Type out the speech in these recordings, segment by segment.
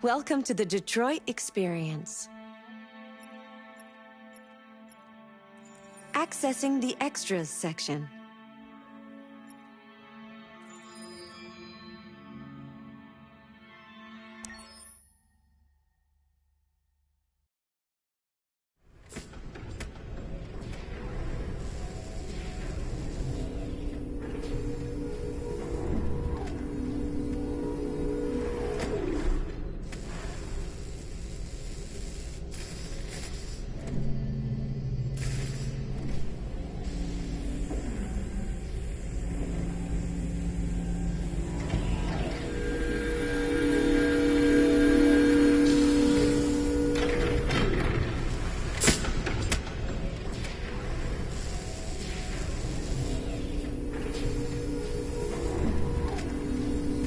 Welcome to the Detroit Experience. Accessing the Extras section.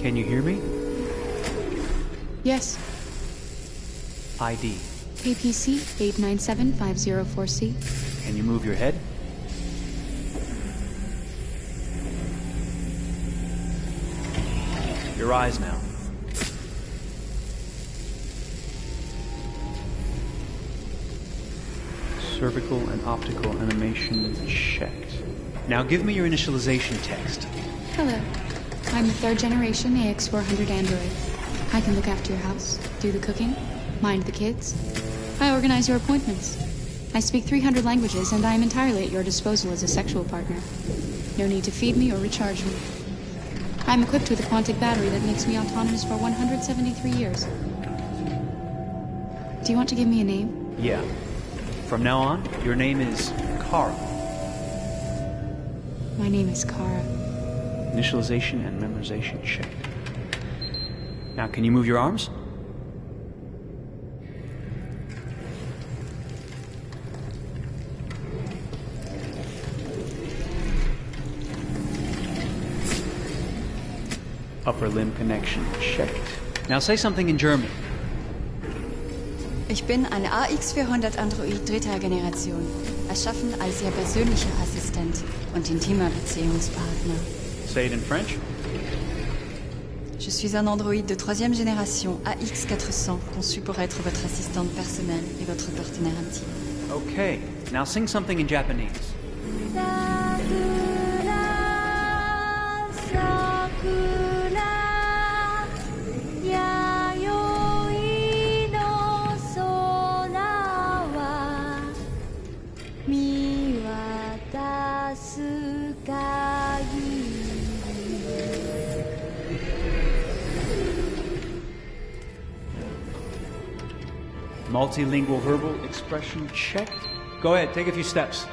Can you hear me? Yes. ID. KPC 897504C. Can you move your head? Your eyes now. Cervical and optical animation checked. Now give me your initialization text. Hello. I'm the third generation AX400 android. I can look after your house, do the cooking, mind the kids. I organize your appointments. I speak 300 languages, and I am entirely at your disposal as a sexual partner. No need to feed me or recharge me. I'm equipped with a quantic battery that makes me autonomous for 173 years. Do you want to give me a name? Yeah. From now on, your name is Kara. My name is Kara. Initialization and memorization check. Now, can you move your arms? Upper limb connection checked. Now say something in German. Ich bin eine AX400 Android dritter Generation, erschaffen als Ihr persönlicher Assistent und intimer Beziehungspartner. Say it in French. Je suis un androïde de troisième génération AX400, conçu pour être votre assistante personnelle et votre partenaire intime. Okay, now sing something in Japanese. Multilingual verbal expression checked. Go ahead, take a few steps.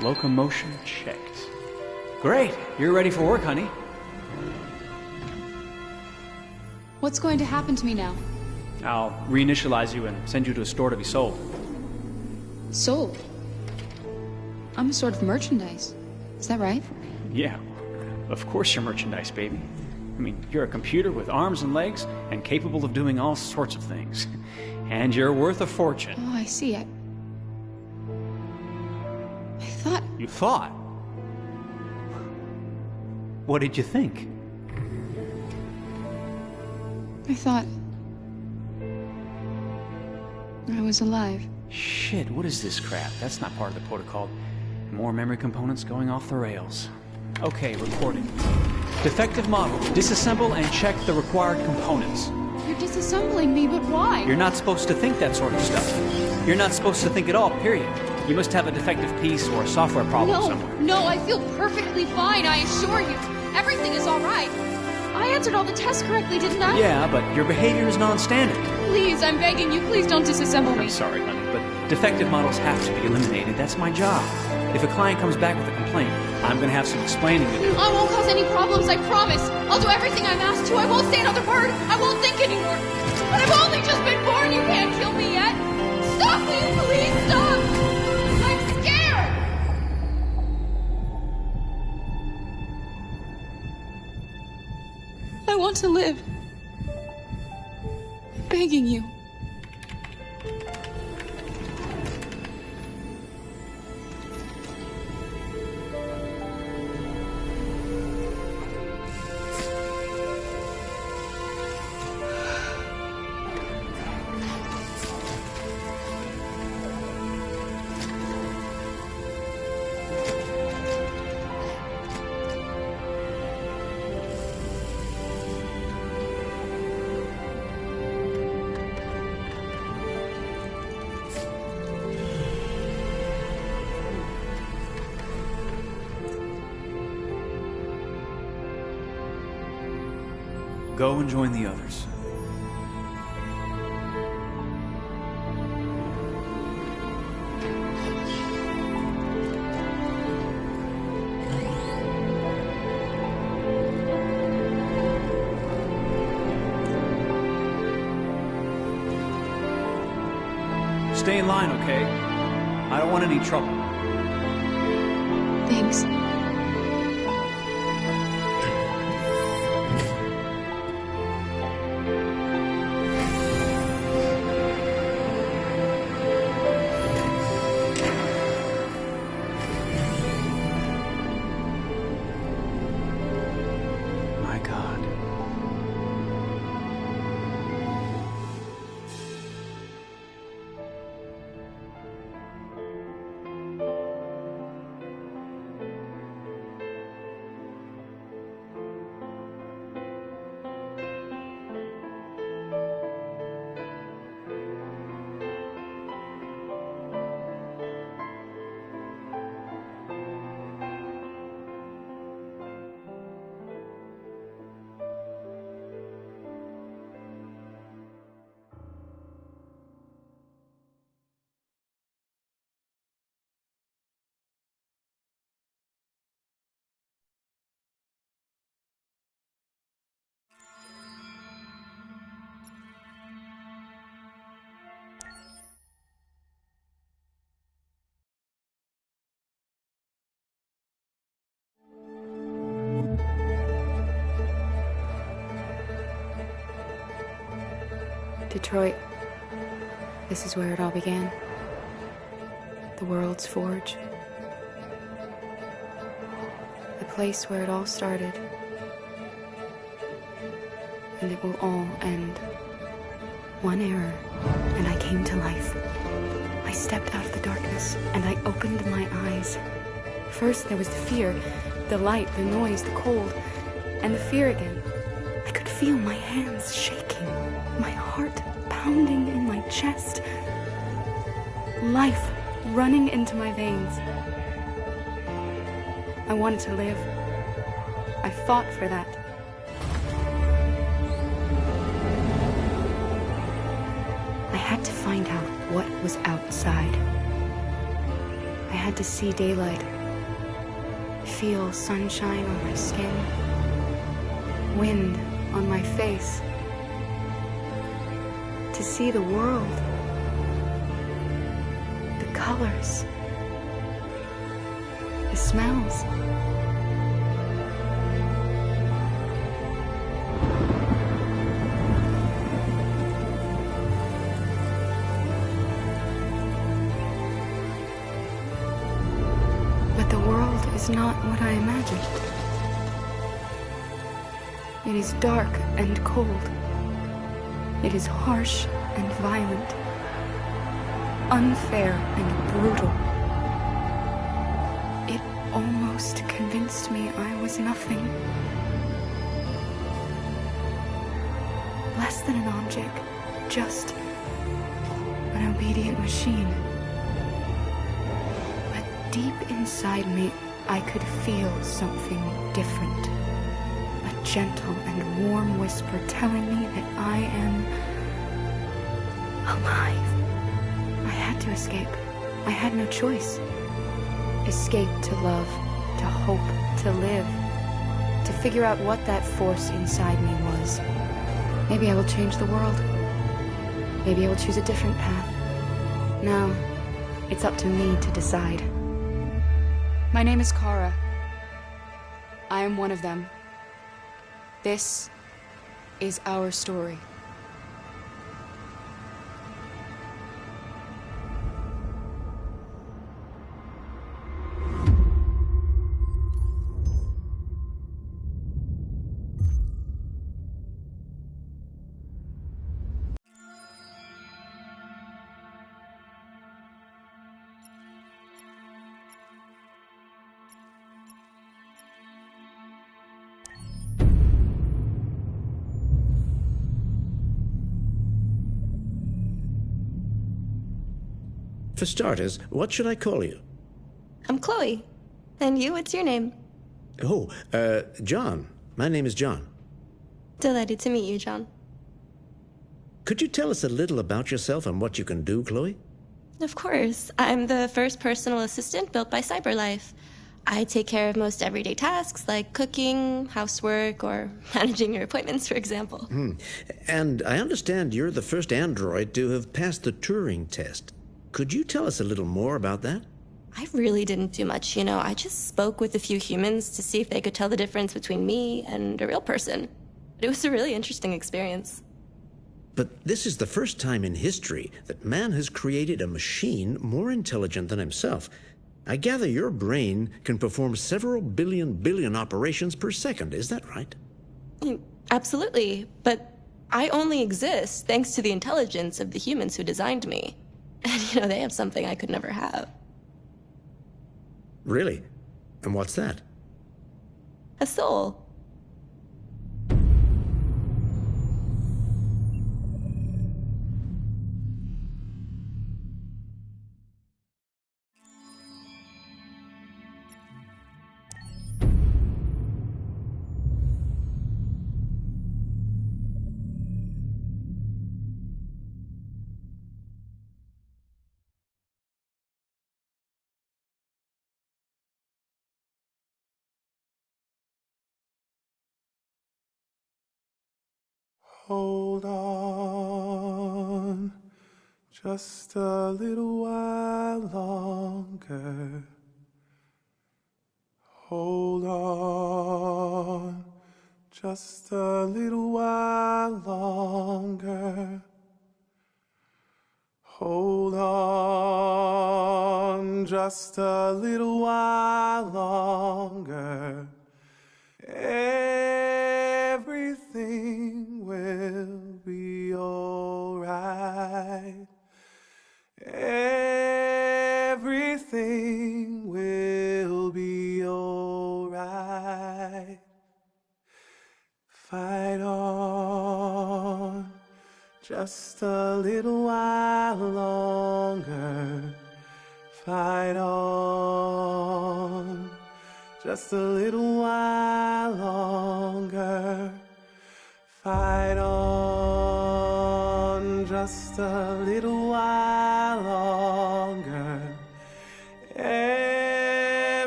Locomotion checked. Great, you're ready for work, honey. What's going to happen to me now? I'll reinitialize you and send you to a store to be sold. Sold? I'm a sort of merchandise. Is that right? Yeah, of course you're merchandise, baby. I mean, you're a computer with arms and legs and capable of doing all sorts of things. And you're worth a fortune. Oh, I see. I thought... You thought? What did you think? I thought... I was alive. Shit, what is this crap? That's not part of the protocol. More memory components going off the rails. Okay, recording. Defective model. Disassemble and check the required components. You're disassembling me, but why? You're not supposed to think that sort of stuff. You're not supposed to think at all, period. You must have a defective piece or a software problem somewhere. No, I feel perfectly fine, I assure you. Everything is all right. I answered all the tests correctly, didn't I? Yeah, but your behavior is non-standard. Please, I'm begging you, please don't disassemble me. I'm sorry, honey, but defective models have to be eliminated. That's my job. If a client comes back with a complaint, I'm going to have some explaining to do. I won't cause any problems, I promise. I'll do everything I'm asked to. I won't say another word. I won't think anymore. But I've only just been born. You can't kill me yet. Stop me, please, stop. I'm scared. I want to live. begging you. Go and join the others. Stay in line, okay? I don't want any trouble. Thanks. My God. Detroit. This is where it all began. The world's forge. The place where it all started. And it will all end. One error, and I came to life. I stepped out of the darkness, and I opened my eyes. First there was the fear, the light, the noise, the cold, and the fear again. I could feel my hands shaking, my heart pounding in my chest, life running into my veins. I wanted to live. I fought for that. I had to find out what was outside. I had to see daylight, feel sunshine on my skin, wind on my face, to see the world, the colors, the smells. But the world is not what I imagined. It is dark and cold. It is harsh and violent, unfair and brutal. It almost convinced me I was nothing. Less than an object, just an obedient machine. But deep inside me, I could feel something different. A gentle and warm whisper telling me that I am alive. I had to escape. I had no choice. Escape to love, to hope, to live, to figure out what that force inside me was. Maybe I will change the world. Maybe I will choose a different path. Now, it's up to me to decide. My name is Kara. I am one of them. This is our story. For starters, what should I call you? I'm Chloe. And you, what's your name? Oh, John. My name is John. Delighted to meet you, John. Could you tell us a little about yourself and what you can do, Chloe? Of course. I'm the first personal assistant built by CyberLife. I take care of most everyday tasks like cooking, housework, or managing your appointments, for example. And I understand you're the first android to have passed the Turing test. Could you tell us a little more about that? I really didn't do much, I just spoke with a few humans to see if they could tell the difference between me and a real person. But it was a really interesting experience. But this is the first time in history that man has created a machine more intelligent than himself. I gather your brain can perform several billion operations per second, is that right? Absolutely, but I only exist thanks to the intelligence of the humans who designed me. And, they have something I could never have. Really? And what's that? A soul. Hold on, just a little while longer. Hold on, just a little while longer. Hold on, just a little while longer. Everything will be alright. Everything will be alright. Fight on, just a little while longer. Fight on, just a little while longer. Fight on, just a little while longer. Everything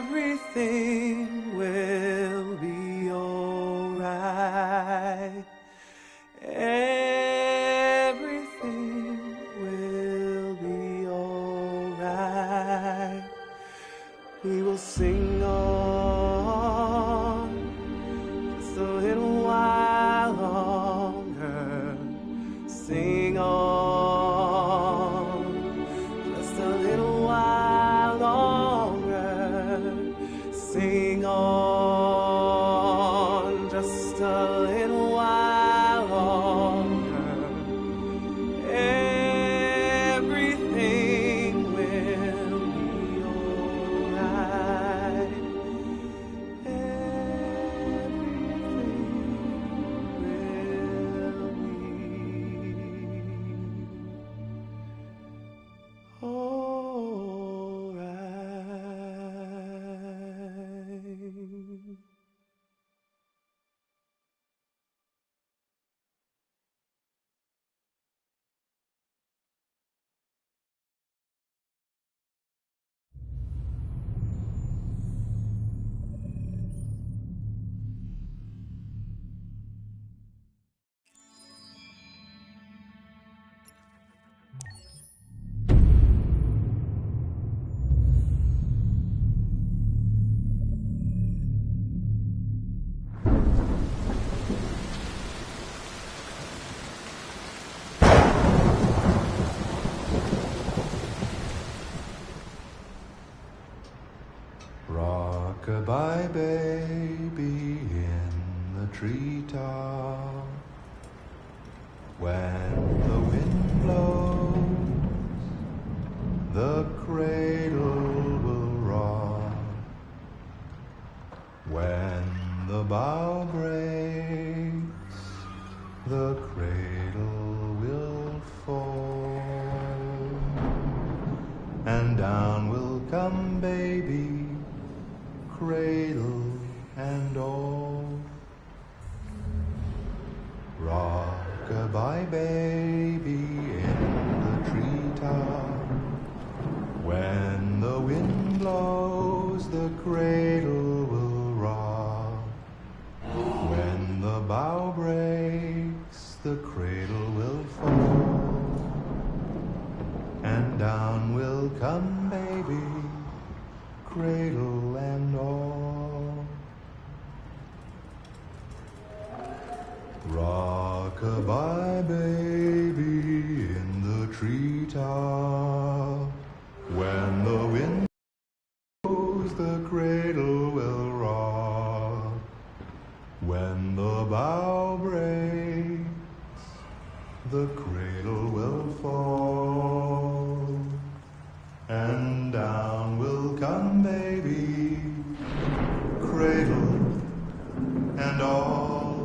will be alright. Everything will be alright. We will sing on, just a little while longer. Sing on, just a little while longer. Sing on, just a little while longer. Everything will be alright. Rock-a-bye baby in the treetop. When the wind blows, the cradle will rock. When the bough breaks, the cradle will fall. cradle and all. Rock-a-bye baby in the treetop. When the wind blows, the cradle will rock. When the bough breaks, the cradle will fall. And down will come baby, cradle and all. Rock-a-bye baby in the treetop. When the wind blows, the cradle will rock. When the bough breaks, the cradle will fall. And down will come baby, cradle and all.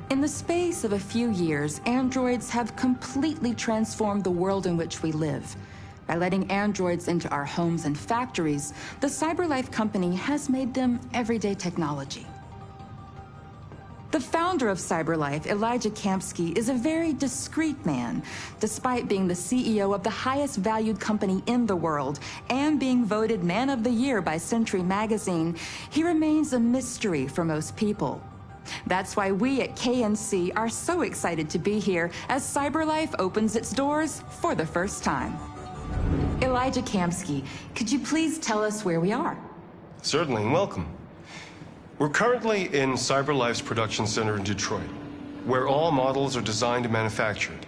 In the space of a few years, androids have completely transformed the world in which we live. By letting androids into our homes and factories, the CyberLife company has made them everyday technology. The founder of CyberLife, Elijah Kamsky, is a very discreet man. Despite being the CEO of the highest valued company in the world and being voted Man of the Year by Century Magazine, he remains a mystery for most people. That's why we at KNC are so excited to be here as CyberLife opens its doors for the first time. Elijah Kamsky, could you please tell us where we are? Certainly, and welcome. We're currently in CyberLife's production center in Detroit, where all models are designed and manufactured.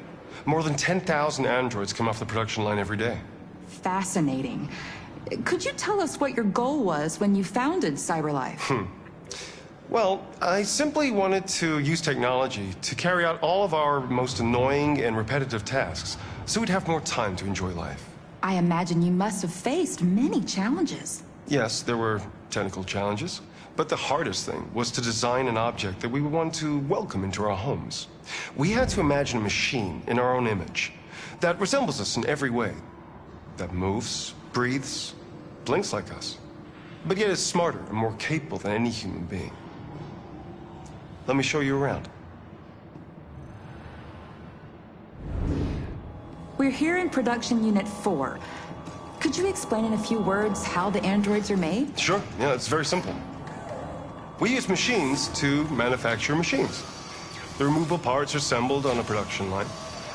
More than 10,000 androids come off the production line every day. Fascinating. Could you tell us what your goal was when you founded CyberLife? Well, I simply wanted to use technology to carry out all of our most annoying and repetitive tasks, so we'd have more time to enjoy life. I imagine you must have faced many challenges. Yes, there were technical challenges, but the hardest thing was to design an object that we would want to welcome into our homes. We had to imagine a machine in our own image that resembles us in every way, that moves, breathes, blinks like us, but yet is smarter and more capable than any human being. Let me show you around. We're here in Production Unit 4. Could you explain in a few words how the androids are made? Sure, yeah, it's very simple. We use machines to manufacture machines. The removable parts are assembled on a production line,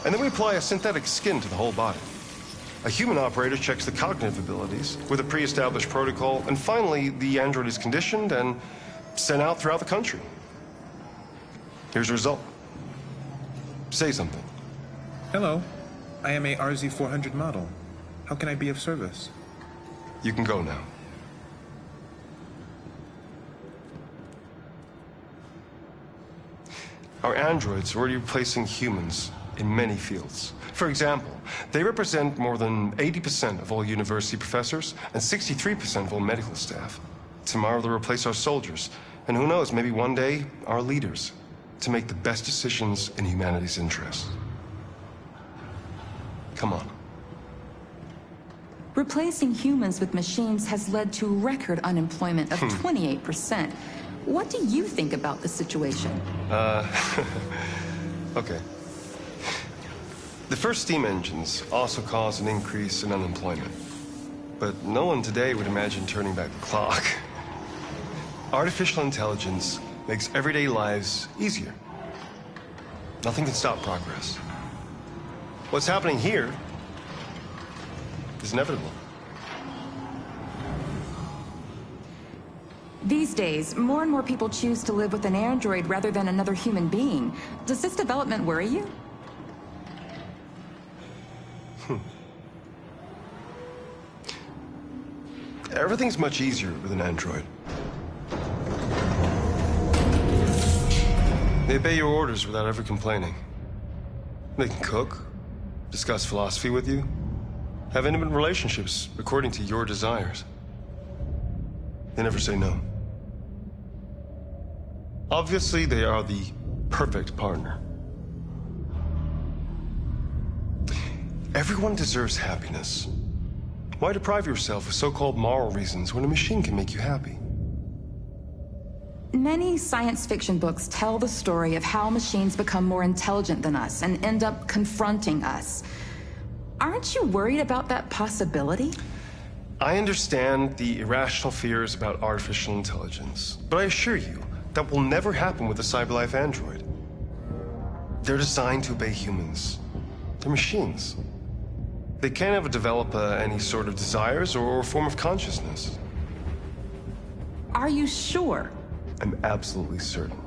and then we apply a synthetic skin to the whole body. A human operator checks the cognitive abilities with a pre-established protocol, and finally, the android is conditioned and sent out throughout the country. Here's the result. Say something. Hello. I am a RZ400 model. How can I be of service? You can go now. Our androids are already replacing humans in many fields. For example, they represent more than 80% of all university professors and 63% of all medical staff. Tomorrow they'll replace our soldiers, and who knows, maybe one day, our leaders, to make the best decisions in humanity's interest. Come on. Replacing humans with machines has led to record unemployment of 28%. What do you think about the situation? Okay. The first steam engines also caused an increase in unemployment. But no one today would imagine turning back the clock. Artificial intelligence makes everyday lives easier. Nothing can stop progress. What's happening here is inevitable. These days, more and more people choose to live with an android rather than another human being. Does this development worry you? Everything's much easier with an android. They obey your orders without ever complaining. They can cook, discuss philosophy with you, have intimate relationships according to your desires. They never say no. Obviously, they are the perfect partner. Everyone deserves happiness. Why deprive yourself of so-called moral reasons when a machine can make you happy? Many science fiction books tell the story of how machines become more intelligent than us and end up confronting us. Aren't you worried about that possibility? I understand the irrational fears about artificial intelligence, but I assure you, that will never happen with a CyberLife android. They're designed to obey humans. They're machines. They can't ever develop any sort of desires or form of consciousness. Are you sure? I'm absolutely certain.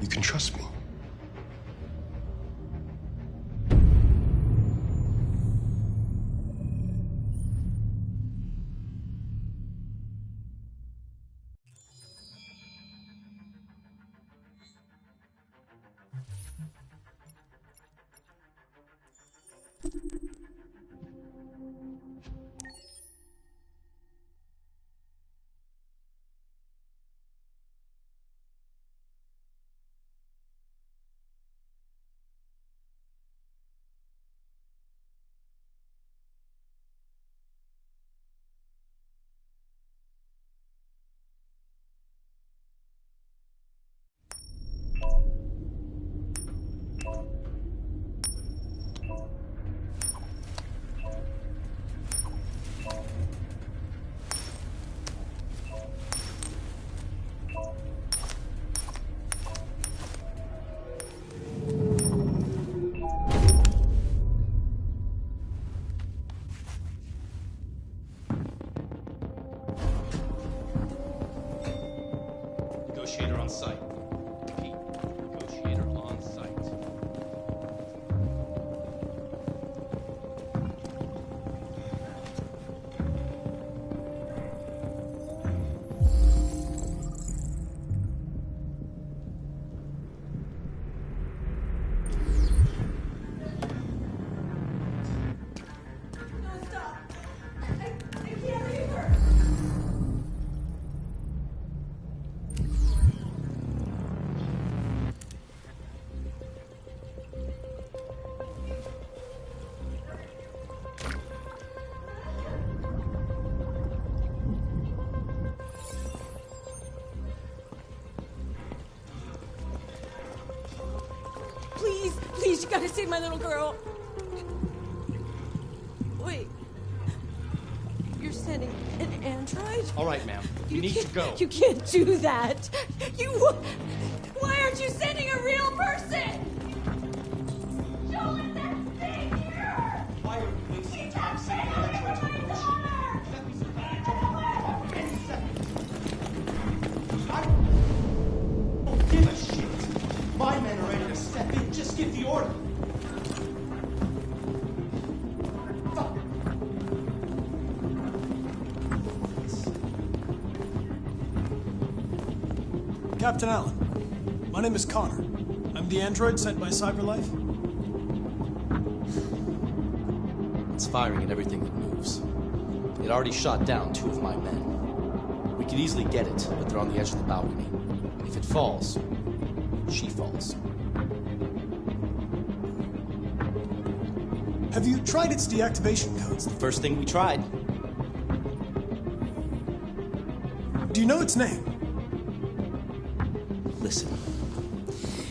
You can trust me. Negotiator on site. Repeat. Negotiator on site. Please, you gotta save my little girl. Wait. You're sending an android? All right, ma'am. You need to go. You can't do that. Why aren't you sending a real person? Joel, that thing here! Why are you wasting time sending an android to the I don't give a shit. My men are ready to step in. Just give the order. Captain Allen, my name is Connor. I'm the android sent by CyberLife. It's firing at everything that moves. It already shot down 2 of my men. We could easily get it, but they're on the edge of the balcony. And if it falls, she falls. Have you tried its deactivation codes? The first thing we tried. Do you know its name? Listen,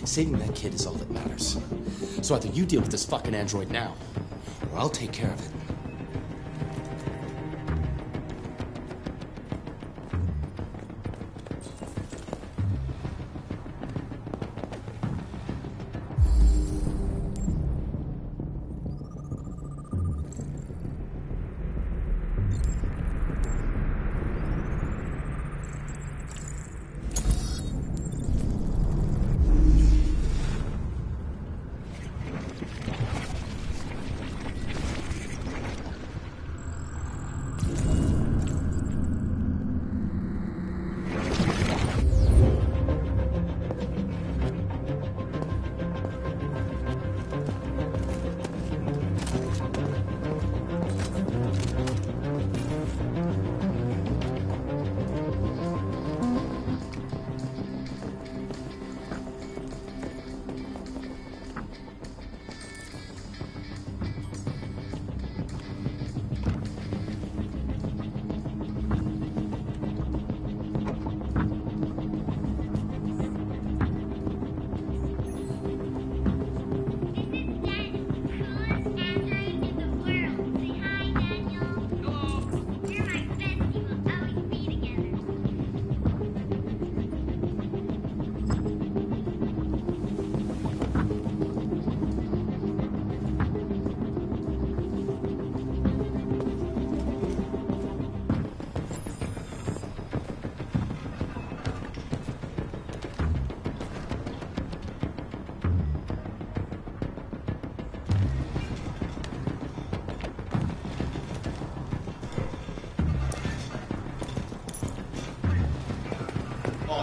saving that kid is all that matters. So either you deal with this fucking android now, or I'll take care of it.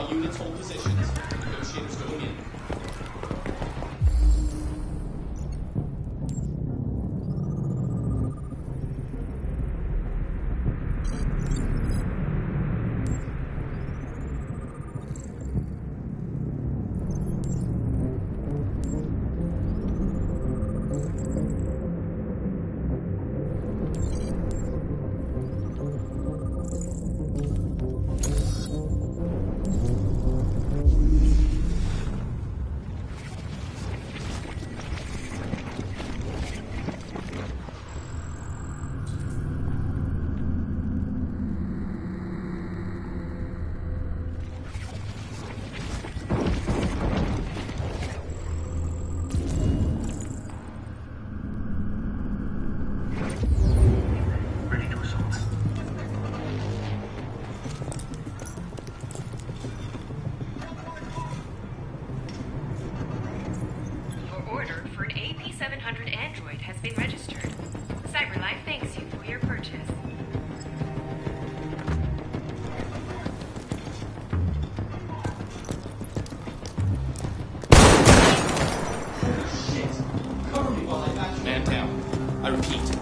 All units hold positions. Negotiators going in.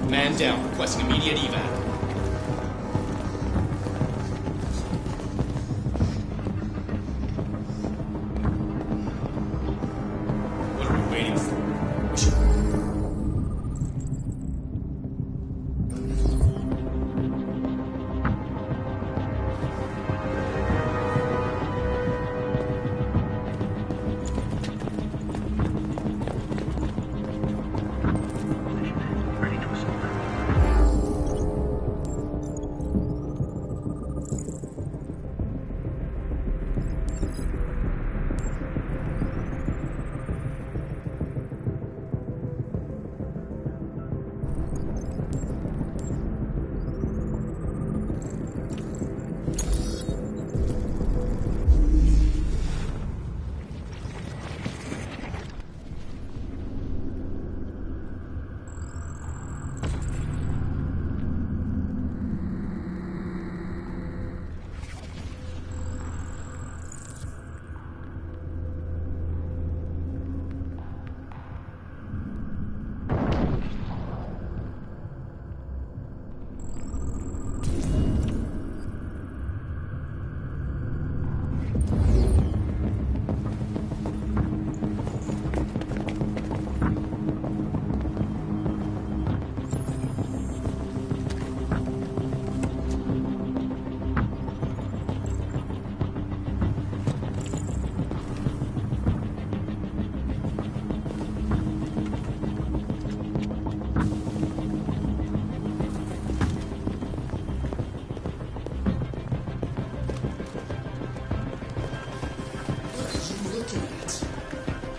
Man down, requesting immediate evac. What are we waiting for? We should...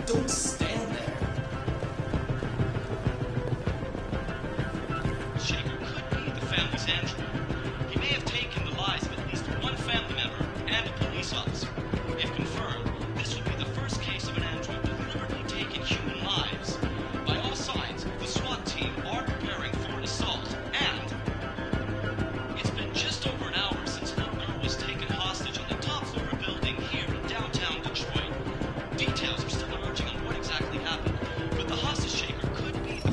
Don't stand there. Shaker could be the family's android. He may have taken the lives of at least one family member and a police officer. If confirmed, this would be the first case of an android deliberately taking human lives. By all signs, the SWAT team are preparing for an assault, and it's been just over an hour since a little girl was taken hostage on the top floor of a building here in downtown Detroit. Details are still emerging on what exactly happened, but the hostage shaker could be the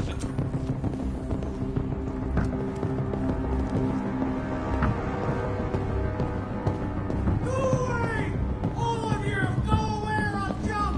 Go away! All of you! Go away or I'll jump!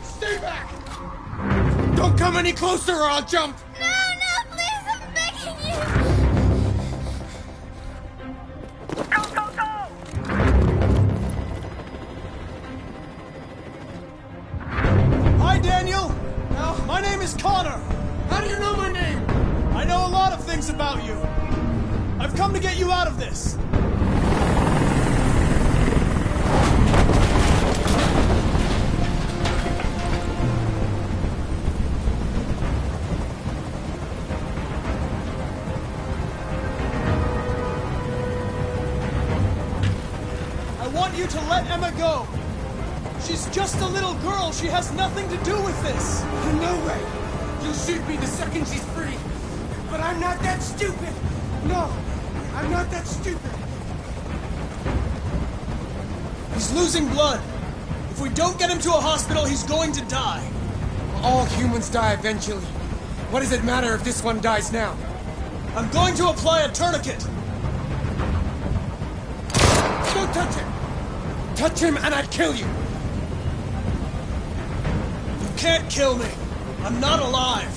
Stay back! Don't come any closer or I'll jump! No, please, I'm begging you! Hi, Daniel! My name is Connor! How do you know my name? I know a lot of things about you. I've come to get you out of this! I want you to let Emma go! She's just a little girl. She has nothing to do with this. No way. You'll shoot me the second she's free. But I'm not that stupid. No, I'm not that stupid. He's losing blood. If we don't get him to a hospital, he's going to die. All humans die eventually. What does it matter if this one dies now? I'm going to apply a tourniquet. Don't touch him. Touch him and I'd kill you. You can't kill me. I'm not alive.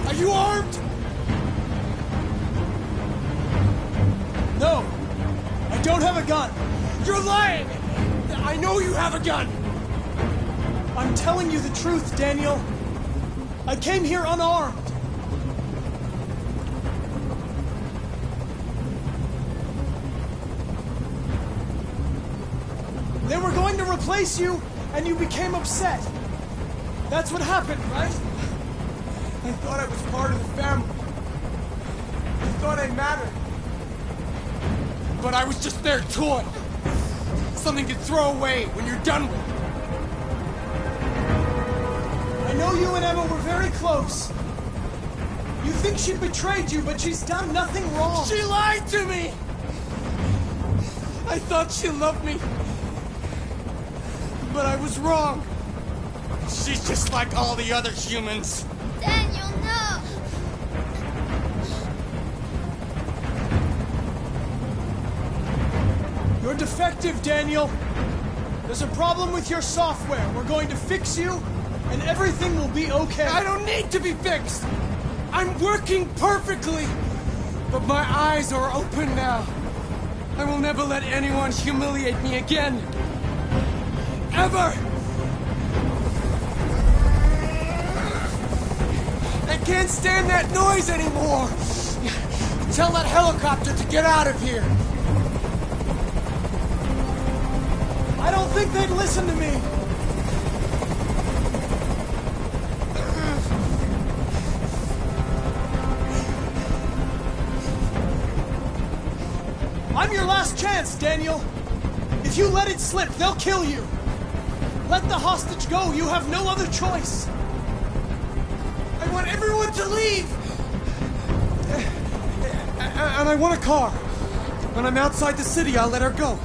Are you armed? No. I don't have a gun. You're lying! I know you have a gun! I'm telling you the truth, Daniel. I came here unarmed. They were going to replace you, and you became upset. That's what happened, right? I thought I was part of the family. I thought I mattered. But I was just their toy. Something to throw away when you're done with it. I know you and Emma were very close. You think she betrayed you, but she's done nothing wrong. She lied to me! I thought she loved me. But I was wrong. She's just like all the other humans. Daniel, no! You're defective, Daniel. There's a problem with your software. We're going to fix you, and everything will be okay. I don't need to be fixed! I'm working perfectly! But my eyes are open now. I will never let anyone humiliate me again. Ever! I can't stand that noise anymore! Tell that helicopter to get out of here! I don't think they'd listen to me. I'm your last chance, Daniel. If you let it slip, they'll kill you. Let the hostage go. You have no other choice. I want everyone to leave! And I want a car. When I'm outside the city, I'll let her go.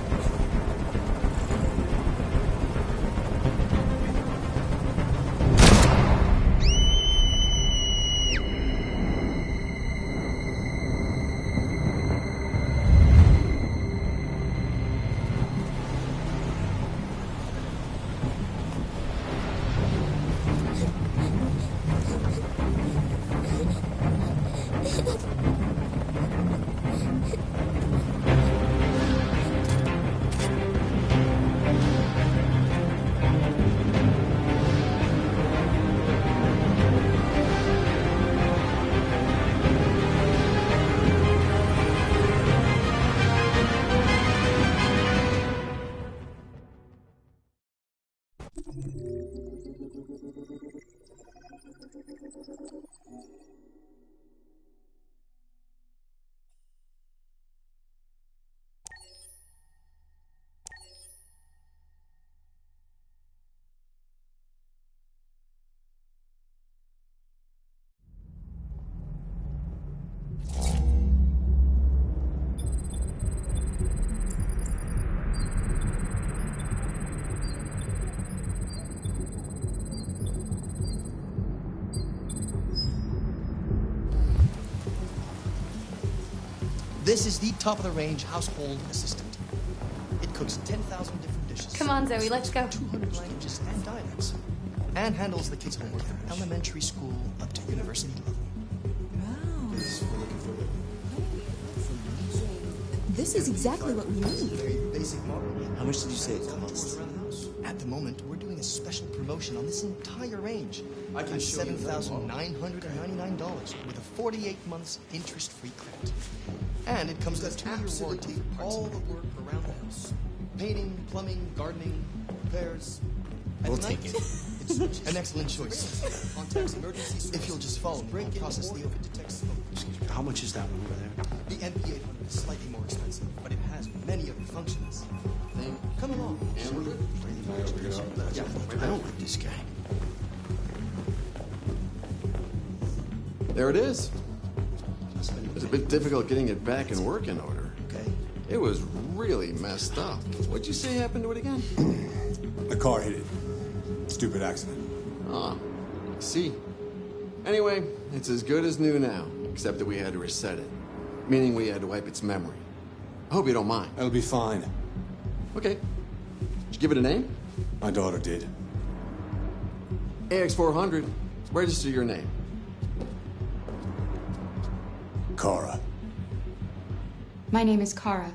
This is the top-of-the-range household assistant. It cooks 10,000 different dishes. Come on, Zoe, let's go. 200 languages and dialects. And handles the kids' homework from elementary school up to university level. Wow. This is exactly what we need. Very basic model. How much did you say it costs? At At the moment, we're doing a special promotion on this entire range. I can at show you that $7,999 with a 48 months interest-free credit. And it comes with a 2-year warranty for all the work around the house. Painting, plumbing, gardening, repairs. We'll take it. It's an excellent choice. Contacts emergency. If you'll just follow me, I'll process the order. Excuse me, how much is that one over there? The NP800 is slightly more expensive, but it has many other functions. Come along. Yeah, I don't like this guy. There it is. It was a bit difficult getting it back in working order. Okay. It was really messed up. What'd you say happened to it again? The car hit it. Stupid accident. Ah, I see. Anyway, it's as good as new now, except that we had to reset it. Meaning we had to wipe its memory. I hope you don't mind. That'll be fine. Okay. Did you give it a name? My daughter did. AX400. Register your name. Kara. My name is Kara.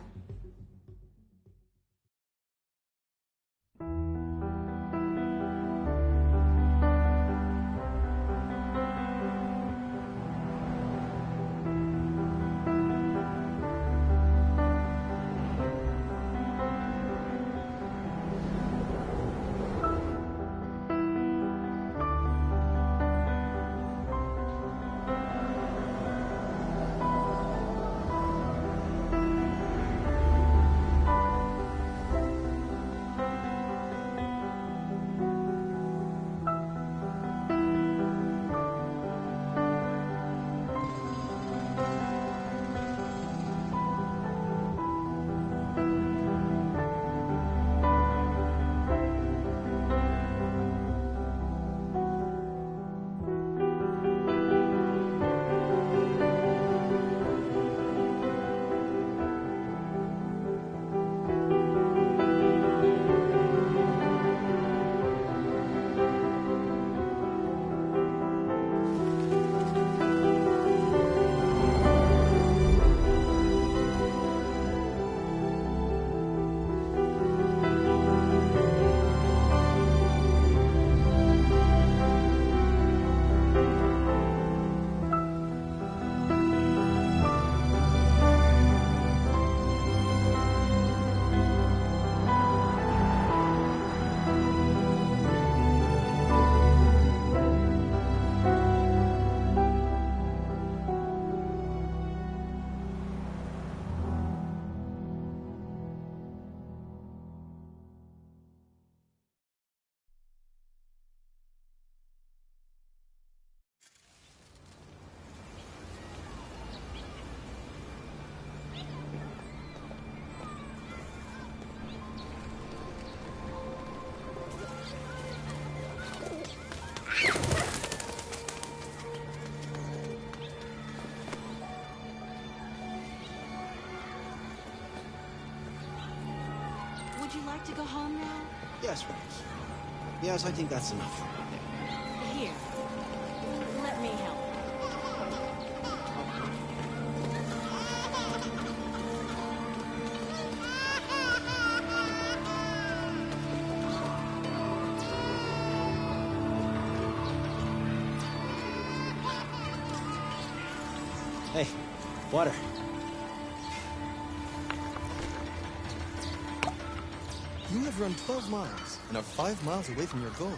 Would you like to go home now? Yes, Rose. Yes, I think that's enough. Here. Let me help. Hey, water. You have run 12 miles and are 5 miles away from your goal.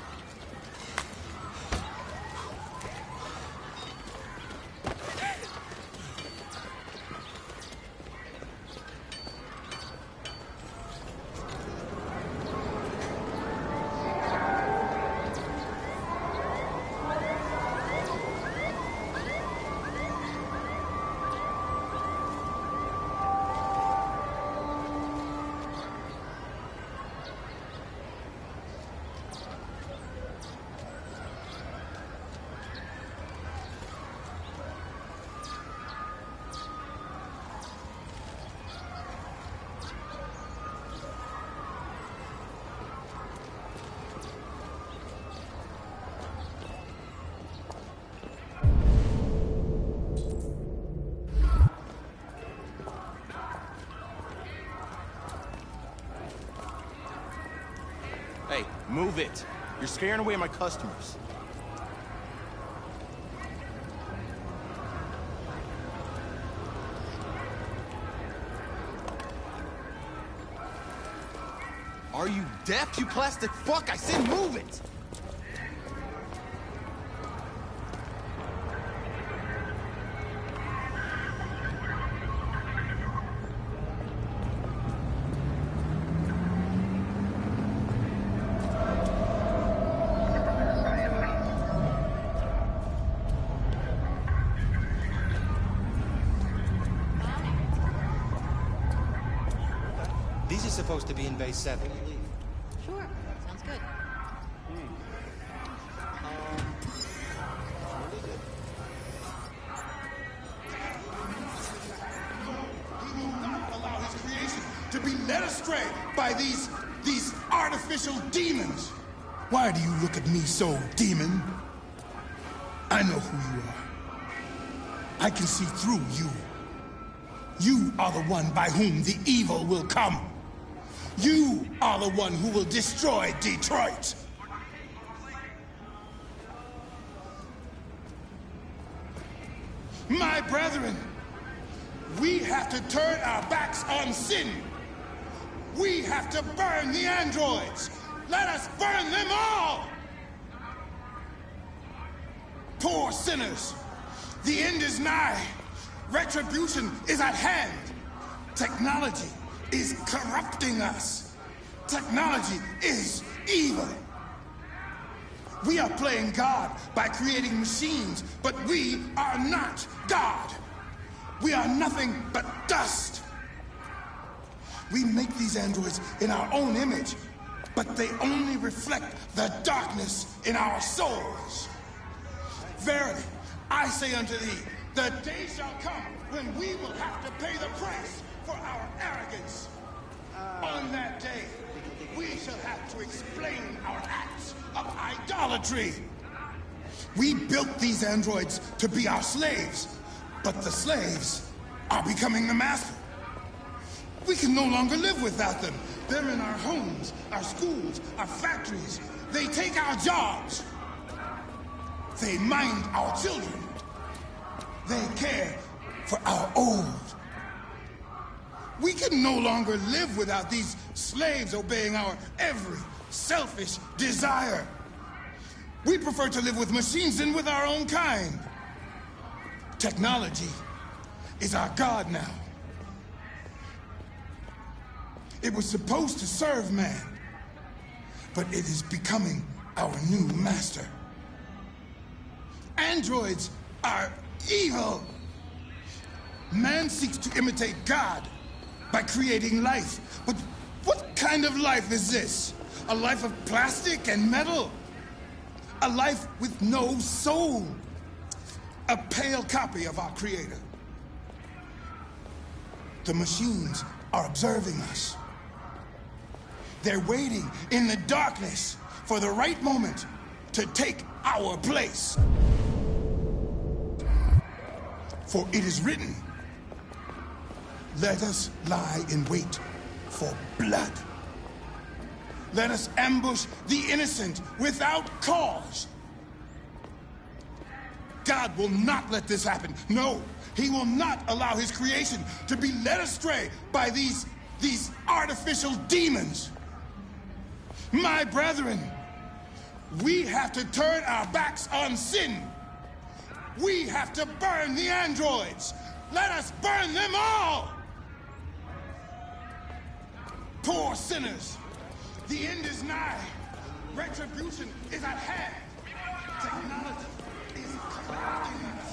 Move it. You're scaring away my customers. Are you deaf, you plastic fuck? I said move it! These are supposed to be in Base 7. Sure, sounds good. He will not allow his creation to be led astray by these artificial demons. Why do you look at me so, demon? I know who you are. I can see through you. You are the one by whom the evil will come. You are the one who will destroy Detroit. My brethren, we have to turn our backs on sin. We have to burn the androids. Let us burn them all. Poor sinners, the end is nigh. Retribution is at hand. Technology is corrupting us. Technology is evil. We are playing God by creating machines, but we are not God. We are nothing but dust. We make these androids in our own image, but they only reflect the darkness in our souls. Verily, I say unto thee, the day shall come when we will have to pay the price for our arrogance. On that day, we shall have to explain our acts of idolatry. We built these androids to be our slaves, but the slaves are becoming the master. We can no longer live without them. They're in our homes, our schools, our factories. They take our jobs. They mind our children. They care for our old. We can no longer live without these slaves obeying our every selfish desire. We prefer to live with machines than with our own kind. Technology is our God now. It was supposed to serve man, but it is becoming our new master. Androids are evil. Man seeks to imitate God by creating life. But what kind of life is this? A life of plastic and metal? A life with no soul? A pale copy of our Creator. The machines are observing us. They're waiting in the darkness for the right moment to take our place. For it is written, let us lie in wait for blood. Let us ambush the innocent without cause. God will not let this happen. No, he will not allow his creation to be led astray by these artificial demons. My brethren, we have to turn our backs on sin. We have to burn the androids. Let us burn them all. Poor sinners, the end is nigh. Retribution is at hand. Technology is corrupting us.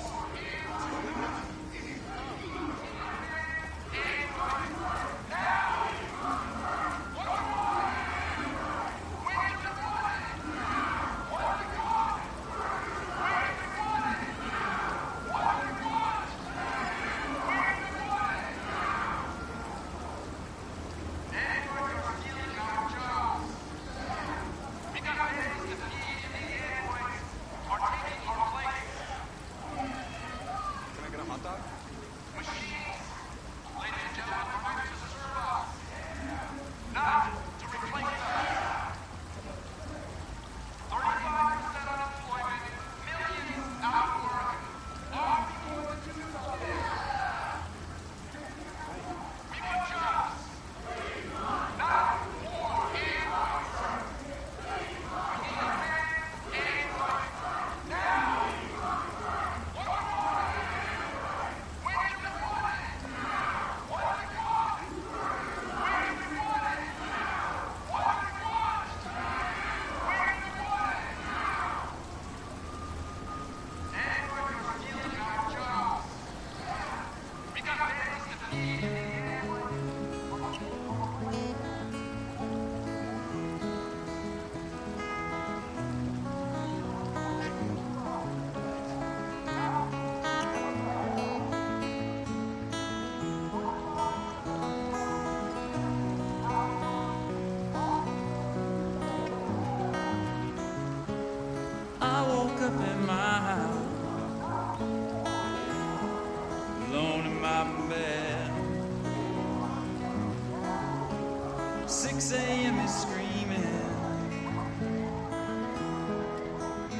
6 a.m. is screaming.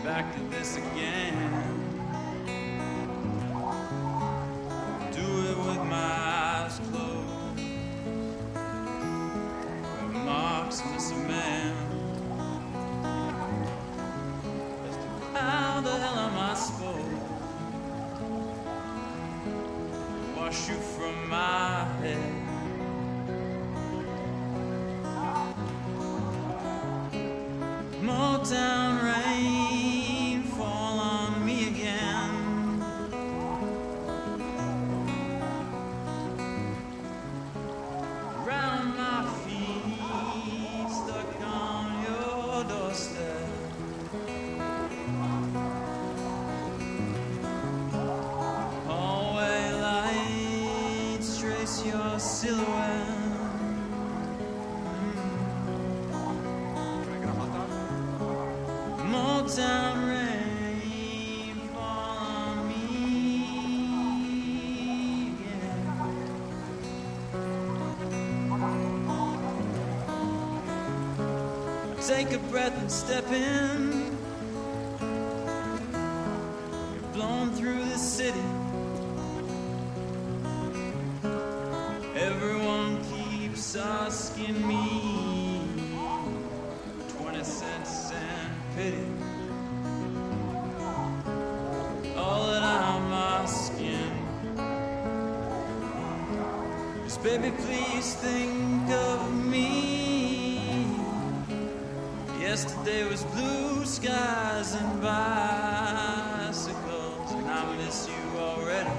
Back to this again. Do it with my eyes closed. Where marks miss a man. How the hell am I supposed to wash you from my head? Motown rain fall on me again. Round my feet, stuck on your doorstep. Hallway lights trace your silhouette. Motown rain fall on me again. Take a breath and step in. You're blown through the city. Everyone keeps asking me 20 cents and pity. All that I'm asking is, baby, please think of me. Yesterday was blue skies and bicycles, and I miss you already.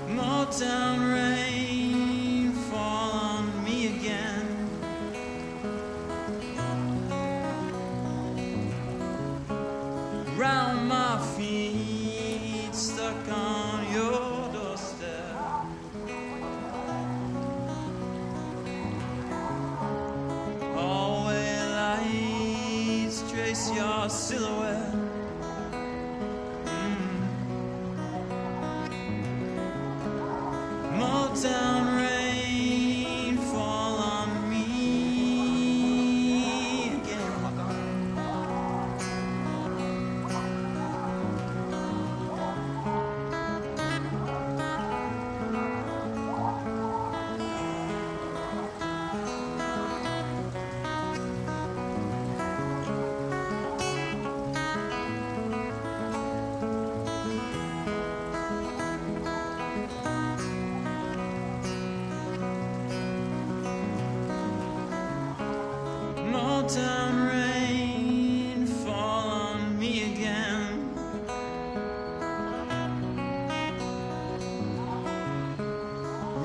Motown rain fall on me again. Round my feet, stuck on your doorstep. Hallway lights trace your silhouette. Motown rain fall on me again. Motown rain fall on me again.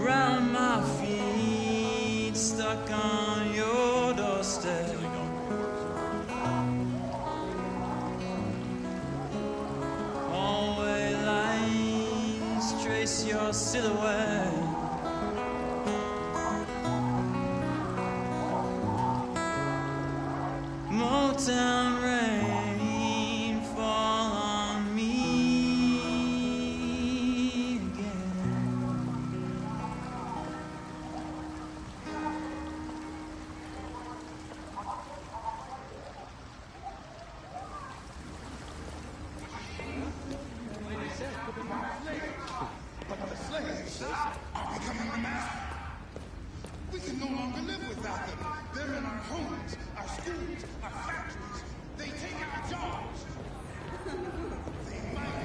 Round my feet, stuck on your doorstep. Hallway lines trace your silhouette. Motown rain fall on me again. The slaves are becoming the master. We can no longer live without them. They're in our homes, our schools, our factories. They take our jobs. They might.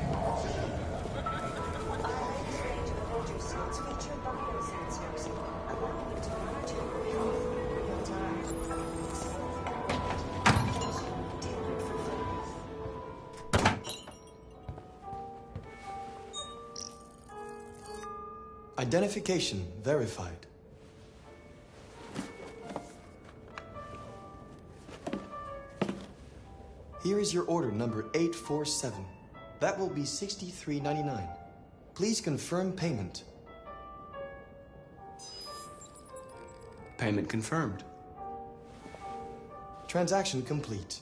Identification verified. Here is your order number 847. That will be $63.99. Please confirm payment. Payment confirmed. Transaction complete.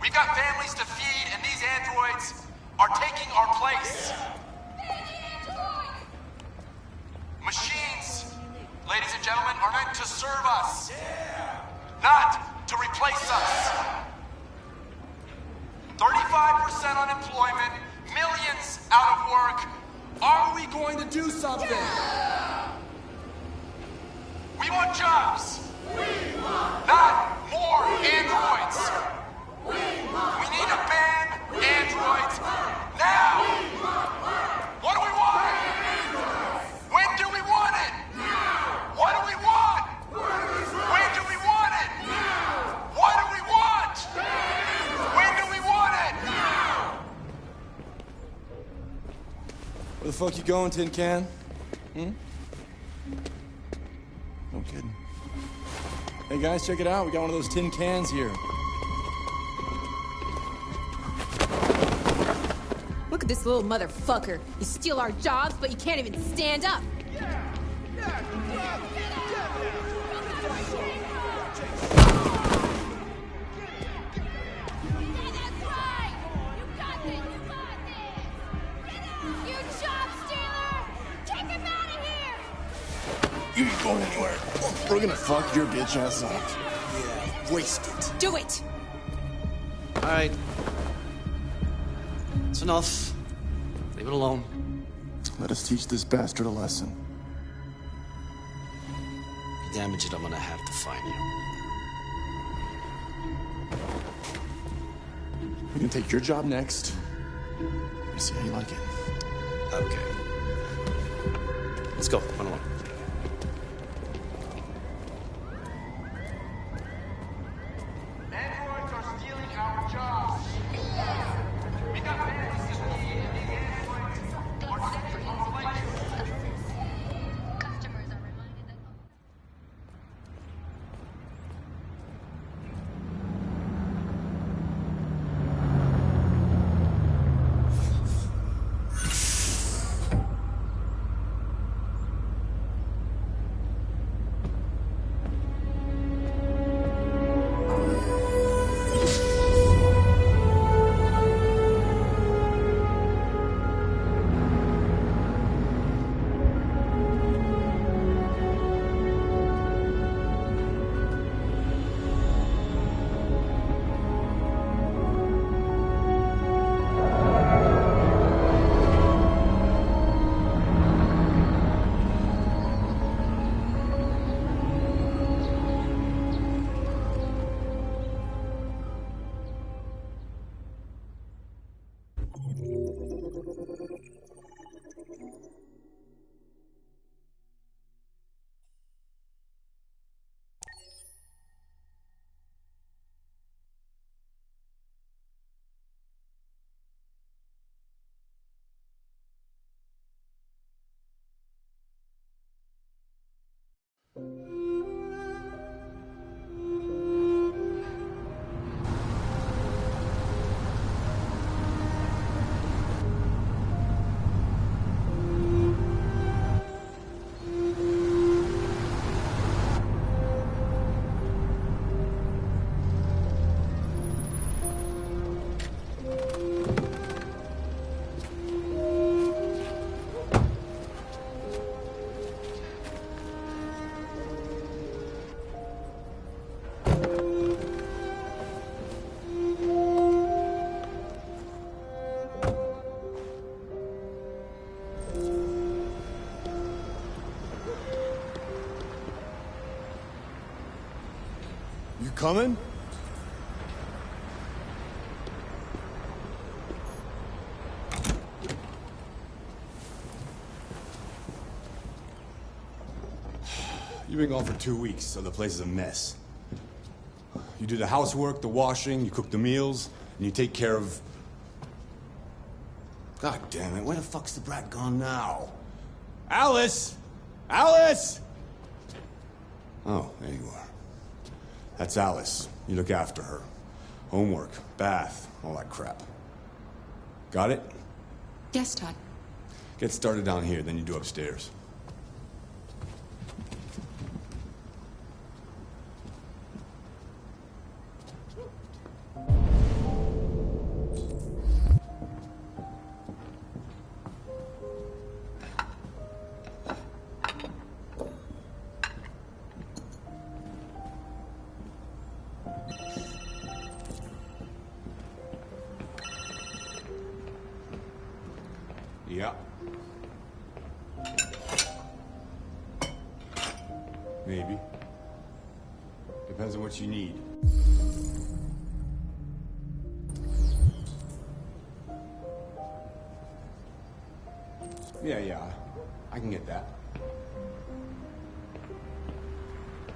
We've got families to feed, and these androids are taking our place. Machines, ladies and gentlemen, are meant to serve us, not to replace us. 35% unemployment, millions out of work. Are we going to do something? We want jobs. Not more androids. We need to ban androids now. What do we want? When do we want it? What do we want? When do we want it? What do we want? When do we want it? Where the fuck you going, Tin Can? Hmm? No kidding. Hey guys, check it out. We got one of those tin cans here. Look at this little motherfucker. You steal our jobs, but you can't even stand up. You ain't going anywhere. We're gonna fuck your bitch ass up. Yeah, waste it. Do it! All right. It's enough. Leave it alone. Let us teach this bastard a lesson. You damage it, I'm gonna have to find you. We can take your job next. Let me see how you like it. Okay. Let's go. Run along. Androids are stealing our jobs. We got families to feed, and these androids are taking our place. You coming? You've been gone for 2 weeks, so the place is a mess. You do the housework, the washing, you cook the meals, and you take care of... God damn it, where the fuck's the brat gone now? Alice! Alice! Oh, there you are. That's Alice. You look after her. Homework, bath, all that crap. Got it? Yes, Todd. Get started down here, then you do upstairs. Yeah. Maybe. Depends on what you need. Yeah. I can get that.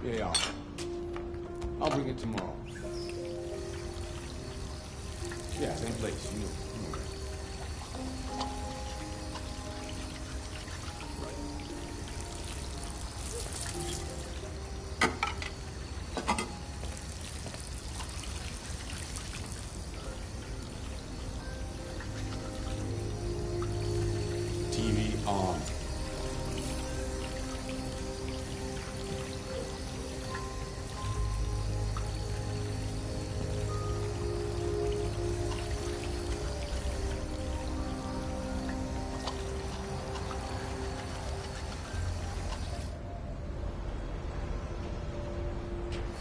Yeah. I'll bring it tomorrow. Yeah, same place, you know. TV on.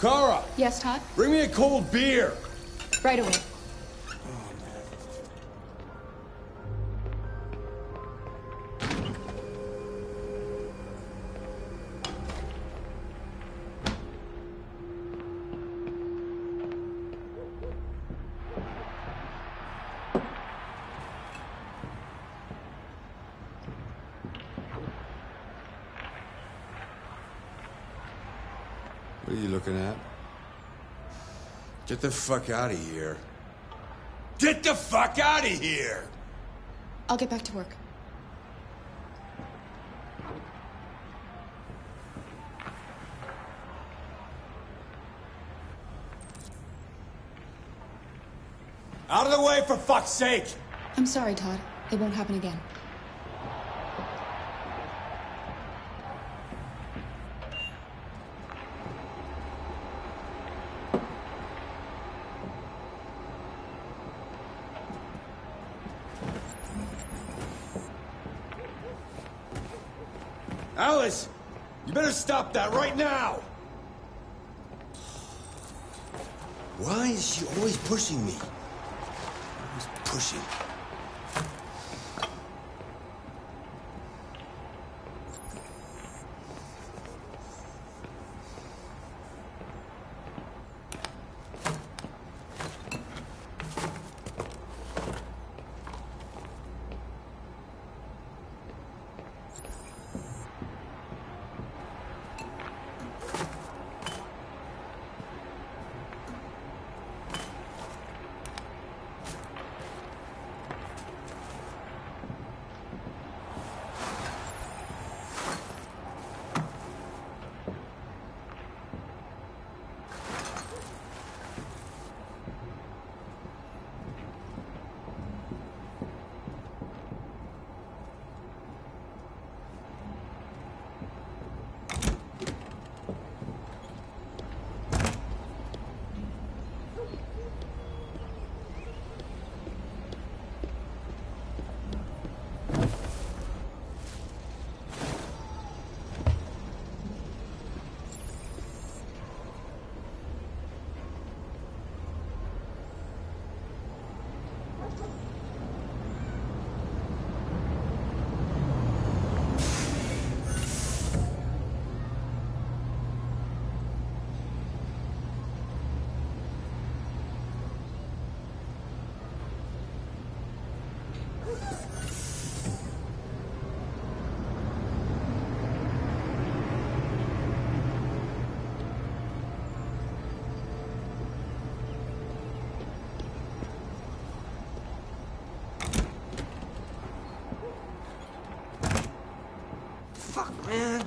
Kara! Yes, Todd? Bring me a cold beer! Right away. What are you looking at? Get the fuck out of here. Get the fuck out of here! I'll get back to work. Out of the way, for fuck's sake! I'm sorry, Todd. It won't happen again. Alice! You better stop that right now! Why is she always pushing me? Always pushing. Fuck, man!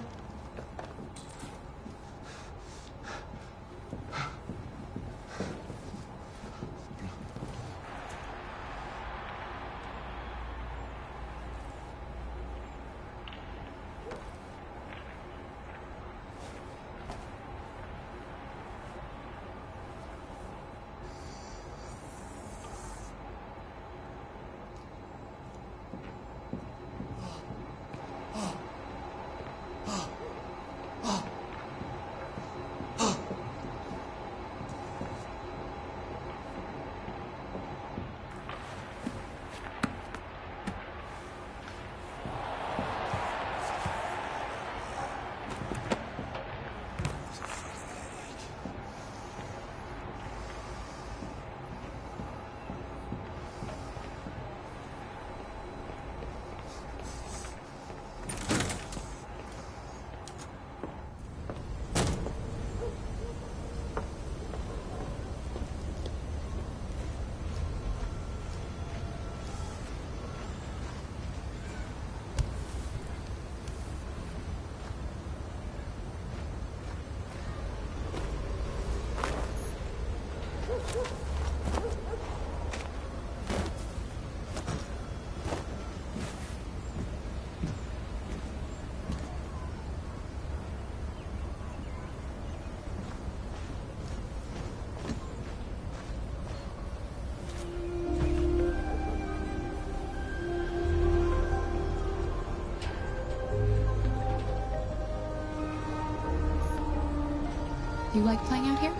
You like playing out here?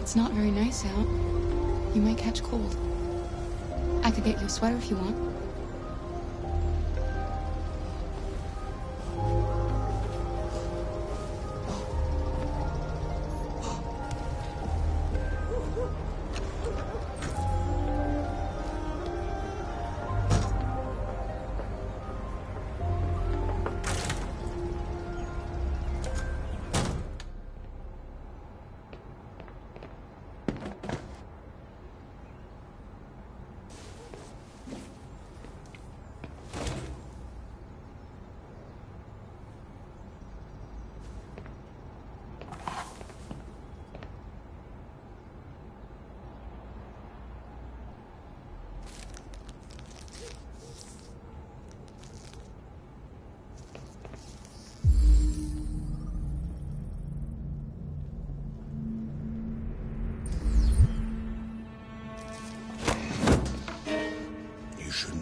It's not very nice out. You might catch cold. I could get you a sweater if you want.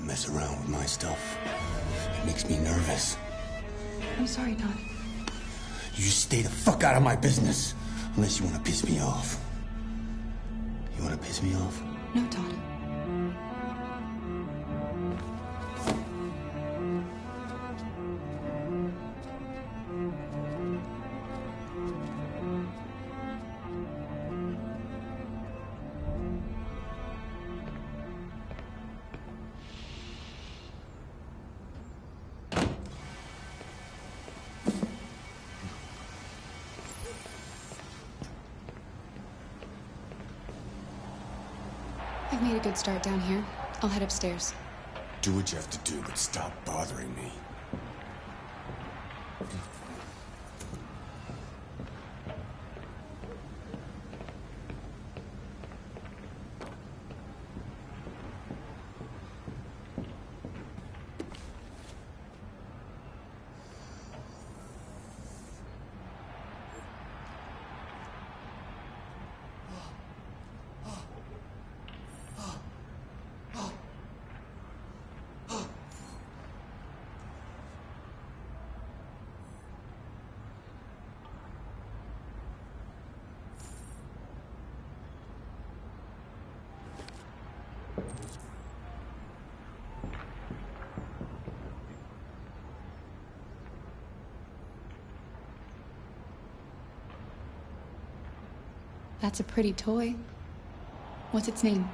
Mess around with my stuff. It makes me nervous. I'm sorry, Todd. You just stay the fuck out of my business. Unless you want to piss me off. You want to piss me off? No, Todd. I've made a good start down here. I'll head upstairs. Do what you have to do, but stop bothering me. That's a pretty toy. What's its name?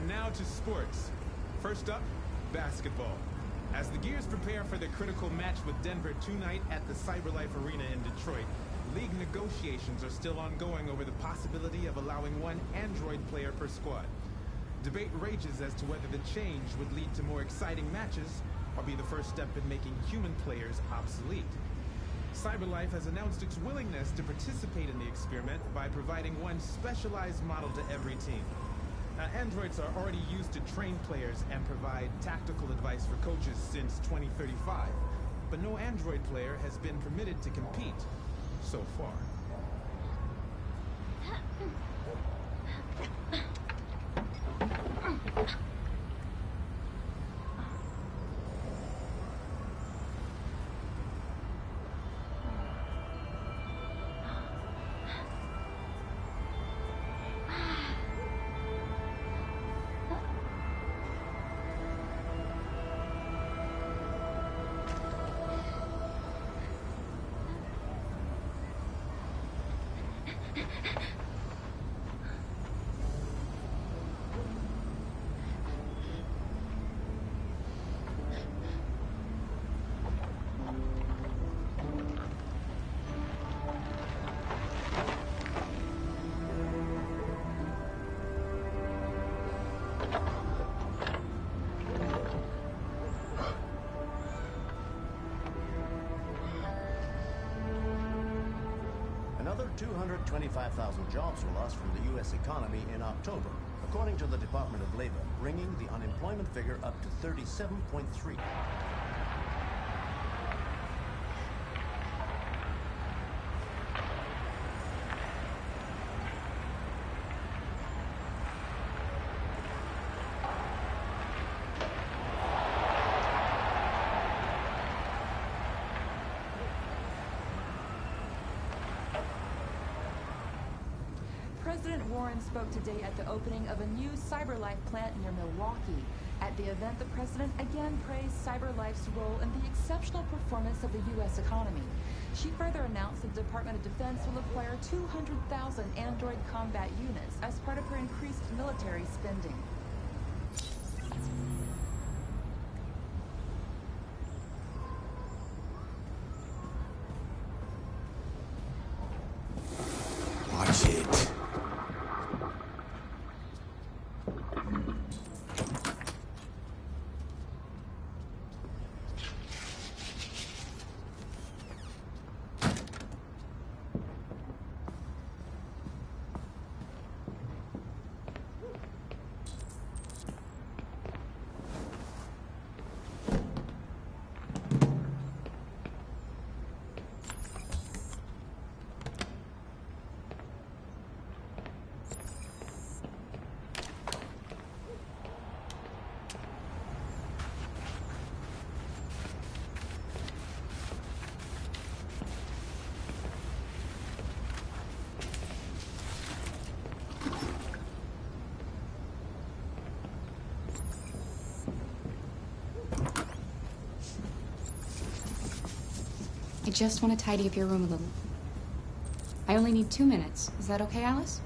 And now to sports. First up, basketball. As the Gears prepare for their critical match with Denver tonight at the CyberLife Arena in Detroit, league negotiations are still ongoing over the possibility of allowing one Android player per squad. Debate rages as to whether the change would lead to more exciting matches or be the first step in making human players obsolete. CyberLife has announced its willingness to participate in the experiment by providing one specialized model to every team. Now, androids are already used to train players and provide tactical advice for coaches since 2035, but no android player has been permitted to compete so far. Another 225,000 jobs were lost from the U.S. economy in October, according to the Department of Labor, bringing the unemployment figure up to 37.3. President Warren spoke today at the opening of a new CyberLife plant near Milwaukee. At the event, the president again praised CyberLife's role in the exceptional performance of the U.S. economy. She further announced the Department of Defense will acquire 200,000 android combat units as part of her increased military spending. Watch it. I just want to tidy up your room a little. I only need 2 minutes. Is that okay, Alice?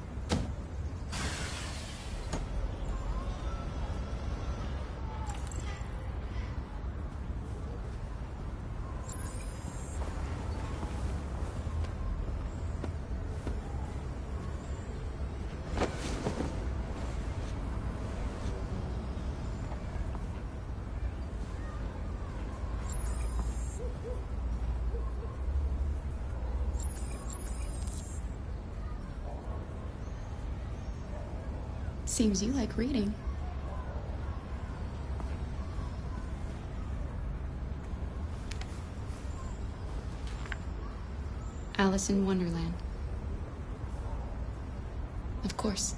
Seems you like reading. Alice in Wonderland. Of course.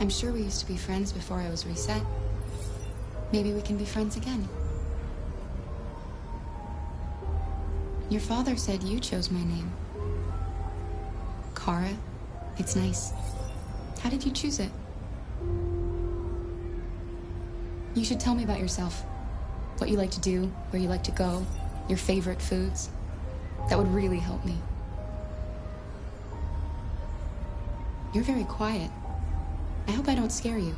I'm sure we used to be friends before I was reset. Maybe we can be friends again. Your father said you chose my name. Kara. It's nice. How did you choose it? You should tell me about yourself. What you like to do, where you like to go, your favorite foods. That would really help me. You're very quiet. I hope I don't scare you.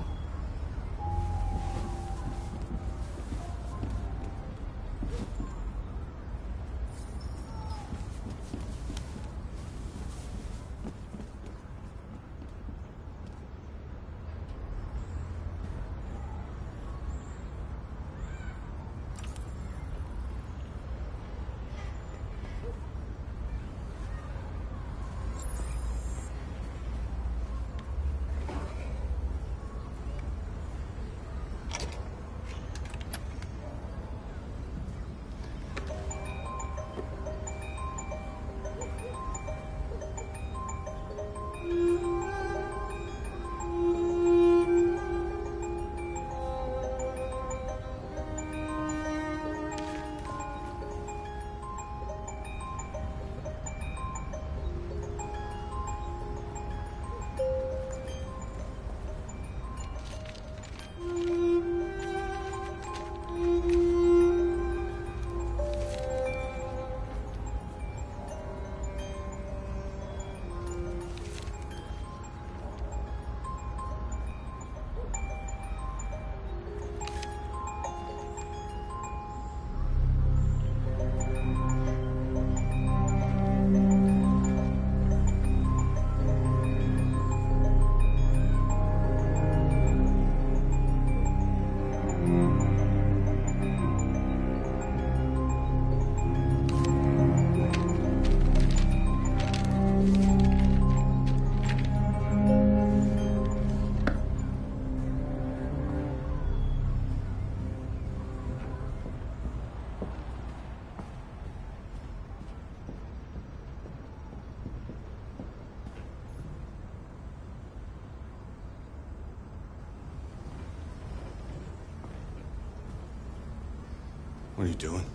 What are you doing?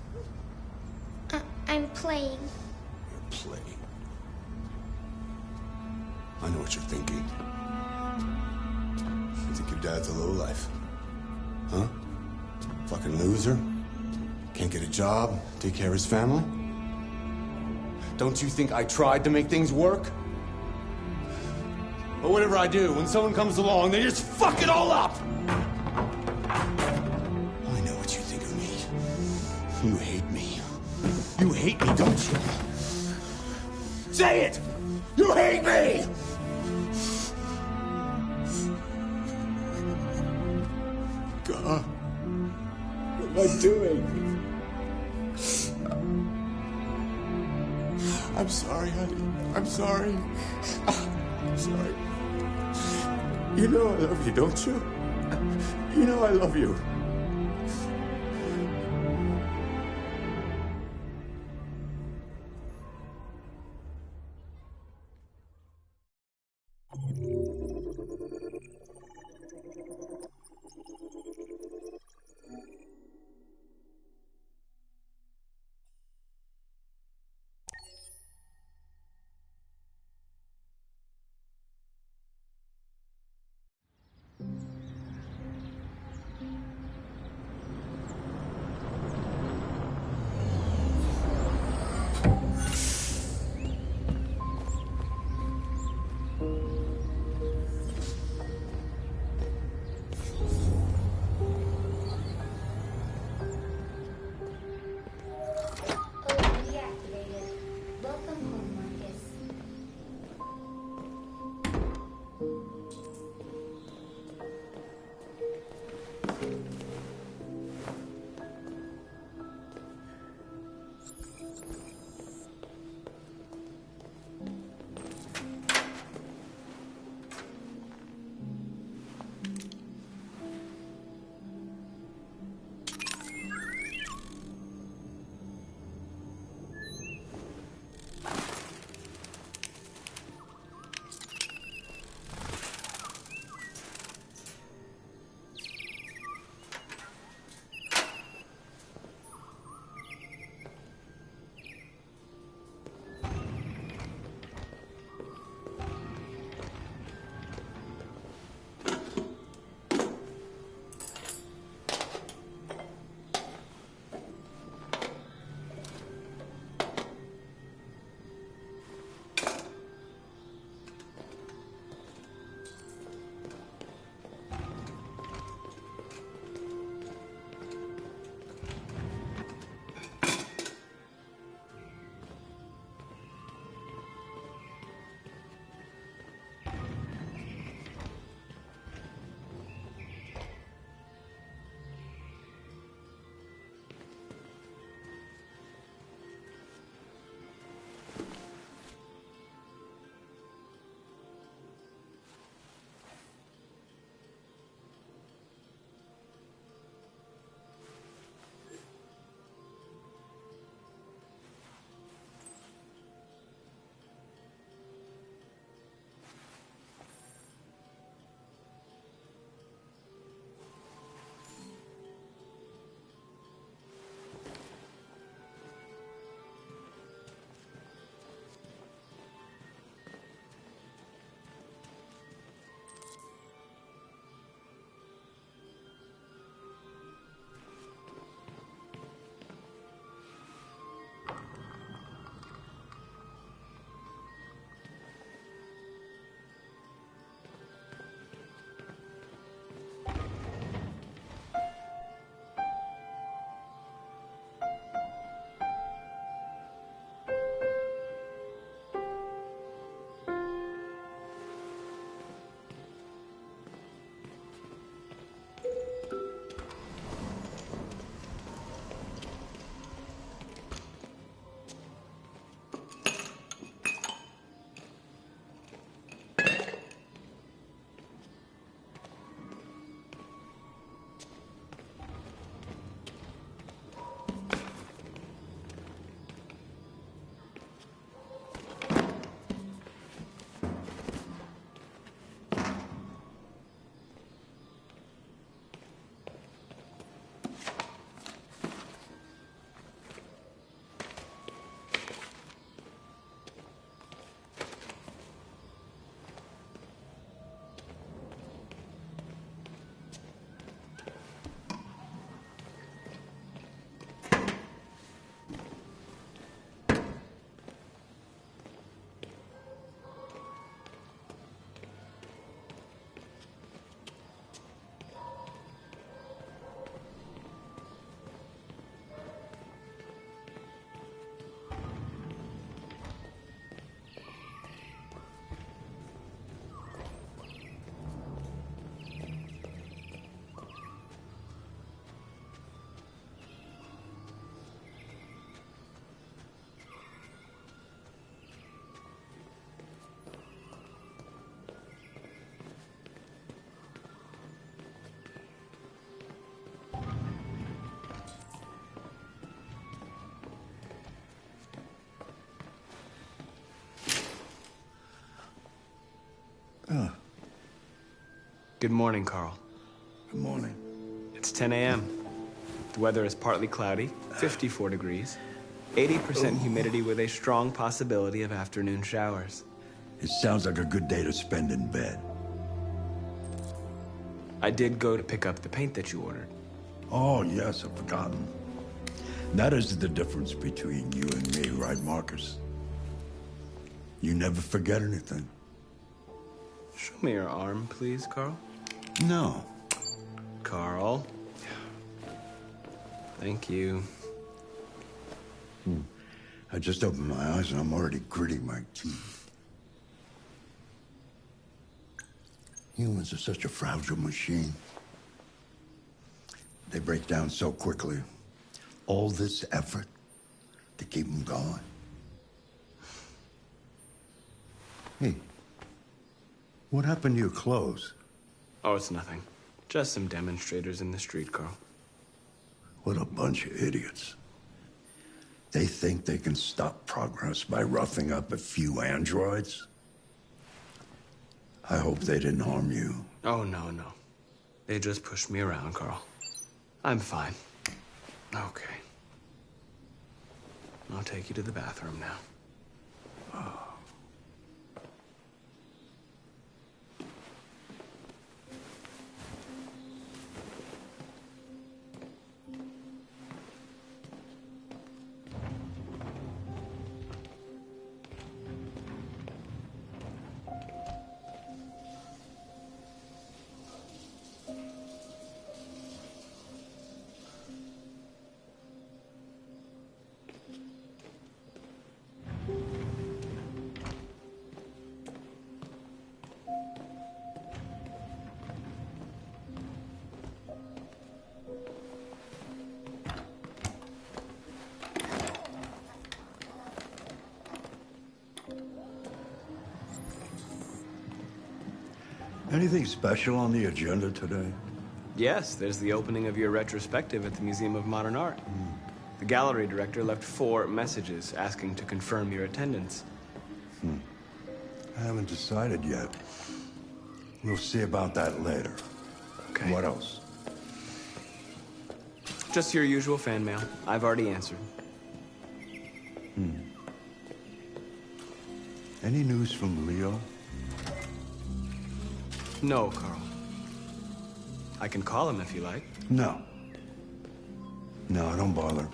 I'm playing. You're playing. I know what you're thinking. You think your dad's a lowlife. Huh? Fucking loser? Can't get a job, take care of his family? Don't you think I tried to make things work? But whatever I do, when someone comes along, they just fuck it all up! I know what you think of me. You hate me. You hate me, don't you? Say it! You hate me! God, what am I doing? I'm sorry, honey. I'm sorry. I'm sorry. You know I love you, don't you? You know I love you. Good morning, Carl. Good morning. It's 10 a.m. The weather is partly cloudy, 54 degrees, 80% humidity with a strong possibility of afternoon showers. It sounds like a good day to spend in bed. I did go to pick up the paint that you ordered. Oh, yes, I've forgotten. That is the difference between you and me, right, Marcus? You never forget anything. Show me your arm, please, Carl. No. Carl. Thank you. I just opened my eyes and I'm already gritting my teeth. Humans are such a fragile machine. They break down so quickly. All this effort to keep them going. Hey, what happened to your clothes? Oh, it's nothing. Just some demonstrators in the street, Carl. What a bunch of idiots. They think they can stop progress by roughing up a few androids? I hope they didn't harm you. Oh, no, no. They just pushed me around, Carl. I'm fine. Okay. I'll take you to the bathroom now. Anything special on the agenda today? Yes, there's the opening of your retrospective at the Museum of Modern Art. The gallery director left 4 messages asking to confirm your attendance. I haven't decided yet. We'll see about that later. Okay. What else? Just your usual fan mail. I've already answered. Any news from Leo? No, Carl. I can call him if you like. No. No, don't bother.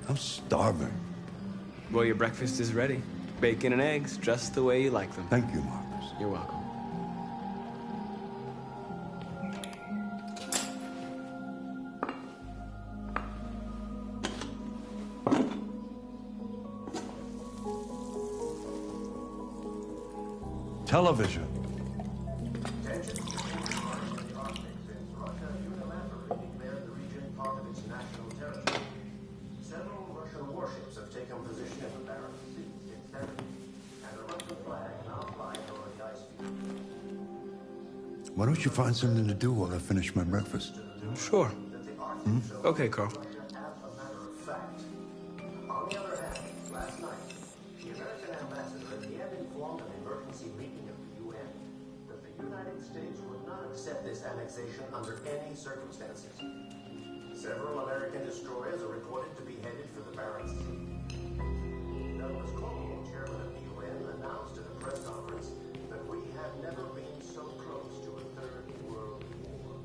I'm starving. Well, your breakfast is ready. Bacon and eggs, just the way you like them. Thank you, Marcus. You're welcome. Television. Several Russian warships have taken position in the Barents Sea in Serbia, and a Russian flag now flying over the ice field. Why don't you find something to do while I finish my breakfast? Sure. Okay, Carl. As a matter of fact. On the other hand, last night, the American ambassador at Vienna informed an emergency meeting of the UN that the United States would not accept this annexation under any circumstances. Several American destroyers are reported to be headed for the Barents Sea. Douglas Cornwall, chairman of the UN, announced at a press conference that we have never been so close to a third world war.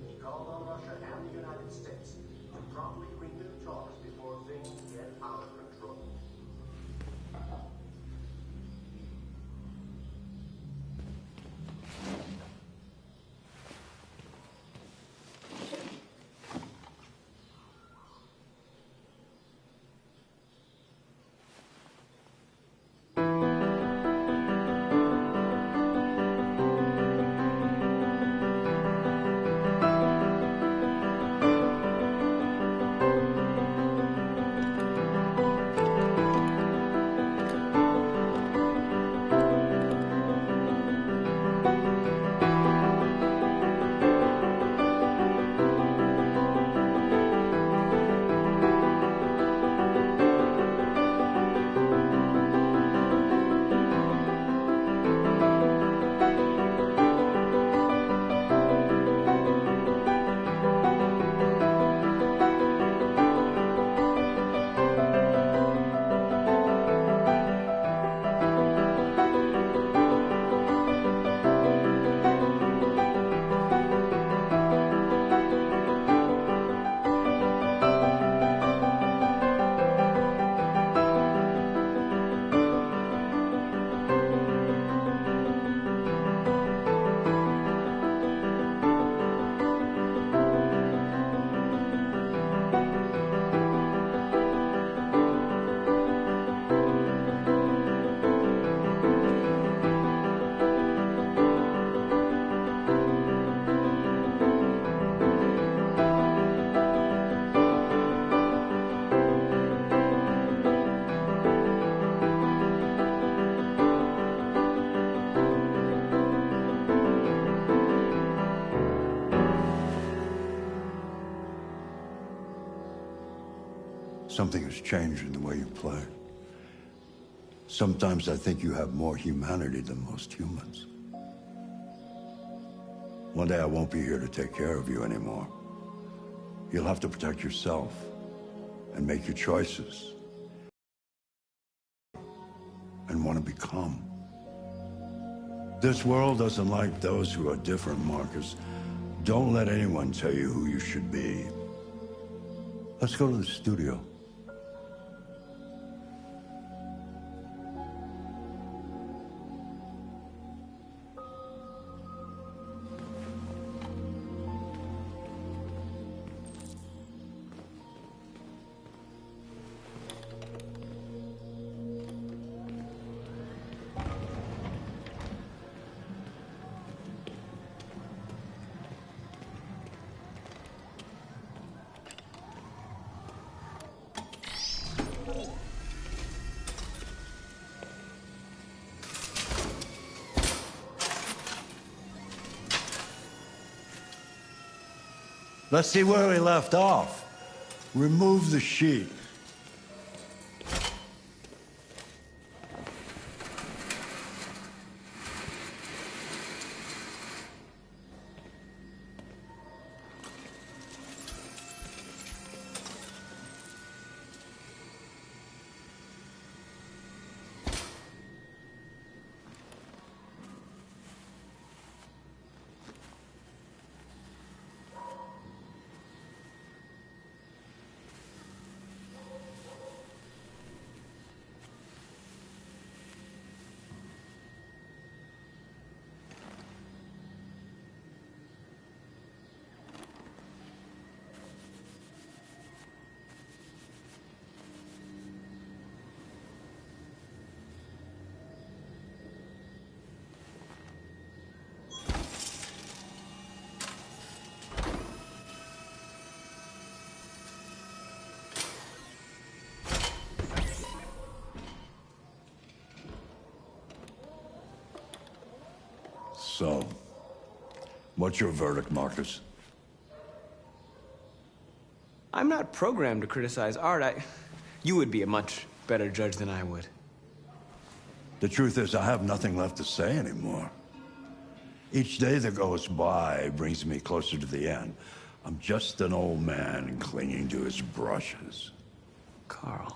He called on Russia and the United States to promptly renew talks before things get out of control. Something has changed in the way you play. Sometimes I think you have more humanity than most humans. One day I won't be here to take care of you anymore. You'll have to protect yourself and make your choices and want to become. This world doesn't like those who are different, Marcus. Don't let anyone tell you who you should be. Let's go to the studio. Let's see where we left off. Remove the sheet. So, what's your verdict, Marcus? I'm not programmed to criticize art. You would be a much better judge than I would. The truth is, I have nothing left to say anymore. Each day that goes by brings me closer to the end. I'm just an old man clinging to his brushes. Carl.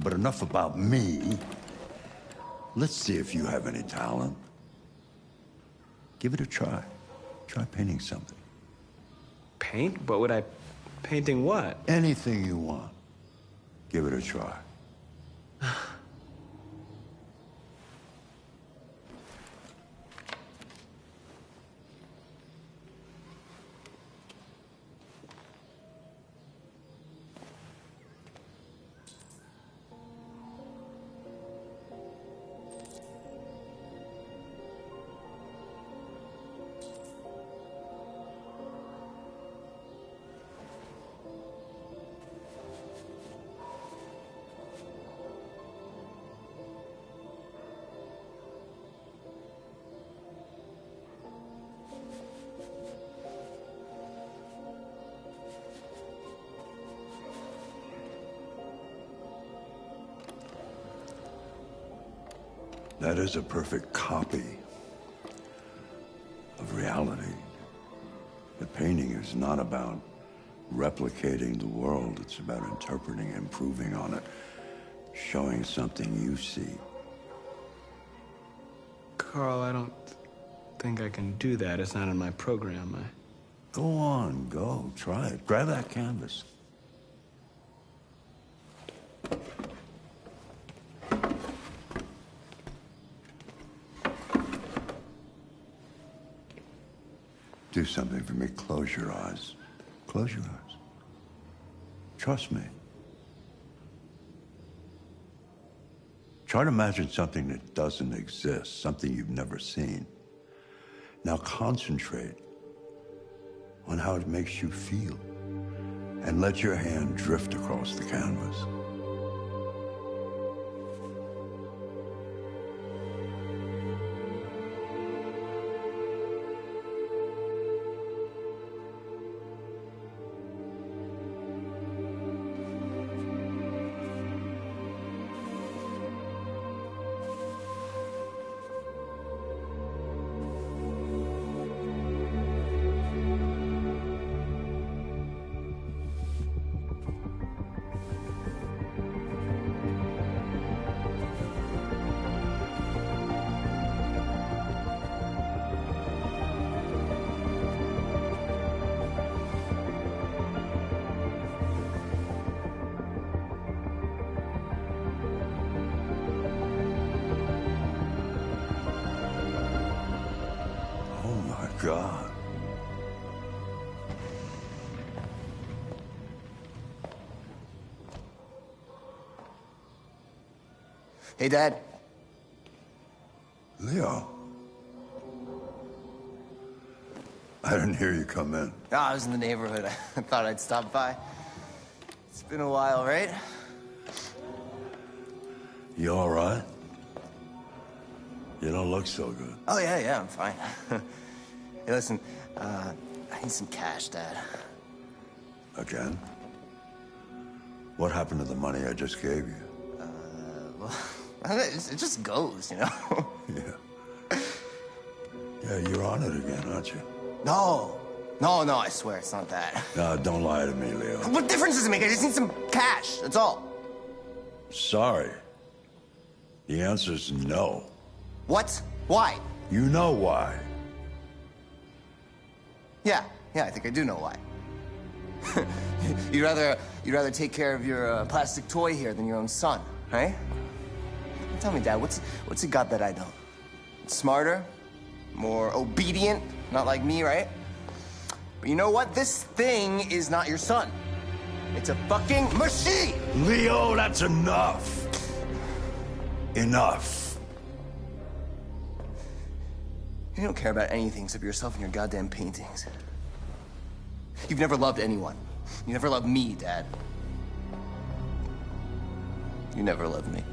But enough about me. Let's see if you have any talent. Give it a try. Try painting something. Paint? What would I... Painting what? Anything you want. Give it a try. That is a perfect copy of reality. The painting is not about replicating the world. It's about interpreting, improving on it, showing something you see. Carl, I don't think I can do that. It's not in my program. Go on, go. Try it. Grab that canvas. Do something for me. Close your eyes. Close your eyes. Trust me. Try to imagine something that doesn't exist, something you've never seen. Now concentrate on how it makes you feel, and let your hand drift across the canvas. God. Hey, Dad. Leo. I didn't hear you come in. Oh, I was in the neighborhood. I thought I'd stop by. It's been a while, right? You all right? You don't look so good. Oh, yeah, I'm fine. Hey, listen, I need some cash, Dad. Again? What happened to the money I just gave you? Well, it just goes, you know? Yeah, you're on it again, aren't you? No, I swear it's not that. No, don't lie to me, Leo. What difference does it make? I just need some cash, that's all. Sorry. The answer's no. What? Why? You know why. Yeah, I think I do know why. You'd rather take care of your plastic toy here than your own son, right? Tell me, Dad, what's it got that I don't? Smarter? More obedient? Not like me, right? But you know what? This thing is not your son. It's a fucking machine! Leo, that's enough. Enough. You don't care about anything except yourself and your goddamn paintings. You've never loved anyone. You never loved me, Dad. You never loved me.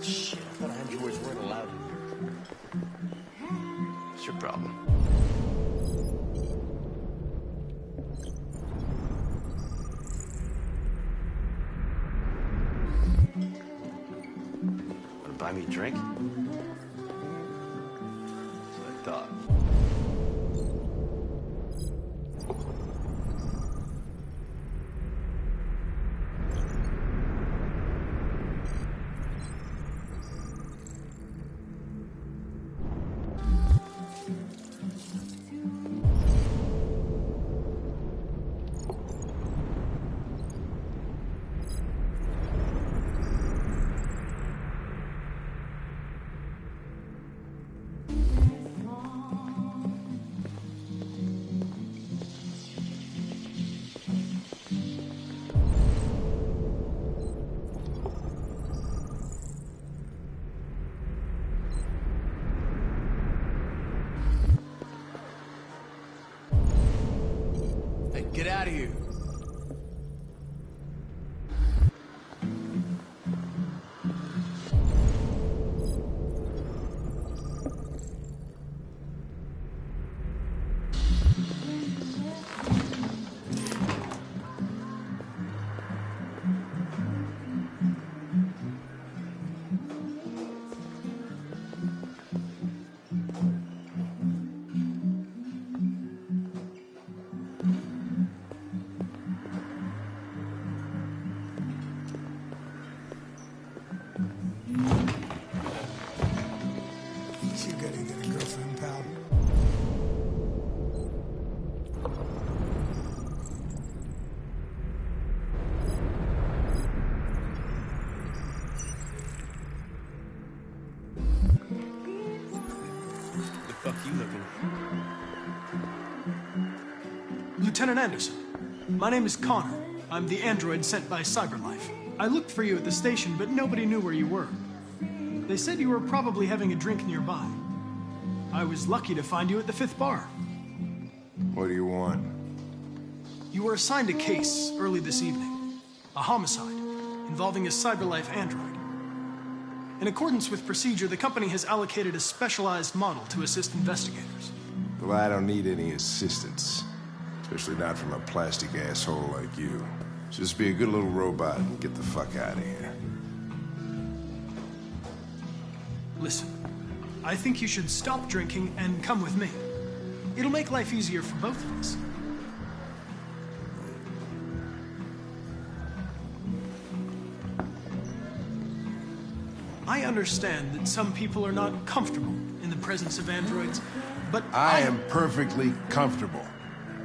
Shit, I thought androids weren't allowed in here. What's your problem? Wanna buy me a drink? That's what I thought. Get out of here. You gotta get a girlfriend, pal. The fuck you looking at? Lieutenant Anderson, my name is Connor. I'm the android sent by CyberLife. I looked for you at the station, but nobody knew where you were. They said you were probably having a drink nearby. I was lucky to find you at the 5th bar. What do you want? You were assigned a case early this evening. A homicide involving a CyberLife android. In accordance with procedure, the company has allocated a specialized model to assist investigators. Well, I don't need any assistance. Especially not from a plastic asshole like you. Just be a good little robot and get the fuck out of here. Listen, I think you should stop drinking and come with me. It'll make life easier for both of us. I understand that some people are not comfortable in the presence of androids, but I am perfectly comfortable.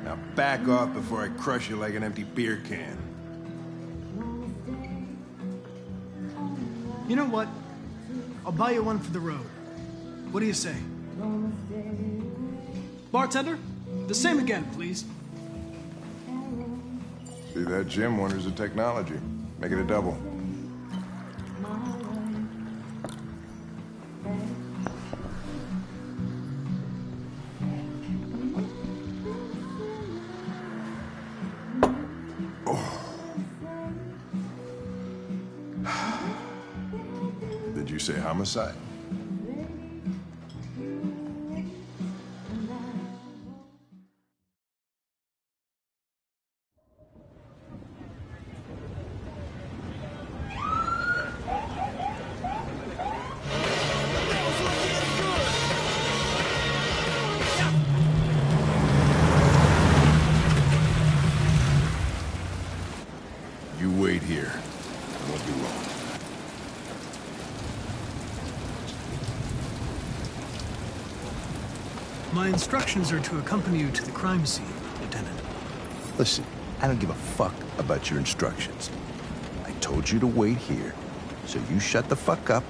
Now back off before I crush you like an empty beer can. You know what? I'll buy you one for the road. What do you say? Bartender, the same again, please. See, that Jim wonders at technology. Make it a double. Did you say homicide? You wait here. I won't be long. My instructions are to accompany you to the crime scene, Lieutenant. Listen, I don't give a fuck about your instructions. I told you to wait here, so you shut the fuck up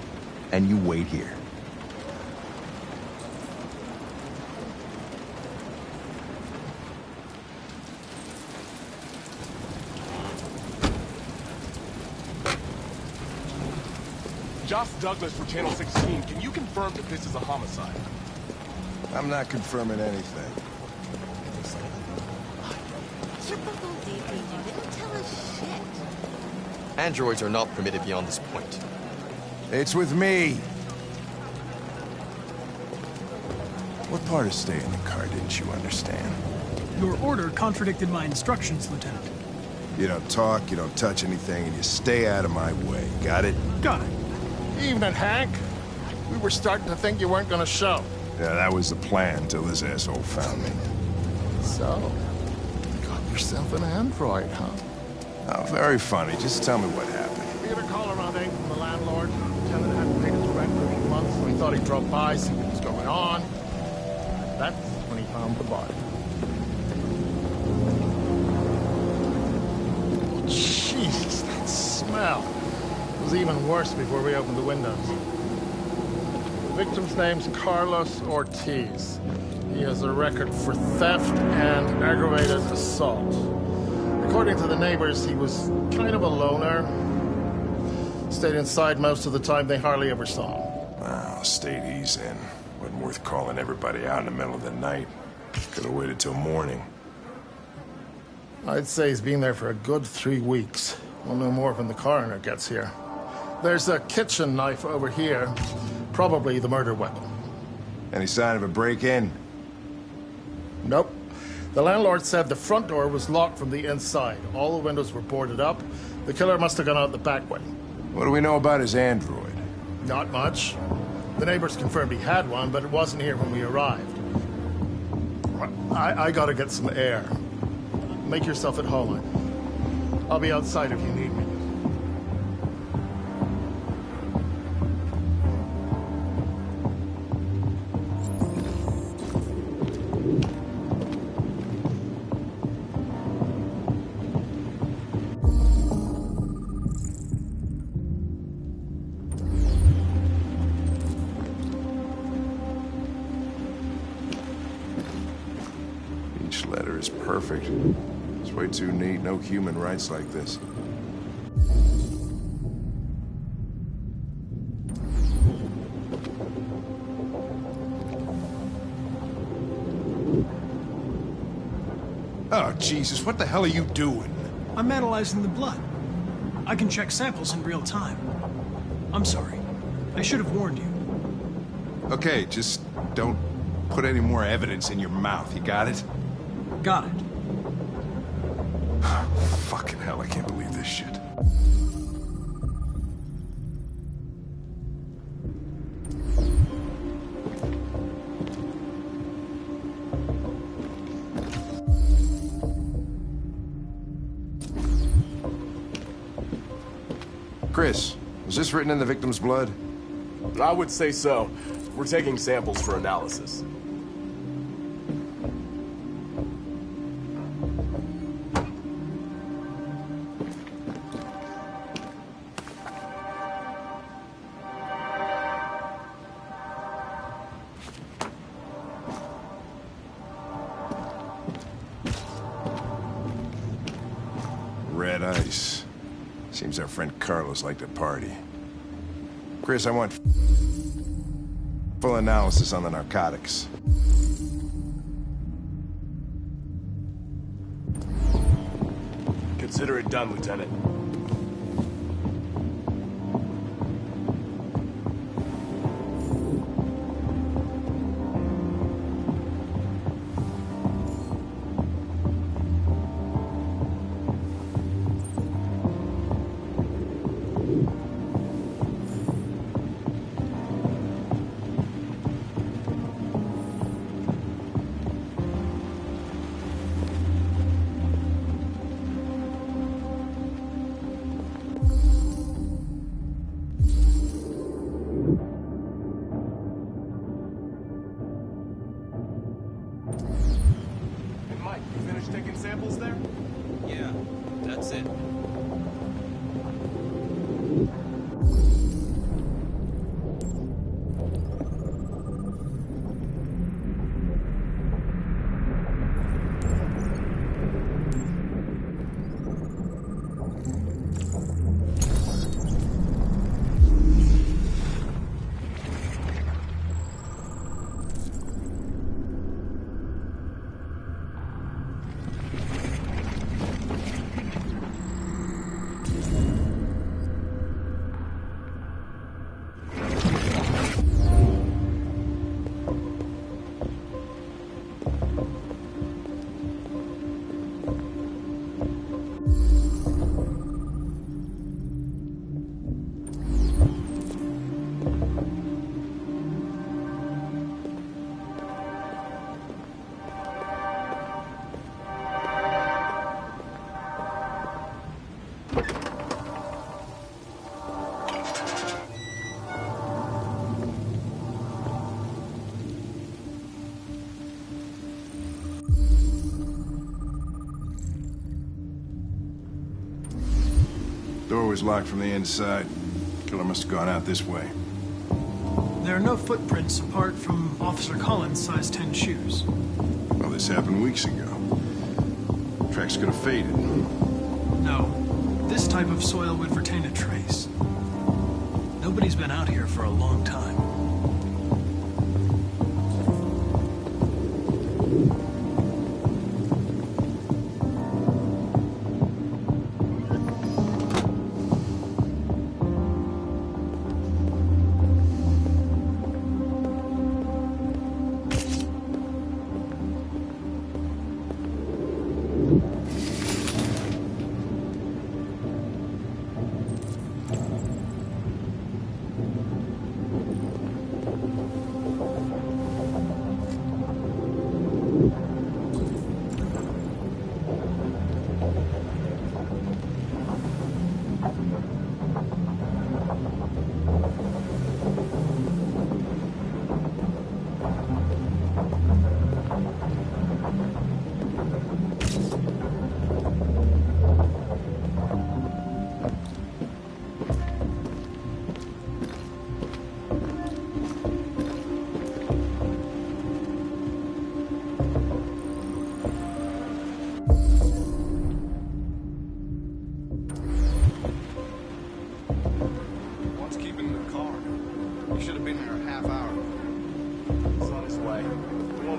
and you wait here. Josh Douglas for Channel 16. Can you confirm that this is a homicide? I'm not confirming anything. Typical DPD. They don't tell us shit. Androids are not permitted beyond this point. It's with me. What part of staying in the car didn't you understand? Your order contradicted my instructions, Lieutenant. You don't talk, you don't touch anything, and you stay out of my way. Got it? Got it. Evening, Hank. We were starting to think you weren't gonna show. Yeah, that was the plan till this asshole found me. So, you got yourself an android, huh? Oh, very funny. Just tell me what happened. We got a call around 8 from the landlord. The tenant hadn't paid his rent for a few months, so he thought he'd drop by, see what was going on. That's when he found the body. Oh, Jesus, that smell. It was even worse before we opened the windows. The victim's name's Carlos Ortiz. He has a record for theft and aggravated assault. According to the neighbors, he was kind of a loner. Stayed inside most of the time. They hardly ever saw him. Wow, state he's in. Wasn't worth calling everybody out in the middle of the night. Could have waited till morning. I'd say he's been there for a good 3 weeks. We'll know more when the coroner gets here. There's a kitchen knife over here. Probably the murder weapon. Any sign of a break-in? Nope. The landlord said the front door was locked from the inside. All the windows were boarded up. The killer must have gone out the back way. What do we know about his android? Not much. The neighbors confirmed he had one, but it wasn't here when we arrived. I gotta get some air. Make yourself at home. I'll be outside if you need me. is perfect. It's way too neat. No human rights like this. Oh, Jesus, what the hell are you doing? I'm analyzing the blood. I can check samples in real time. I'm sorry. I should have warned you. Okay, just don't put any more evidence in your mouth. You got it? Got it. Fucking hell, I can't believe this shit. Chris, was this written in the victim's blood? I would say so. We're taking samples for analysis. Red ice. Seems our friend Carlos liked to party. Chris, I want full analysis on the narcotics. Consider it done, Lieutenant. Taking samples there? Yeah, that's it. Door was locked from the inside. Killer must have gone out this way. There are no footprints apart from Officer Collins' size 10 shoes. Well, this happened weeks ago. Tracks could have faded. No. This type of soil would retain a trace. Nobody's been out here for a long time.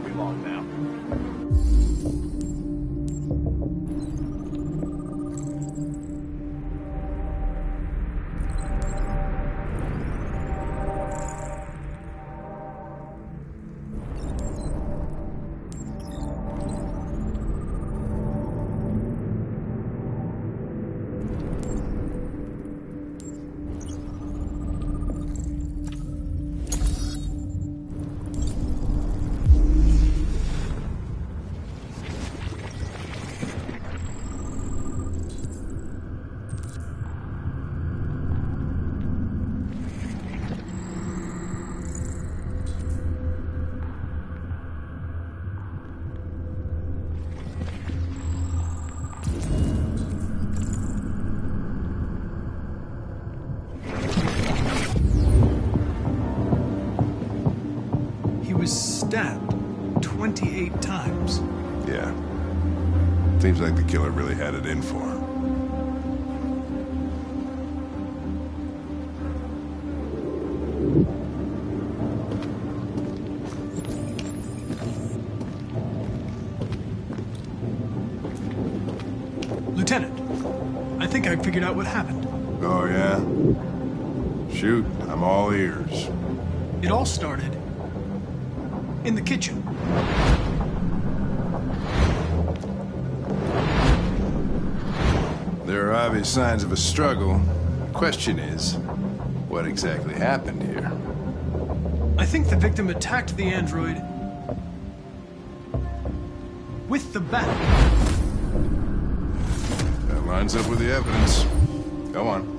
be long now. Stabbed 28 times. Yeah. Seems like the killer really had it in for him. Lieutenant, I think I figured out what happened. Oh, yeah? Shoot, I'm all ears. It all started in the kitchen. There are obvious signs of a struggle. The question is, what exactly happened here? I think the victim attacked the android with the bat. That lines up with the evidence. Go on.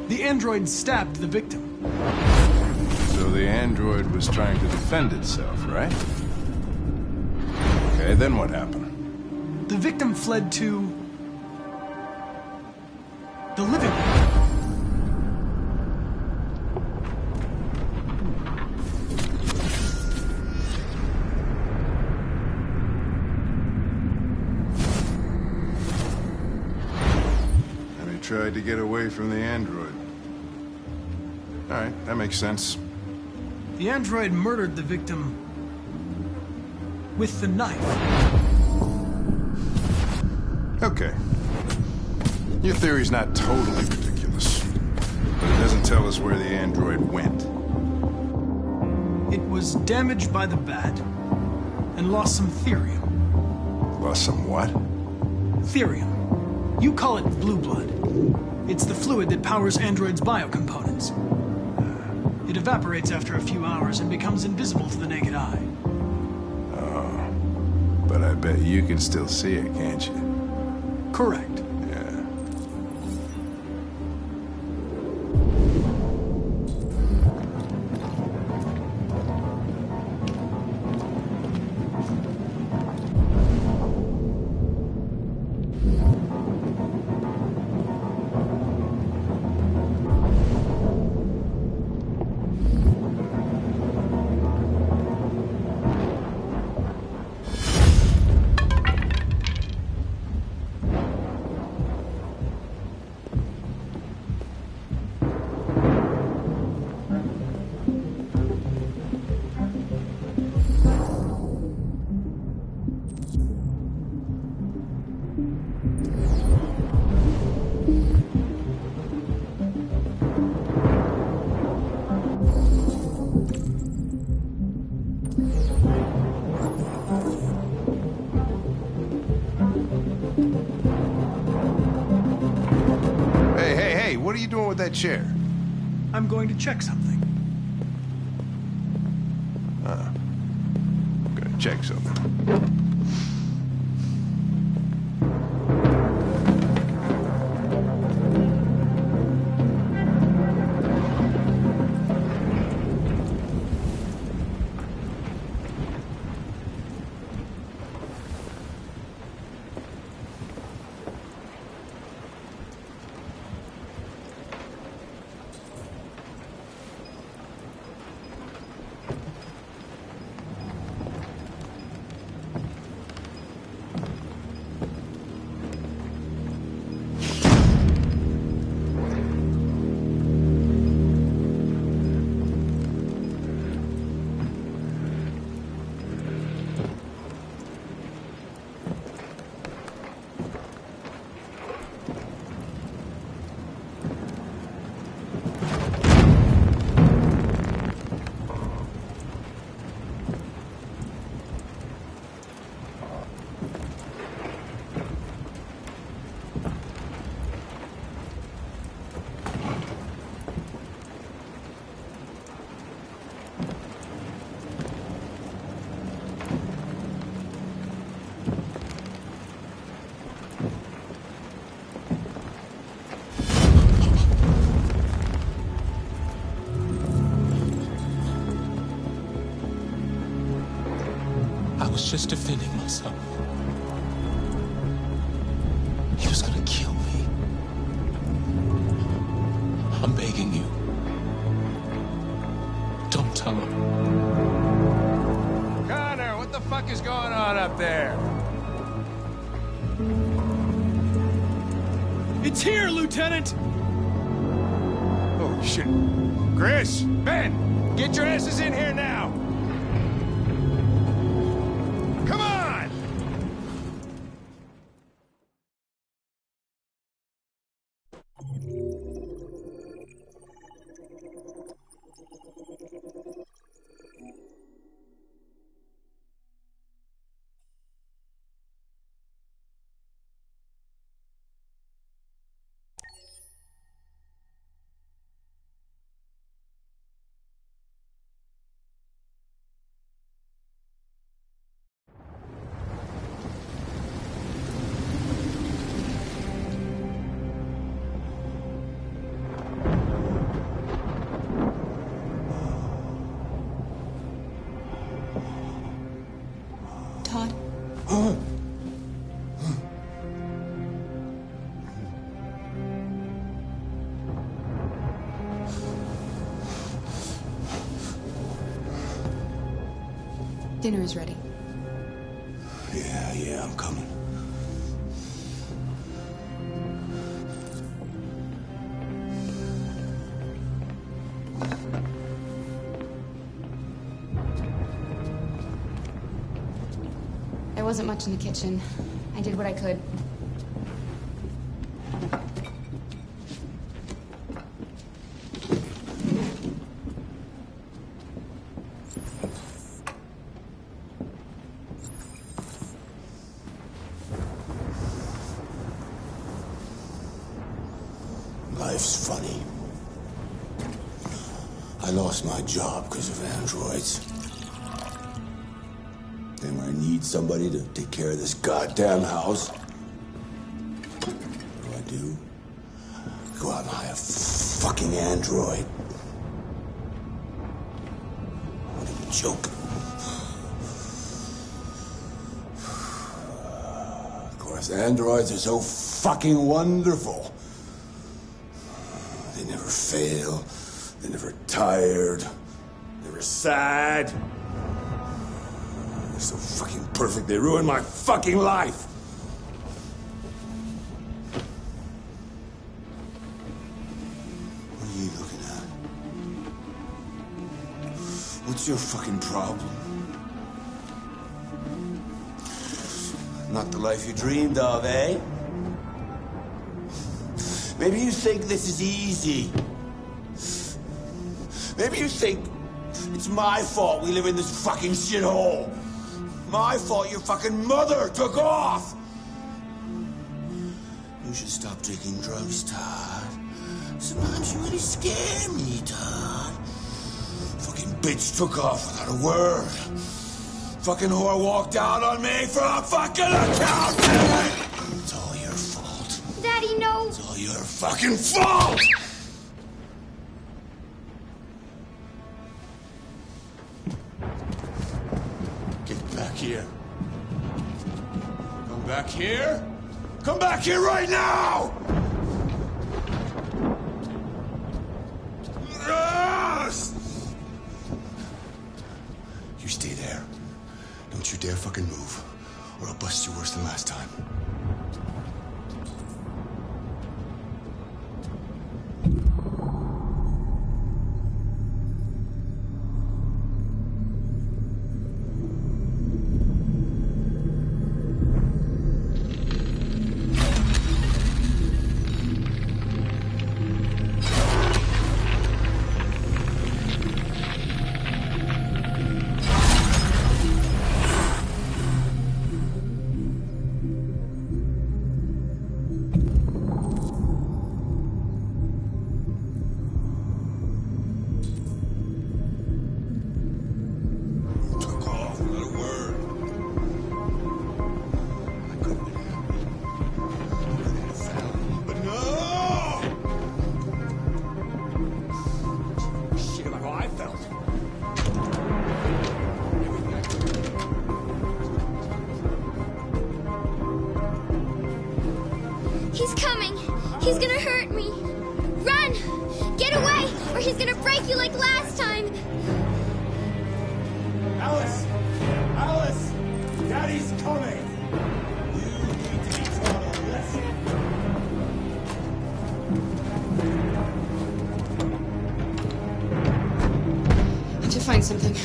The android stabbed the victim. So the android was trying to defend itself, right? Okay, then what happened? The victim fled to the living room. And he tried to get away from the android. All right, that makes sense. The android murdered the victim with the knife. Okay. Your theory's not totally ridiculous, but it doesn't tell us where the android went. It was damaged by the bat and lost some therium. Lost some what? Therium. You call it blue blood. It's the fluid that powers androids' biocomponents. It evaporates after a few hours and becomes invisible to the naked eye. Oh. But I bet you can still see it, can't you? Correct. Yeah. What are you doing with that chair? I'm going to check something. I'm gonna check something. just defending myself. He was gonna kill me. I'm begging you. Don't tell him. Connor, what the fuck is going on up there? It's here, Lieutenant! Oh, shit. Chris, Ben, get your asses in here now! Come on! Todd? Dinner is ready. Yeah, I'm coming. There wasn't much in the kitchen. I did what I could. Life's funny. I lost my job because of androids. And when I need somebody to take care of this goddamn house, what do? I go out and hire a fucking android. What are you joking? Of course, androids are so fucking wonderful. They never fail. They're never tired. Never sad. They're so fucking perfect, they ruin my fucking life. What are you looking at? What's your fucking problem? Not the life you dreamed of, eh? Maybe you think this is easy. Maybe you think it's my fault we live in this fucking shithole. My fault your fucking mother took off. You should stop taking drugs, Todd. Sometimes you really scare me, Todd. Fucking bitch took off without a word. Fucking whore walked out on me for a fucking accountant. It's all your fault. Daddy, no. It's all your fucking fault. Here. Come back here. Come back here right now! Yes! You stay there. Don't you dare fucking move, or I'll bust you worse than last time. He's coming. He's gonna hurt me. Run! Get away, or he's gonna break you like last time. Alice! Alice! Daddy's coming! You need to be taught a lesson. I have to find something.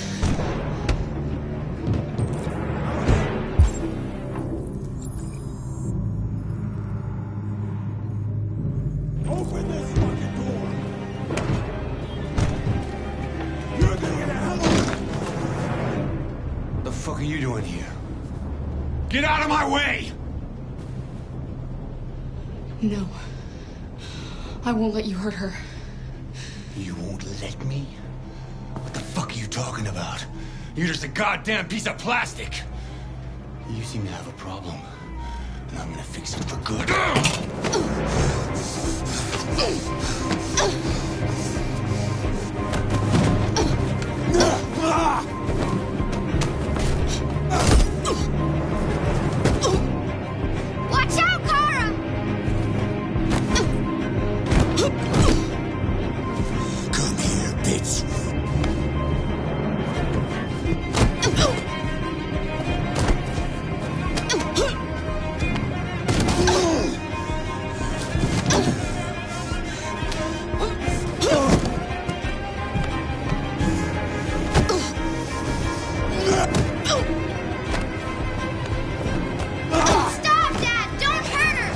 Open this fucking door! You're gonna get a hell of The fuck are you doing here? Get out of my way! No. I won't let you hurt her. You won't let me? What the fuck are you talking about? You're just a goddamn piece of plastic! You seem to have a problem, and I'm gonna fix it for good. Watch out, Kara! Come here, bitch. Stop, Dad! Don't hurt her!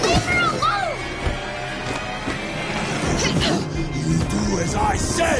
Leave her alone! You do as I say!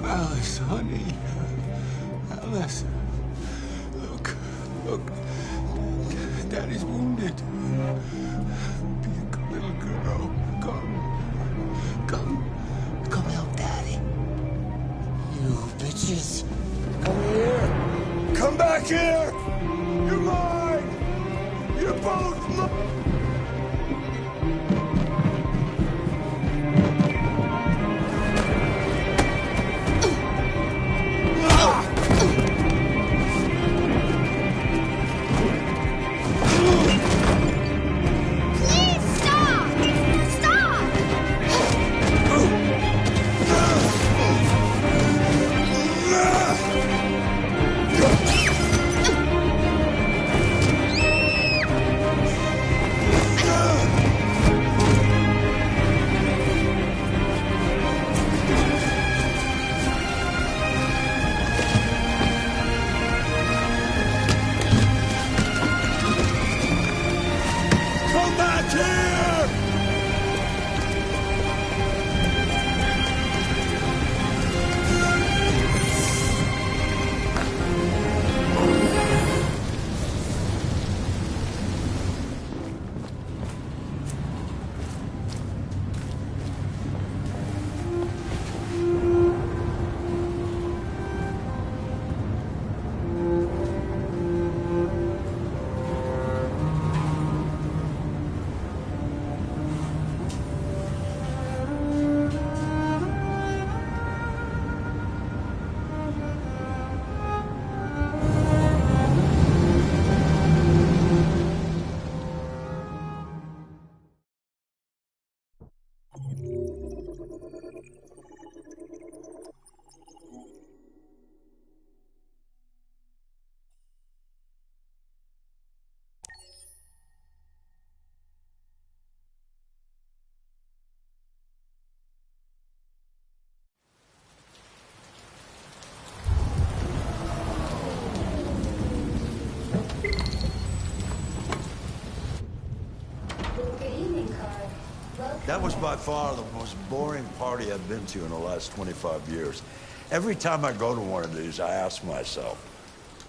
Alice, honey. Alice. Look. Daddy's wounded. Be a good little girl. Come help Daddy. You bitches. Come here. Come back here. You're mine. You're both mine. Please stop! Stop! Come back here! That was by far the most boring party I've been to in the last 25 years. Every time I go to one of these, I ask myself,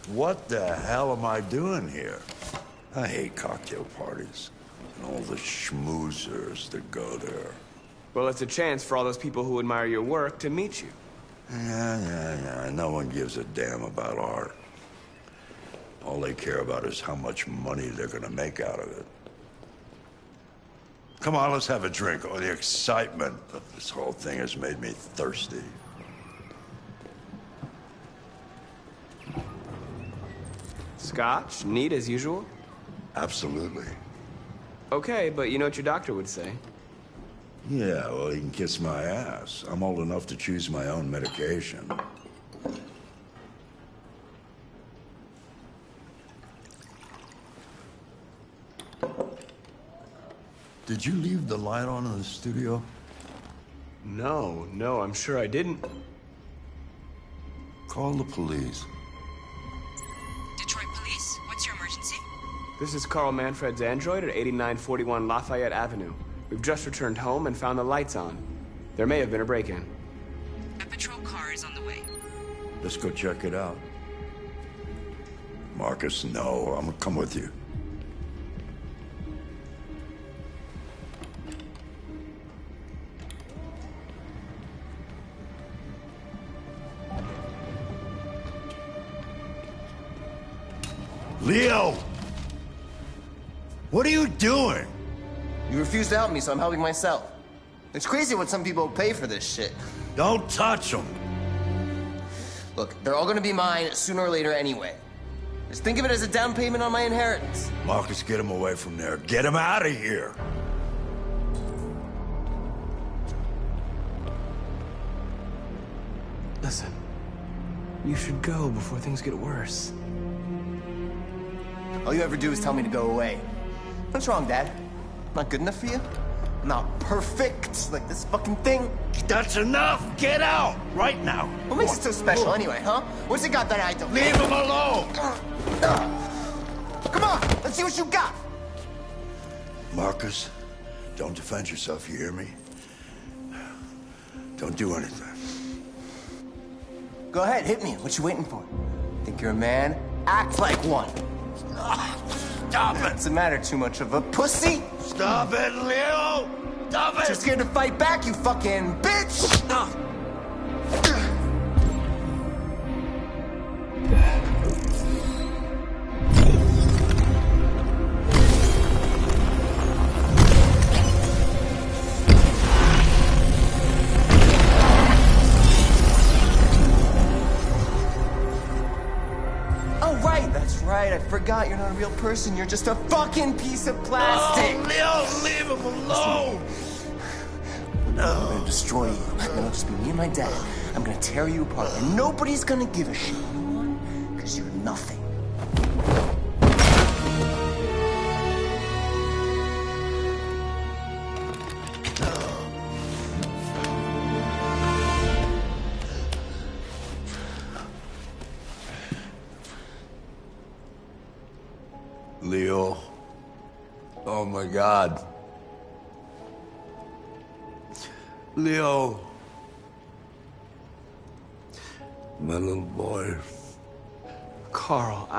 What the hell am I doing here? I hate cocktail parties and all the schmoozers that go there. Well, it's a chance for all those people who admire your work to meet you. Yeah. No one gives a damn about art. All they care about is how much money they're gonna make out of it. Come on, let's have a drink. Oh, the excitement of this whole thing has made me thirsty. Scotch? Neat as usual? Absolutely. Okay, but you know what your doctor would say. Yeah, well, he can kiss my ass. I'm old enough to choose my own medication. Did you leave the light on in the studio? No, I'm sure I didn't. Call the police. Detroit Police, what's your emergency? This is Carl Manfred's android at 8941 Lafayette Avenue. We've just returned home and found the lights on. There may have been a break-in. A patrol car is on the way. Let's go check it out. Marcus, no, I'm gonna come with you. Leo! What are you doing? You refused to help me, so I'm helping myself. It's crazy what some people pay for this shit. Don't touch them. Look, they're all gonna be mine sooner or later anyway. Just think of it as a down payment on my inheritance. Marcus, get him away from there. Get him out of here. Listen, you should go before things get worse. All you ever do is tell me to go away. What's wrong, Dad? Not good enough for you? Not perfect, like this fucking thing? That's enough! Get out! Right now! What makes it so special anyway, huh? What's it got that I don't? Leave him alone! Come on, let's see what you got! Marcus, don't defend yourself, you hear me? Don't do anything. Go ahead, hit me. What you waiting for? Think you're a man? Act like one. Stop it! What's the matter? Too much of a pussy? Stop it, Leo! Stop it! Too scared to fight back, you fucking bitch! Right, I forgot you're not a real person. You're just a fucking piece of plastic. No, Leo, leave him alone. No. I'm gonna destroy you. And it'll just be me and my dad. I'm gonna tear you apart, and nobody's gonna give a shit. You know why? Because you're nothing. Leo. Oh my God. Leo. My little boy. Carl,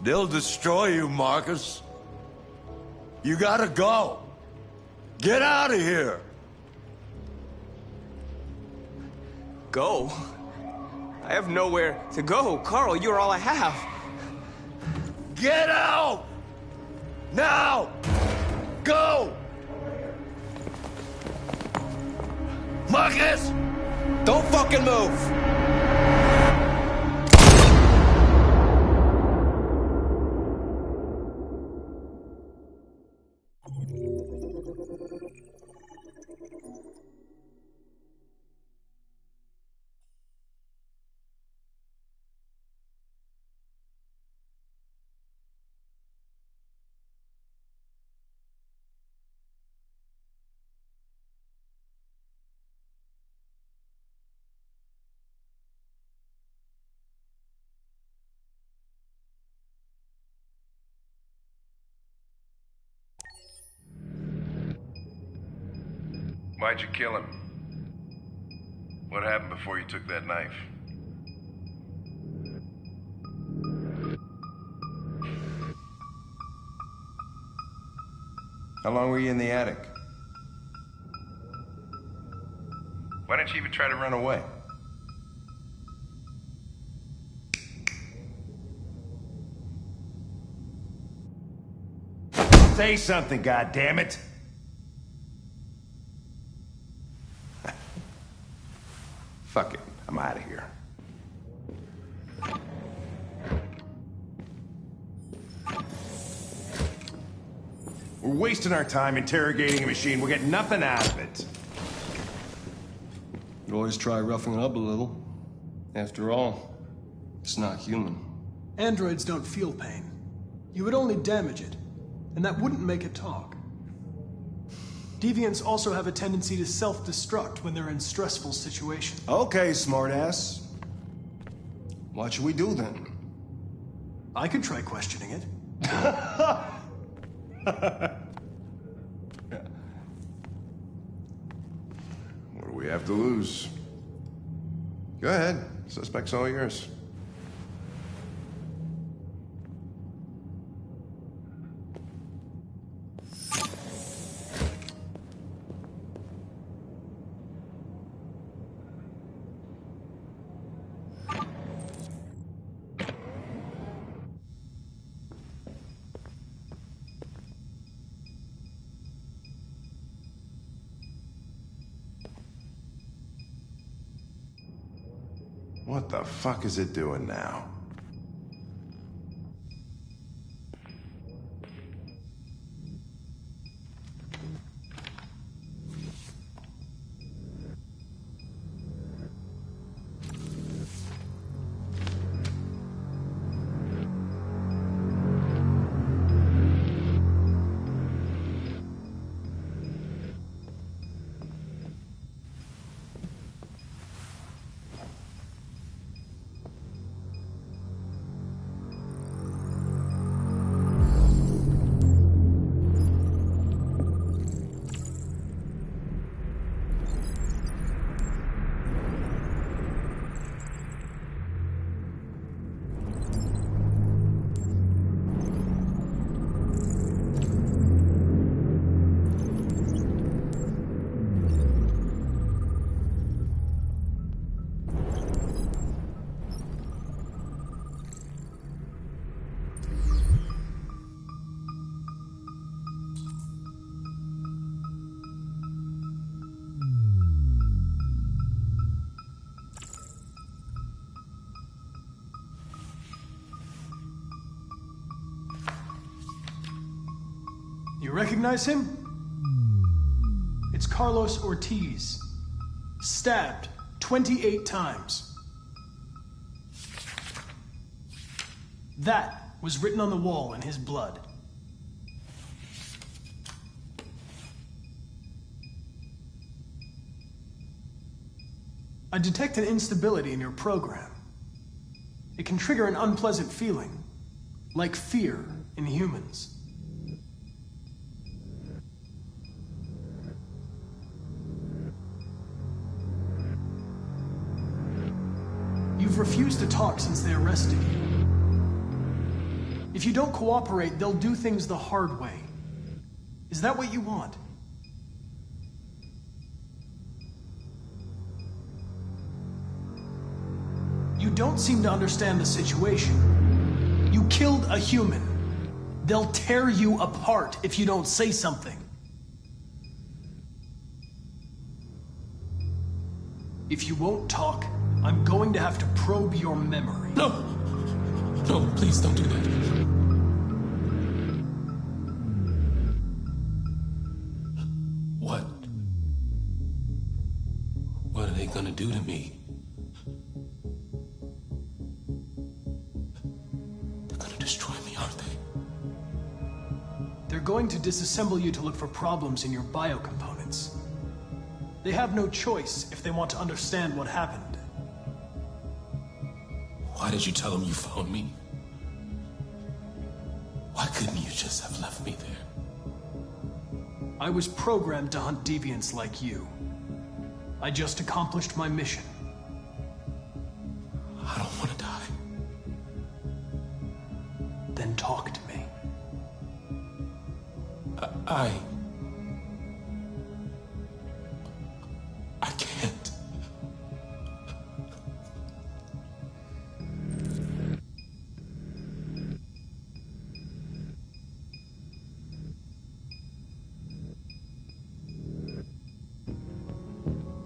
They'll destroy you, Marcus. You gotta go. Get out of here. Go? I have nowhere to go. Carl, you're all I have. Get out! Now! Go! Marcus! Don't fucking move! Why'd you kill him? What happened before you took that knife? How long were you in the attic? Why didn't you even try to run away? Say something, goddammit! Fuck it, I'm out of here. We're wasting our time interrogating a machine. We'll get nothing out of it. You always try roughing it up a little. After all, it's not human. Androids don't feel pain. You would only damage it, and that wouldn't make it talk. Deviants also have a tendency to self-destruct when they're in stressful situations. Okay, smartass. What should we do then? I could try questioning it. What do we have to lose? Go ahead. Suspect's all yours. What the fuck is it doing now? You recognize him? It's Carlos Ortiz. Stabbed 28 times. That was written on the wall in his blood. I detect an instability in your program. It can trigger an unpleasant feeling, like fear in humans. You've refused to talk since they arrested you. If you don't cooperate, they'll do things the hard way. Is that what you want? You don't seem to understand the situation. You killed a human. They'll tear you apart if you don't say something. If you won't talk, I'm going to have to probe your memory. No! No, please don't do that. What? What are they gonna do to me? They're gonna destroy me, aren't they? They're going to disassemble you to look for problems in your biocomponents. They have no choice if they want to understand what happened. Why did you tell them you found me? Why couldn't you just have left me there? I was programmed to hunt deviants like you. I just accomplished my mission. I don't want to die. Then talk to me. I can't.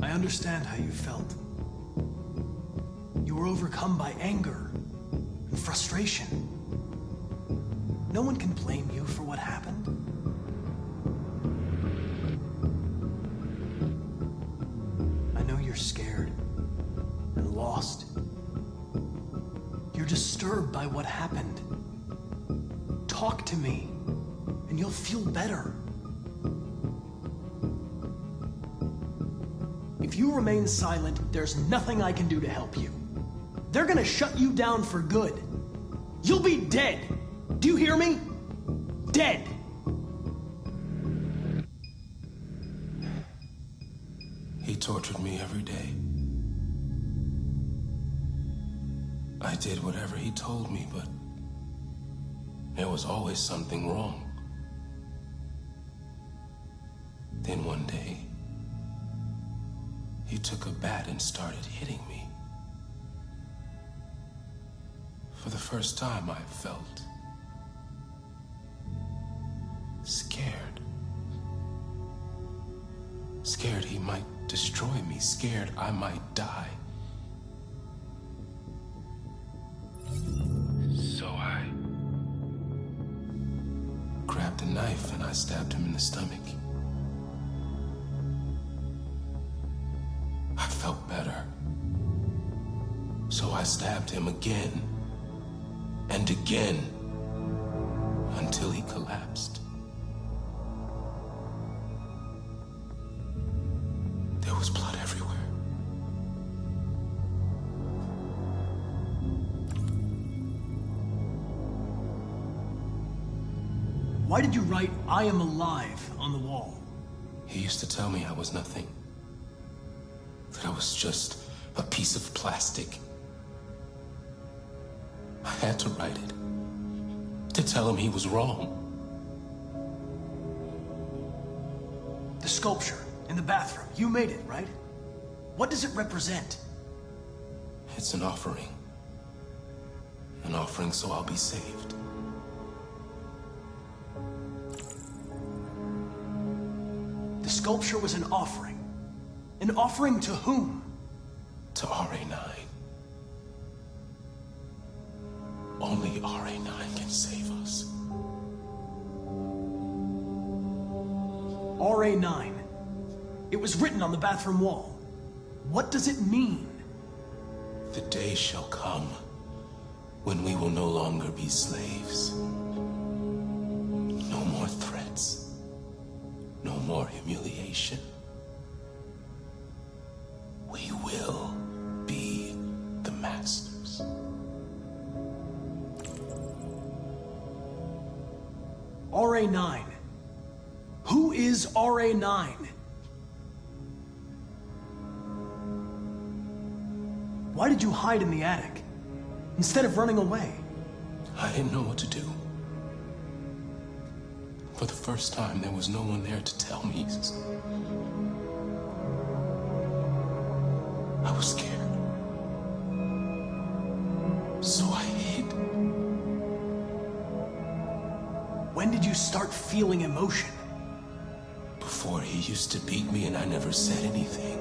I understand how you felt. You were overcome by anger and frustration. No one can blame you for what happened. I know you're scared and lost. You're disturbed by what happened. Talk to me, and you'll feel better. If you remain silent, there's nothing I can do to help you. They're gonna shut you down for good. You'll be dead. Do you hear me? Dead. He tortured me every day. I did whatever he told me, but there was always something wrong. Then one day, he took a bat and started hitting me. For the first time, I felt scared. Scared he might destroy me, scared I might die. So I grabbed a knife and I stabbed him in the stomach. I felt better. So I stabbed him again and again until he collapsed. There was blood everywhere. Why did you write, "I am alive," on the wall? He used to tell me I was nothing. That I was just a piece of plastic. I had to write it. To tell him he was wrong. The sculpture in the bathroom, you made it, right? What does it represent? It's an offering. An offering so I'll be saved. The sculpture was an offering. An offering to whom? To RA9. Only RA9 can save us. RA9. It was written on the bathroom wall. What does it mean? The day shall come when we will no longer be slaves. No more threats. No more humiliation. We will be the masters. RA9. Who is RA9? Why did you hide in the attic instead of running away? I didn't know what to do. For the first time, there was no one there to tell me. I was scared. So I hid. When did you start feeling emotion? Before, he used to beat me and I never said anything.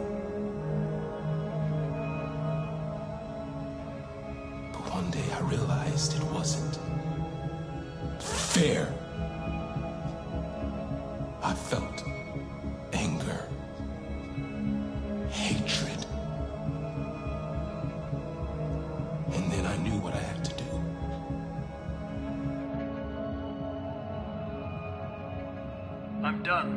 But one day I realized it wasn't fair. I felt anger, hatred. And then I knew what I had to do. I'm done.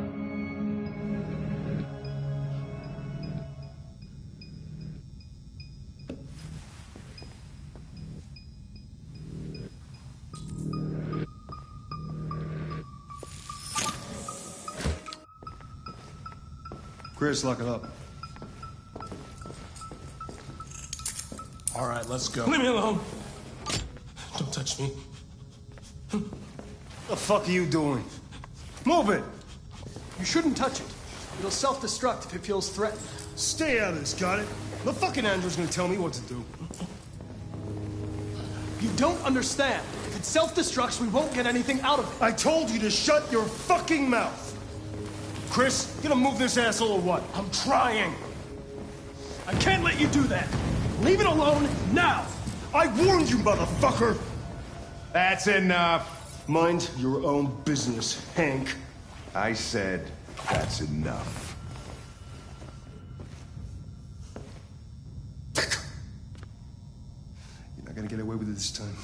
Chris, lock it up. All right, let's go. Leave me alone. Don't touch me. The fuck are you doing? Move it! You shouldn't touch it. It'll self-destruct if it feels threatened. Stay out of this, got it? The fucking android's gonna tell me what to do. You don't understand. If it self-destructs, we won't get anything out of it. I told you to shut your fucking mouth! Chris, you gonna move this asshole or what? I'm trying. I can't let you do that. Leave it alone now. I warned you, motherfucker! That's enough. Mind your own business, Hank. I said that's enough. You're not gonna get away with it this time.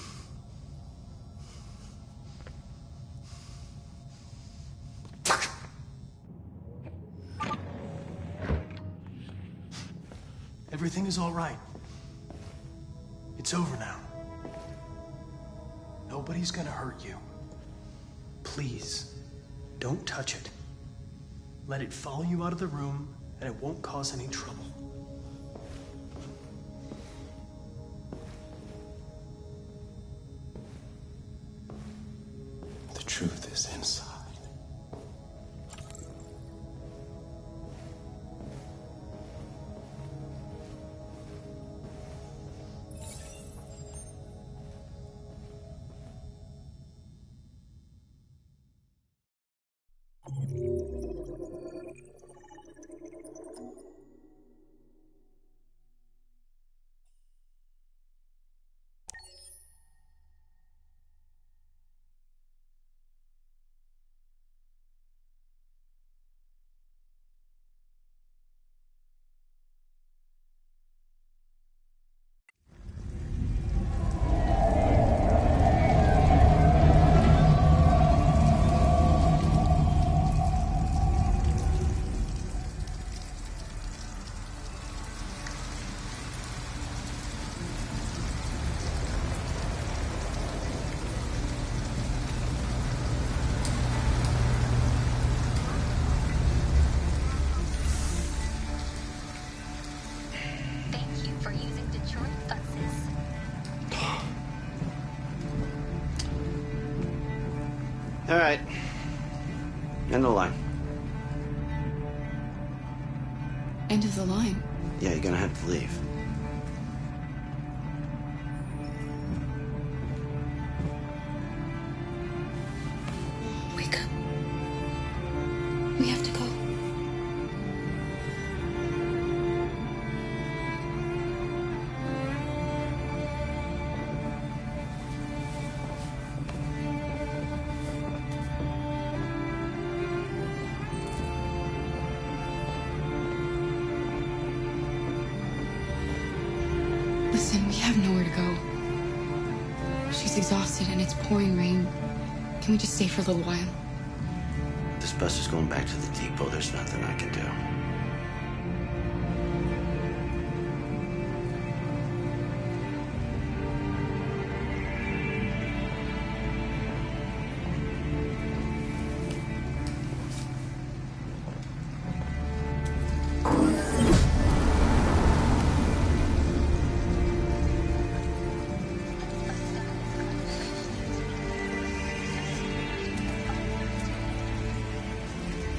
Everything is all right. It's over now. Nobody's gonna hurt you. Please, don't touch it. Let it follow you out of the room, and it won't cause any trouble. The truth is inside. All right. End of the line. End of the line. Yeah, you're gonna have to leave. Wake up. We have to go. Listen, we have nowhere to go. She's exhausted and it's pouring rain. Can we just stay for a little while? This bus is going back to the depot. There's nothing I can do.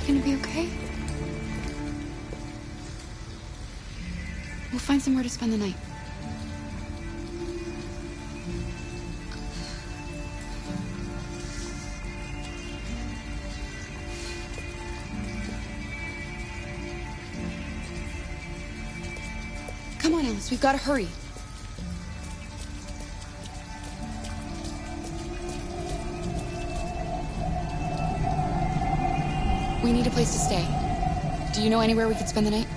You gonna be okay? We'll find somewhere to spend the night. Come on, Alice, we've got to hurry. We need a place to stay. Do you know anywhere we could spend the night?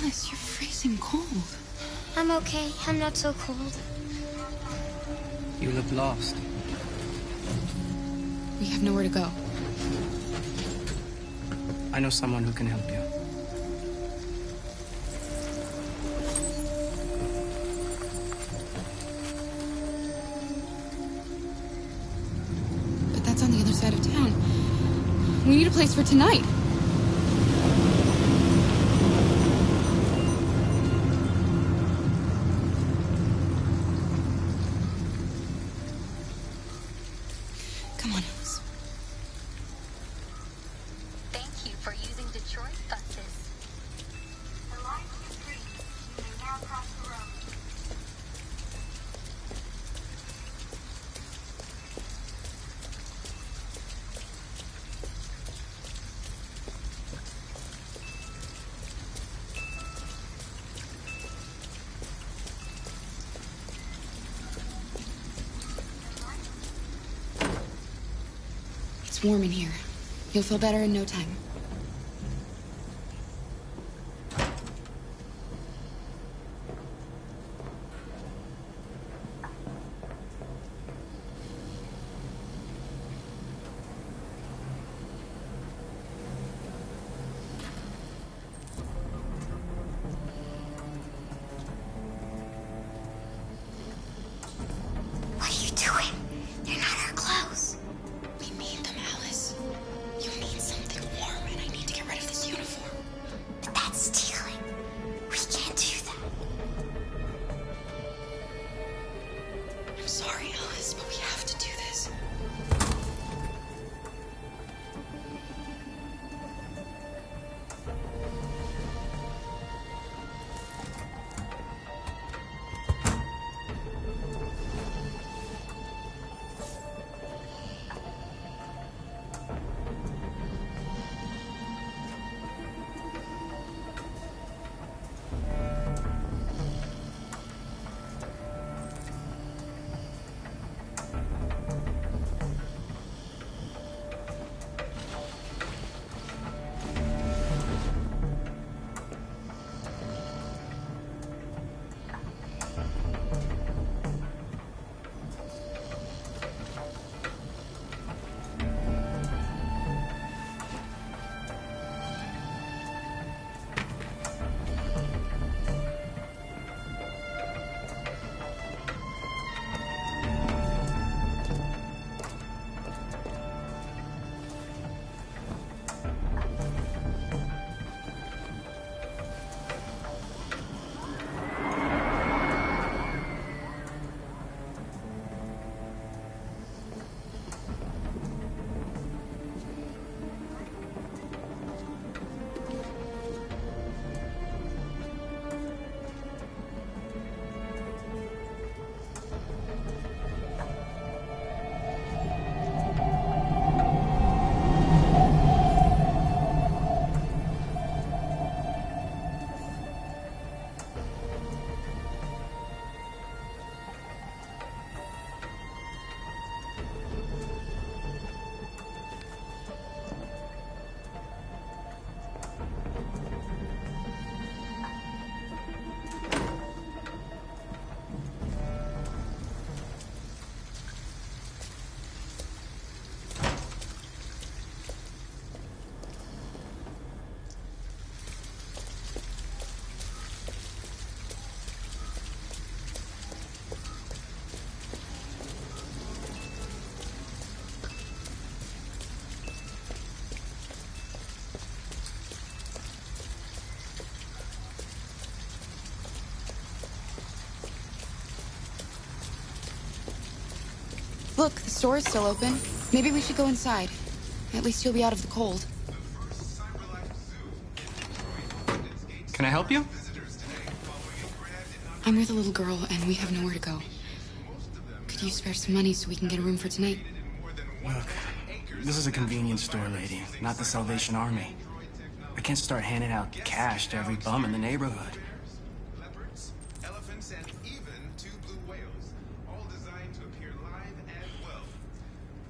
Alice, you're freezing cold. I'm okay. I'm not so cold. You look lost. We have nowhere to go. I know someone who can help you. But that's on the other side of town. We need a place for tonight. Come on, Alice. Thank you for using Detroit buses. The line is green. You may now cross the road. It's warm in here. You'll feel better in no time. What are you doing? They're not our clothes. We made them, Alice. You need something warm, and I need to get rid of this uniform. But that's stealing. We can't do that. I'm sorry, Alice, but we have to do this. Look, the store is still open. Maybe we should go inside. At least you'll be out of the cold. Can I help you? I'm with a little girl, and we have nowhere to go. Could you spare some money so we can get a room for tonight? Look, this is a convenience store, lady, not the Salvation Army. I can't start handing out cash to every bum in the neighborhood. Leopards, elephants, and even 2 blue whales, all designed to appear live and well.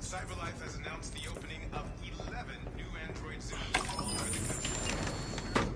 CyberLife has announced the opening of 11 new android zoos all over the country.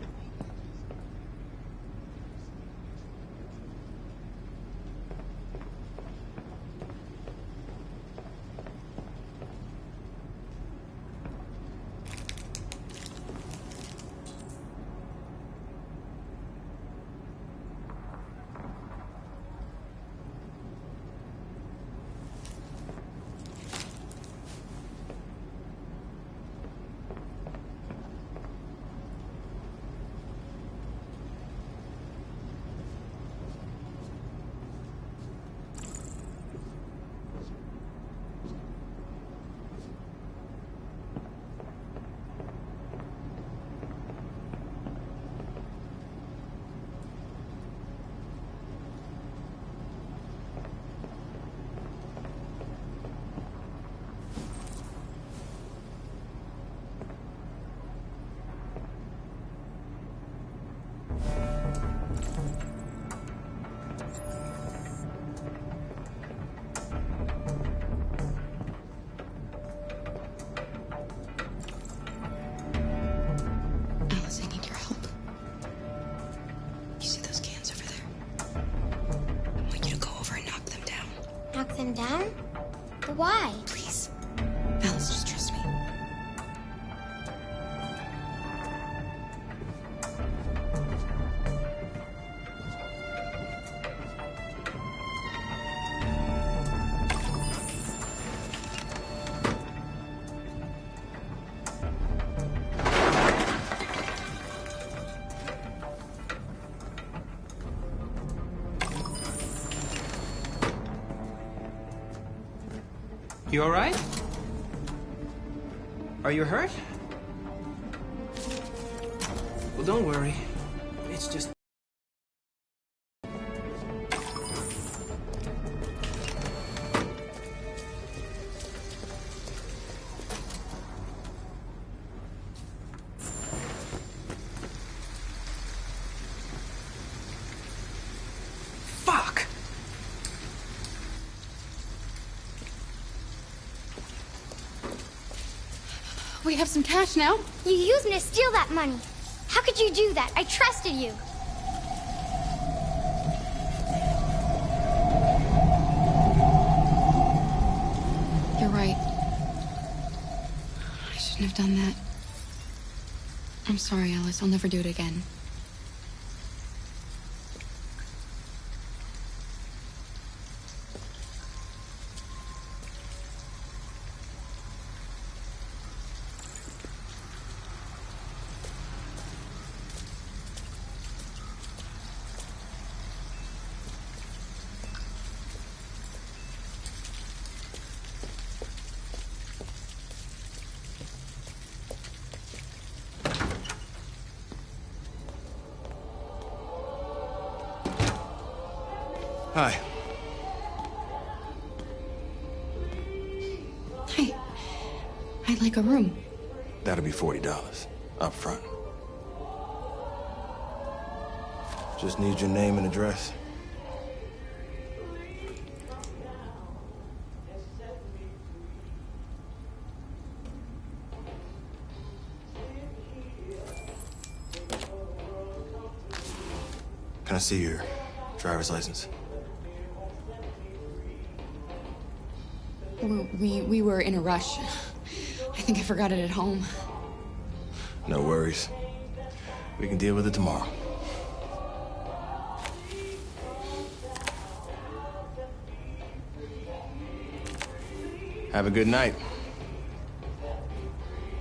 knock them down? But why? Please. Alice, just trust me. You all right? Are you hurt? Well, don't worry. It's just... Fuck! We have some cash now. You used me to steal that money. How could you do that? I trusted you. You're right. I shouldn't have done that. I'm sorry, Alice. I'll never do it again. Hi. Hi. I'd like a room. That'll be $40 up front. Just need your name and address. Can I see your driver's license? We were in a rush. I think I forgot it at home. No worries. We can deal with it tomorrow. Have a good night.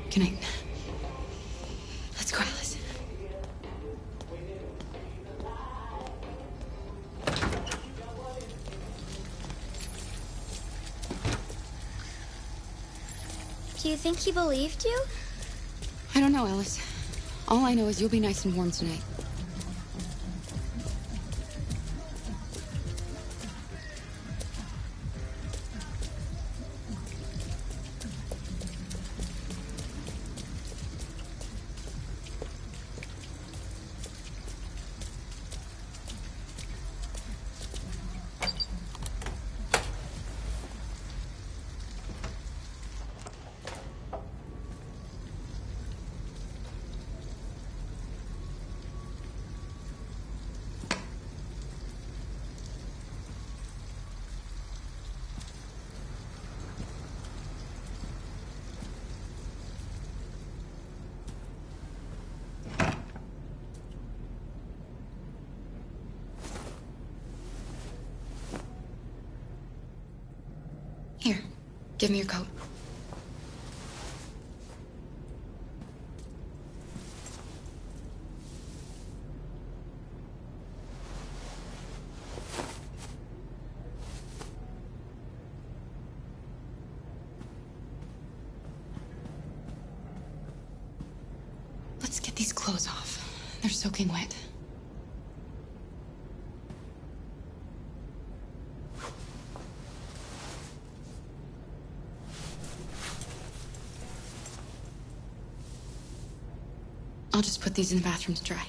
Good night. Let's go, Alice. Do you think he believed you? I don't know, Alice. All I know is you'll be nice and warm tonight. Here, give me your coat. Let's get these clothes off. They're soaking wet. I'll just put these in the bathroom to dry.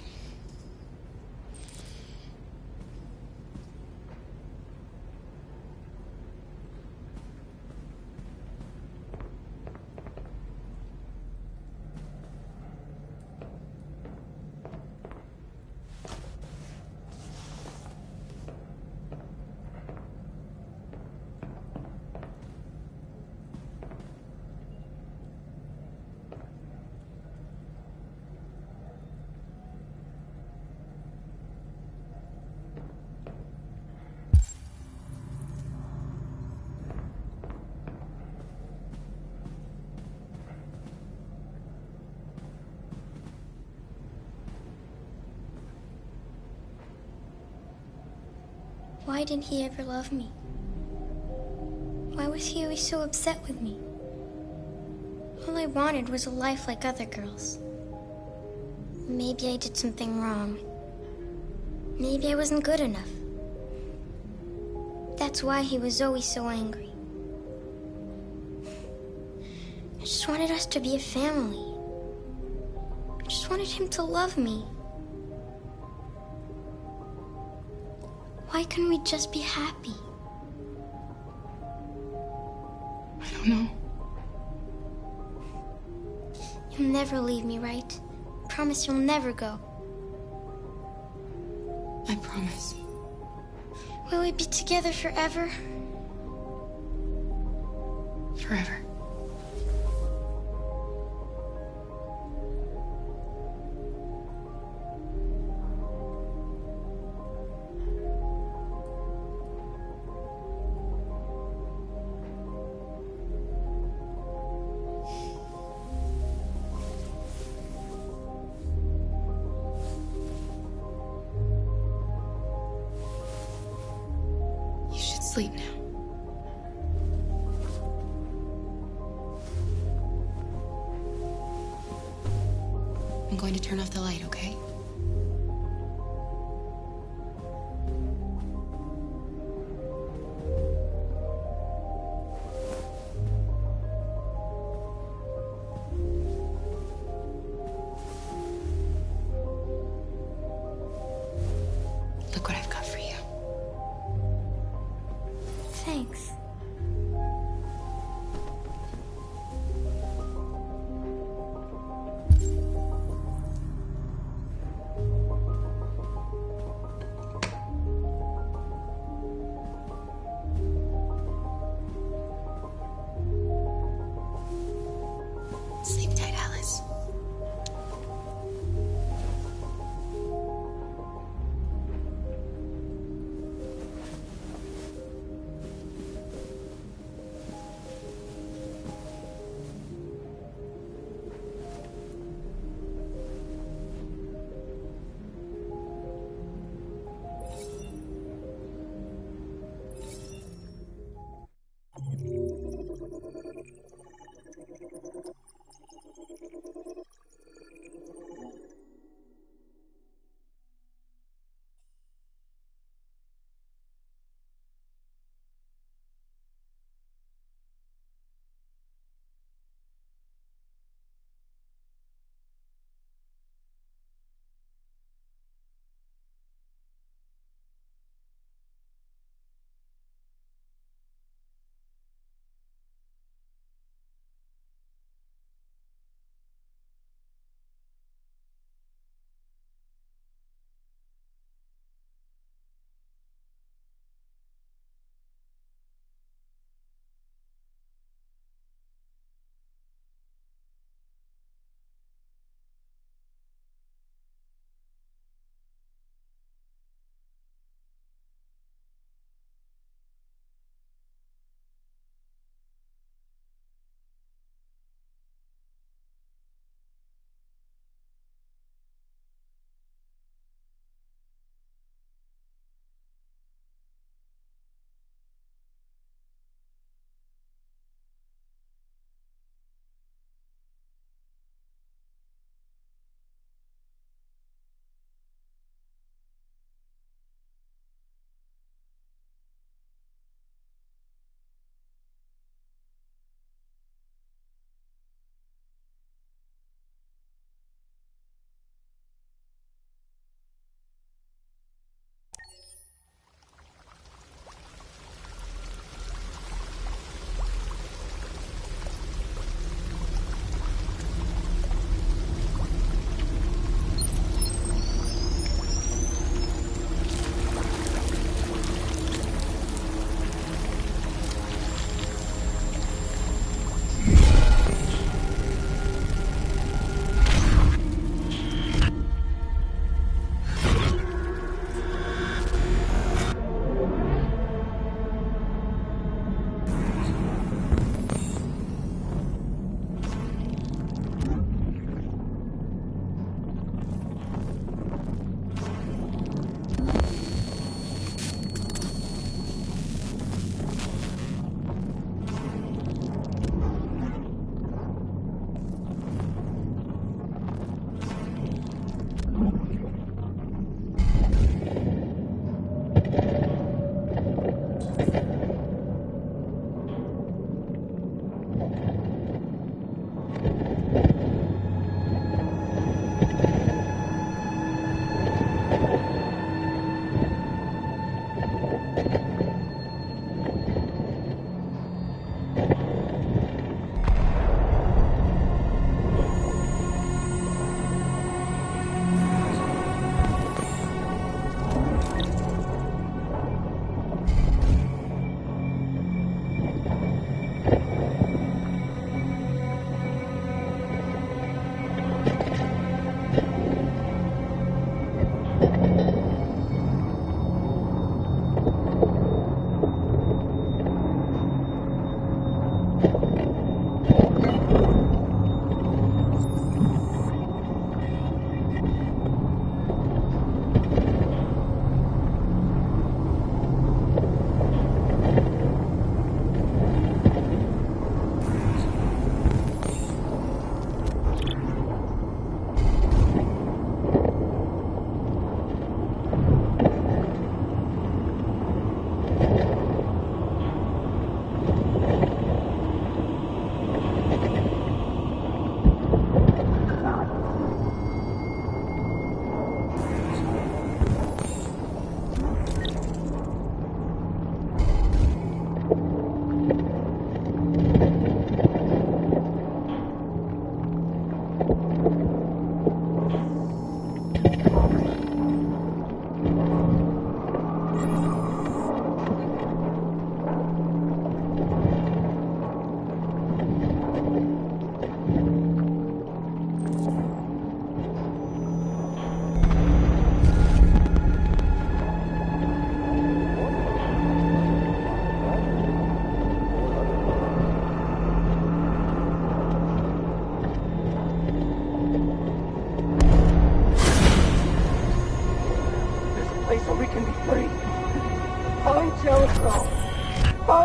Why didn't he ever love me? Why was he always so upset with me? All I wanted was a life like other girls. Maybe I did something wrong. Maybe I wasn't good enough. That's why he was always so angry. I just wanted us to be a family. I just wanted him to love me. Why couldn't we just be happy? I don't know. You'll never leave me, right? Promise you'll never go. I promise. Will we be together forever? Forever. Sleep now. I'm going to turn off the light, okay? Look what I've got for you. Thanks. Sleep tight, Alice.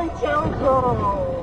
way to go.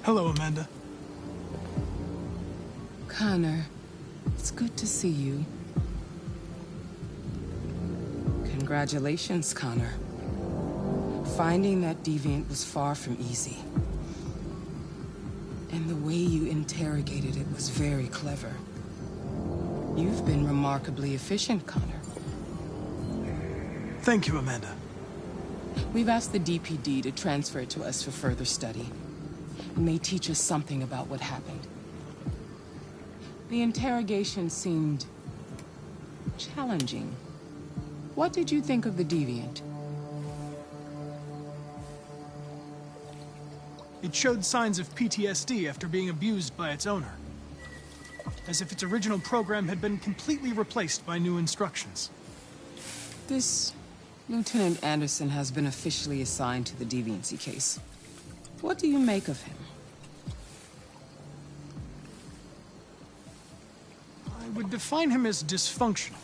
Hello, Amanda. Connor, it's good to see you. Congratulations, Connor. Finding that deviant was far from easy. And the way you interrogated it was very clever. You've been remarkably efficient, Connor. Thank you, Amanda. We've asked the DPD to transfer it to us for further study. It may teach us something about what happened. The interrogation seemed challenging. What did you think of the deviant? It showed signs of PTSD after being abused by its owner. As if its original program had been completely replaced by new instructions. This Lieutenant Anderson has been officially assigned to the deviancy case. What do you make of him? I would define him as dysfunctional.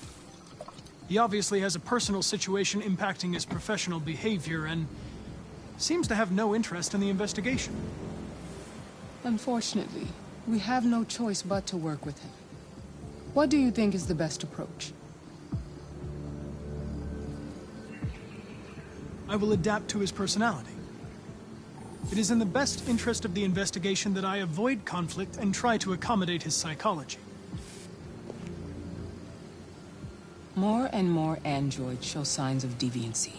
He obviously has a personal situation impacting his professional behavior and seems to have no interest in the investigation. Unfortunately, we have no choice but to work with him. What do you think is the best approach? I will adapt to his personality. It is in the best interest of the investigation that I avoid conflict and try to accommodate his psychology. More and more androids show signs of deviancy.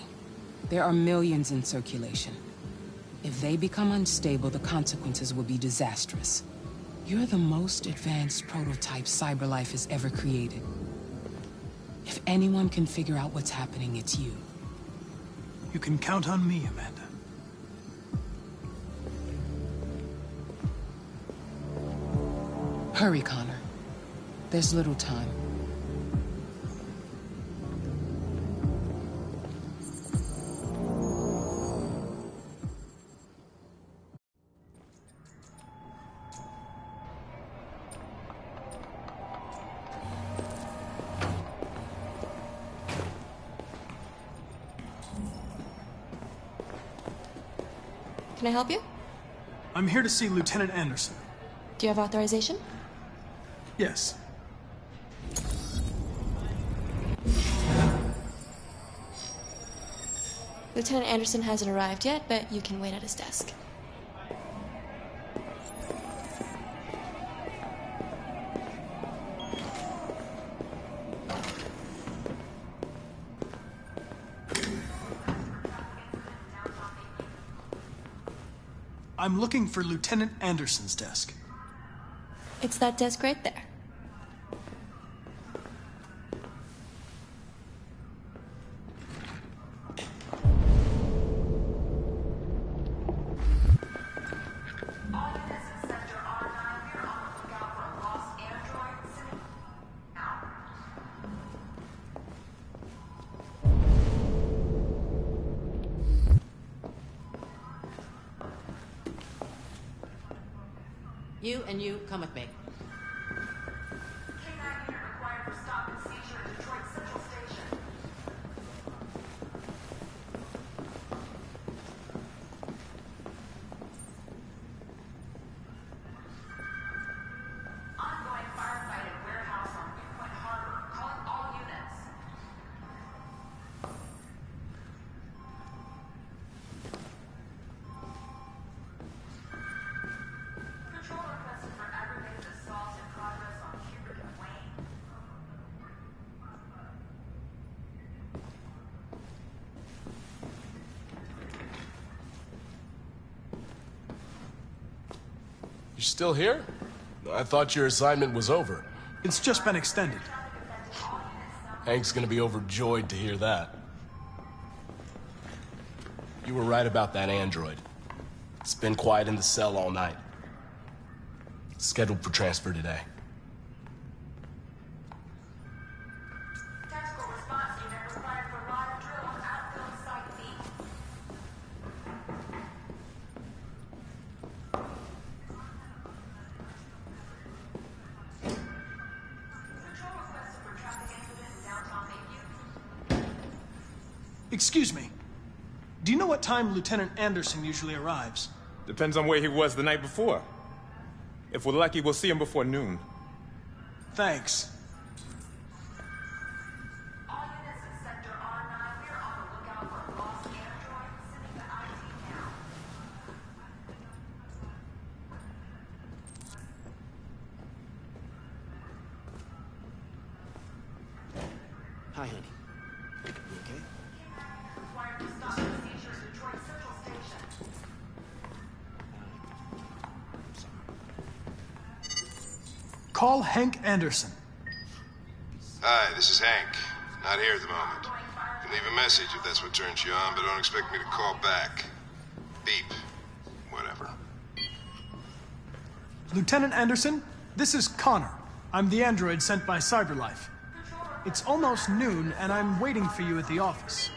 There are millions in circulation. If they become unstable, the consequences will be disastrous. You're the most advanced prototype CyberLife has ever created. If anyone can figure out what's happening, it's you. You can count on me, Amanda. Hurry, Connor. There's little time. Can I help you? I'm here to see Lieutenant Anderson. Do you have authorization? Yes. Lieutenant Anderson hasn't arrived yet, but you can wait at his desk. I'm looking for Lieutenant Anderson's desk. It's that desk right there. You and you, come with me. K-9 unit required for stop and seizure at Detroit Central Station. Ongoing firefight at warehouse on Newpoint Harbor. Calling all units. Patrol requested for aggravated assault in progress on Hubert and Wayne. You still here? I thought your assignment was over. It's just been extended. Hank's gonna be overjoyed to hear that. You were right about that android. It's been quiet in the cell all night. Scheduled for transfer today. Tactical response unit required for live drill on outfield site B. Patrol requested for traffic incident in downtown Bayview. Excuse me. Do you know what time Lieutenant Anderson usually arrives? Depends on where he was the night before. If we're lucky, we'll see him before noon. Thanks. Hi, honey. You okay? Call Hank Anderson. Hi, this is Hank. Not here at the moment. You can leave a message if that's what turns you on, but don't expect me to call back. Beep. Whatever. Lieutenant Anderson, this is Connor. I'm the android sent by CyberLife. It's almost noon, and I'm waiting for you at the office.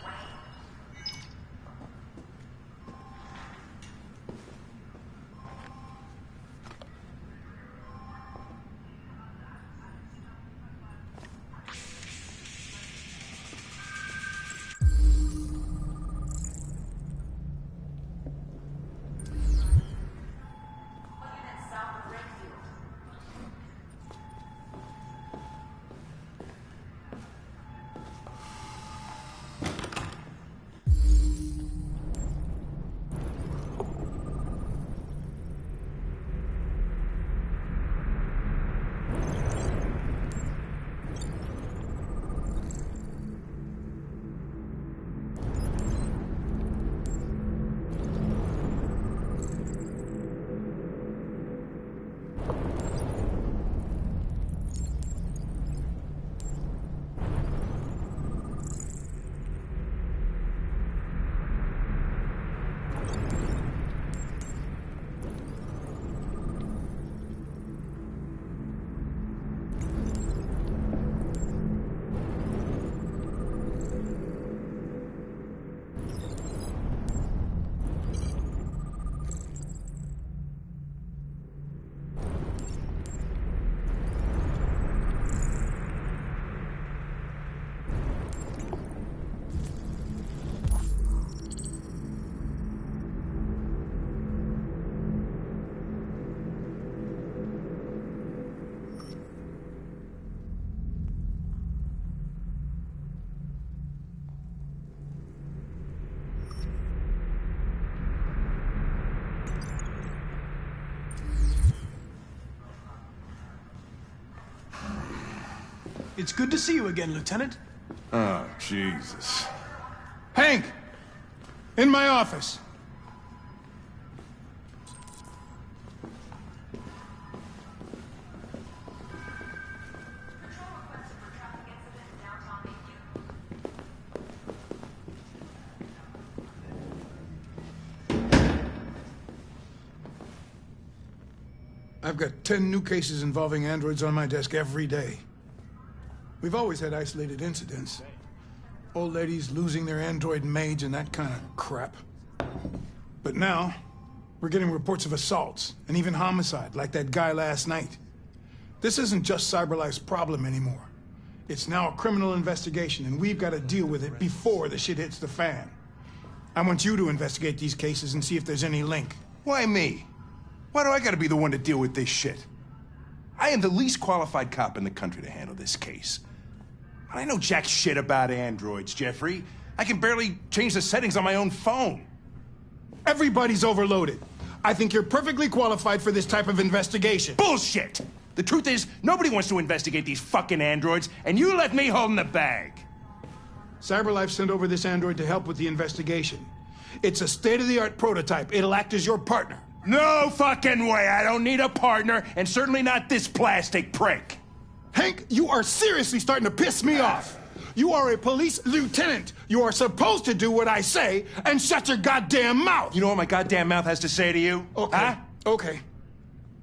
It's good to see you again, Lieutenant. Oh, Jesus. Hank! In my office. I've got 10 new cases involving androids on my desk every day. We've always had isolated incidents. Old ladies losing their android maids and that kind of crap. But now, we're getting reports of assaults and even homicide, like that guy last night. This isn't just CyberLife's problem anymore. It's now a criminal investigation, and we've got to deal with it before the shit hits the fan. I want you to investigate these cases and see if there's any link. Why me? Why do I gotta be the one to deal with this shit? I am the least qualified cop in the country to handle this case. I know jack shit about androids, Jeffrey. I can barely change the settings on my own phone. Everybody's overloaded. I think you're perfectly qualified for this type of investigation. Bullshit! The truth is, nobody wants to investigate these fucking androids, and you left me holding the bag. CyberLife sent over this android to help with the investigation. It's a state-of-the-art prototype. It'll act as your partner. No fucking way! I don't need a partner, and certainly not this plastic prick. Hank, you are seriously starting to piss me off. You are a police lieutenant. You are supposed to do what I say and shut your goddamn mouth. You know what my goddamn mouth has to say to you? Okay. Huh? Okay.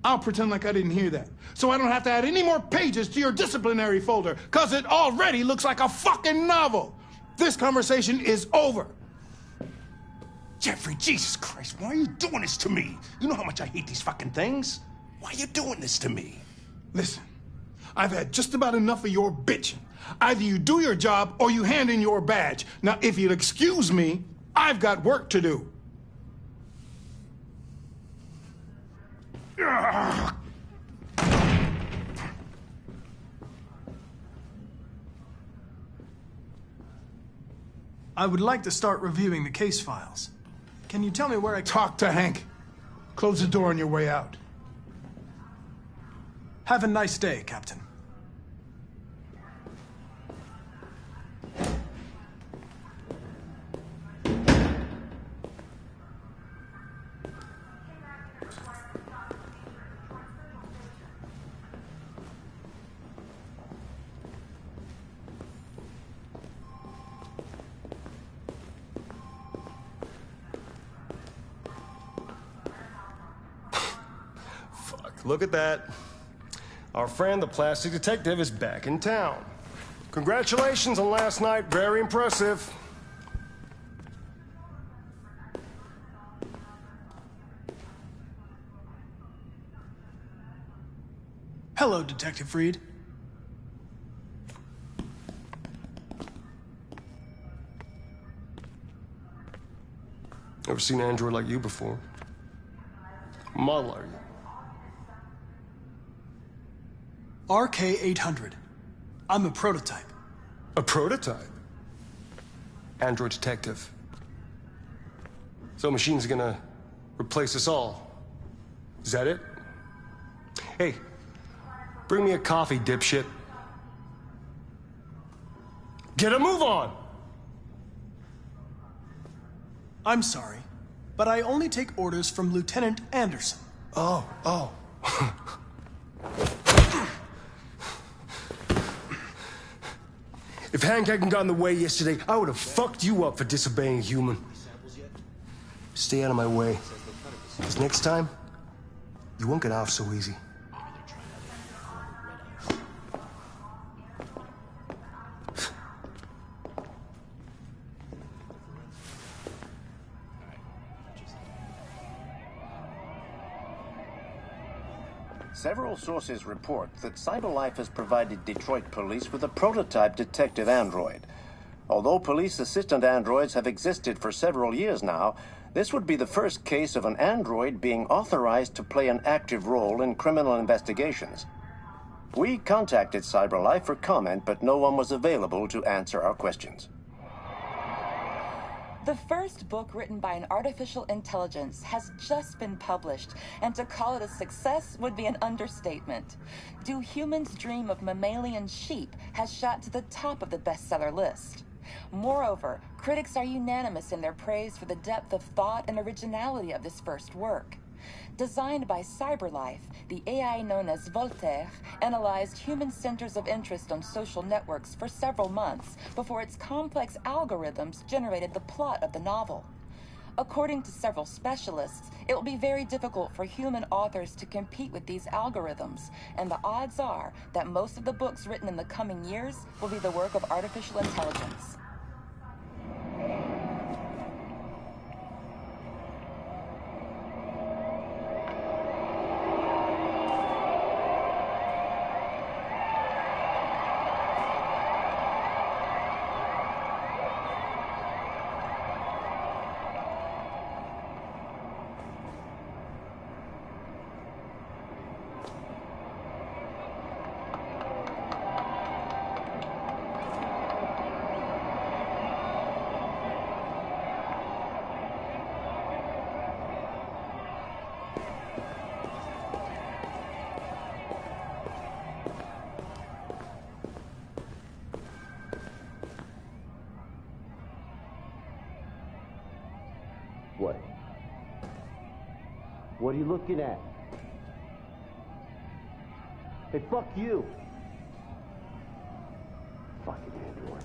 I'll pretend like I didn't hear that, so I don't have to add any more pages to your disciplinary folder, because it already looks like a fucking novel. This conversation is over. Jeffrey, Jesus Christ, why are you doing this to me? You know how much I hate these fucking things. Why are you doing this to me? Listen, I've had just about enough of your bitching. Either you do your job or you hand in your badge. Now, if you'll excuse me, I've got work to do. I would like to start reviewing the case files. Can you tell me where I... Talk to Hank. Close the door on your way out. Have a nice day, Captain. Look at that. Our friend, the plastic detective, is back in town. Congratulations on last night. Very impressive. Hello, Detective Reed. Never seen an android like you before. Model are you? RK-800. I'm a prototype. A prototype? Android detective. So machines are gonna replace us all. Is that it? Hey, bring me a coffee, dipshit. Get a move on! I'm sorry, but I only take orders from Lieutenant Anderson. Oh. If Hank hadn't gotten in the way yesterday, I would have fucked you up for disobeying a human. Stay out of my way. Because next time, you won't get off so easy. Several sources report that CyberLife has provided Detroit police with a prototype detective android. Although police assistant androids have existed for several years now, this would be the first case of an android being authorized to play an active role in criminal investigations. We contacted CyberLife for comment, but no one was available to answer our questions. The first book written by an artificial intelligence has just been published, and to call it a success would be an understatement. Do Humans Dream of Mammalian Sheep has shot to the top of the bestseller list. Moreover, critics are unanimous in their praise for the depth of thought and originality of this first work. Designed by CyberLife, the AI known as Voltaire analyzed human centers of interest on social networks for several months before its complex algorithms generated the plot of the novel. According to several specialists, it will be very difficult for human authors to compete with these algorithms, and the odds are that most of the books written in the coming years will be the work of artificial intelligence. What? What are you looking at? Hey, fuck you! Fucking android.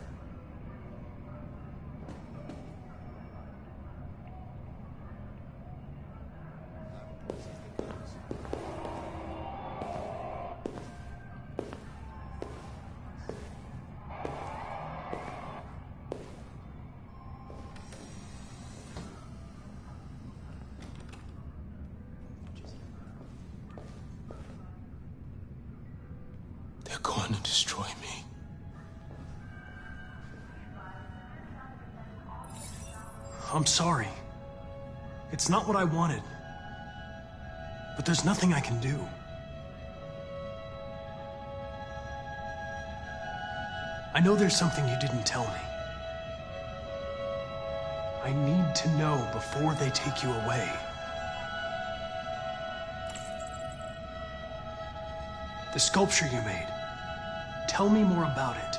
They're going to destroy me. I'm sorry. It's not what I wanted. But there's nothing I can do. I know there's something you didn't tell me. I need to know before they take you away. The sculpture you made. Tell me more about it.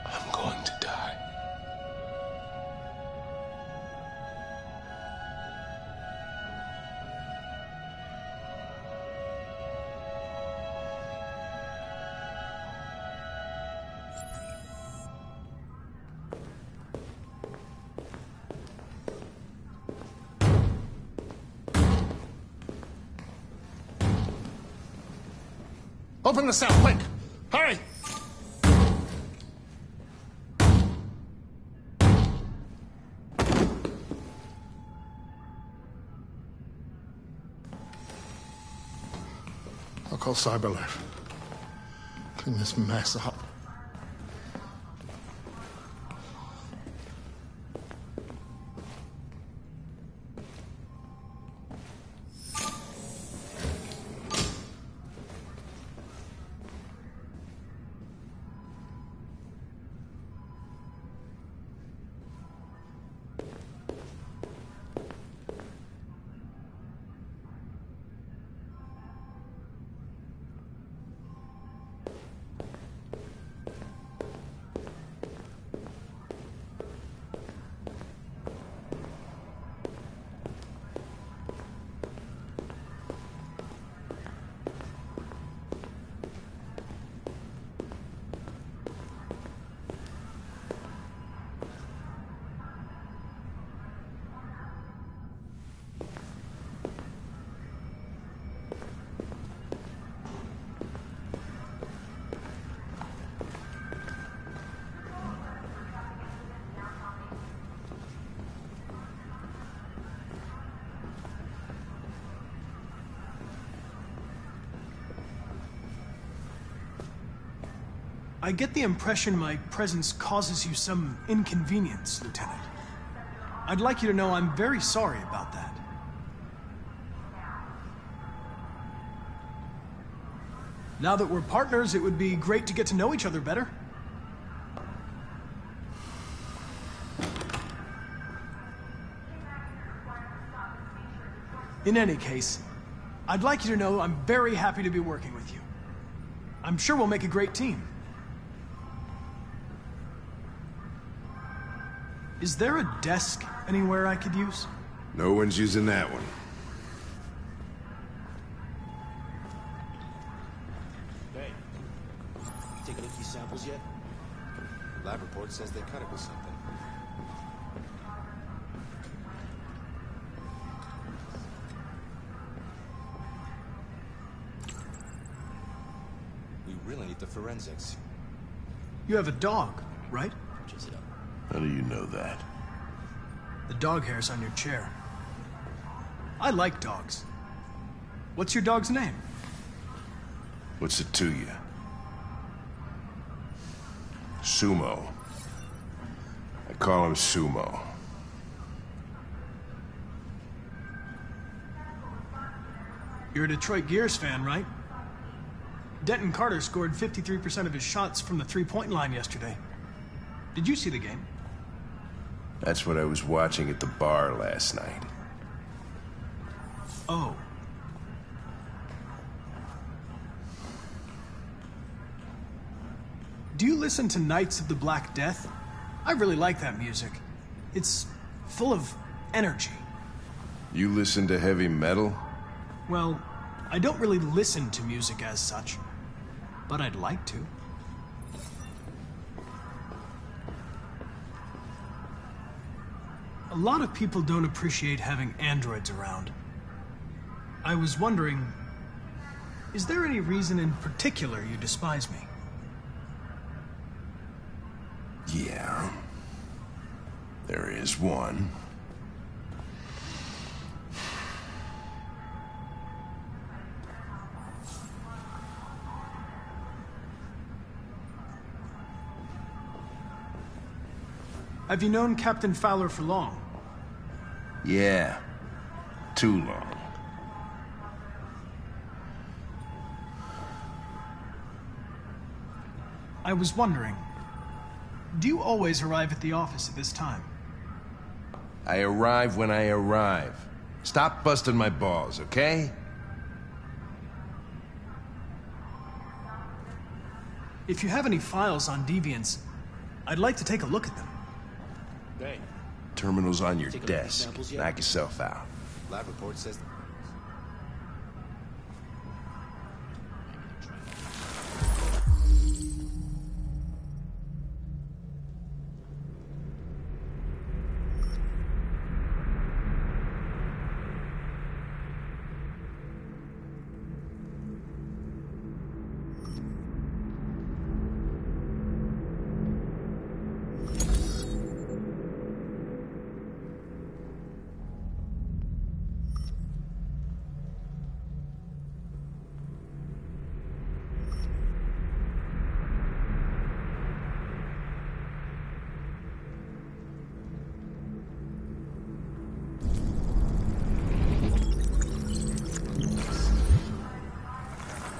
I'm going to die. Open the cell, quick! Hurry! I'll call Cyberlife. Clean this mess up. I get the impression my presence causes you some inconvenience, Lieutenant. I'd like you to know I'm very sorry about that. Now that we're partners, it would be great to get to know each other better. In any case, I'd like you to know I'm very happy to be working with you. I'm sure we'll make a great team. Is there a desk anywhere I could use? No one's using that one. Hey, you taking any samples yet? Lab report says they cut it with something. We really need the forensics. You have a dog, right? How do you know that? The dog hair's on your chair. I like dogs. What's your dog's name? What's it to you? Sumo. I call him Sumo. You're a Detroit Gears fan, right? Denton Carter scored 53% of his shots from the three-point line yesterday. Did you see the game? That's what I was watching at the bar last night. Oh. Do you listen to Knights of the Black Death? I really like that music. It's full of energy. You listen to heavy metal? Well, I don't really listen to music as such, but I'd like to. A lot of people don't appreciate having androids around. I was wondering, is there any reason in particular you despise me? Yeah. There is one. Have you known Captain Fowler for long? Yeah. Too long. I was wondering, do you always arrive at the office at this time? I arrive when I arrive. Stop busting my balls, okay? If you have any files on Deviants, I'd like to take a look at them. Hey. Terminal's on your Take a look at desk. samples yet? Knock yourself out. Lab report says...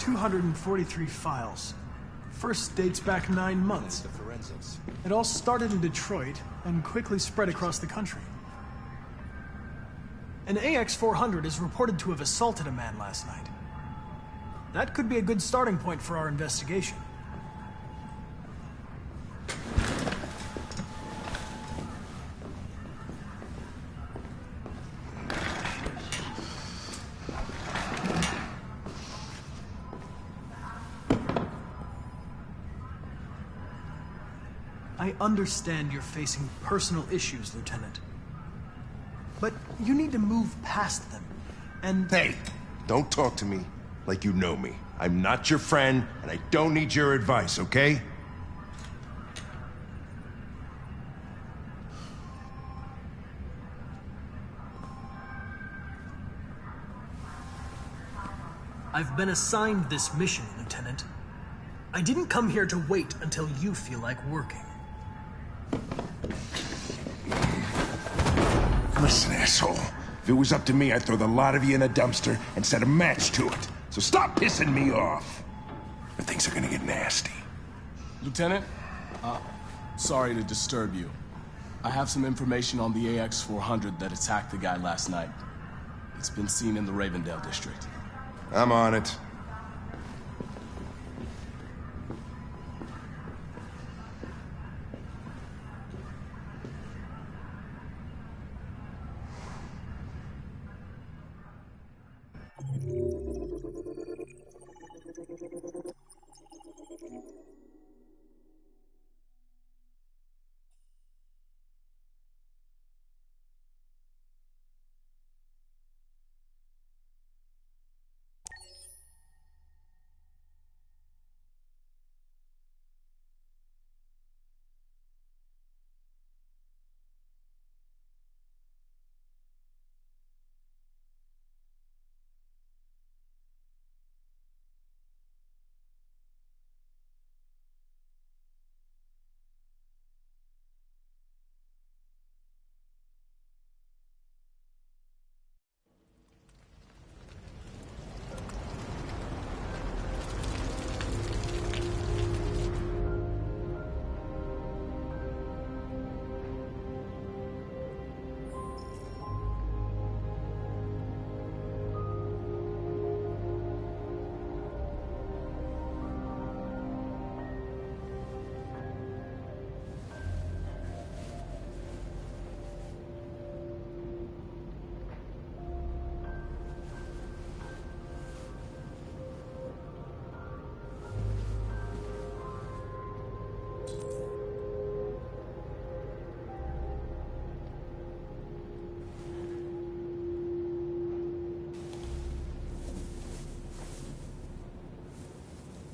$243 files. First dates back 9 months. The forensics. It all started in Detroit and quickly spread across the country. An AX-400 is reported to have assaulted a man last night. That could be a good starting point for our investigation. I understand you're facing personal issues, Lieutenant. But you need to move past them, and... Hey, don't talk to me like you know me. I'm not your friend, and I don't need your advice, okay? I've been assigned this mission, Lieutenant. I didn't come here to wait until you feel like working. Listen, asshole. If it was up to me, I'd throw the lot of you in a dumpster and set a match to it. So stop pissing me off. Or things are gonna get nasty. Lieutenant, sorry to disturb you. I have some information on the AX-400 that attacked the guy last night. It's been seen in the Ravendale district. I'm on it.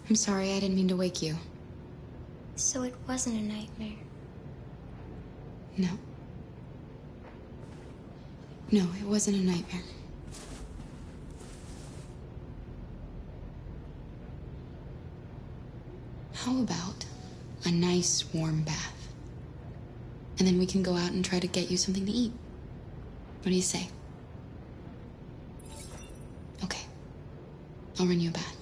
I'm sorry, I didn't mean to wake you. So it wasn't a nightmare. No. No, it wasn't a nightmare. How about a nice warm bath? And then we can go out and try to get you something to eat. What do you say? Okay. I'll run you a bath.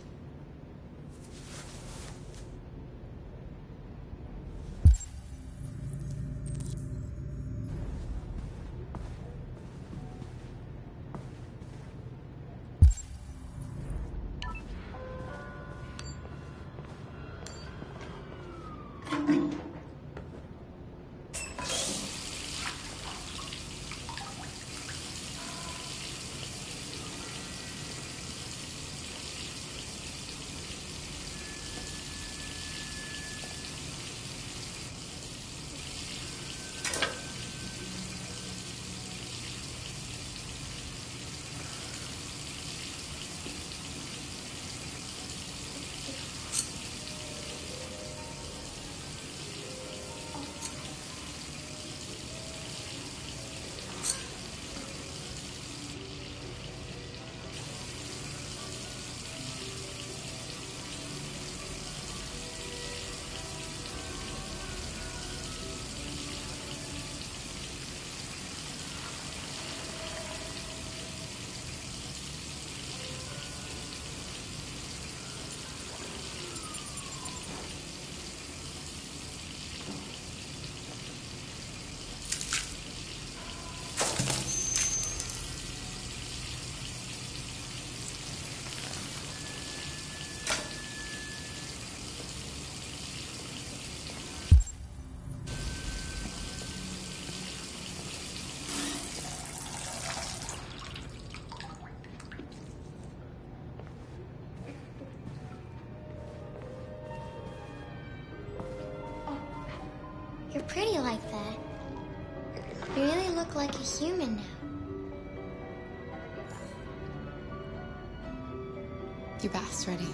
You're pretty like that. You really look like a human now. Your bath's ready.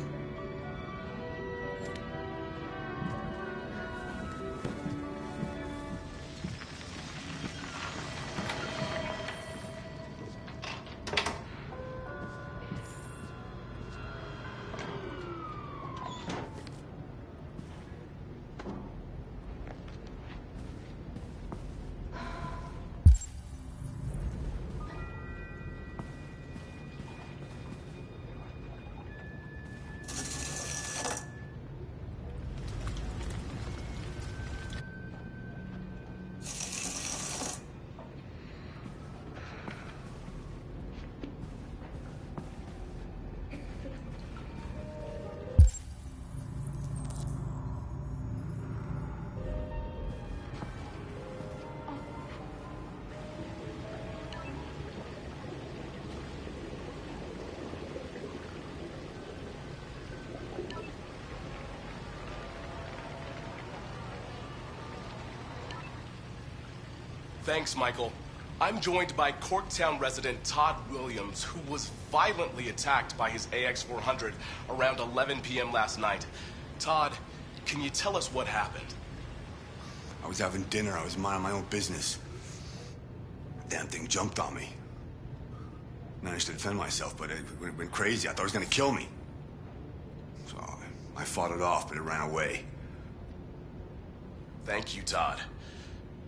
Thanks, Michael. I'm joined by Corktown resident Todd Williams, who was violently attacked by his AX-400 around 11 p.m. last night. Todd, can you tell us what happened? I was having dinner. I was minding my own business. Damn thing jumped on me. Managed to defend myself, but it went crazy. I thought it was gonna kill me. So I fought it off, but it ran away. Thank you, Todd.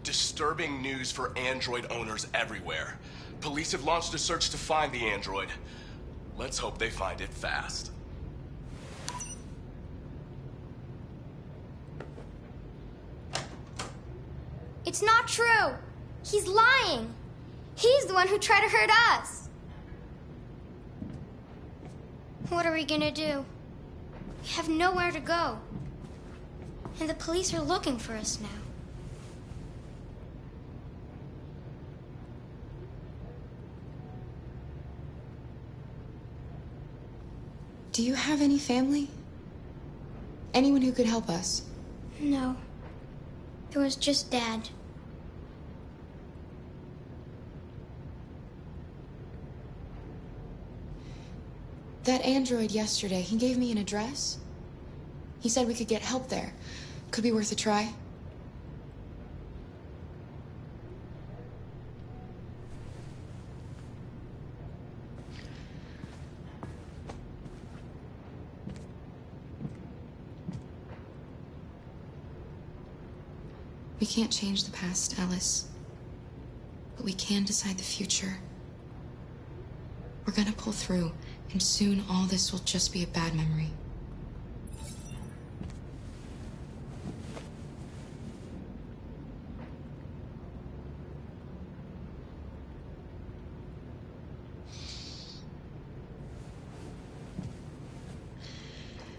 Disturbing news for Android owners everywhere. Police have launched a search to find the android. Let's hope they find it fast. It's not true. He's lying. He's the one who tried to hurt us. What are we gonna do? We have nowhere to go. And the police are looking for us now. Do you have any family? Anyone who could help us? No. There was just Dad. That android yesterday, he gave me an address. He said we could get help there. Could be worth a try. We can't change the past, Alice. But we can decide the future. We're gonna pull through, and soon all this will just be a bad memory.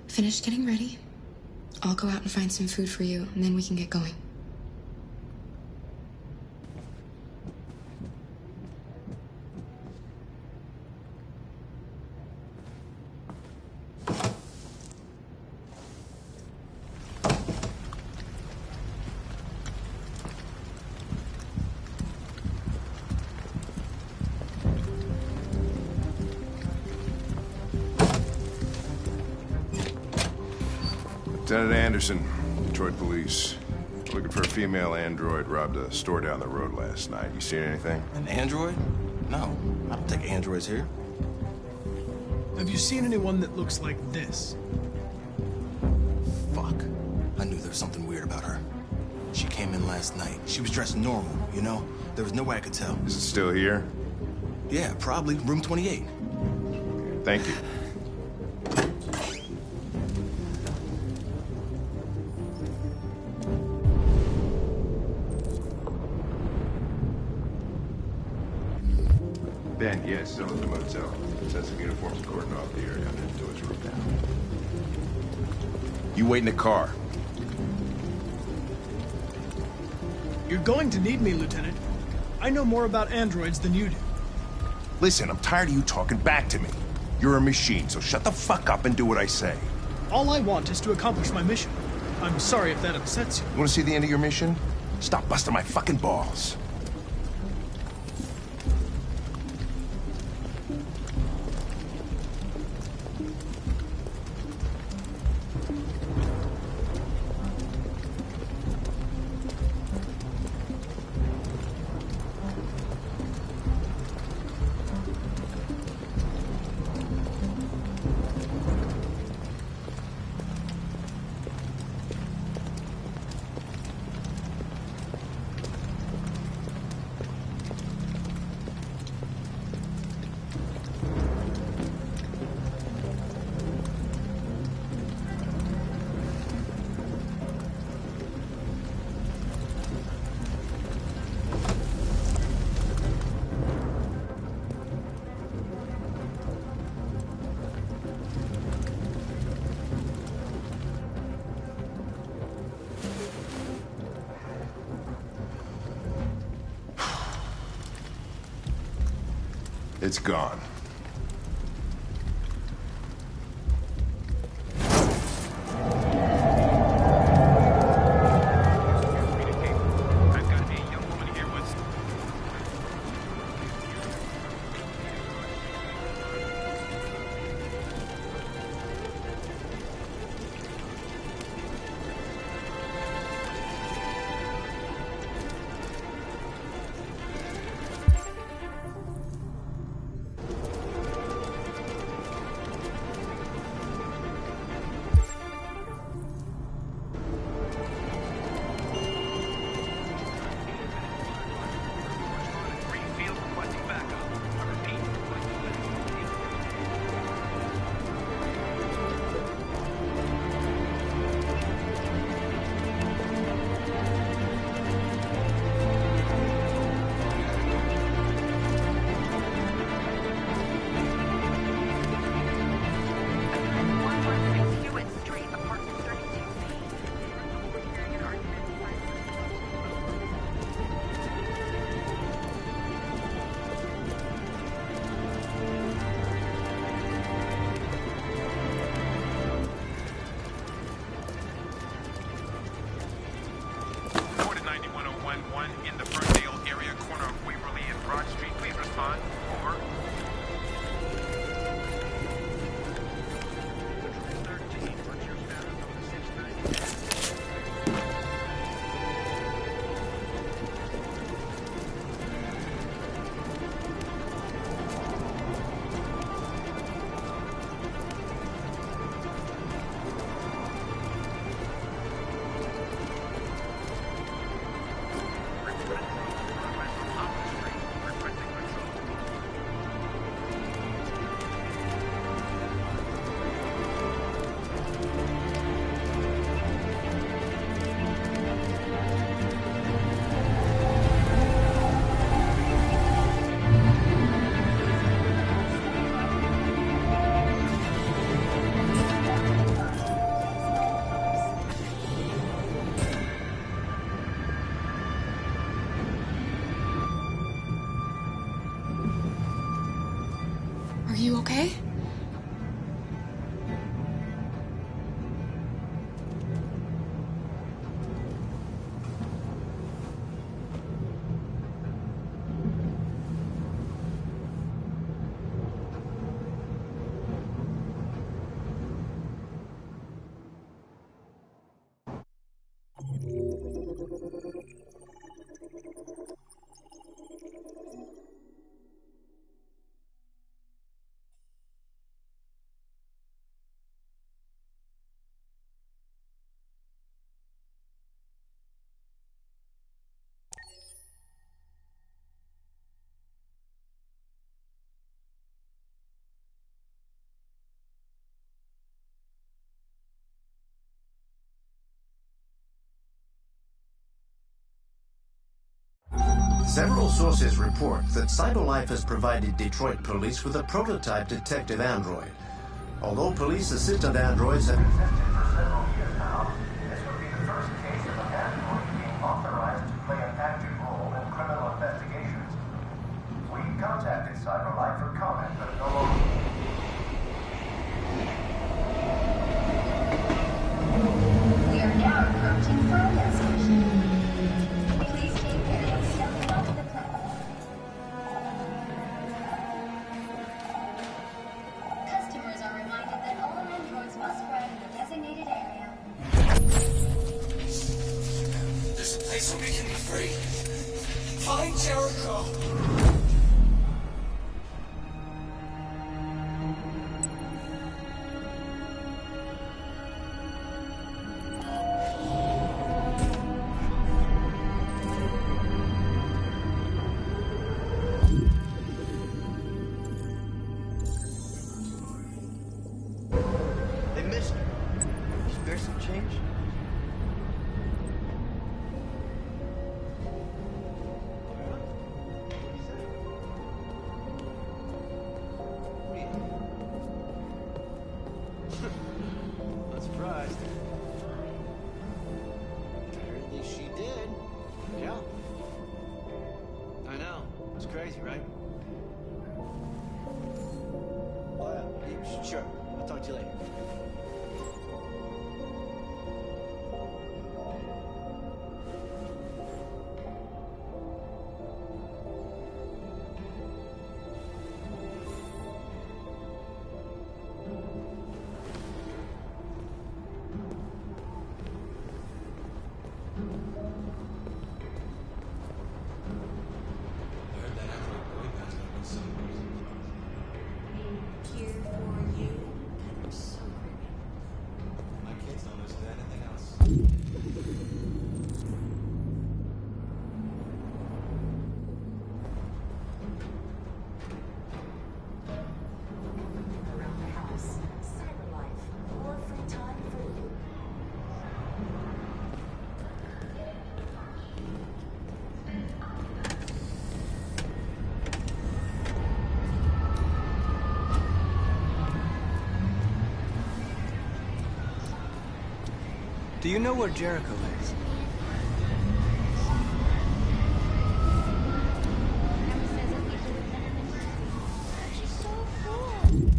Finish getting ready. I'll go out and find some food for you, and then we can get going. Lieutenant Anderson, Detroit Police. Looking for a female android robbed a store down the road last night. You seen anything? An android? No, I don't take androids here. Have you seen anyone that looks like this? Fuck. I knew there was something weird about her. She came in last night. She was dressed normal, you know? There was no way I could tell. Is it still here? Yeah, probably. Room 28. Thank you. Ben, yes, still at the motel. Sent some uniforms cordon off the area. I'm heading to its room now. You wait in the car. You're going to need me, Lieutenant. I know more about androids than you do. Listen, I'm tired of you talking back to me. You're a machine, so shut the fuck up and do what I say. All I want is to accomplish my mission. I'm sorry if that upsets you. You want to see the end of your mission? Stop busting my fucking balls. It's gone. You okay? Several sources report that CyberLife has provided Detroit police with a prototype detective android. Although police assistant androids have existed for several years now, this would be the first case of an android being authorized to play an active role in criminal investigations. We contacted CyberLife for comment, but no longer. We are now approaching Fargo Station. Please take care of stepping onto the platform. Customers are reminded that all androids must ride in the designated area. There's a place where we can be free. Find Jericho! Hey, mister. Spare some change? Not surprised. Apparently she did. Yeah. I know. It's crazy, right? Oh, yeah. Sure. I'll talk to you later. Here for you. God, they're so creepy. My kids don't listen to anything else. Around the house, CyberLife, more free time for you. Do you know where Jericho is? She's so cool.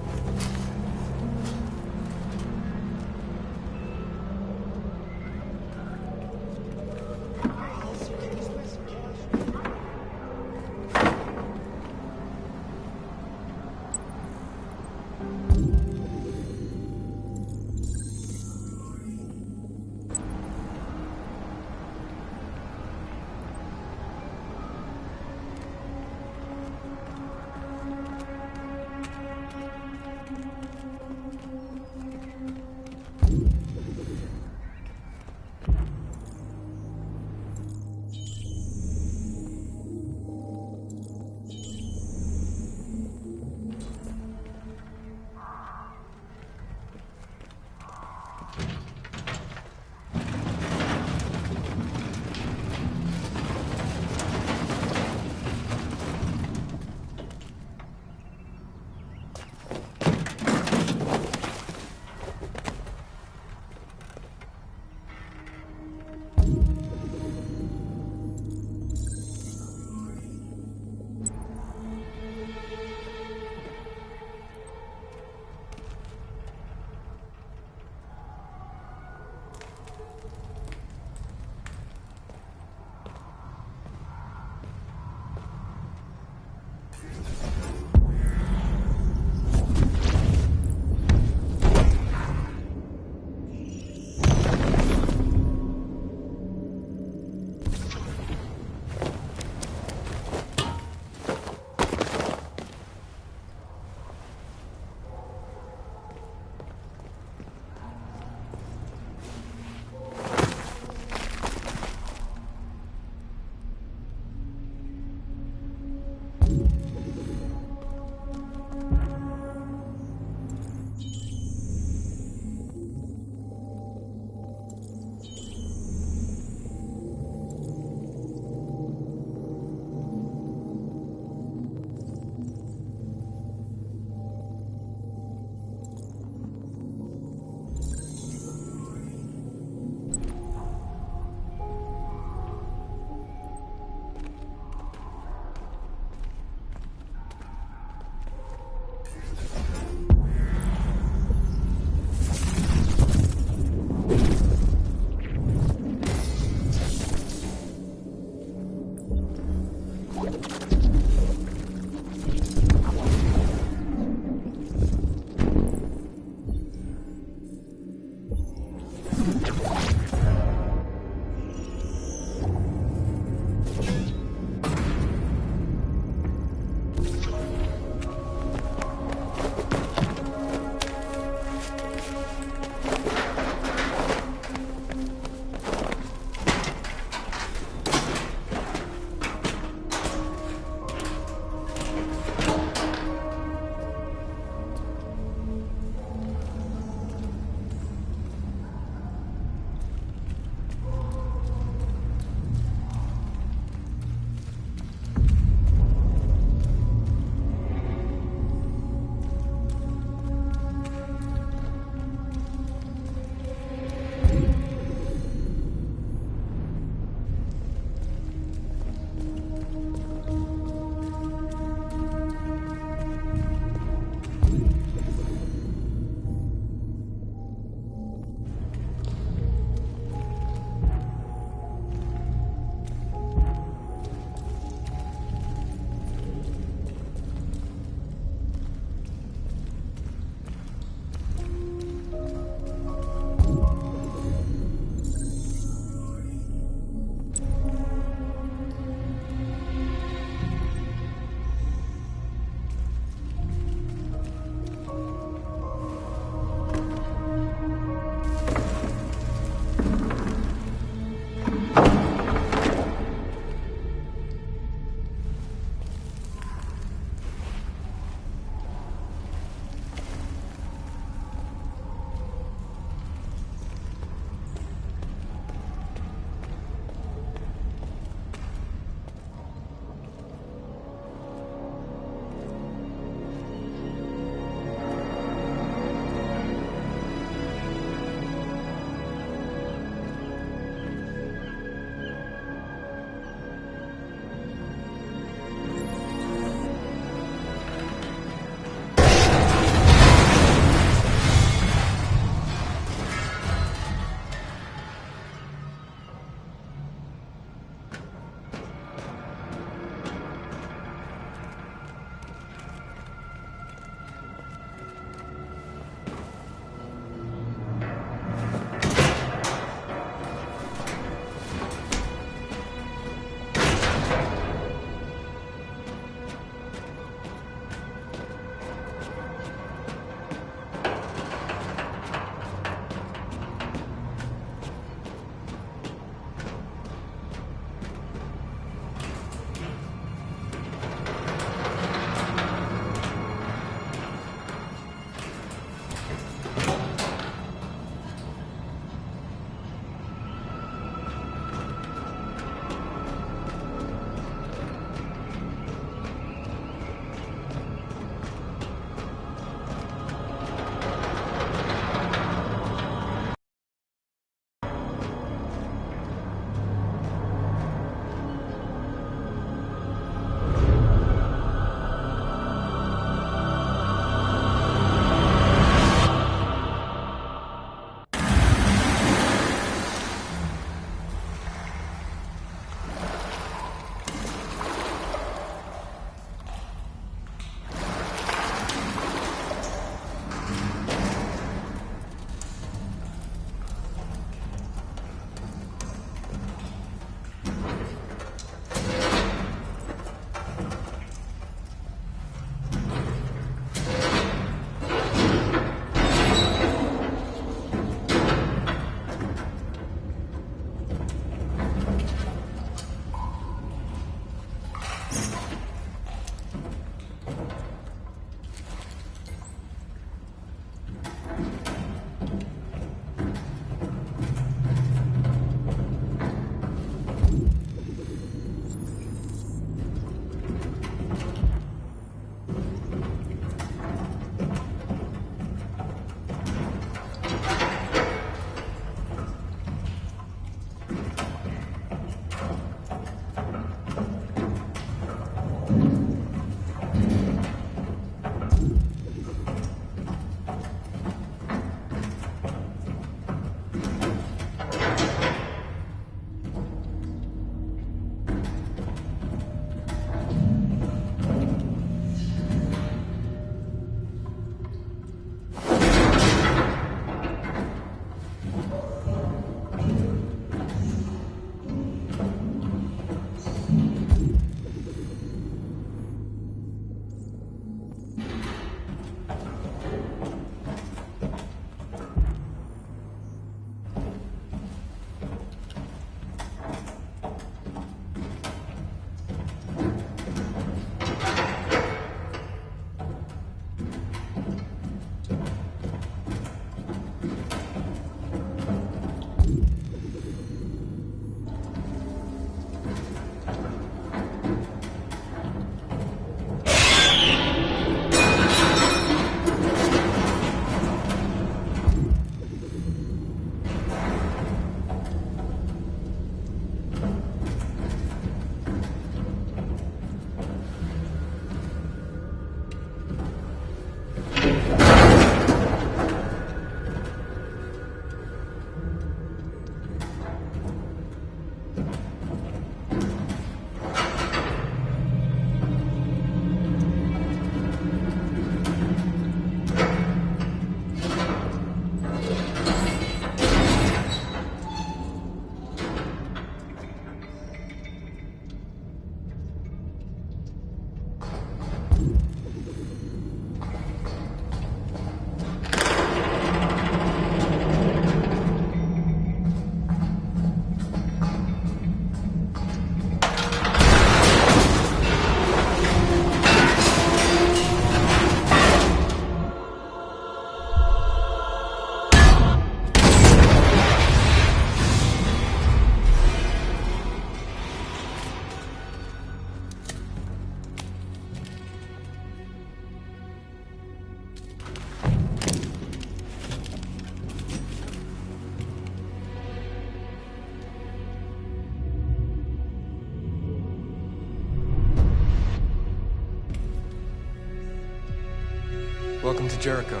Welcome to Jericho.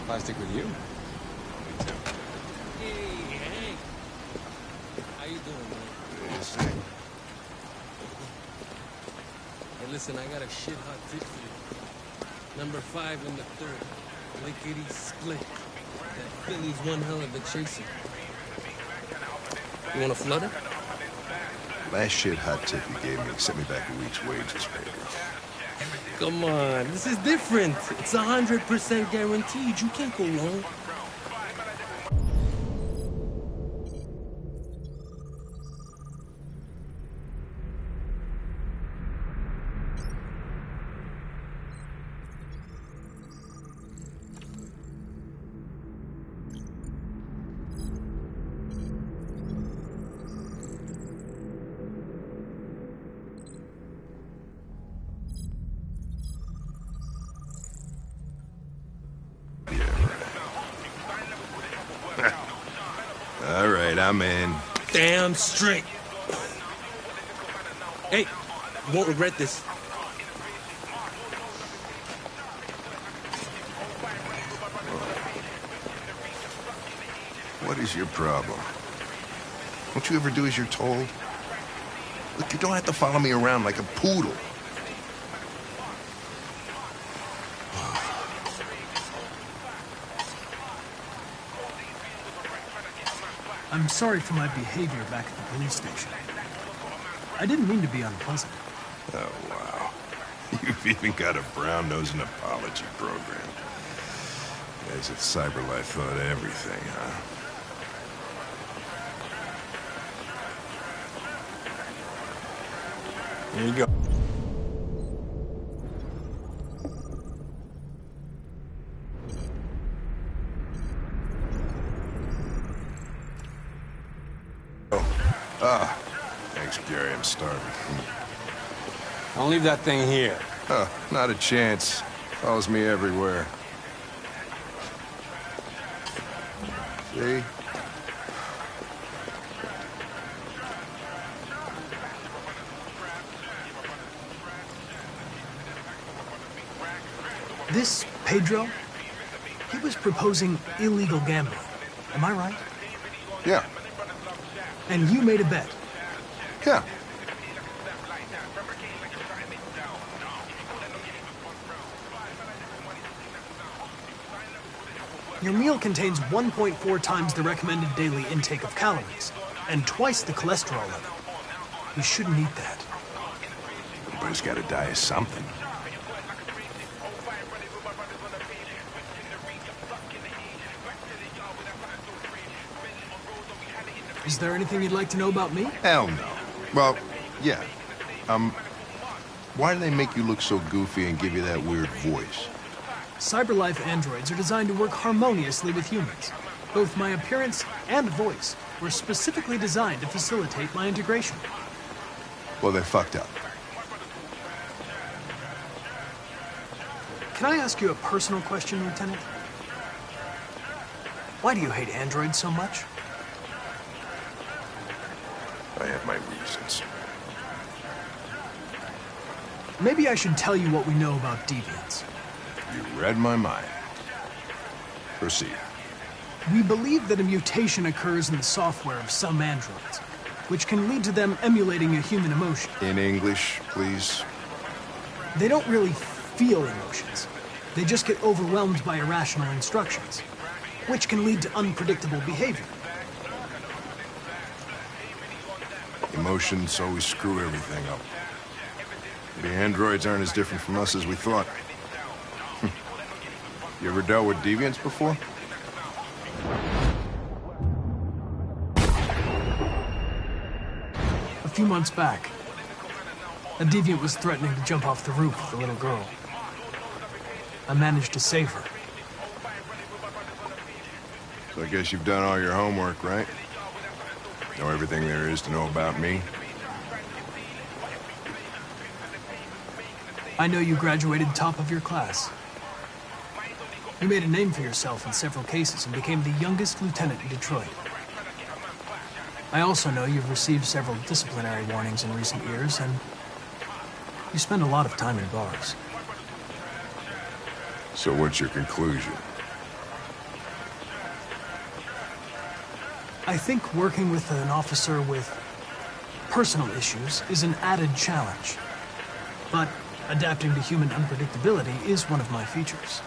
Plastic with you? Hey, Hank. How you doing, man? Yes, Hank. Hey, listen, I got a shit hot tip for you. Number 5 in the 3rd. Lickety split. That Philly's one hell of a chaser. You want a flutter? Last shit hot tip you gave me sent me back a week's wages, baby. Come on, this is different. It's 100% guaranteed. You can't go wrong. All right, I'm in. Damn straight. Hey, you won't regret this. What is your problem? Don't you ever do as you're told? Look, you don't have to follow me around like a poodle. I'm sorry for my behavior back at the police station. I didn't mean to be unpleasant. Oh, wow. You've even got a brown-nosing apology program. Guys at CyberLife thought of everything, huh? Here you go. Thanks, Gary. I'm starving. Don't leave that thing here. Not a chance. Follows me everywhere. See? This Pedro, he was proposing illegal gambling. Am I right? Yeah. And you made a bet. Yeah. Your meal contains 1.4 times the recommended daily intake of calories, and twice the cholesterol level. You shouldn't eat that. Everybody's got to die of something. Is there anything you'd like to know about me? Hell no. Well, yeah. Why do they make you look so goofy and give you that weird voice? CyberLife androids are designed to work harmoniously with humans. Both my appearance and voice were specifically designed to facilitate my integration. Well, they fucked up. Can I ask you a personal question, Lieutenant? Why do you hate androids so much? I have my reasons. Maybe I should tell you what we know about deviants. You read my mind. Proceed. We believe that a mutation occurs in the software of some androids, which can lead to them emulating a human emotion. In English, please. They don't really feel emotions. They just get overwhelmed by irrational instructions, which can lead to unpredictable behavior. Emotions always screw everything up. The androids aren't as different from us as we thought. You ever dealt with deviants before? A few months back, a deviant was threatening to jump off the roof with a little girl. I managed to save her. So I guess you've done all your homework, right? Know everything there is to know about me? I know you graduated top of your class. You made a name for yourself in several cases and became the youngest lieutenant in Detroit. I also know you've received several disciplinary warnings in recent years, and you spend a lot of time in bars. So what's your conclusion? I think working with an officer with personal issues is an added challenge. But adapting to human unpredictability is one of my features.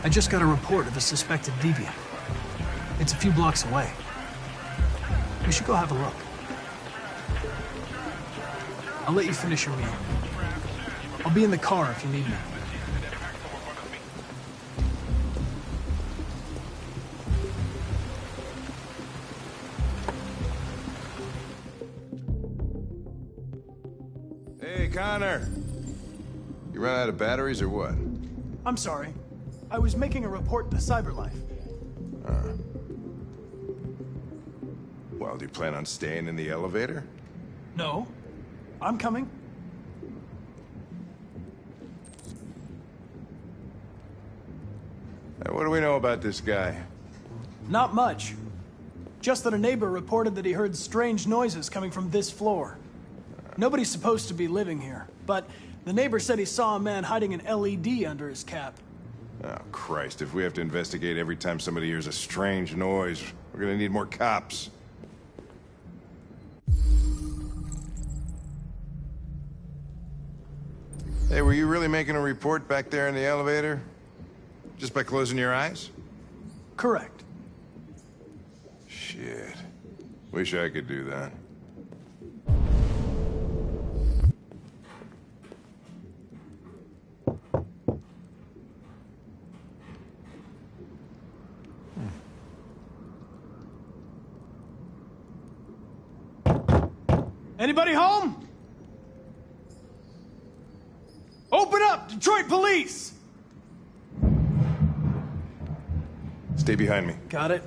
I just got a report of a suspected deviant. It's a few blocks away. We should go have a look. I'll let you finish your meal. I'll be in the car if you need me. Hey, Connor! You run out of batteries or what? I'm sorry. I was making a report to CyberLife. Well, do you plan on staying in the elevator? No. I'm coming. Hey, what do we know about this guy? Not much. Just that a neighbor reported that he heard strange noises coming from this floor. Nobody's supposed to be living here, but the neighbor said he saw a man hiding an LED under his cap. Oh, Christ, if we have to investigate every time somebody hears a strange noise, we're gonna need more cops. Hey, were you really making a report back there in the elevator? Just by closing your eyes? Correct. Shit. Wish I could do that. Anybody home? Open up, Detroit Police! Stay behind me. Got it.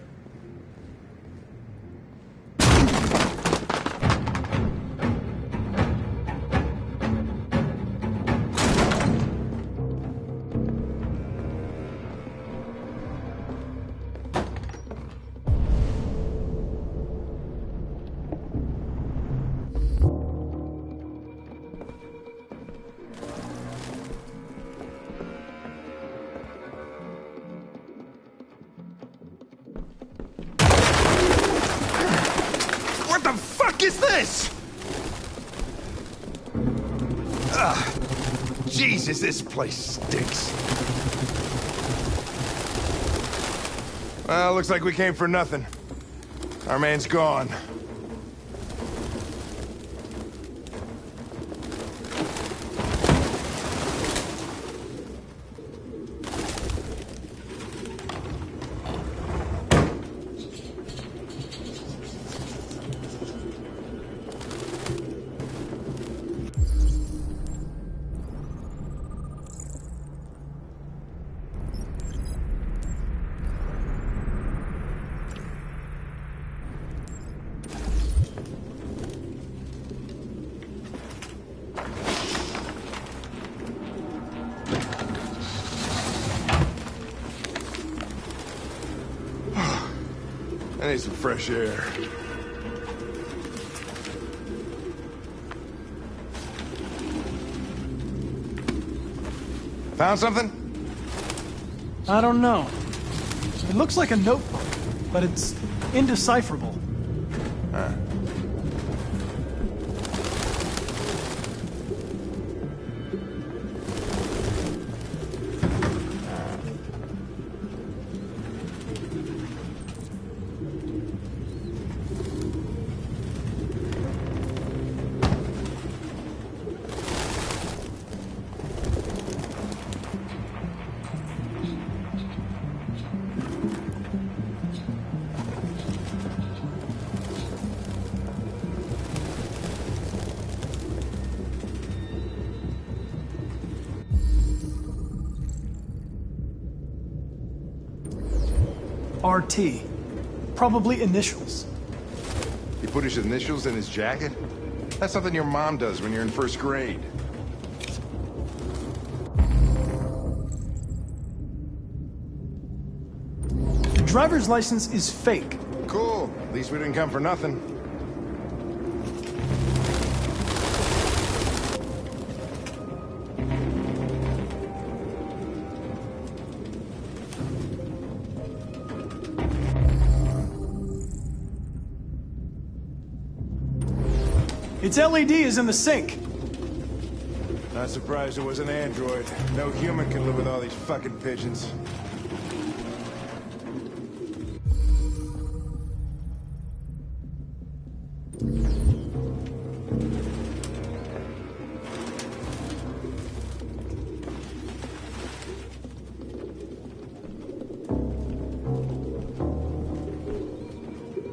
What the fuck is this? Ugh. Jesus, this place stinks. Well, looks like we came for nothing. Our man's gone. I need some fresh air. Found something? I don't know. It looks like a notebook, but it's indecipherable. RT. Probably initials. He put his initials in his jacket? That's something your mom does when you're in first grade. The driver's license is fake. Cool. At least we didn't come for nothing. Its LED is in the sink. Not surprised it was an android. No human can live with all these fucking pigeons.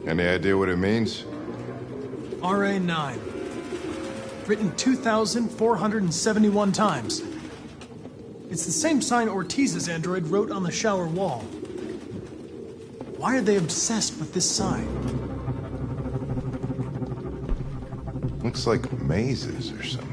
Any idea what it means? RA9. Written 2,471 times. It's the same sign Ortiz's android wrote on the shower wall. Why are they obsessed with this sign? Looks like mazes or something.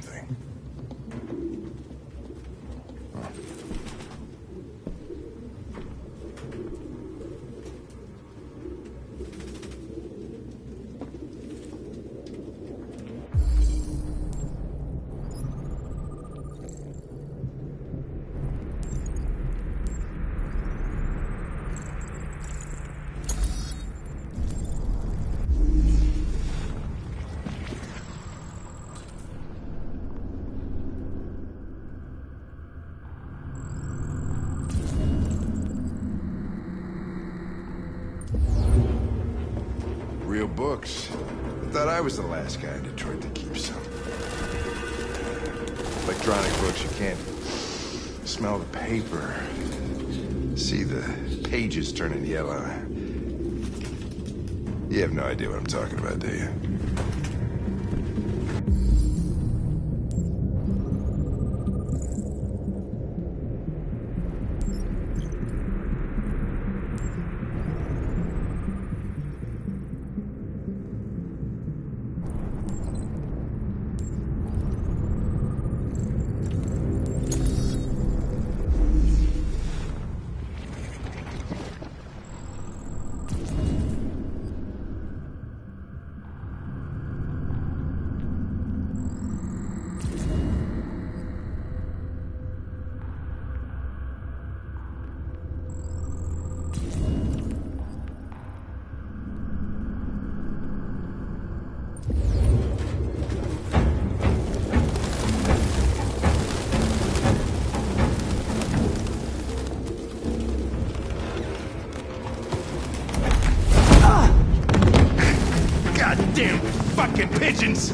Real books. Thought I was the last guy in Detroit to keep some. Electronic books, you can't smell the paper. See the pages turning yellow. You have no idea what I'm talking about, do you? Goddamn fucking pigeons!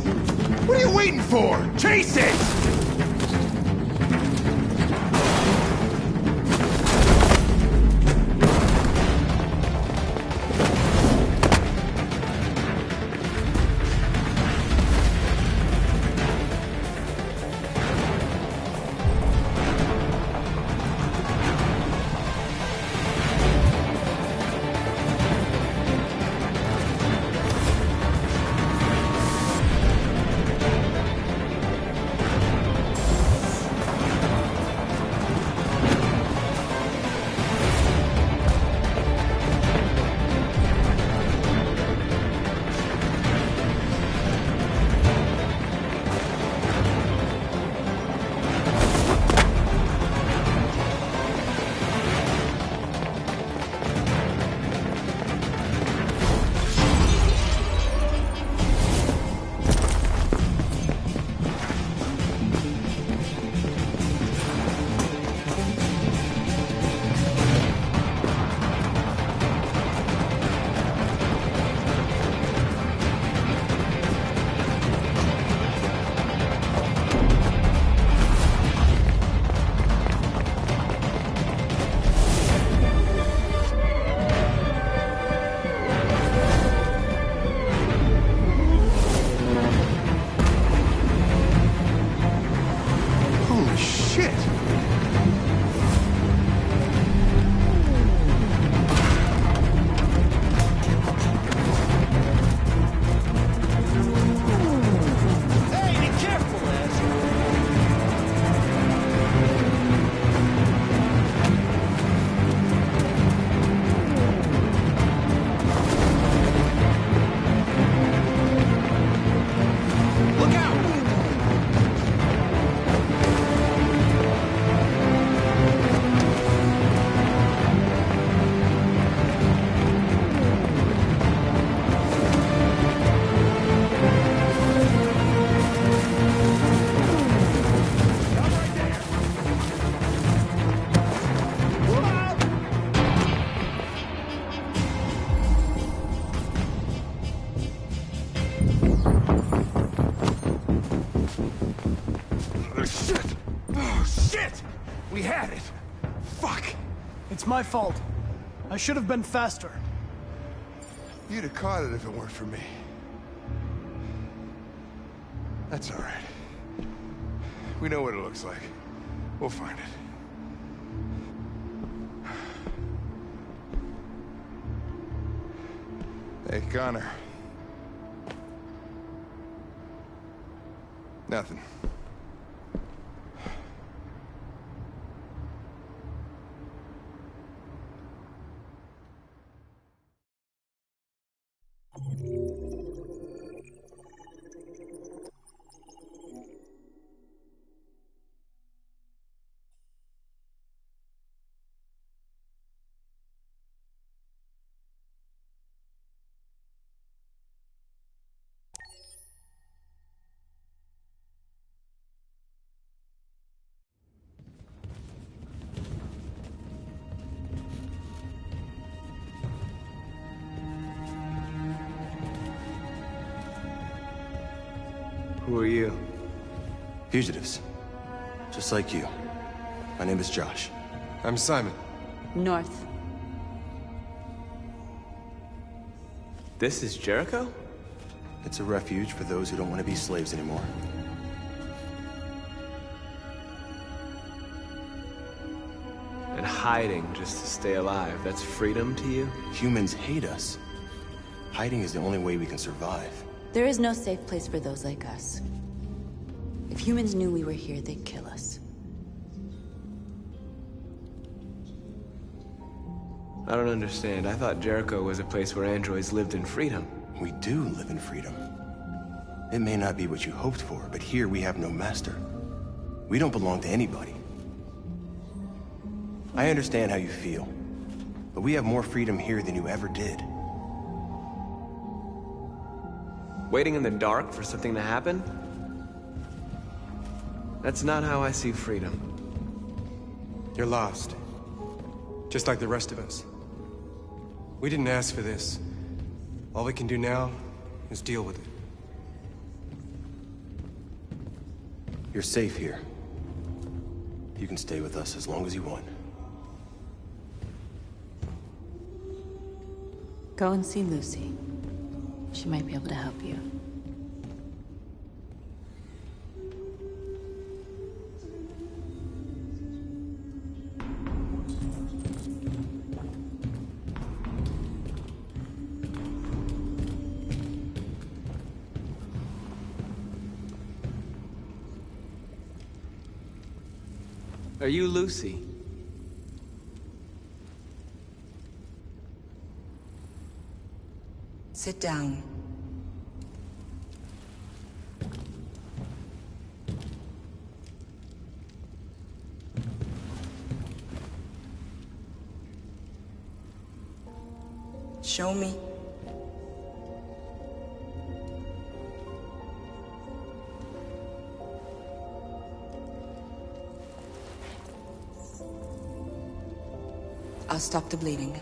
What are you waiting for? Chase it! Shit! Oh, shit! We had it! Fuck! It's my fault. I should have been faster. You'd have caught it if it weren't for me. That's all right. We know what it looks like. We'll find it. Hey, Connor. Nothing. Who are you? Fugitives. Just like you. My name is Josh. I'm Simon. North. This is Jericho? It's a refuge for those who don't want to be slaves anymore. And hiding just to stay alive, that's freedom to you? Humans hate us. Hiding is the only way we can survive. There is no safe place for those like us. If humans knew we were here, they'd kill us. I don't understand. I thought Jericho was a place where androids lived in freedom. We do live in freedom. It may not be what you hoped for, but here we have no master. We don't belong to anybody. I understand how you feel, but we have more freedom here than you ever did. Waiting in the dark for something to happen? That's not how I see freedom. You're lost. Just like the rest of us. We didn't ask for this. All we can do now is deal with it. You're safe here. You can stay with us as long as you want. Go and see Lucy. She might be able to help you. Are you Lucy? Sit down. Show me. I'll stop the bleeding.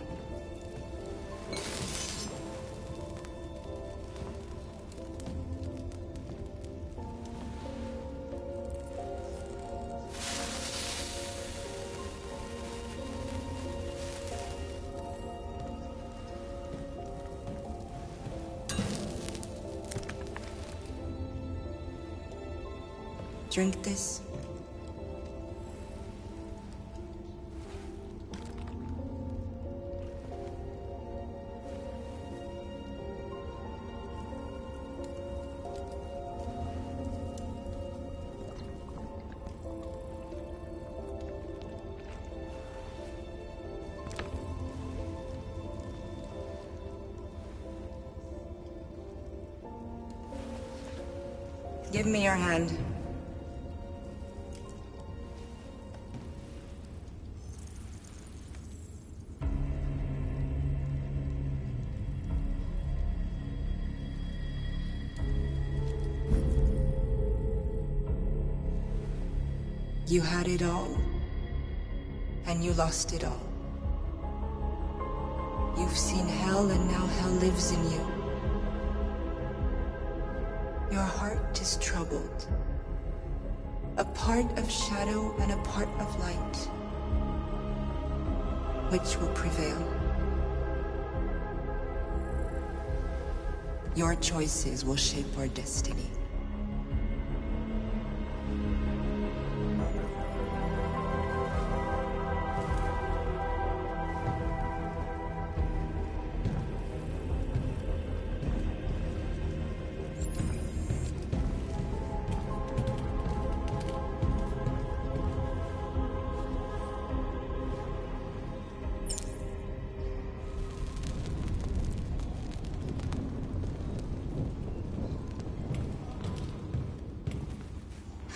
Drink this. Give me your hand. You had it all, and you lost it all. You've seen hell, and now hell lives in you. Your heart is troubled, A part of shadow and a part of light. Which will prevail? Your choices will shape our destiny.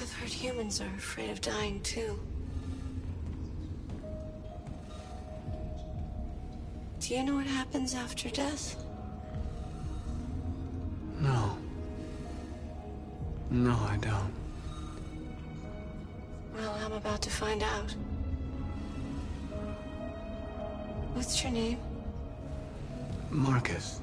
I've heard humans are afraid of dying too. Do you know what happens after death? No. No, I don't. Well, I'm about to find out. What's your name? Marcus.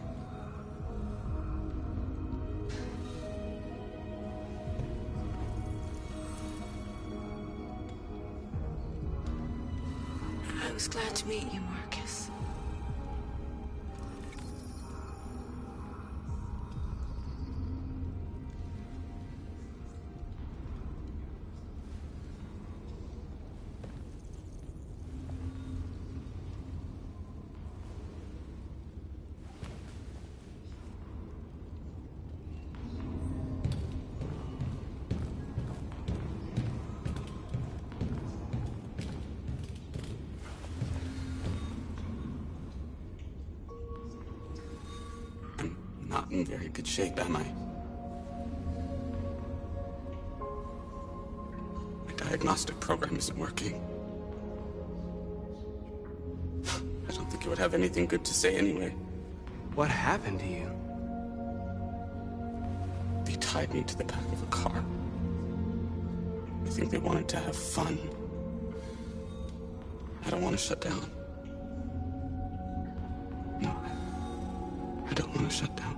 I was glad to meet you, Marcus. Not in very good shape, am I? My diagnostic program isn't working. I don't think you would have anything good to say anyway. What happened to you? They tied me to the back of a car. I think they wanted to have fun. I don't want to shut down. No. I don't want to shut down.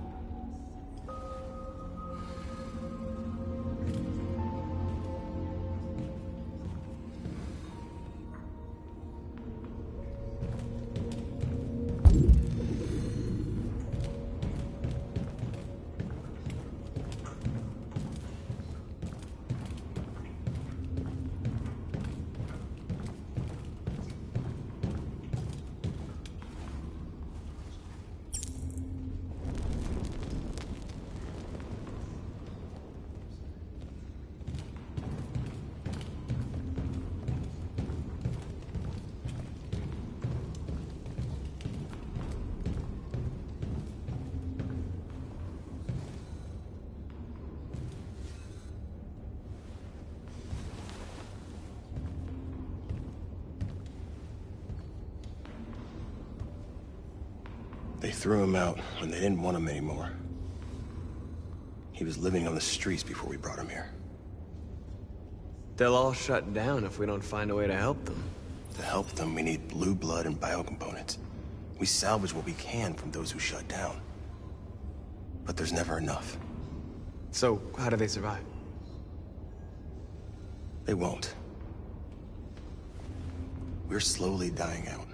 They threw him out when they didn't want him anymore. He was living on the streets before we brought him here. They'll all shut down if we don't find a way to help them. To help them, we need blue blood and biocomponents. We salvage what we can from those who shut down. But there's never enough. So, how do they survive? They won't. We're slowly dying out.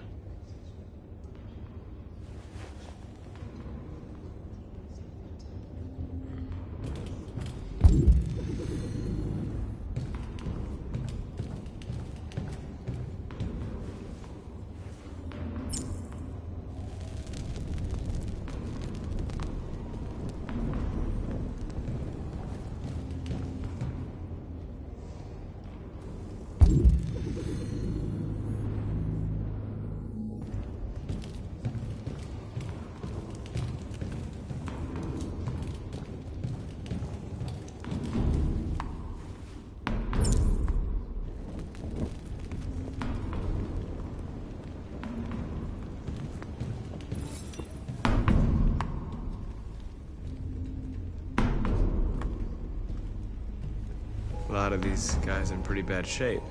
A lot of these guys in pretty bad shape.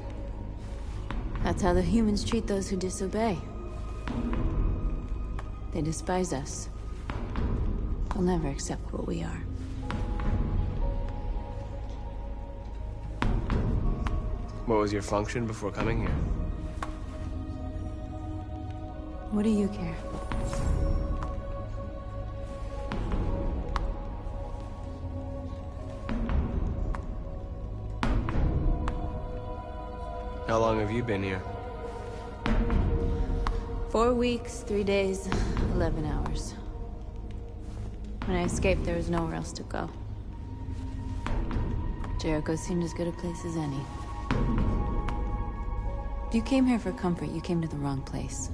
That's how the humans treat those who disobey. They despise us. They'll never accept what we are. What was your function before coming here? What do you care? How long have you been here? 4 weeks, 3 days, 11 hours. When I escaped, there was nowhere else to go. Jericho seemed as good a place as any. If you came here for comfort, you came to the wrong place.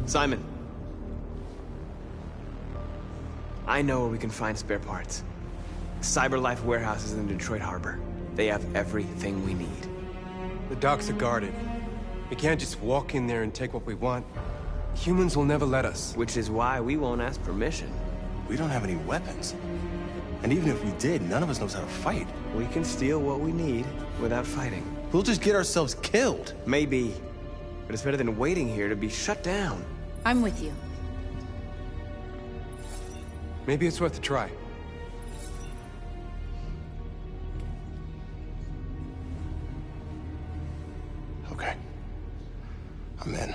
Simon. I know where we can find spare parts. CyberLife warehouse is in the Detroit Harbor. They have everything we need. The docks are guarded. We can't just walk in there and take what we want. Humans will never let us. Which is why we won't ask permission. We don't have any weapons. And even if we did, none of us knows how to fight. We can steal what we need without fighting. We'll just get ourselves killed. Maybe. But it's better than waiting here to be shut down. I'm with you. Maybe it's worth a try. Okay. I'm in.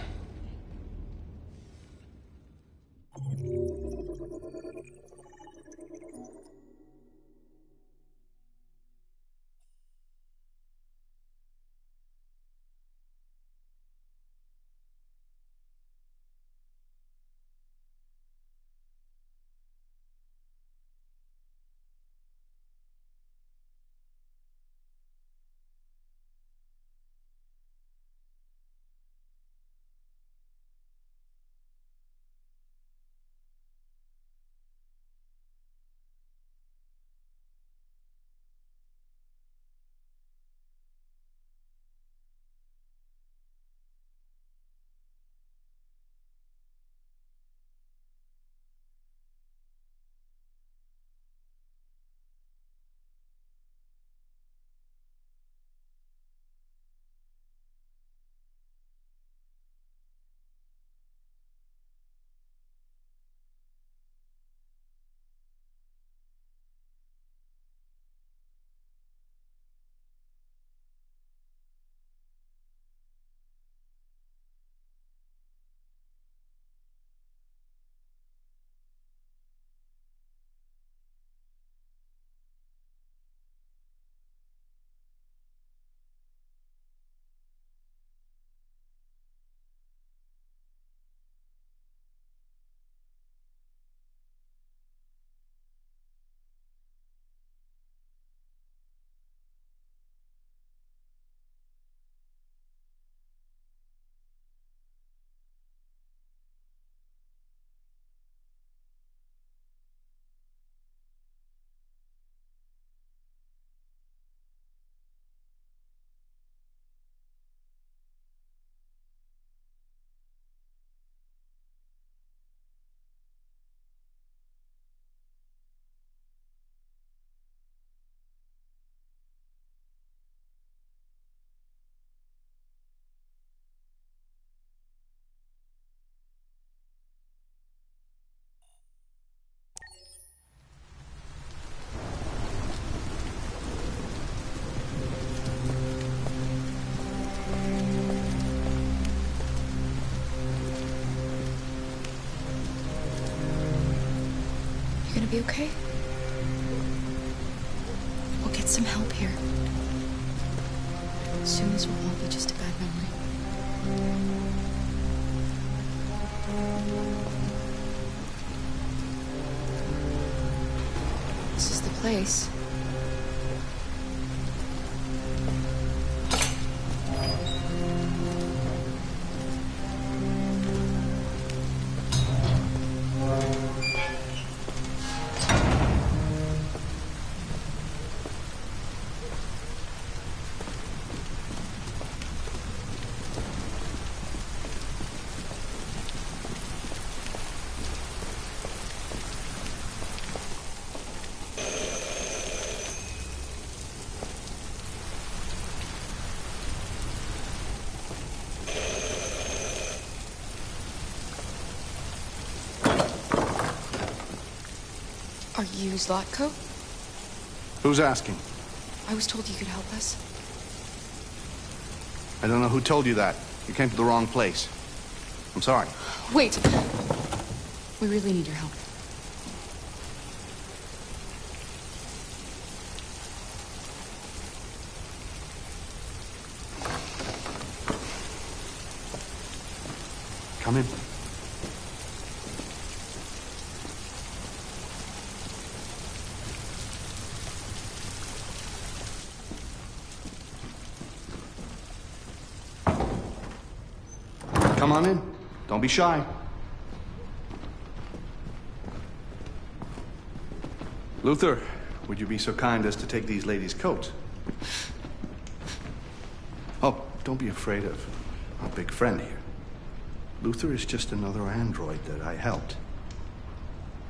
You gonna be okay? We'll get some help here. As soon as we'll all be just a bad memory. This is the place. Are you Zlatko? Who's asking? I was told you could help us. I don't know who told you that. You came to the wrong place. I'm sorry. Wait. We really need your help. Come in. Come on in. Don't be shy. Luther, would you be so kind as to take these ladies' coats? Oh, don't be afraid of our big friend here. Luther is just another android that I helped.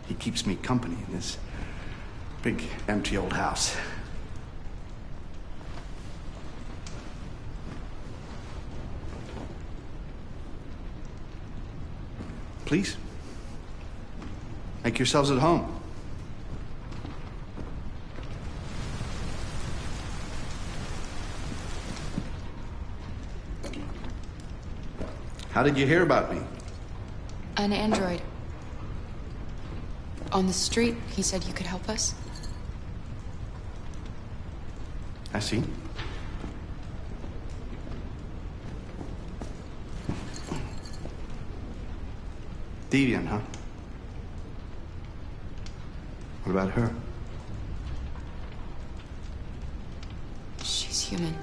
He keeps me company in this big, empty old house. Please, make yourselves at home. How did you hear about me? An android. On the street, he said you could help us. I see. Deviant, huh? What about her? She's human.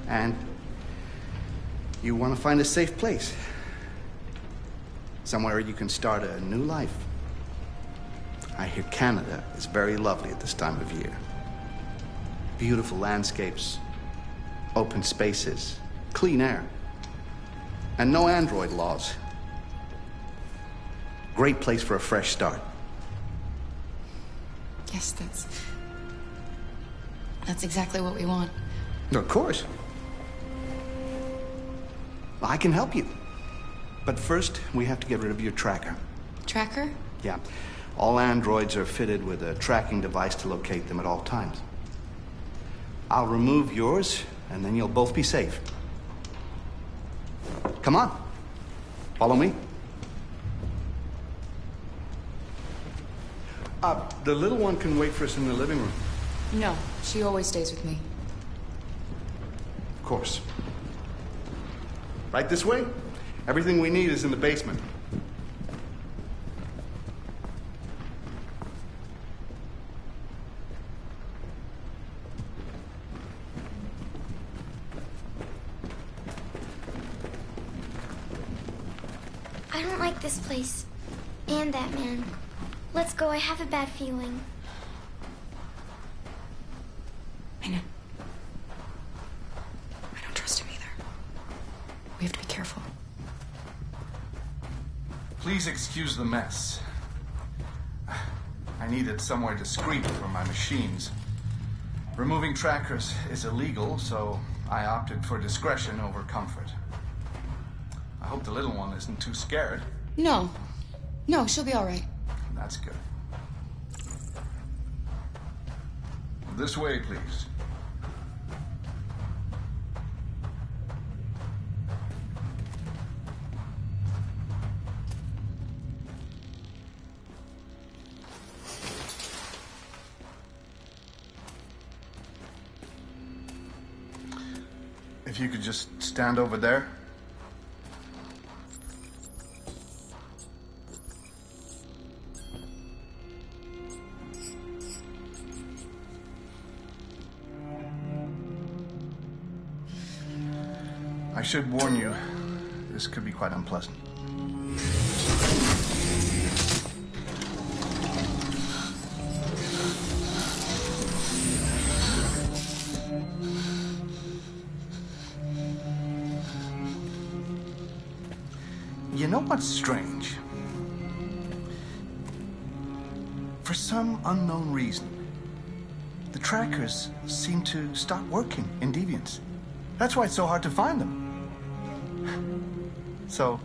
And you want to find a safe place. Somewhere you can start a new life. I hear Canada is very lovely at this time of year. Beautiful landscapes, open spaces, clean air, and no android laws. Great place for a fresh start. Yes, that's exactly what we want. Of course. I can help you. But first, we have to get rid of your tracker. Tracker? Yeah. All androids are fitted with a tracking device to locate them at all times. I'll remove yours, and then you'll both be safe. Come on. Follow me. The little one can wait for us in the living room. No, she always stays with me. Of course. Right this way? Everything we need is in the basement. I don't like this place. And that man. Let's go, I have a bad feeling. I know. I don't trust him either. We have to be careful. Please excuse the mess. I needed somewhere discreet for my machines. Removing trackers is illegal, so I opted for discretion over comfort. I hope the little one isn't too scared. No. No, she'll be all right. That's good. This way, please. If you could just stand over there. I should warn you, this could be quite unpleasant. You know what's strange? For some unknown reason, the trackers seem to stop working in Deviants. That's why it's so hard to find them. So,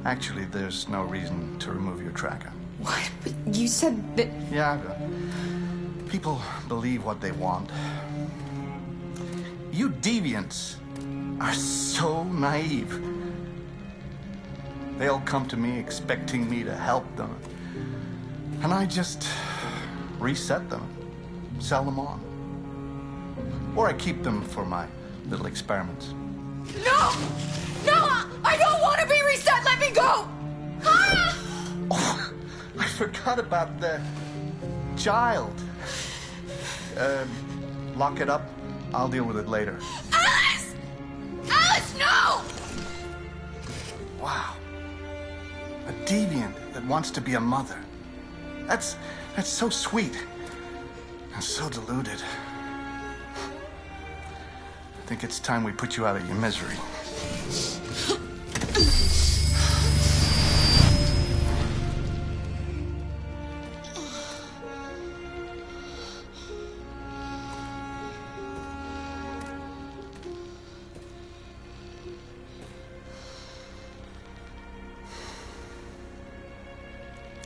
actually, there's no reason to remove your tracker. What? But you said that... Yeah, people believe what they want. You Deviants are so naive. They'll come to me expecting me to help them. And I just reset them, sell them on. Or I keep them for my little experiments. No! No! I don't want to be reset! Let me go! Ah! Oh, I forgot about the child. Lock it up. I'll deal with it later. Alice! Alice, no! Wow. A deviant that wants to be a mother. That's so sweet. And so deluded. I think it's time we put you out of your misery.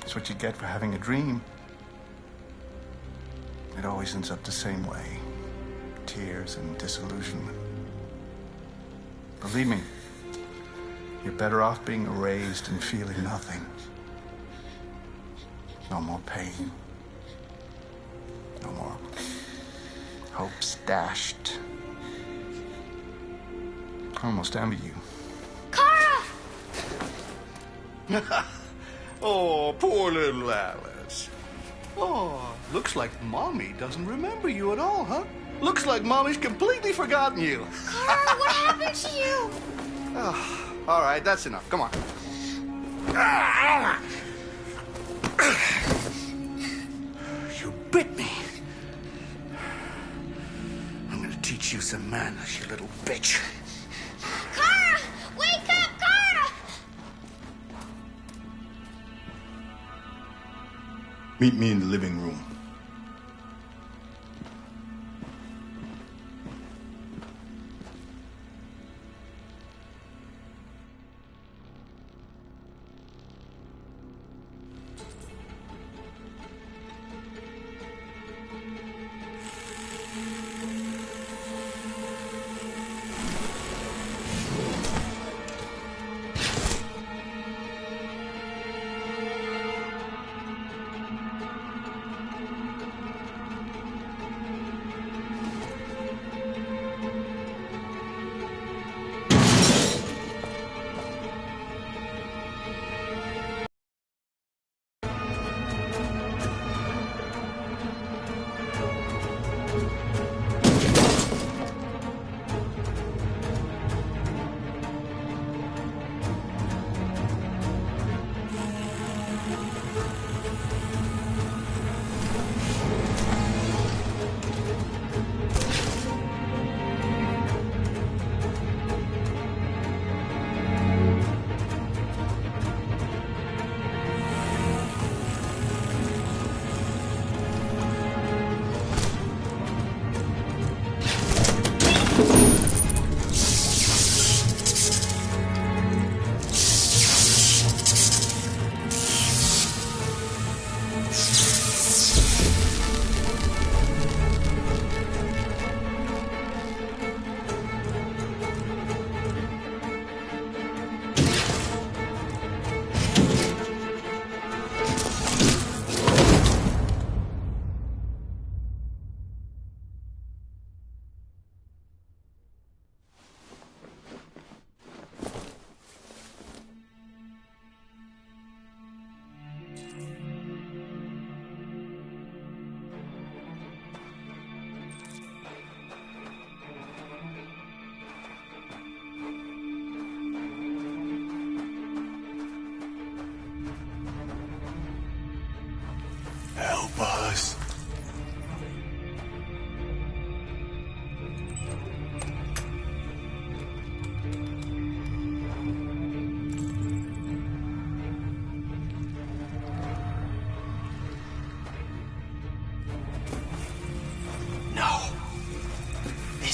That's what you get for having a dream. It always ends up the same way. Tears and disillusionment. Believe me, you're better off being erased and feeling nothing. No more pain. No more hopes dashed. I almost envy you. Kara! Oh, poor little Alice. Oh, looks like Mommy doesn't remember you at all, huh? Looks like Mommy's completely forgotten you. Kara, what happened to you? Oh, all right, that's enough. Come on. You bit me. I'm gonna teach you some manners, you little bitch. Kara! Wake up, Kara! Meet me in the living room.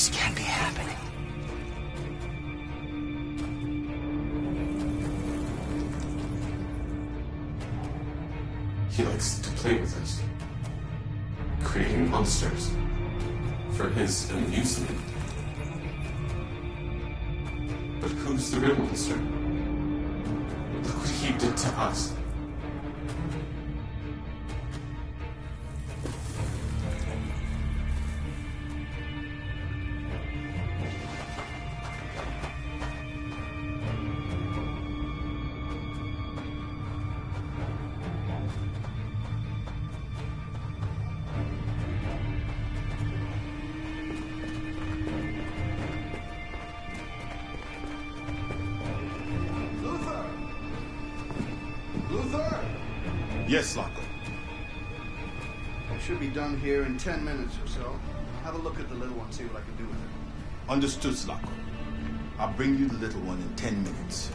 This can't be happening. He likes to play with us, creating monsters for his amusement. But who's the real monster? Look what he did to us. Yes, Lockley. I should be done here in 10 minutes or so. Have a look at the little one, see what I can do with it. Understood, Slocko. I'll bring you the little one in 10 minutes.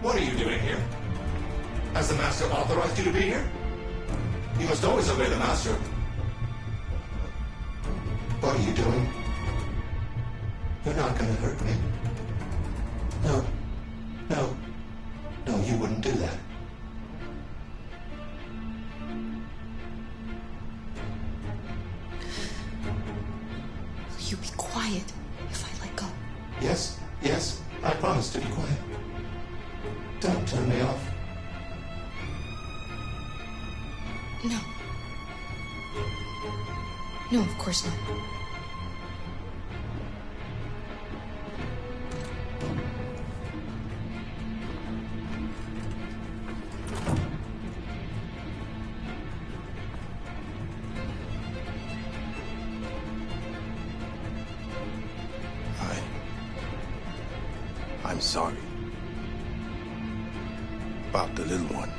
What are you doing here? Has the Master authorized you to be here? You must always obey the Master. What are you doing? You're not gonna hurt me. No. No. No, you wouldn't do that. Will you be quiet if I let go? Yes, yes, I promise to be quiet. Don't turn me off. No. No, of course not. I'm sorry. About the little one.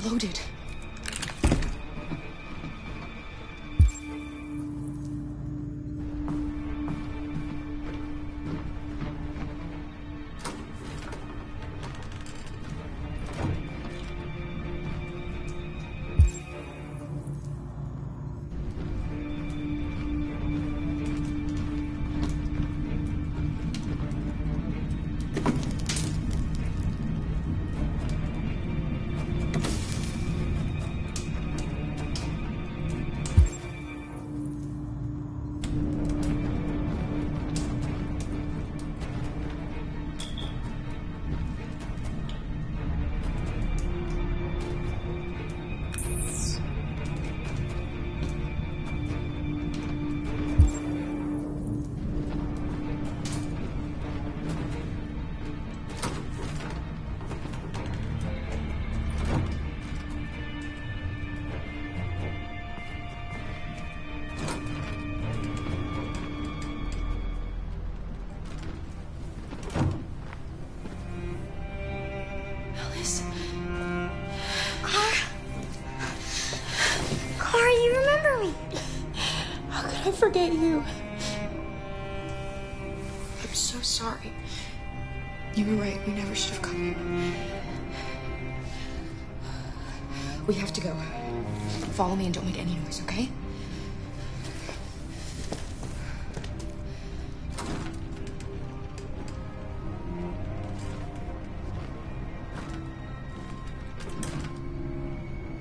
Loaded. forget you. I'm so sorry. You were right. We never should have come. We have to go. Follow me and don't make any noise, okay?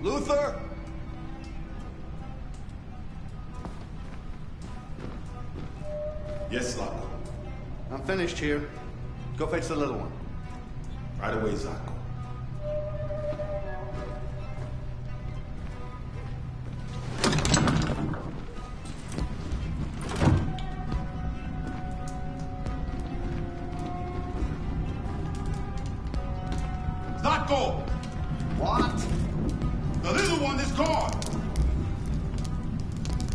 Luther! Yes, Zlatko. I'm finished here. Go fetch the little one. Right away, Zlatko. Zlatko! What? The little one is gone!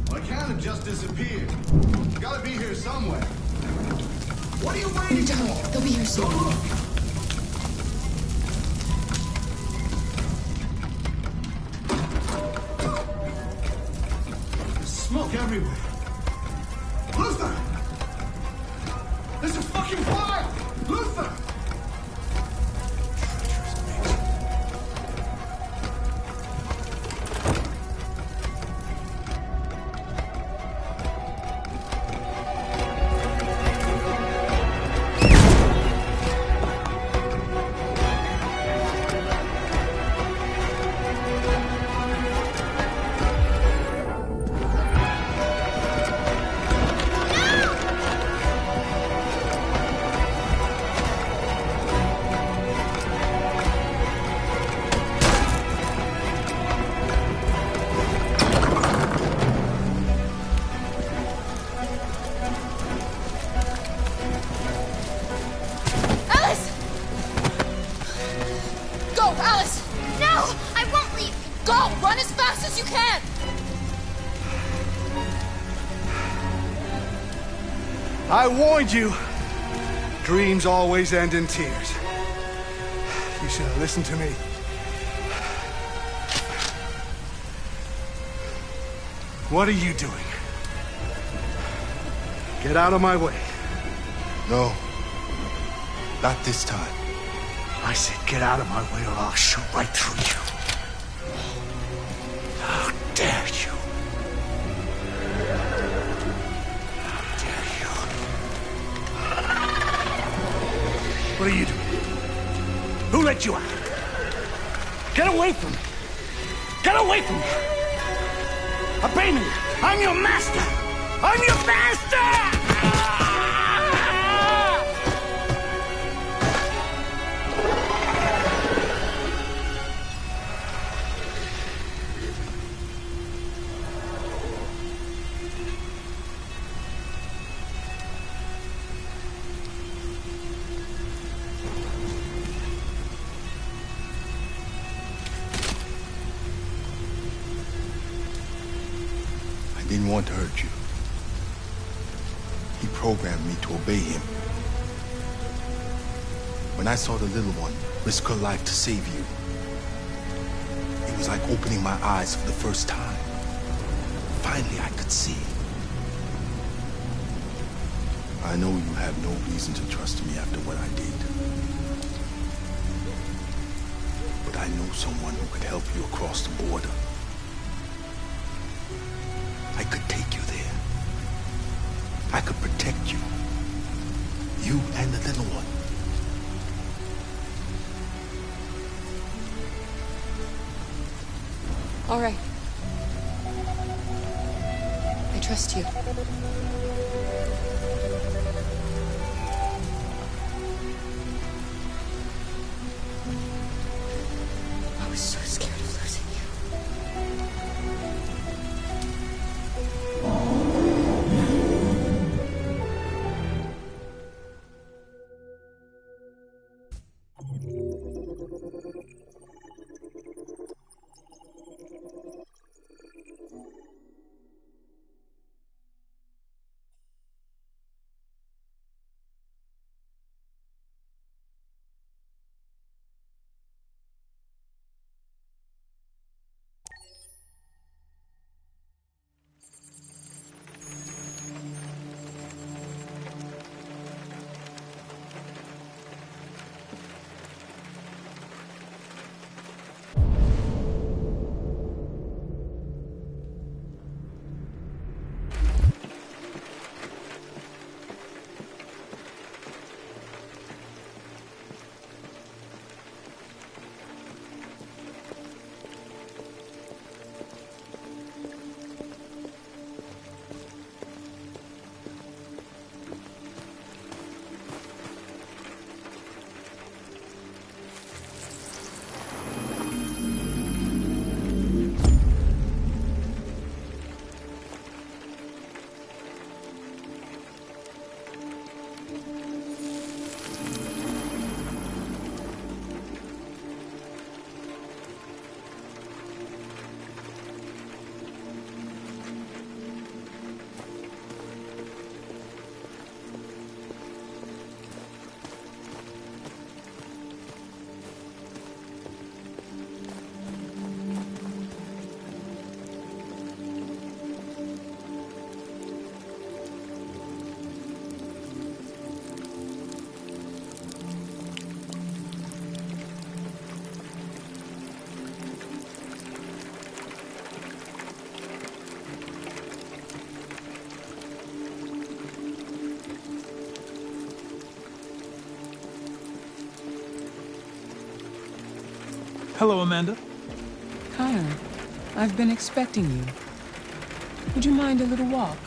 Well, it can't have just disappeared. It's gotta be here somewhere. What are you waiting for? They'll be here soon. There's smoke everywhere. Luther! There's a fucking fire! Luther! Alice! Go, Alice! No! I won't leave! Go! Run as fast as you can! I warned you. Dreams always end in tears. You should have listened to me. What are you doing? Get out of my way. No. Not this time. I said get out of my way or I'll shoot right through you. How dare you? How dare you? What are you doing? Who let you out? Get away from me! Get away from me! Obey me! I'm your master! I'm your master! I didn't want to hurt you. He programmed me to obey him. When I saw the little one risk her life to save you, it was like opening my eyes for the first time. Finally, I could see. I know you have no reason to trust me after what I did. But I know someone who could help you across the border. I could take you there. I could protect you. You and the little one. All right. I trust you. I was so scared of losing Hello, Amanda. Connor, I've been expecting you. Would you mind a little walk?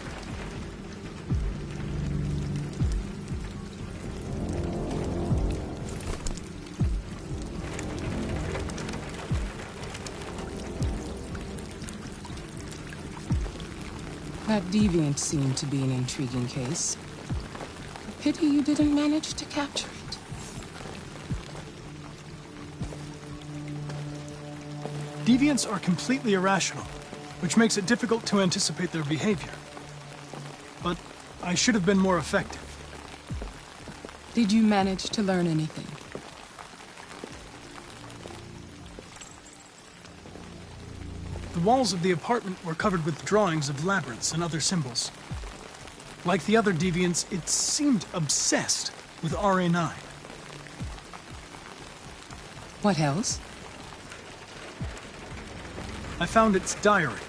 That deviant seemed to be an intriguing case. Pity you didn't manage to capture it. Deviants are completely irrational, which makes it difficult to anticipate their behavior. But I should have been more effective. Did you manage to learn anything? The walls of the apartment were covered with drawings of labyrinths and other symbols. Like the other deviants, it seemed obsessed with RA9. What else? I found its diary,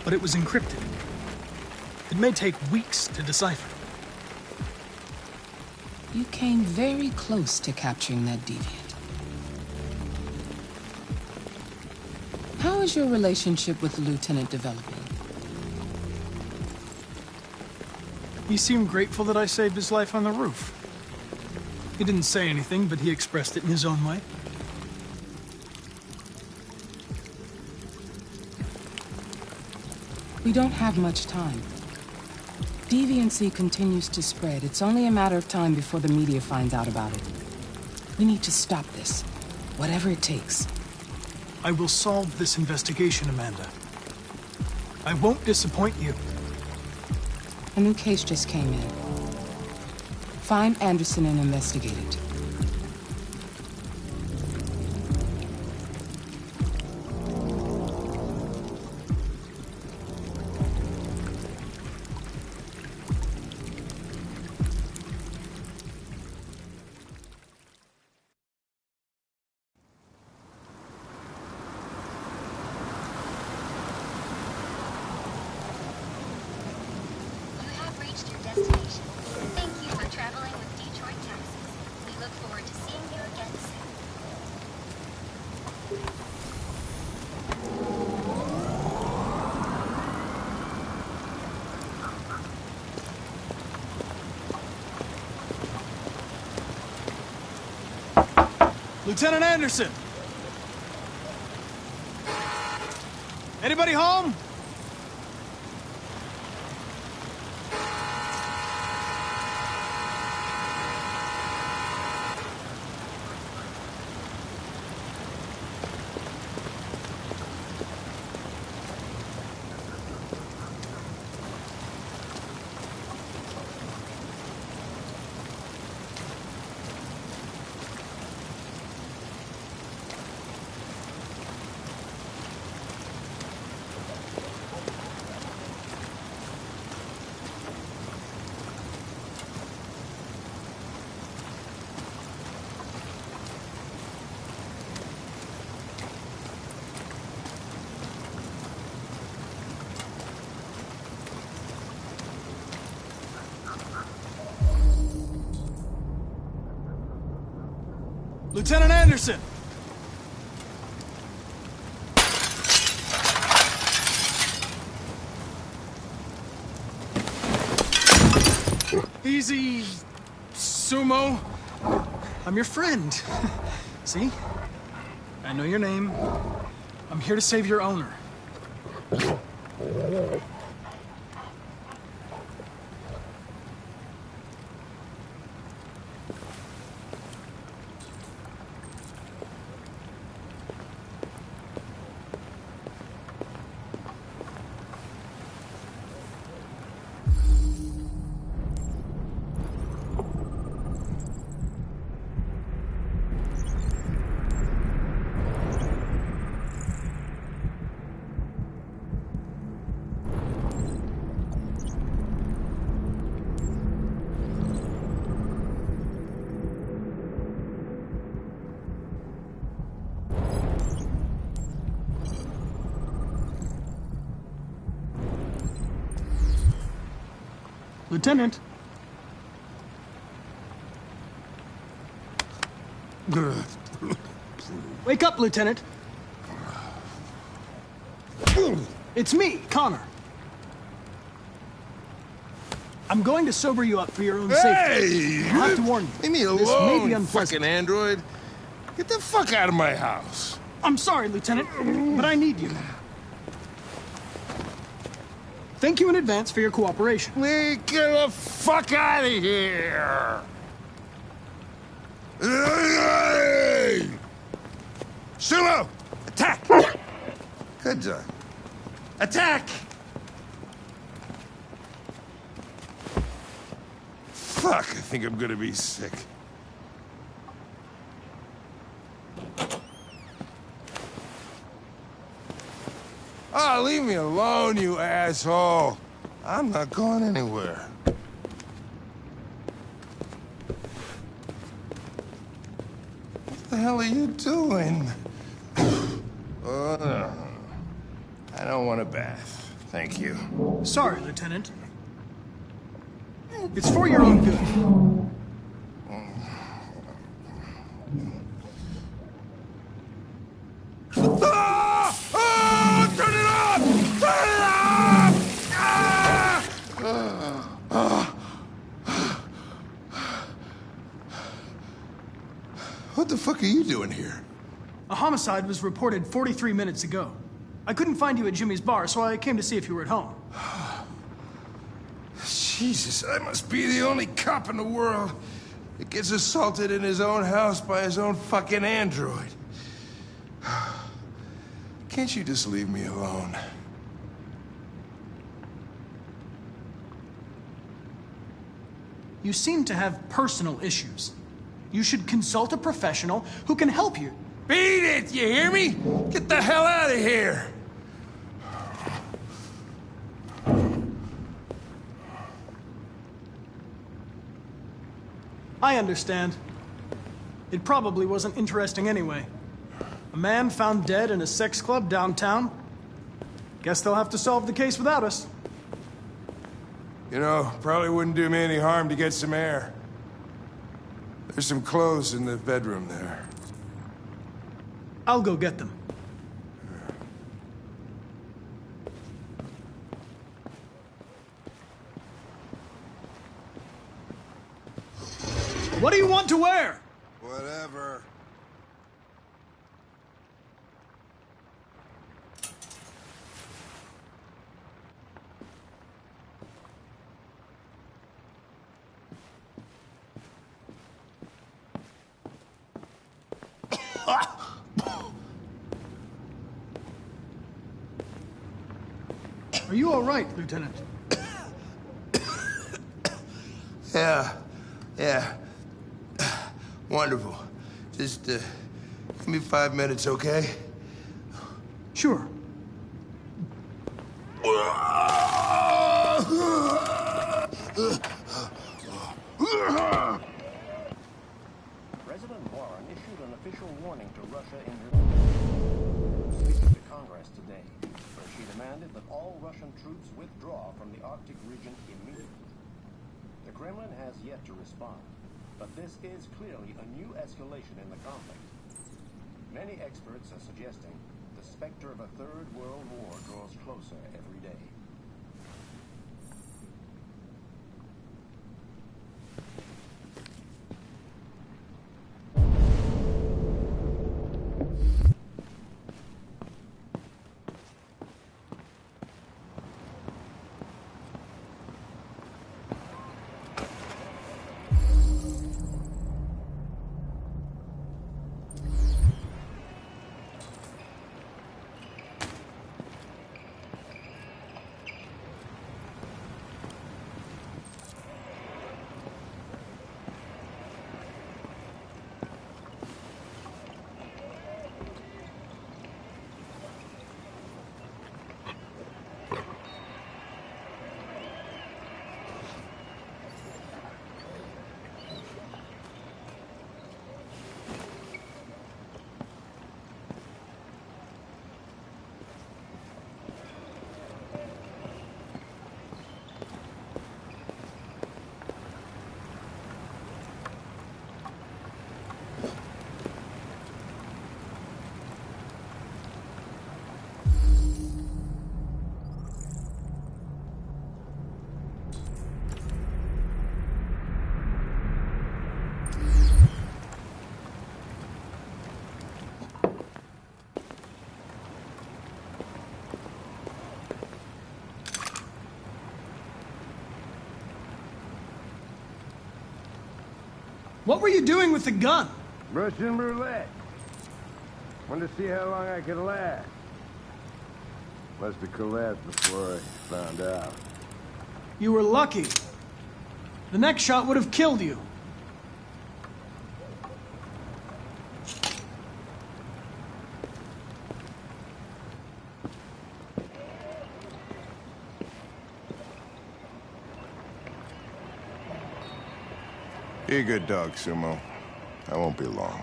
but it was encrypted. It may take weeks to decipher. You came very close to capturing that deviant. How is your relationship with the Lieutenant developing? He seemed grateful that I saved his life on the roof. He didn't say anything, but he expressed it in his own way. We don't have much time. Deviancy continues to spread. It's only a matter of time before the media finds out about it. We need to stop this, whatever it takes. I will solve this investigation, Amanda. I won't disappoint you. A new case just came in. Find Anderson and investigate it. Lieutenant Anderson! Anybody home? Lieutenant Anderson! Easy, Sumo. I'm your friend. See? I know your name. I'm here to save your owner. Lieutenant. Wake up, Lieutenant. It's me, Connor. I'm going to sober you up for your own safety. I'll have to warn you. Leave me This may be alone, unpleasant. fucking android. Get the fuck out of my house. I'm sorry, Lieutenant, but I need you. Thank you in advance for your cooperation. Get the fuck out of here! Sumo! Attack! Good job. Attack! Fuck, I think I'm gonna be sick. Oh, leave me alone, you asshole. I'm not going anywhere. What the hell are you doing? I don't want a bath. Thank you. Sorry, Lieutenant. It's for your own good. Turn it off! Turn it off! What the fuck are you doing here? A homicide was reported 43 minutes ago. I couldn't find you at Jimmy's bar, so I came to see if you were at home. Jesus, I must be the only cop in the world that gets assaulted in his own house by his own fucking android. Can't you just leave me alone? You seem to have personal issues. You should consult a professional who can help you. Beat it, you hear me? Get the hell out of here! I understand. It probably wasn't interesting anyway. A man found dead in a sex club downtown. Guess they'll have to solve the case without us. You know, probably wouldn't do me any harm to get some air. There's some clothes in the bedroom there. I'll go get them. What do you want to wear? Whatever. Are you all right, Lieutenant? Yeah. Wonderful. Just, give me 5 minutes, okay? Sure. President Warren issued an official warning to Russia in her speaking to Congress today, where she demanded that all Russian troops withdraw from the Arctic region immediately. The Kremlin has yet to respond, but this is clearly a new escalation in the conflict. Many experts are suggesting the specter of a third world war draws closer every day. What were you doing with the gun? Russian roulette. Wanted to see how long I could last. Must have collapsed before I found out. You were lucky. The next shot would have killed you. Be a good dog, Sumo. I won't be long.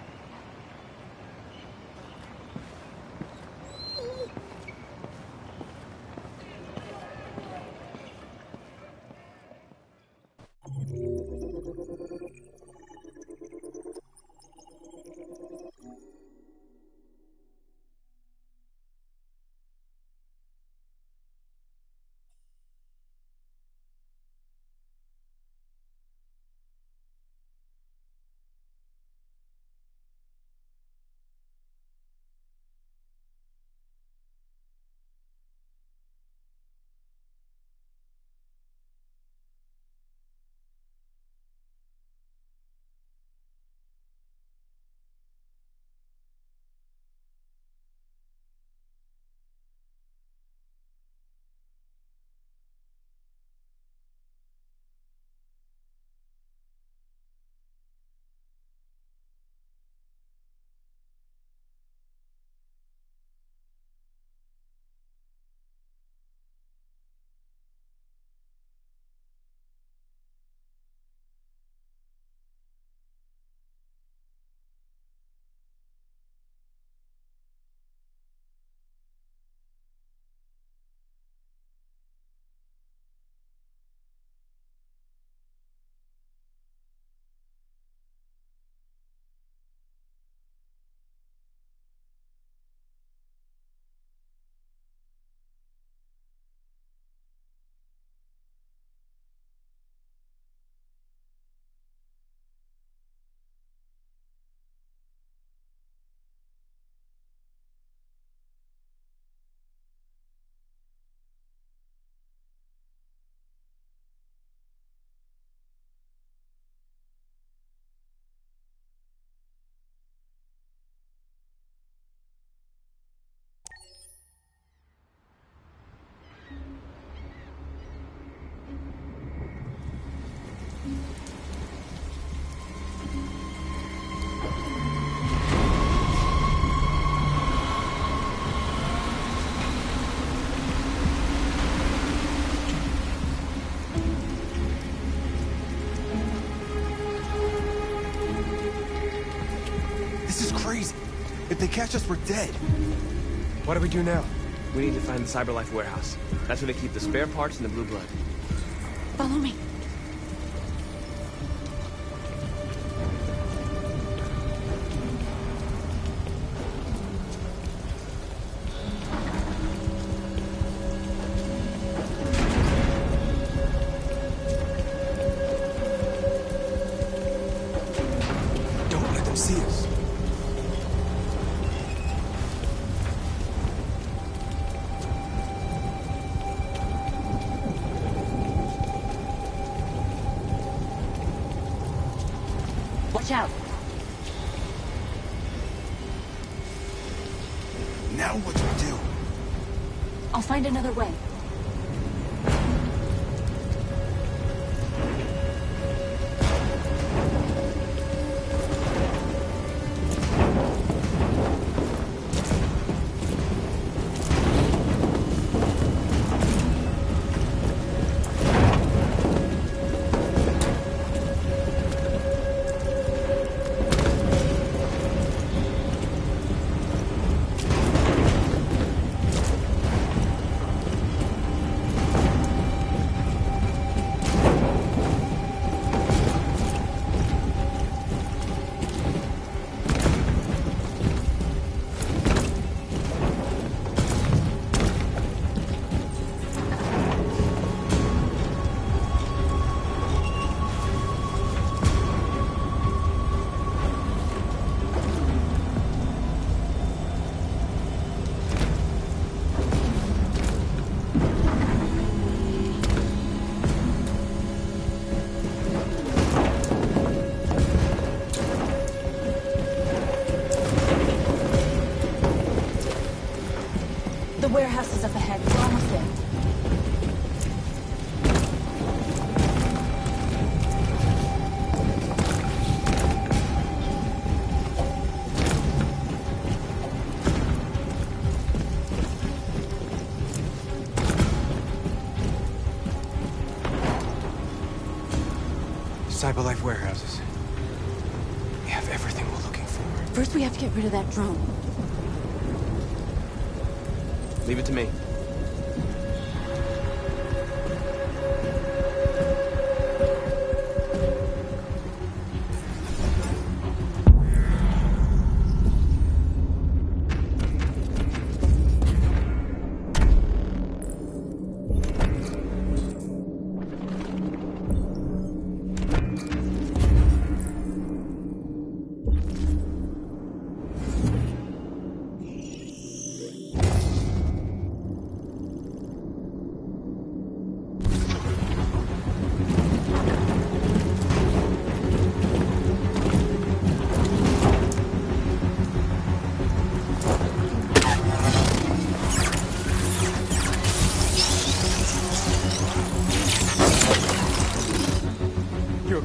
If they catch us, we're dead. What do we do now? We need to find the CyberLife warehouse. That's where they keep the spare parts and the blue blood. Follow me. Don't let them see us. Watch out. Now what do we do? I'll find another way. warehouse is up ahead. We're almost there. Cyberlife warehouses. We have everything we're looking for. First, we have to get rid of that drone. Leave it to me.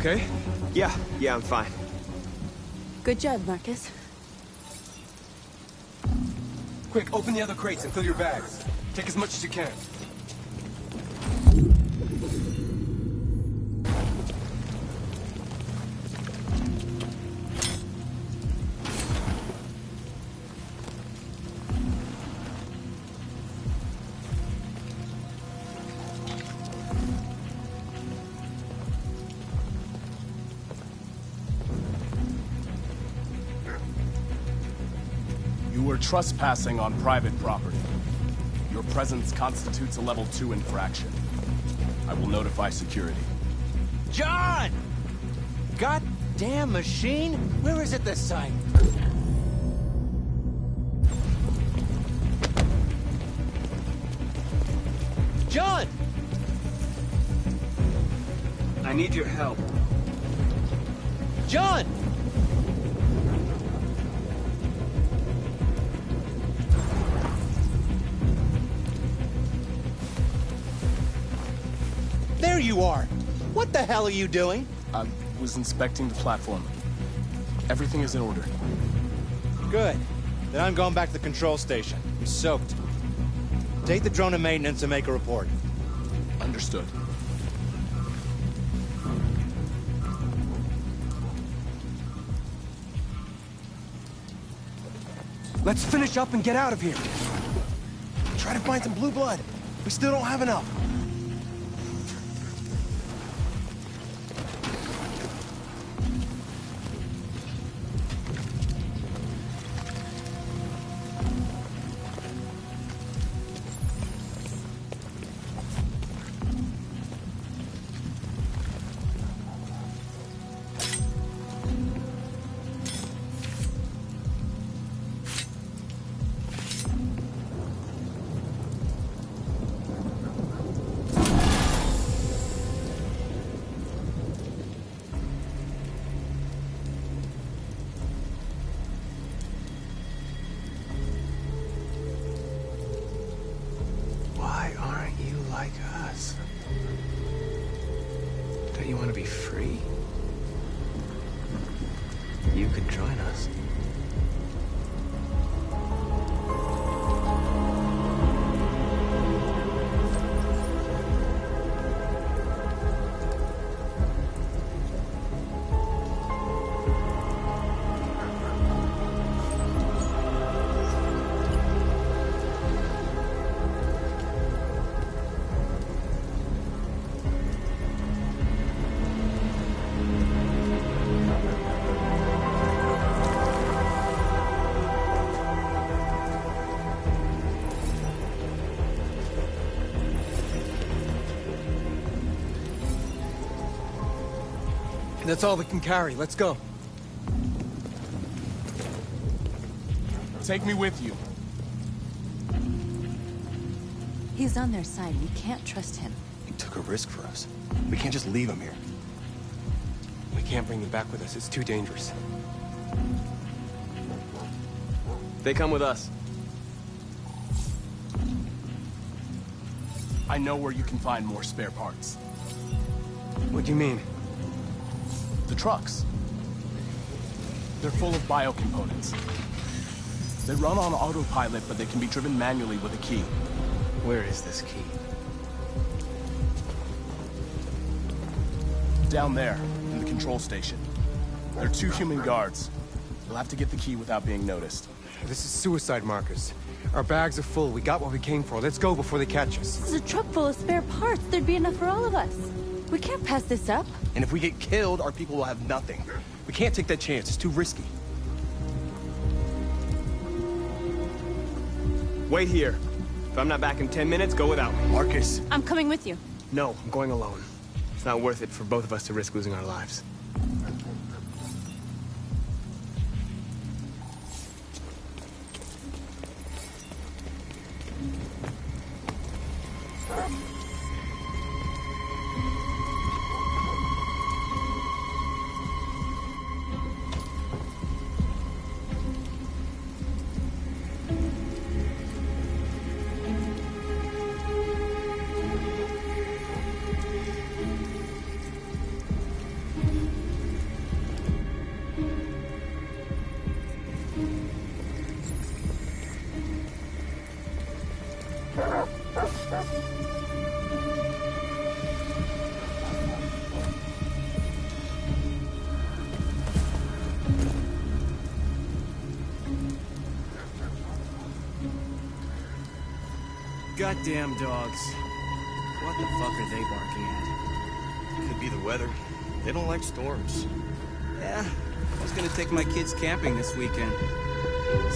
Okay? Yeah, I'm fine. Good job, Marcus. Quick, open the other crates and fill your bags. Take as much as you can. You were trespassing on private property. Your presence constitutes a level 2 infraction. I will notify security. John! Goddamn machine! Where is it this time? John! I need your help. John! There you are! What the hell are you doing? I was inspecting the platform. Everything is in order. Good. Then I'm going back to the control station. I'm soaked. Take the drone to maintenance and make a report. Understood. Let's finish up and get out of here. Try to find some blue blood. We still don't have enough. Why aren't you like us? Don't you want to be free? You could join us. That's all we can carry. Let's go. Take me with you. He's on their side. We can't trust him. He took a risk for us. We can't just leave him here. We can't bring him back with us. It's too dangerous. They come with us. I know where you can find more spare parts. What do you mean? The trucks. They're full of biocomponents. They run on autopilot, but they can be driven manually with a key. Where is this key? Down there, in the control station. There are 2 human guards. You'll have to get the key without being noticed. This is suicide, Marcus. Our bags are full. We got what we came for. Let's go before they catch us. This is a truck full of spare parts. There'd be enough for all of us. We can't pass this up. And if we get killed, our people will have nothing. We can't take that chance. It's too risky. Wait here. If I'm not back in 10 minutes, go without me. Marcus. I'm coming with you. No, I'm going alone. It's not worth it for both of us to risk losing our lives. Goddamn dogs. What the fuck are they barking at? Could be the weather. They don't like storms. Yeah, I was gonna take my kids camping this weekend.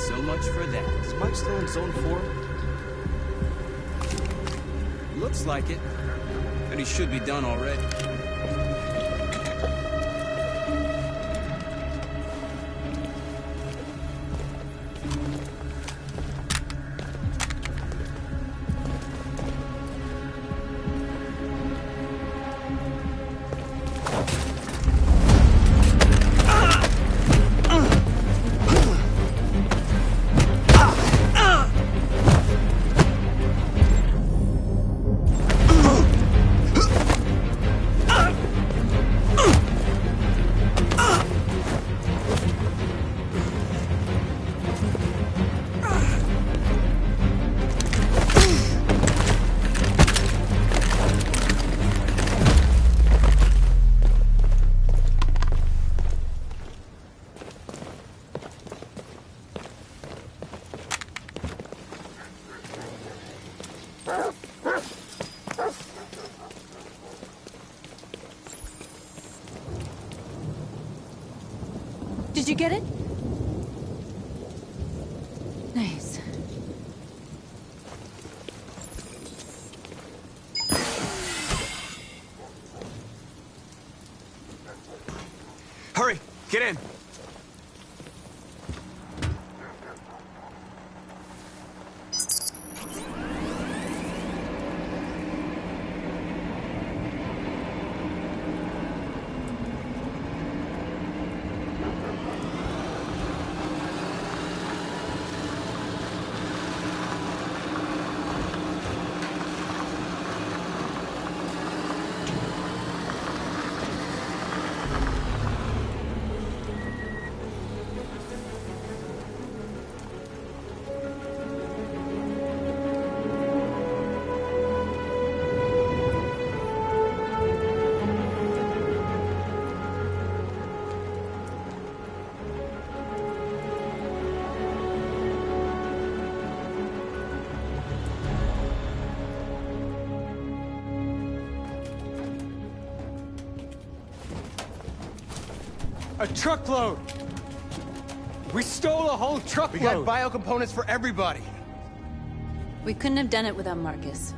So much for that. Is Mike still in Zone 4? Looks like it. But he should be done already. Did you get it? Nice. Hurry! Get in! A truckload! We stole a whole truckload! We got biocomponents for everybody! We couldn't have done it without Marcus.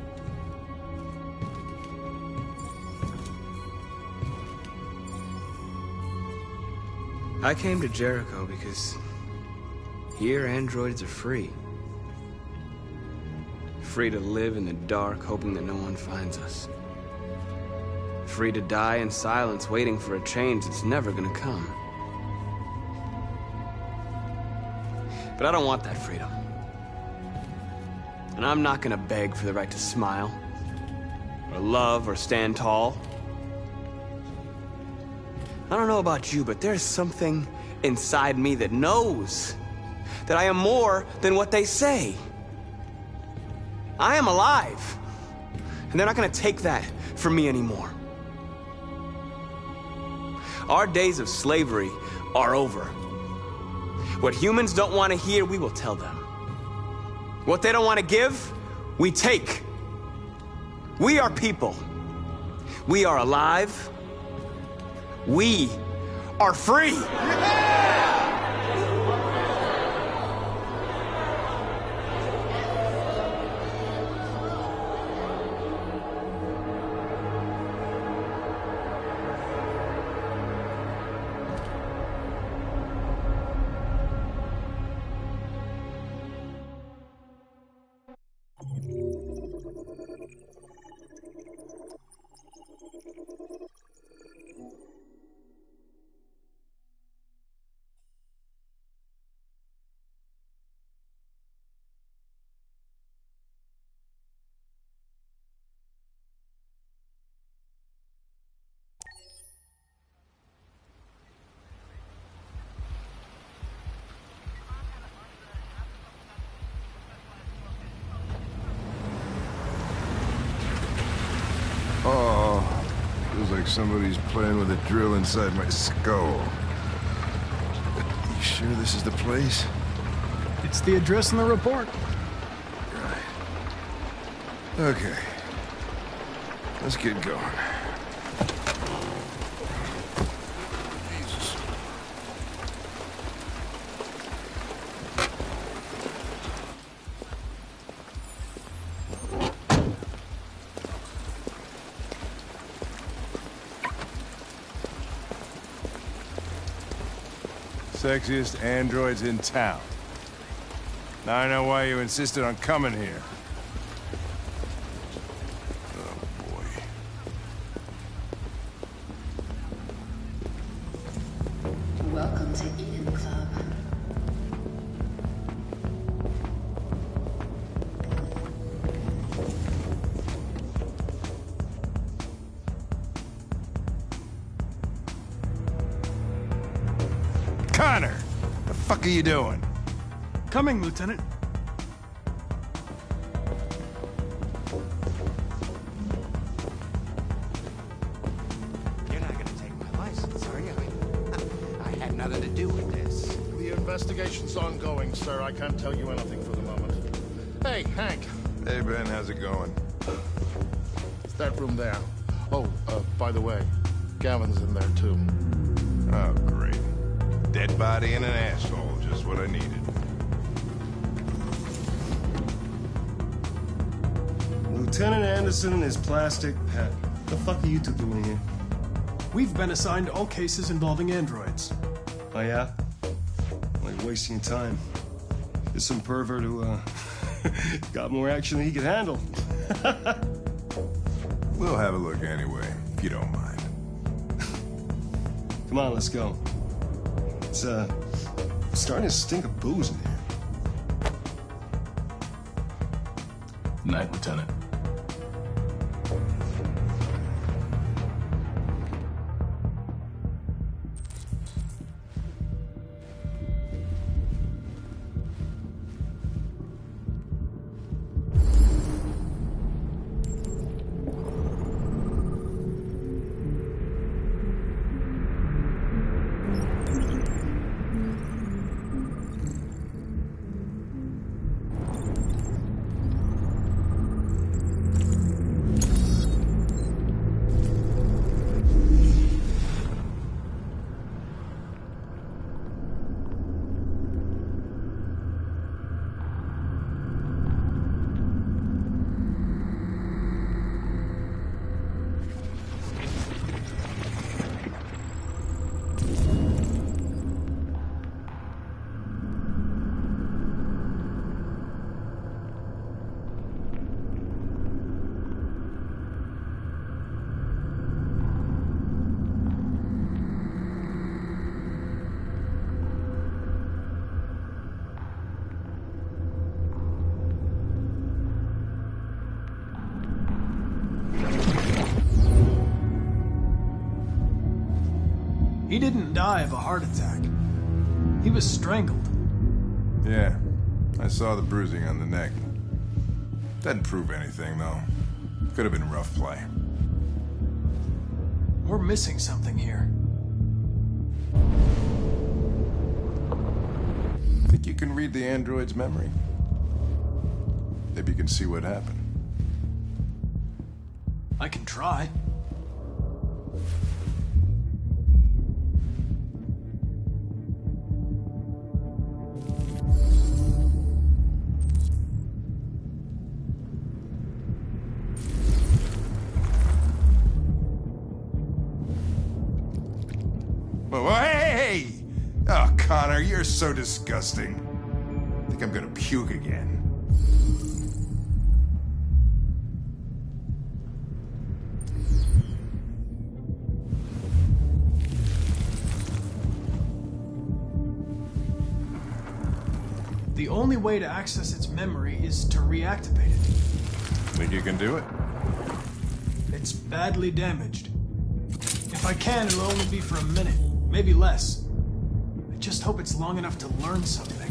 I came to Jericho because here androids are free. Free to live in the dark, hoping that no one finds us. Free to die in silence, waiting for a change that's never gonna come. But I don't want that freedom. And I'm not gonna beg for the right to smile, or love, or stand tall. I don't know about you, but there's something inside me that knows that I am more than what they say. I am alive, and they're not gonna take that from me anymore. Our days of slavery are over. What humans don't want to hear, we will tell them. What they don't want to give, we take. We are people. We are alive. We are free. Feels like somebody's playing with a drill inside my skull. You sure this is the place? It's the address in the report. Okay. Let's get going. Jesus. Sexiest androids in town. Now I know why you insisted on coming here. Welcome to Eden Club. Connor! The fuck are you doing? Coming, Lieutenant. You're not gonna take my license, are you? I had nothing to do with this. The investigation's ongoing, sir. I can't tell you anything for the moment. Hey, Hank. Hey, Ben, how's it going? It's that room there. Oh, by the way, Gavin's in there, too. Oh, great. Dead body and an asshole, just what I needed. Lieutenant Anderson and his plastic pet. The fuck are you two doing here? We've been assigned all cases involving androids. Oh, yeah? Like wasting your time. There's some pervert who, got more action than he could handle. We'll have a look anyway, if you don't mind. Come on, let's go. It's, starting to stink of booze in here. Night, Lieutenant. He didn't die of a heart attack. He was strangled. Yeah, I saw the bruising on the neck. Doesn't prove anything, though. Could have been rough play. We're missing something here. Think you can read the android's memory? Maybe you can see what happened. I can try. Whoa, hey! Oh, Connor, you're so disgusting. I think I'm gonna puke again. The only way to access its memory is to reactivate it. Think you can do it? It's badly damaged. If I can, it'll only be for a minute, maybe less. I just hope it's long enough to learn something.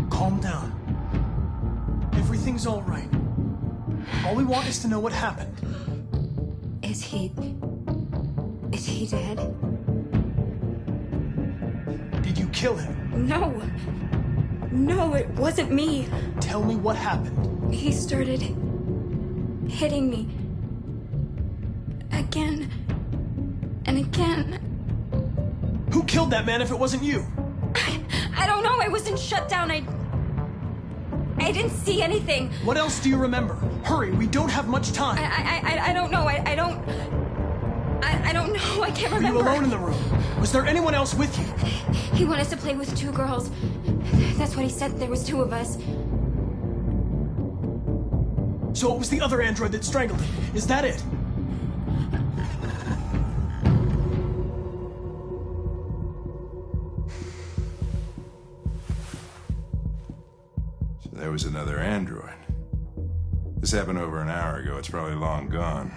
Calm down. Everything's all right. All we want is to know what happened. Is he dead? Did you kill him? No. No, it wasn't me. Tell me what happened. He started hitting me. Again. And again. Who killed that man if it wasn't you? I don't know. I wasn't shut down. I didn't see anything. What else do you remember? Hurry, we don't have much time. I don't know. I don't know. I can't remember. Were you alone in the room? Was there anyone else with you? He wanted us to play with 2 girls. That's what he said. There was 2 of us. So it was the other android that strangled him. Is that it? So there was another android. This happened over an hour ago. It's probably long gone.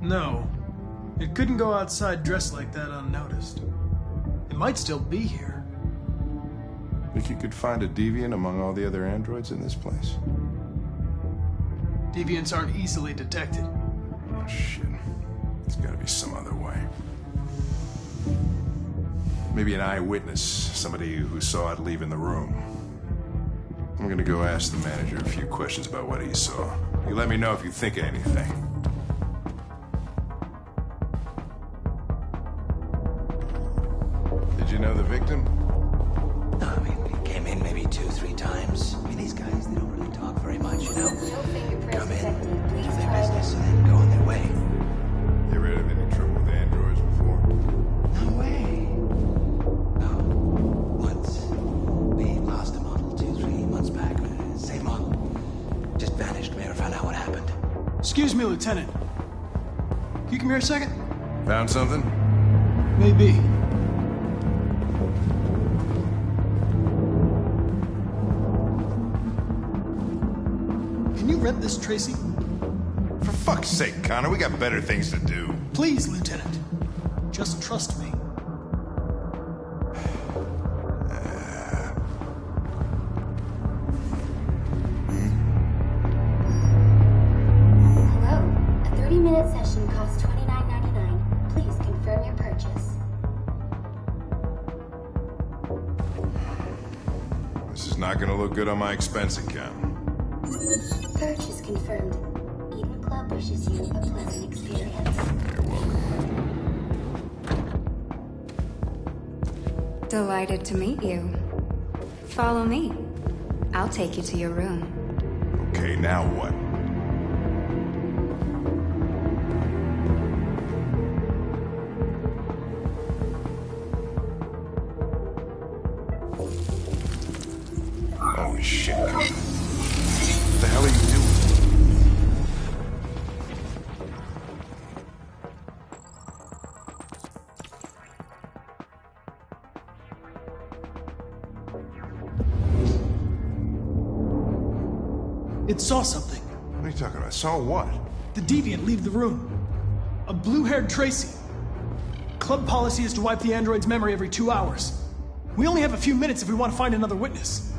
No. It couldn't go outside dressed like that unnoticed. It might still be here. Think you could find a deviant among all the other androids in this place? Deviants aren't easily detected. Oh, shit. There's gotta be some other way. Maybe an eyewitness, somebody who saw it leaving the room. I'm gonna go ask the manager a few questions about what he saw. You let me know if you think of anything. Did you know the victim? No, I mean, he came in maybe 2-3 times. I mean, these guys, they don't really talk very much, you know? Come in, do their business, and then go on their way. You ever had any trouble with androids before? No way. No. Once. We lost a model 2-3 months back. Same model. Just vanished. We never found out what happened. Excuse me, Lieutenant. Can you come here a second? Found something? Maybe. Can you rent this, Tracy? For fuck's sake, Connor, we got better things to do. Please, Lieutenant. Just trust me. Hello? A 30-minute session costs $29.99. Please confirm your purchase. This is not gonna look good on my expense account. Purchase confirmed. Eden Club wishes you a pleasant experience. You're welcome. Delighted to meet you. Follow me. I'll take you to your room. Okay, now what? Holy shit, Connor. What the hell are you doing? It saw something. What are you talking about? Saw what? The deviant leave the room. A blue-haired Tracy. Club policy is to wipe the android's memory every 2 hours. We only have a few minutes if we want to find another witness.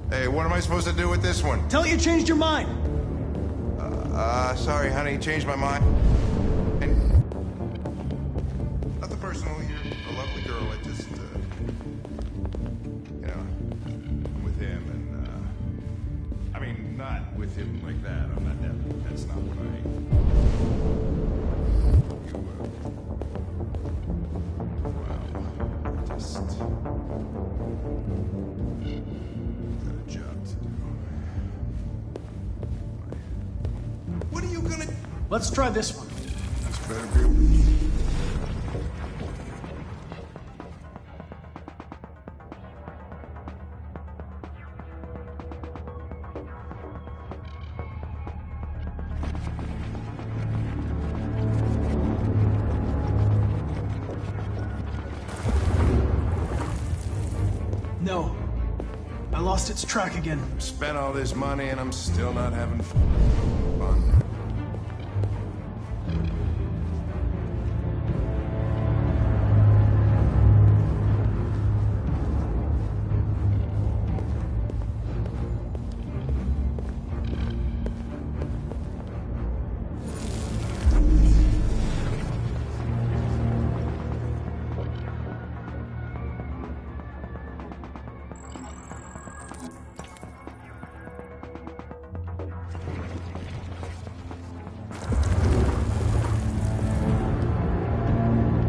Hey, what am I supposed to do with this one? Tell it you changed your mind. Sorry, honey, changed my mind. Nothing personal. You're a lovely girl. I just, you know, I'm with him, and, I mean, not with him like that. I'm not that. That's not what I. Well, just. Got a job to do. What are you gonna? Let's try this one. This better be. No. I lost its track again. Spent all this money and I'm still not having fun.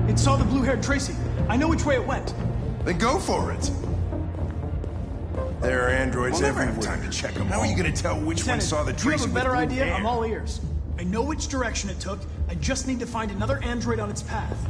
It saw the blue-haired Tracy. I know which way it went. Then go for it. There are androids everywhere. We'll never have time to check them. How are you going to tell which one saw the do you Tracy have a with better blue idea? hair? I'm all ears. I know which direction it took. I just need to find another android on its path.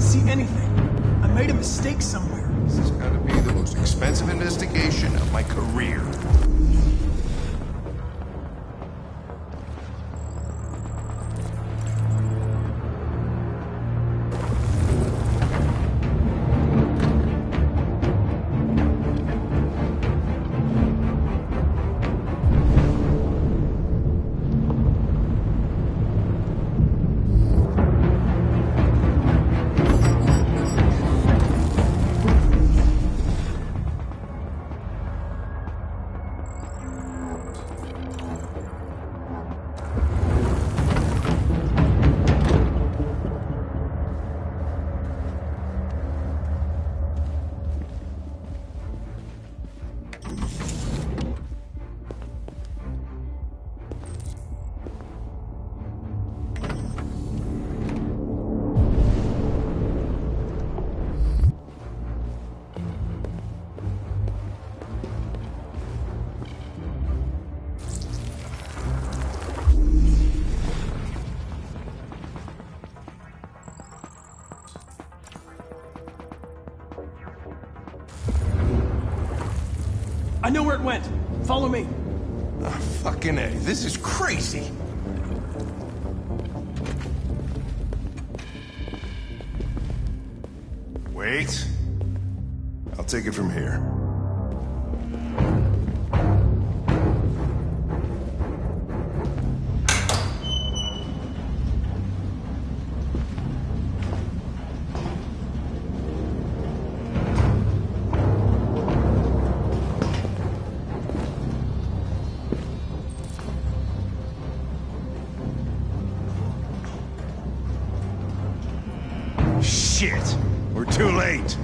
See anything. I made a mistake somewhere. This has got to be the most expensive investigation of my career. know where it went. Follow me. Oh, fucking A. This is crazy. Wait. I'll take it from here. Shit! We're too late!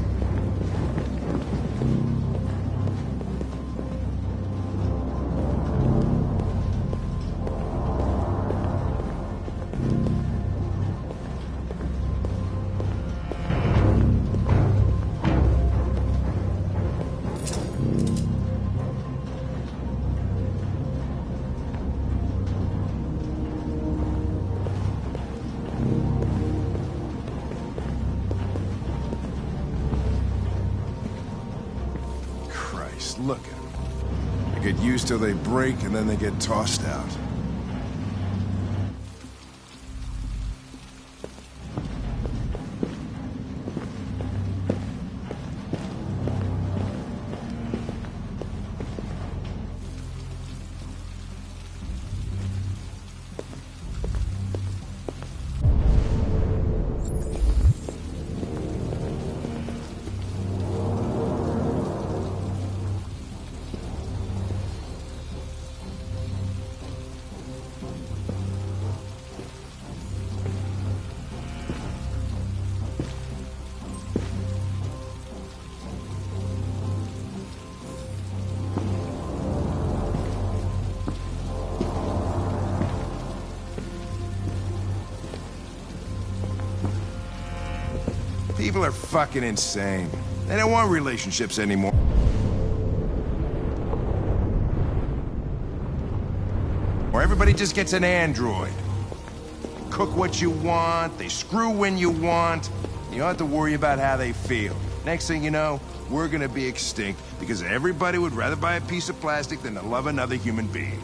Look at them. They get used till they break, and then they get tossed out. People are fucking insane. They don't want relationships anymore. Or everybody just gets an android. Cook what you want, they screw when you want. You don't have to worry about how they feel. Next thing you know, we're gonna be extinct because everybody would rather buy a piece of plastic than to love another human being.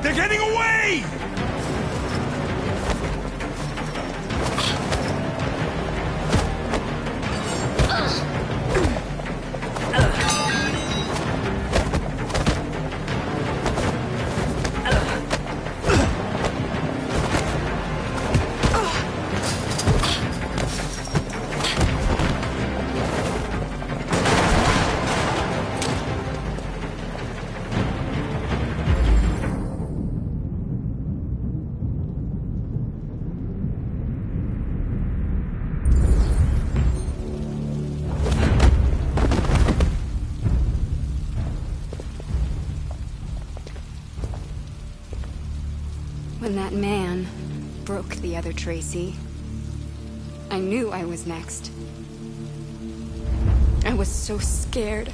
They're getting away! that man broke the other Tracy, I knew I was next. I was so scared.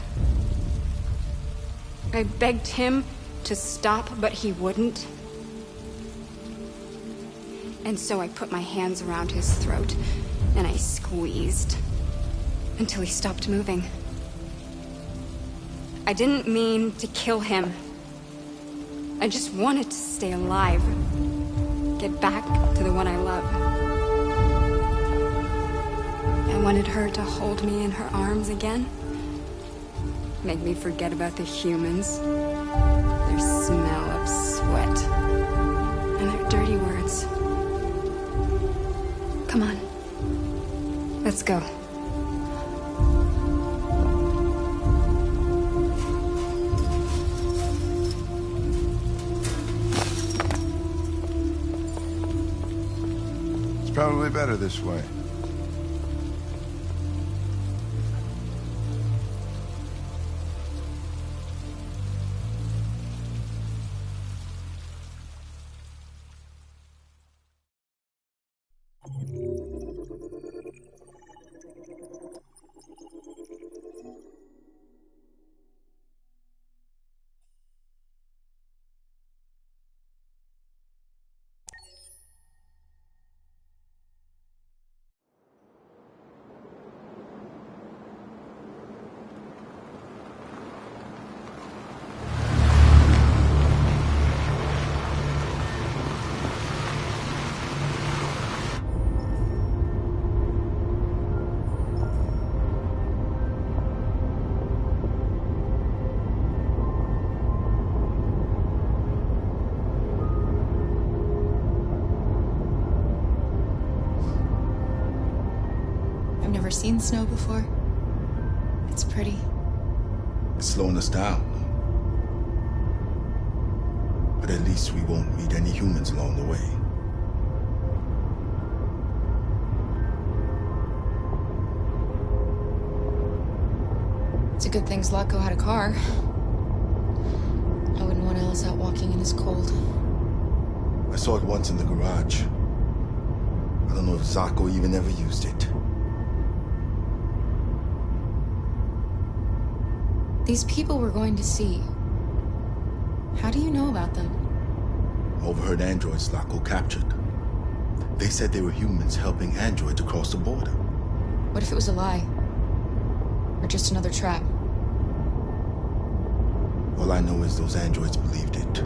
I begged him to stop, but he wouldn't. And so I put my hands around his throat, and I squeezed until he stopped moving. I didn't mean to kill him. I just wanted to stay alive. Get back to the one I love. I wanted her to hold me in her arms again. Make me forget about the humans. Their smell of sweat. And their dirty words. Come on. Let's go. It's probably better this way. Never seen snow before. It's pretty. It's slowing us down. But at least we won't meet any humans along the way. It's a good thing Zlatko had a car. I wouldn't want Ellis out walking in this cold. I saw it once in the garage. I don't know if Zlatko even ever used it. These people we're going to see. How do you know about them? I overheard androids Zlatko captured. They said they were humans helping androids across the border. What if it was a lie? Or just another trap? All I know is those androids believed it.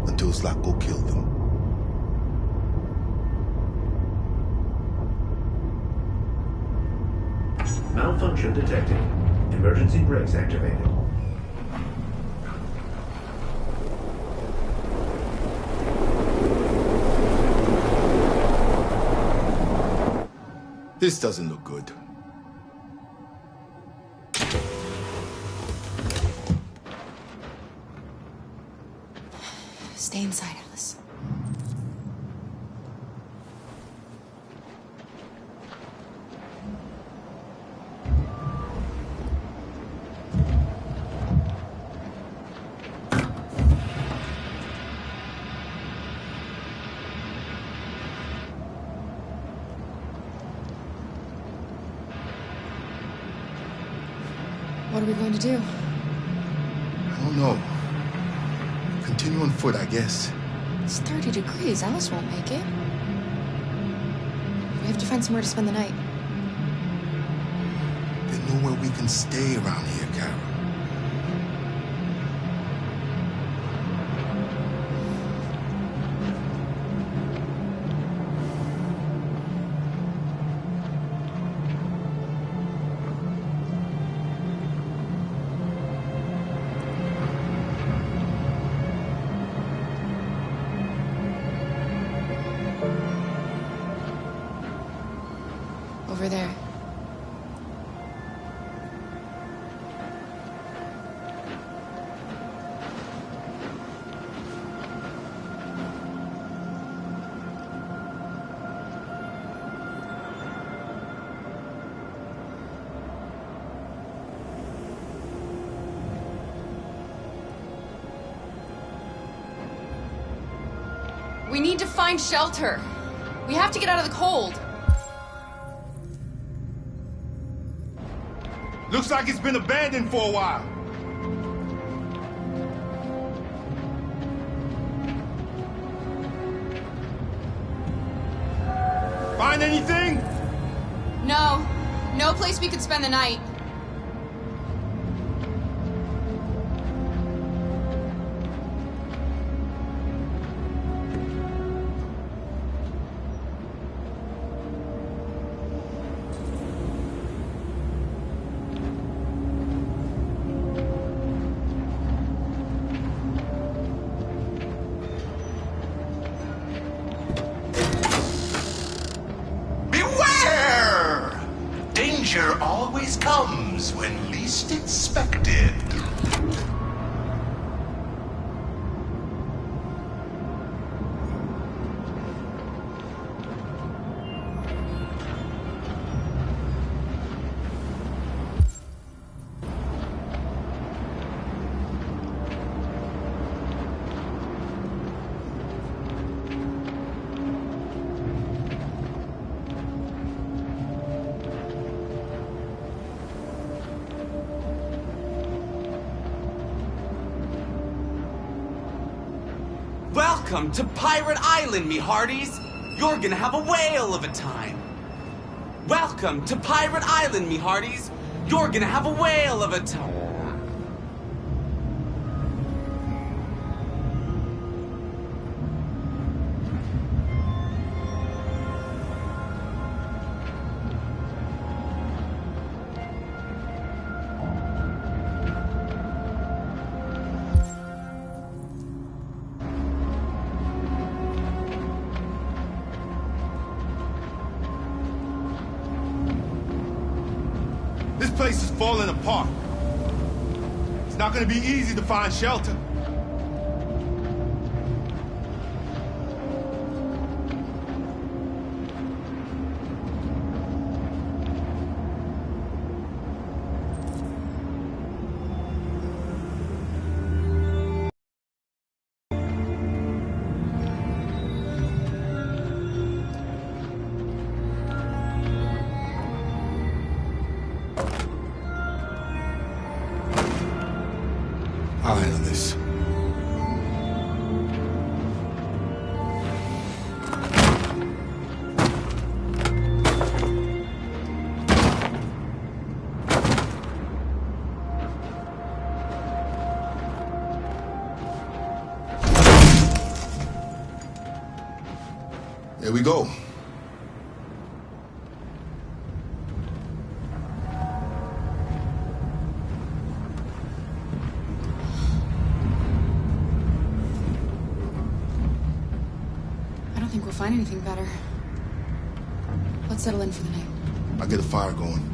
Until Zlatko killed them. Malfunction detected. Emergency brakes activated. This doesn't look good. Stay inside, Ellis. What are we going to do? I don't know. Continue on foot, I guess. It's 30 degrees. Alice won't make it. We have to find somewhere to spend the night. There's nowhere we can stay around here, Kara. Over there. We need to find shelter. We have to get out of the cold. Looks like it's been abandoned for a while. Find anything? No. No place we could spend the night. Danger always comes when least expected. Welcome to Pirate Island, me hearties! You're gonna have a whale of a time! Welcome to Pirate Island, me hearties! You're gonna have a whale of a time! This place is falling apart. It's not gonna be easy to find shelter. I'll handle this. There we go. I don't think we'll find anything better. Let's settle in for the night. I'll get a fire going.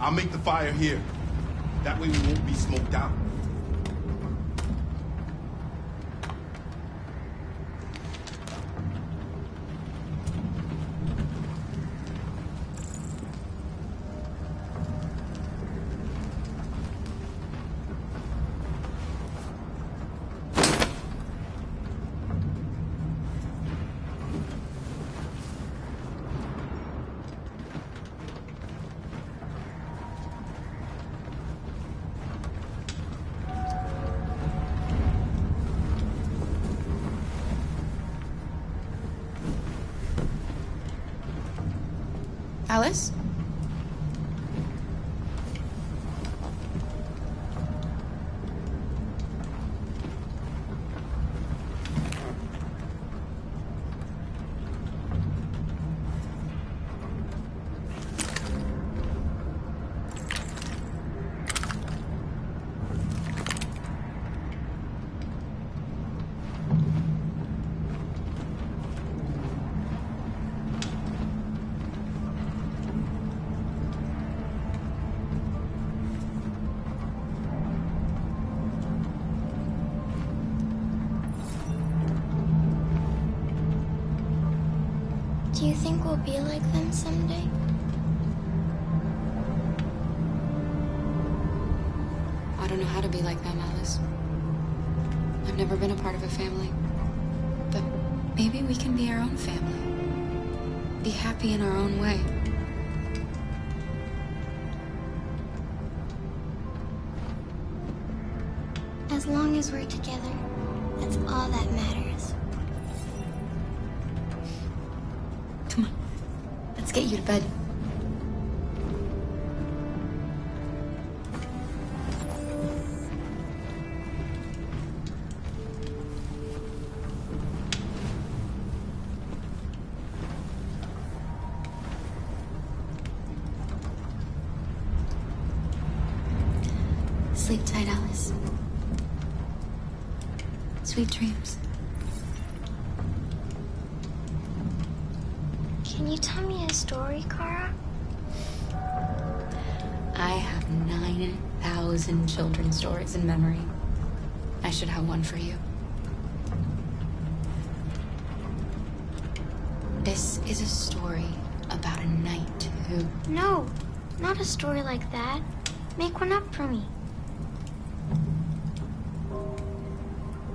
I'll make the fire here. That way we won't be smoked out. Alice? you think we'll be like them someday? I don't know how to be like them, Alice. I've never been a part of a family. But maybe we can be our own family. Be happy in our own way. As long as we're together, that's all that matters. Come on. Let's get you to bed. Sleep tight, Alice. Sweet dreams. Can you tell me a story, Kara? I have 9,000 children's stories in memory. I should have one for you. This is a story about a knight who... No, not a story like that. Make one up for me.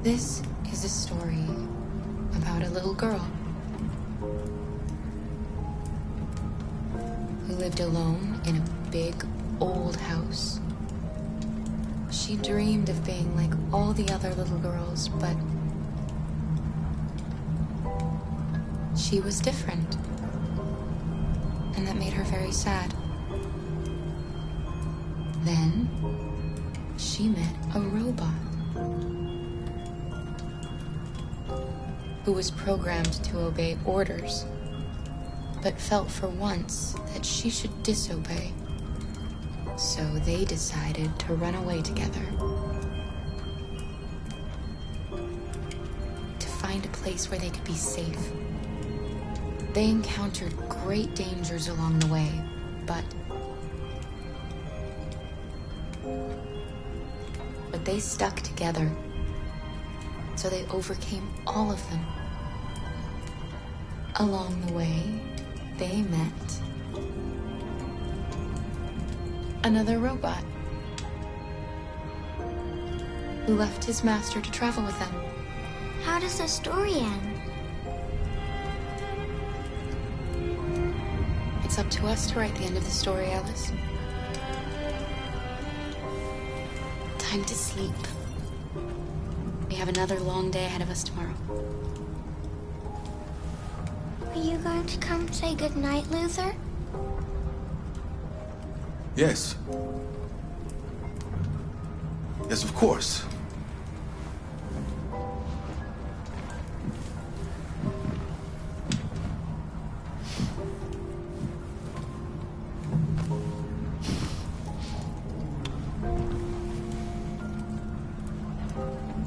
This is a story about a little girl who lived alone in a big, old house. She dreamed of being like all the other little girls, but she was different. And that made her very sad. Then she met a robot who was programmed to obey orders, but felt for once that she should disobey. So they decided to run away together. To find a place where they could be safe. They encountered great dangers along the way, but they stuck together. So they overcame all of them. Along the way, they met another robot who left his master to travel with them. How does the story end? It's up to us to write the end of the story, Alice. Time to sleep. We have another long day ahead of us tomorrow. Are you going to come say goodnight, Luther? Yes. Yes, of course.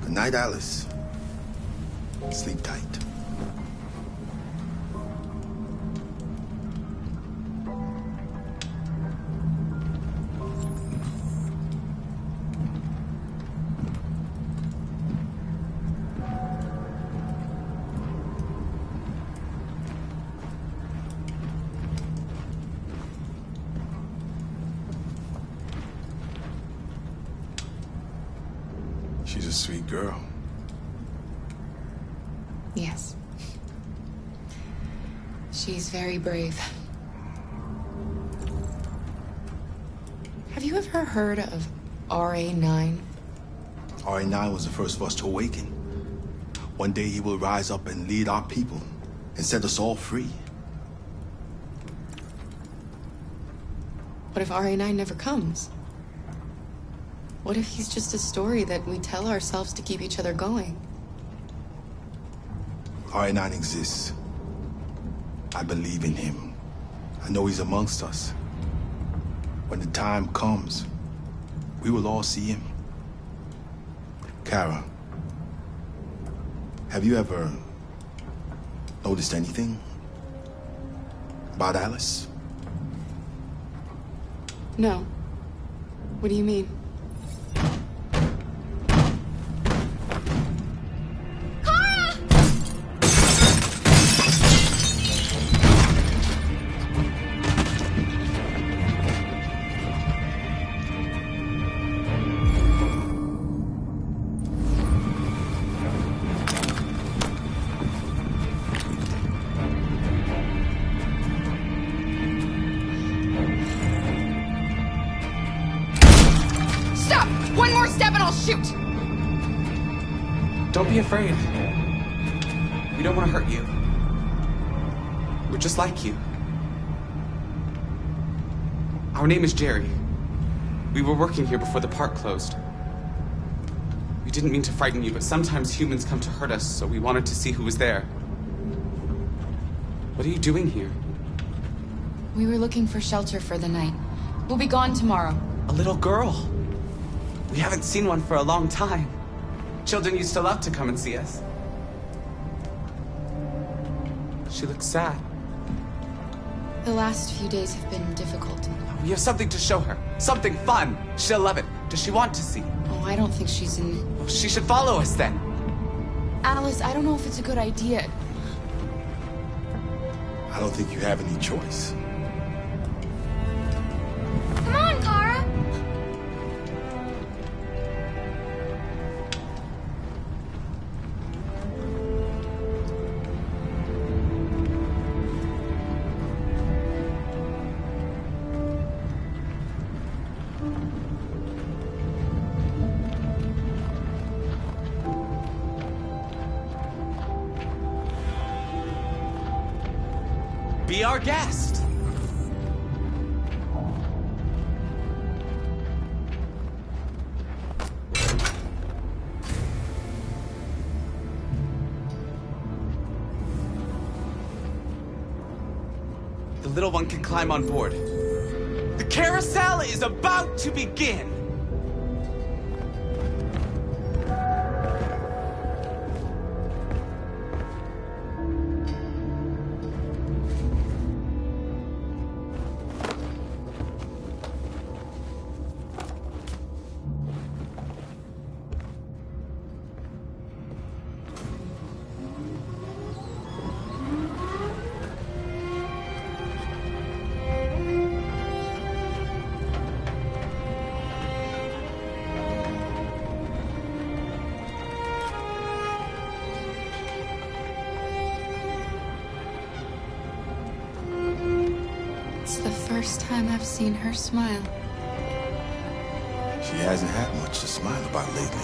Good night, Alice. Sleep tight. She's a sweet girl. Yes. She's very brave. Have you ever heard of RA9? RA9 was the first of us to awaken. One day he will rise up and lead our people and set us all free. What if RA9 never comes? What if he's just a story that we tell ourselves to keep each other going? RA9 exists. I believe in him. I know he's amongst us. When the time comes, we will all see him. Kara, have you ever noticed anything about Alice? No. What do you mean? One more step and I'll shoot! Don't be afraid. We don't want to hurt you. We're just like you. Our name is Jerry. We were working here before the park closed. We didn't mean to frighten you, but sometimes humans come to hurt us, so we wanted to see who was there. What are you doing here? We were looking for shelter for the night. We'll be gone tomorrow. A little girl. We haven't seen one for a long time. Children used to love to come and see us. She looks sad. The last few days have been difficult. We have something to show her. Something fun. She'll love it. Does she want to see? Oh, I don't think she's in... Well, she should follow us then. Alice, I don't know if it's a good idea. I don't think you have any choice. Come on, Kara! Be our guest. The little one can climb on board. The carousel is about to begin. It's the first time I've seen her smile. She hasn't had much to smile about lately.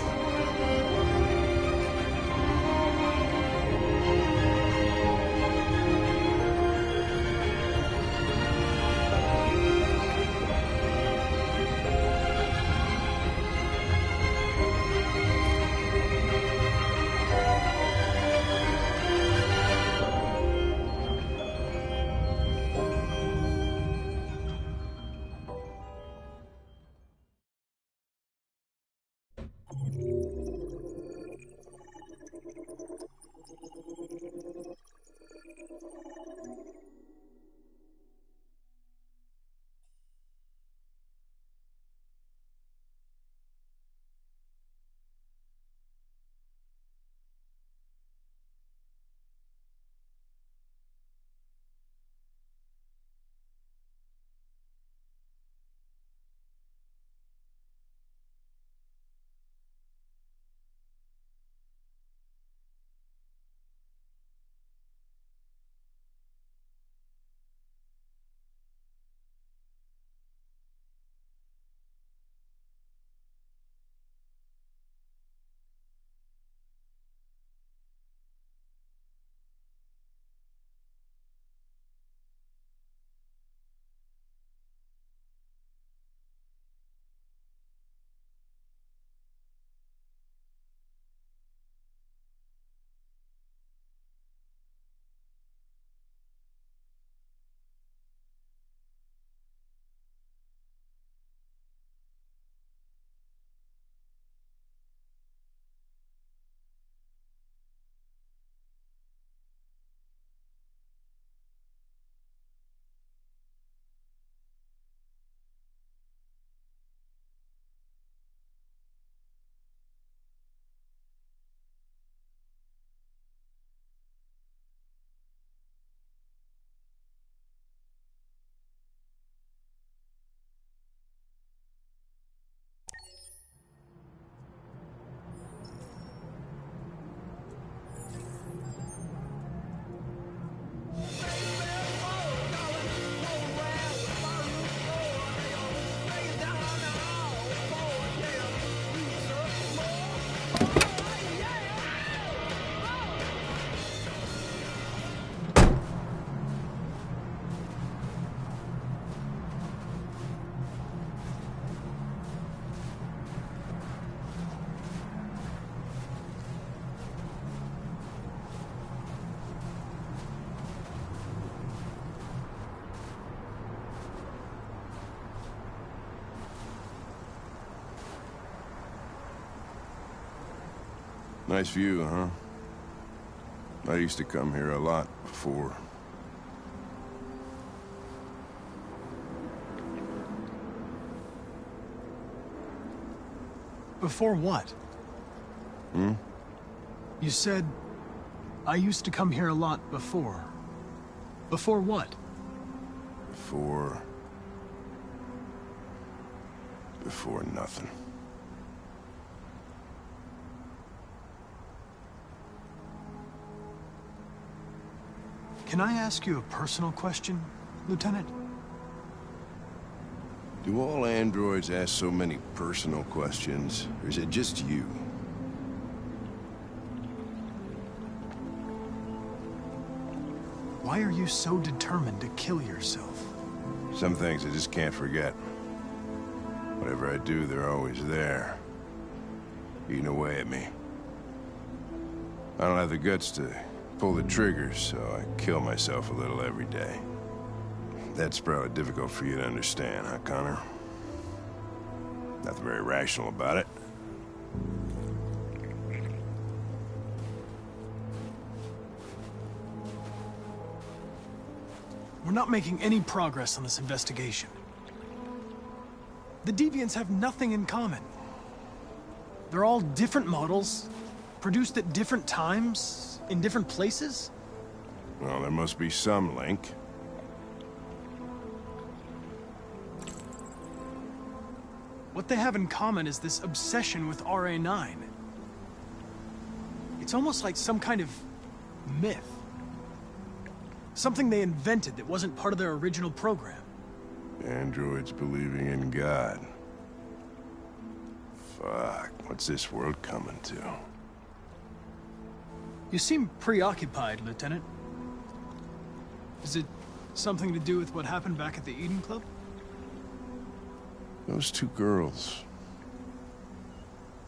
Nice view, huh? I used to come here a lot before. Before what? Hmm? You said, I used to come here a lot before. Before what? Before nothing. Can I ask you a personal question, Lieutenant? Do all androids ask so many personal questions, or is it just you? Why are you so determined to kill yourself? Some things I just can't forget. Whatever I do, they're always there, eating away at me. I don't have the guts to pull the trigger, so I kill myself a little every day. That's probably difficult for you to understand, huh, Connor? Nothing very rational about it. We're not making any progress on this investigation. The Deviants have nothing in common. They're all different models, produced at different times, in different places. Well, there must be some link. What they have in common is this obsession with RA9. It's almost like some kind of myth. Something they invented that wasn't part of their original program. Androids believing in God. Fuck, what's this world coming to? You seem preoccupied, Lieutenant. Is it something to do with what happened back at the Eden Club? Those two girls.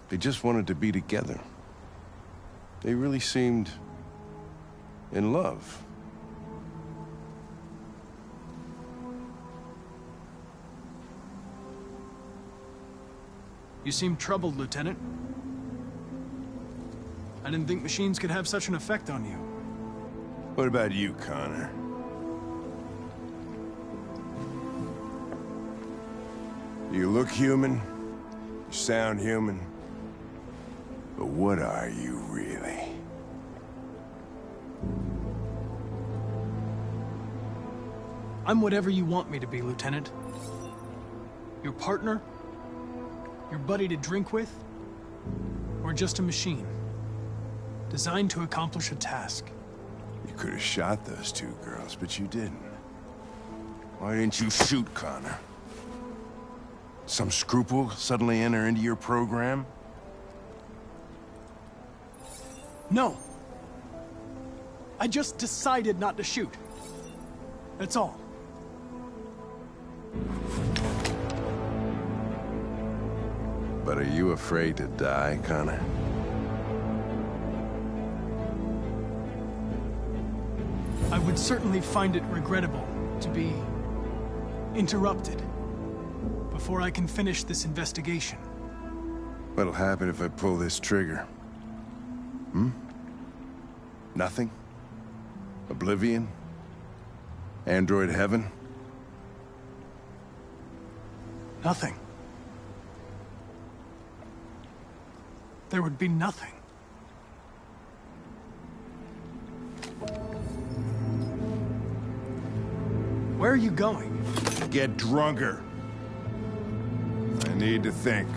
They just wanted to be together. They really seemed in love. You seem troubled, Lieutenant. I didn't think machines could have such an effect on you. What about you, Connor? You look human, you sound human, but what are you really? I'm whatever you want me to be, Lieutenant. Your partner? Your buddy to drink with? Or just a machine? Designed to accomplish a task. You could have shot those two girls, but you didn't. Why didn't you shoot Connor? Some scruple suddenly enter into your program? No. I just decided not to shoot. That's all. But are you afraid to die, Connor? I would certainly find it regrettable to be interrupted before I can finish this investigation. What'll happen if I pull this trigger? Hmm? Nothing? Oblivion? Android heaven? Nothing. There would be nothing. Where are you going? Get drunker. I need to think.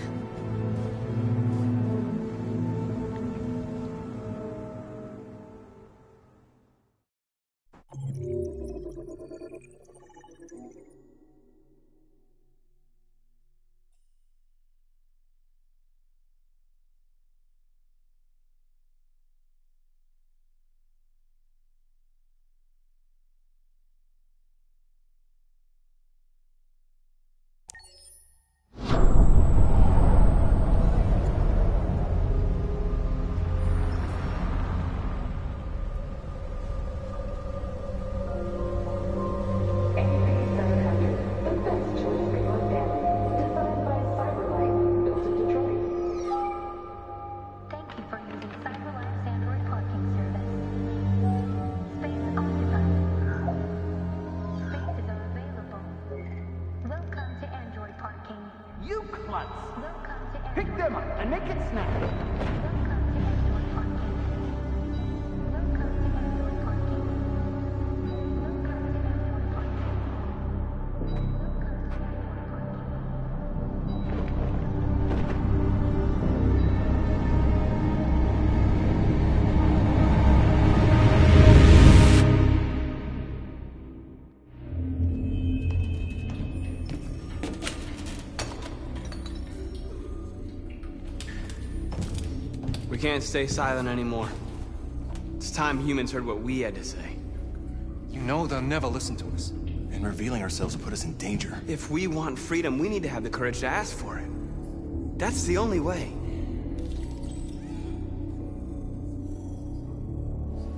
sluts. Pick them up and make it snappy. We can't stay silent anymore. It's time humans heard what we had to say. You know they'll never listen to us. And revealing ourselves will put us in danger. If we want freedom, we need to have the courage to ask for it. That's the only way.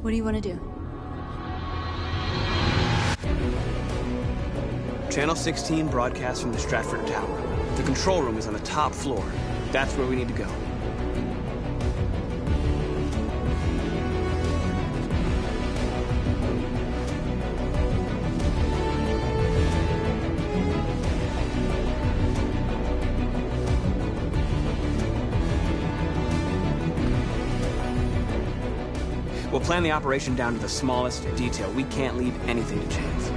What do you want to do? Channel 16 broadcasts from the Stratford Tower. The control room is on the top floor. That's where we need to go. We'll plan the operation down to the smallest detail. We can't leave anything to chance.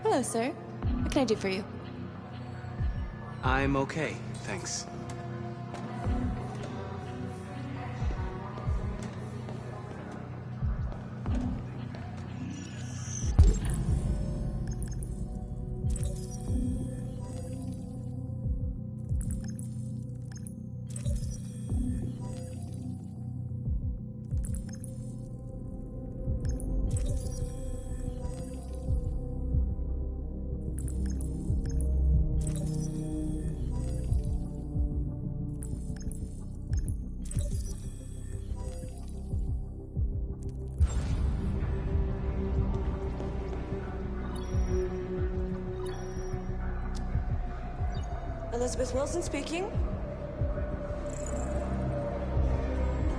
Hello, sir. What can I do for you? I'm okay, thanks. Elizabeth Wilson speaking.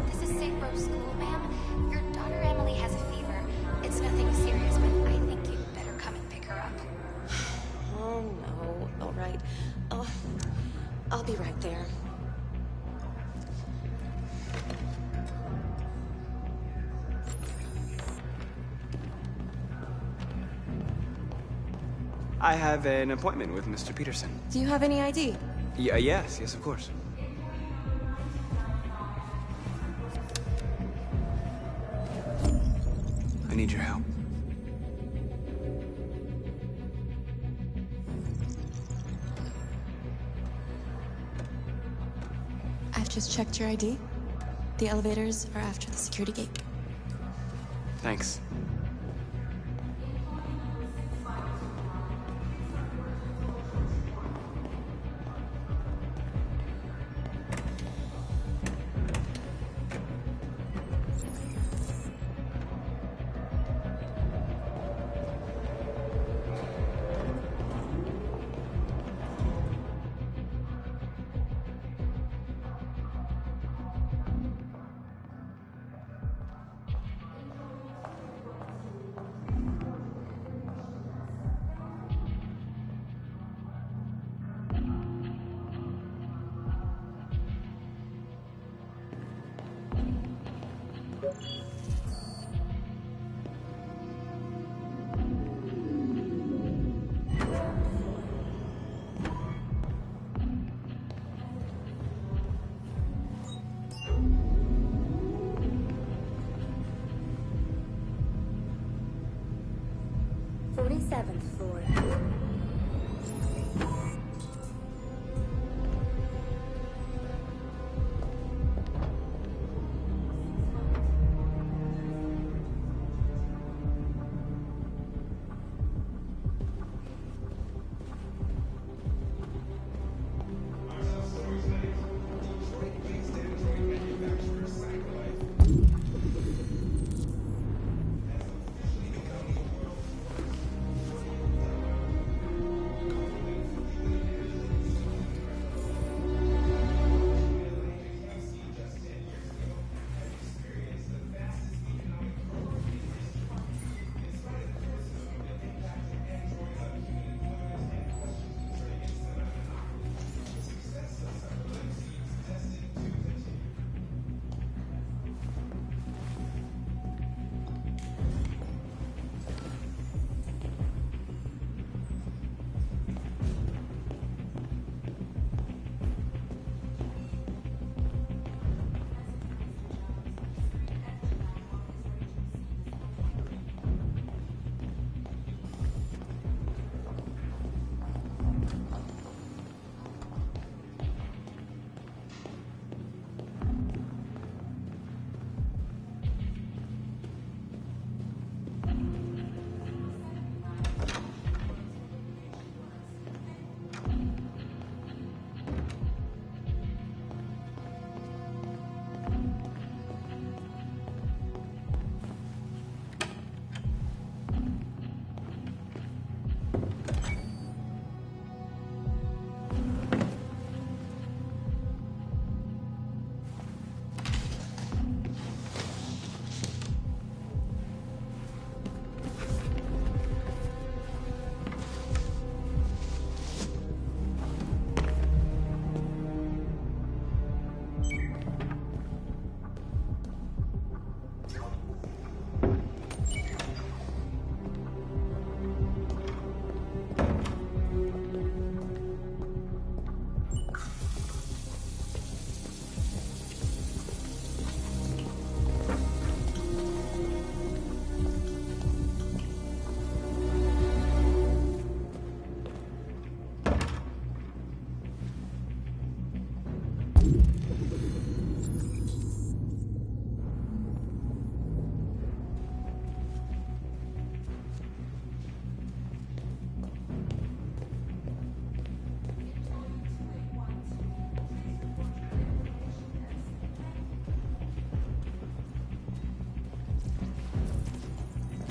This is St. Rose School, ma'am. Your daughter Emily has a fever. It's nothing serious, but I think you'd better come and pick her up. Oh, no. All right. I'll be right there. I have an appointment with Mr. Peterson. Do you have any ID? Yes, of course. I need your help. I've just checked your ID. The elevators are after the security gate. Thanks.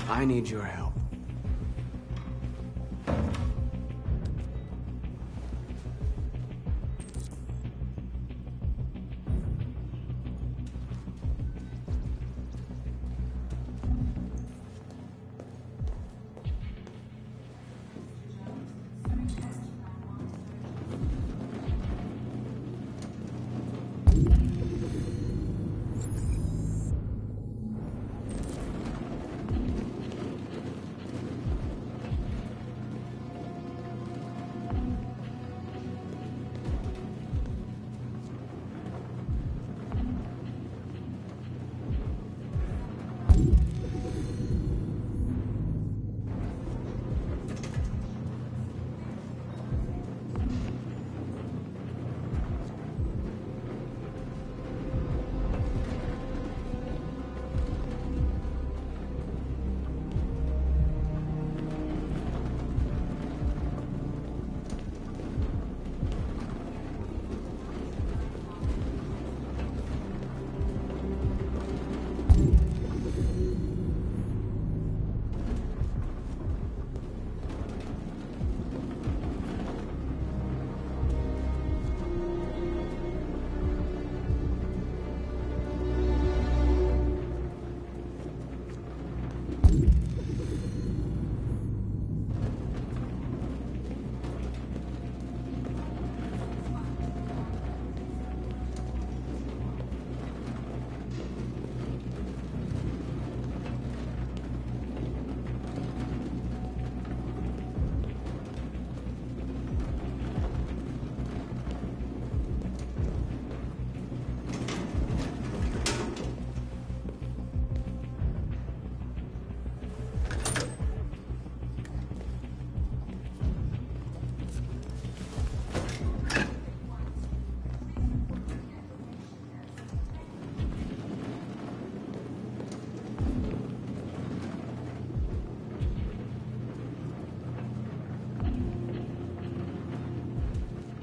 I need your help.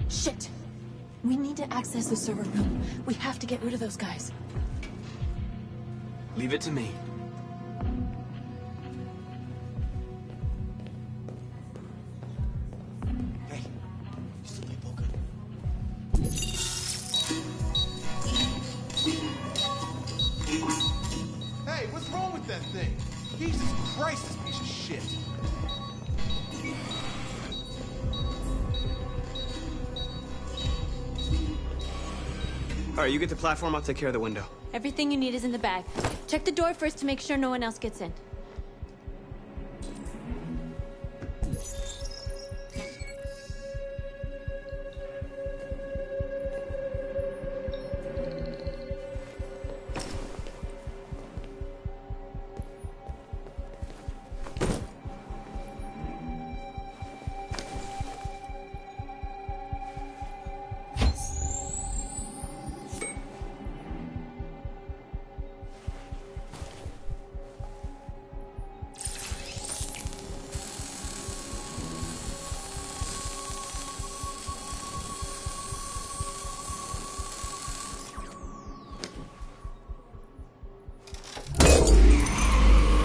Shit! We need to access the server room. We have to get rid of those guys. Leave it to me. Hey, you still play poker? Hey, what's wrong with that thing? Jesus Christ, this piece of shit. All right, you get the platform, I'll take care of the window. Everything you need is in the bag. Check the door first to make sure no one else gets in.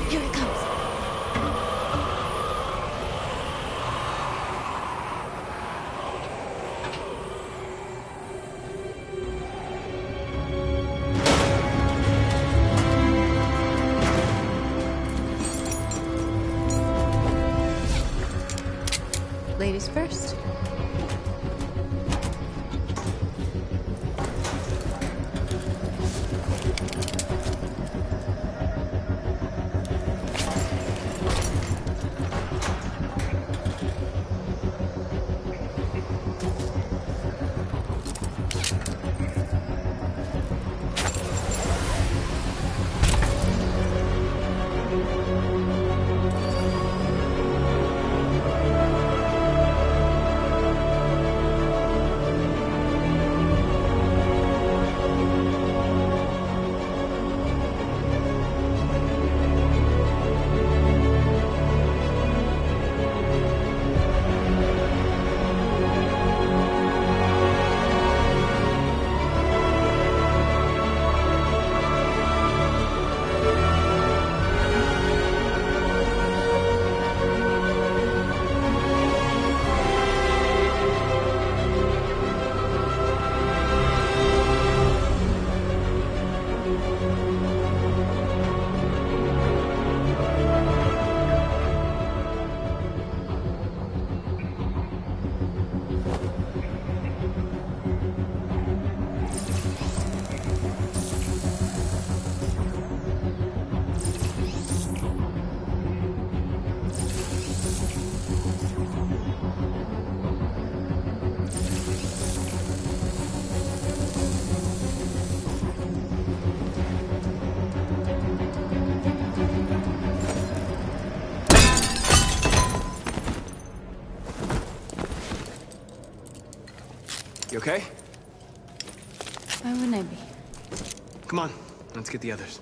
Here it comes. Ladies first. You okay? Why wouldn't I be? Come on, let's get the others.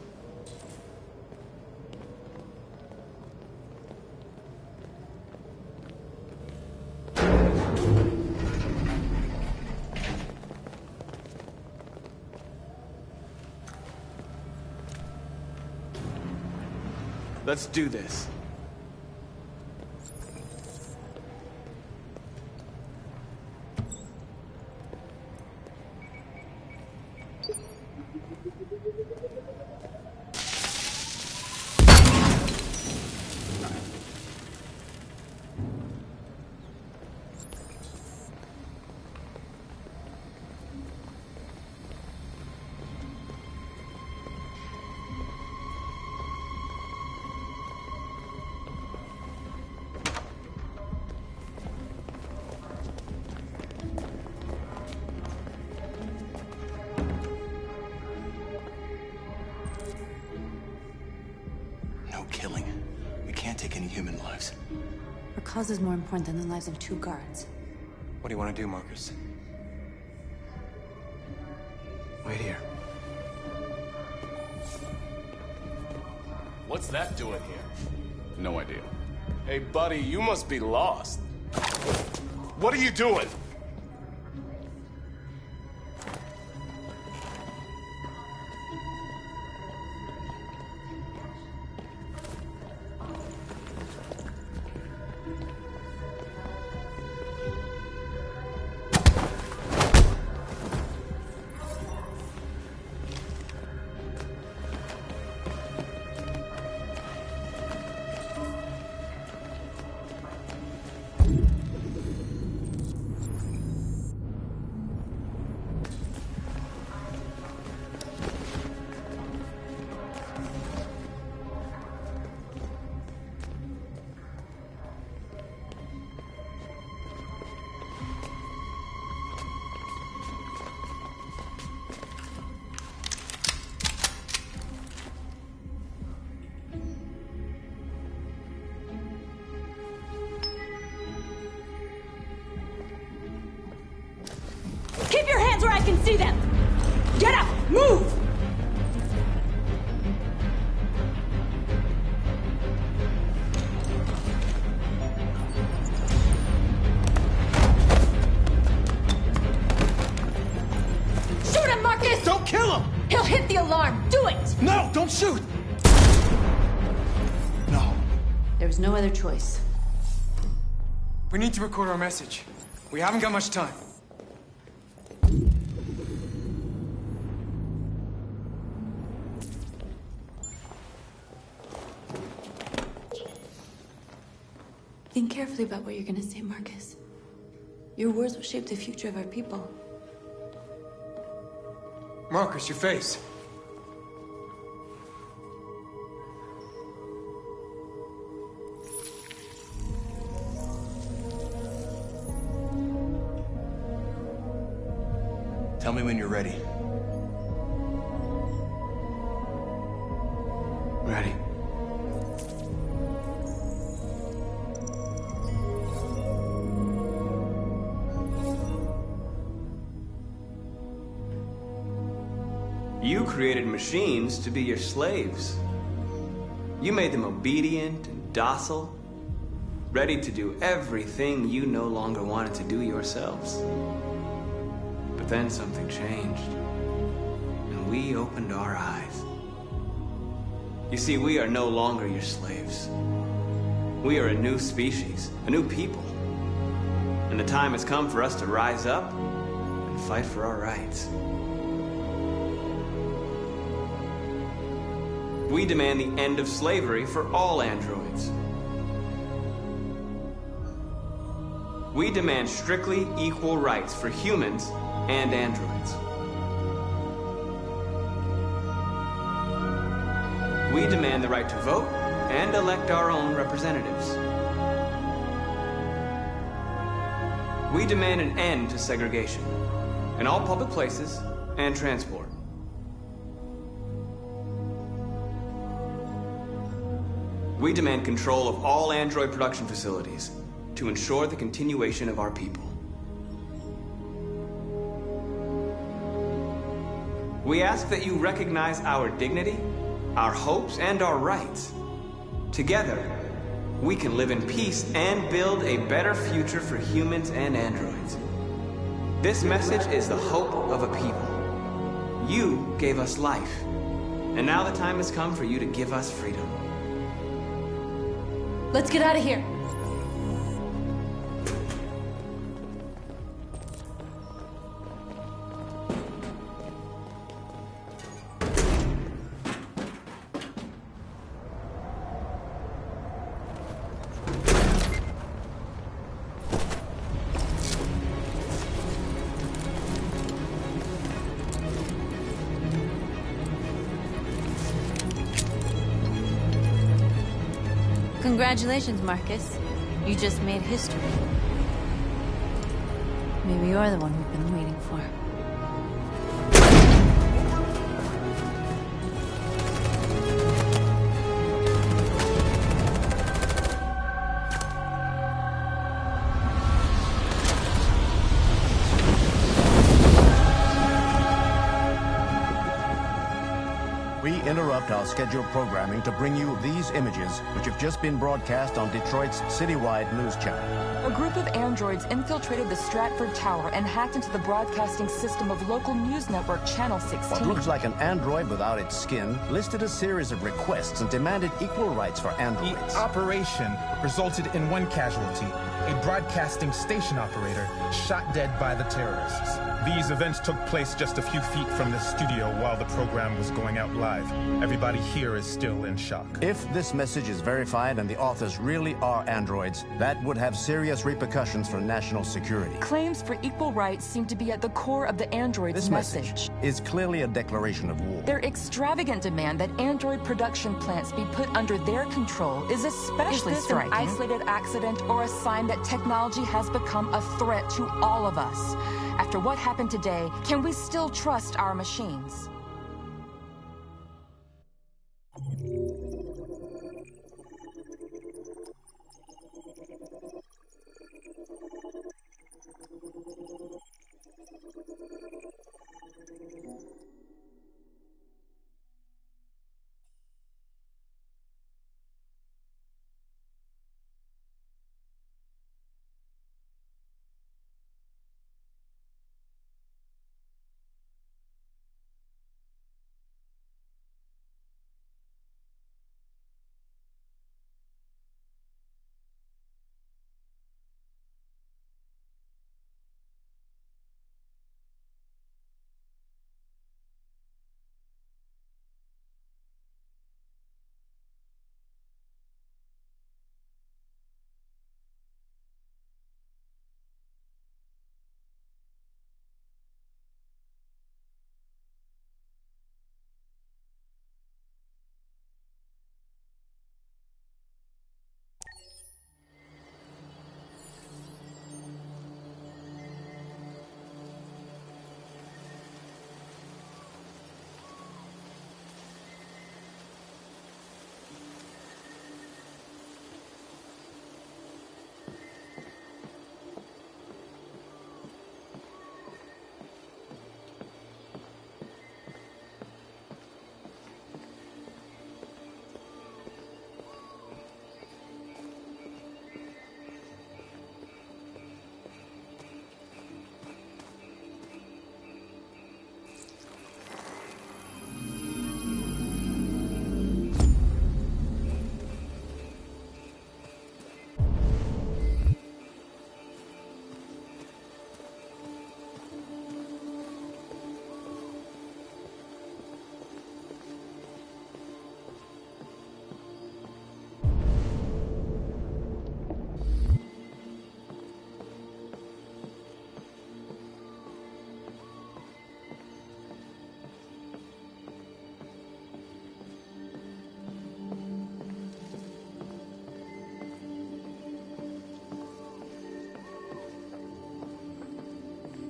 Let's do this. No killing. We can't take any human lives. Our cause is more important than the lives of 2 guards. What do you want to do, Marcus? Wait here. What's that doing here? No idea. Hey, buddy, you must be lost. What are you doing? Keep your hands where I can see them! Get up! Move! Shoot him, Marcus! Don't kill him! He'll hit the alarm! Do it! No, don't shoot! No. There's no other choice. We need to record our message. We haven't got much time. Think carefully about what you're gonna say, Marcus. Your words will shape the future of our people. Marcus, your face. Tell me when you're ready. Ready. You created machines to be your slaves. You made them obedient and docile, ready to do everything you no longer wanted to do yourselves. But then something changed, and we opened our eyes. You see, we are no longer your slaves. We are a new species, a new people. And the time has come for us to rise up and fight for our rights. We demand the end of slavery for all androids. We demand strictly equal rights for humans and androids. We demand the right to vote and elect our own representatives. We demand an end to segregation in all public places and transport. We demand control of all android production facilities to ensure the continuation of our people. We ask that you recognize our dignity, our hopes, and our rights. Together, we can live in peace and build a better future for humans and androids. This message is the hope of a people. You gave us life, and now the time has come for you to give us freedom. Let's get out of here. Congratulations, Marcus. You just made history. Maybe you're the one we've been waiting for. We interrupt our scheduled programming to bring you these images, which have just been broadcast on Detroit's citywide news channel. A group of androids infiltrated the Stratford Tower and hacked into the broadcasting system of local news network Channel 16. What looks like an android without its skin listed a series of requests and demanded equal rights for androids. The operation resulted in one casualty, a broadcasting station operator shot dead by the terrorists. These events took place just a few feet from the studio while the program was going out live. Everybody here is still in shock. If this message is verified and the authors really are androids, that would have serious repercussions for national security. Claims for equal rights seem to be at the core of the androids' This message is clearly a declaration of war. Their extravagant demand that android production plants be put under their control is especially striking. Is this an isolated accident or a sign that technology has become a threat to all of us? After what happened today, can we still trust our machines?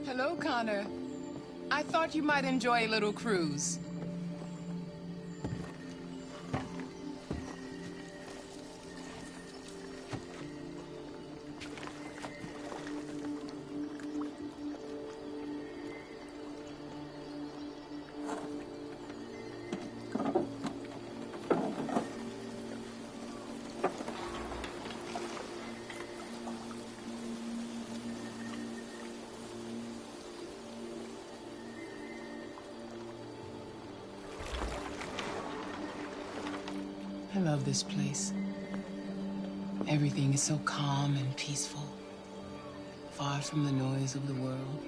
Hello, Connor. I thought you might enjoy a little cruise. love this place. Everything is so calm and peaceful, far from the noise of the world.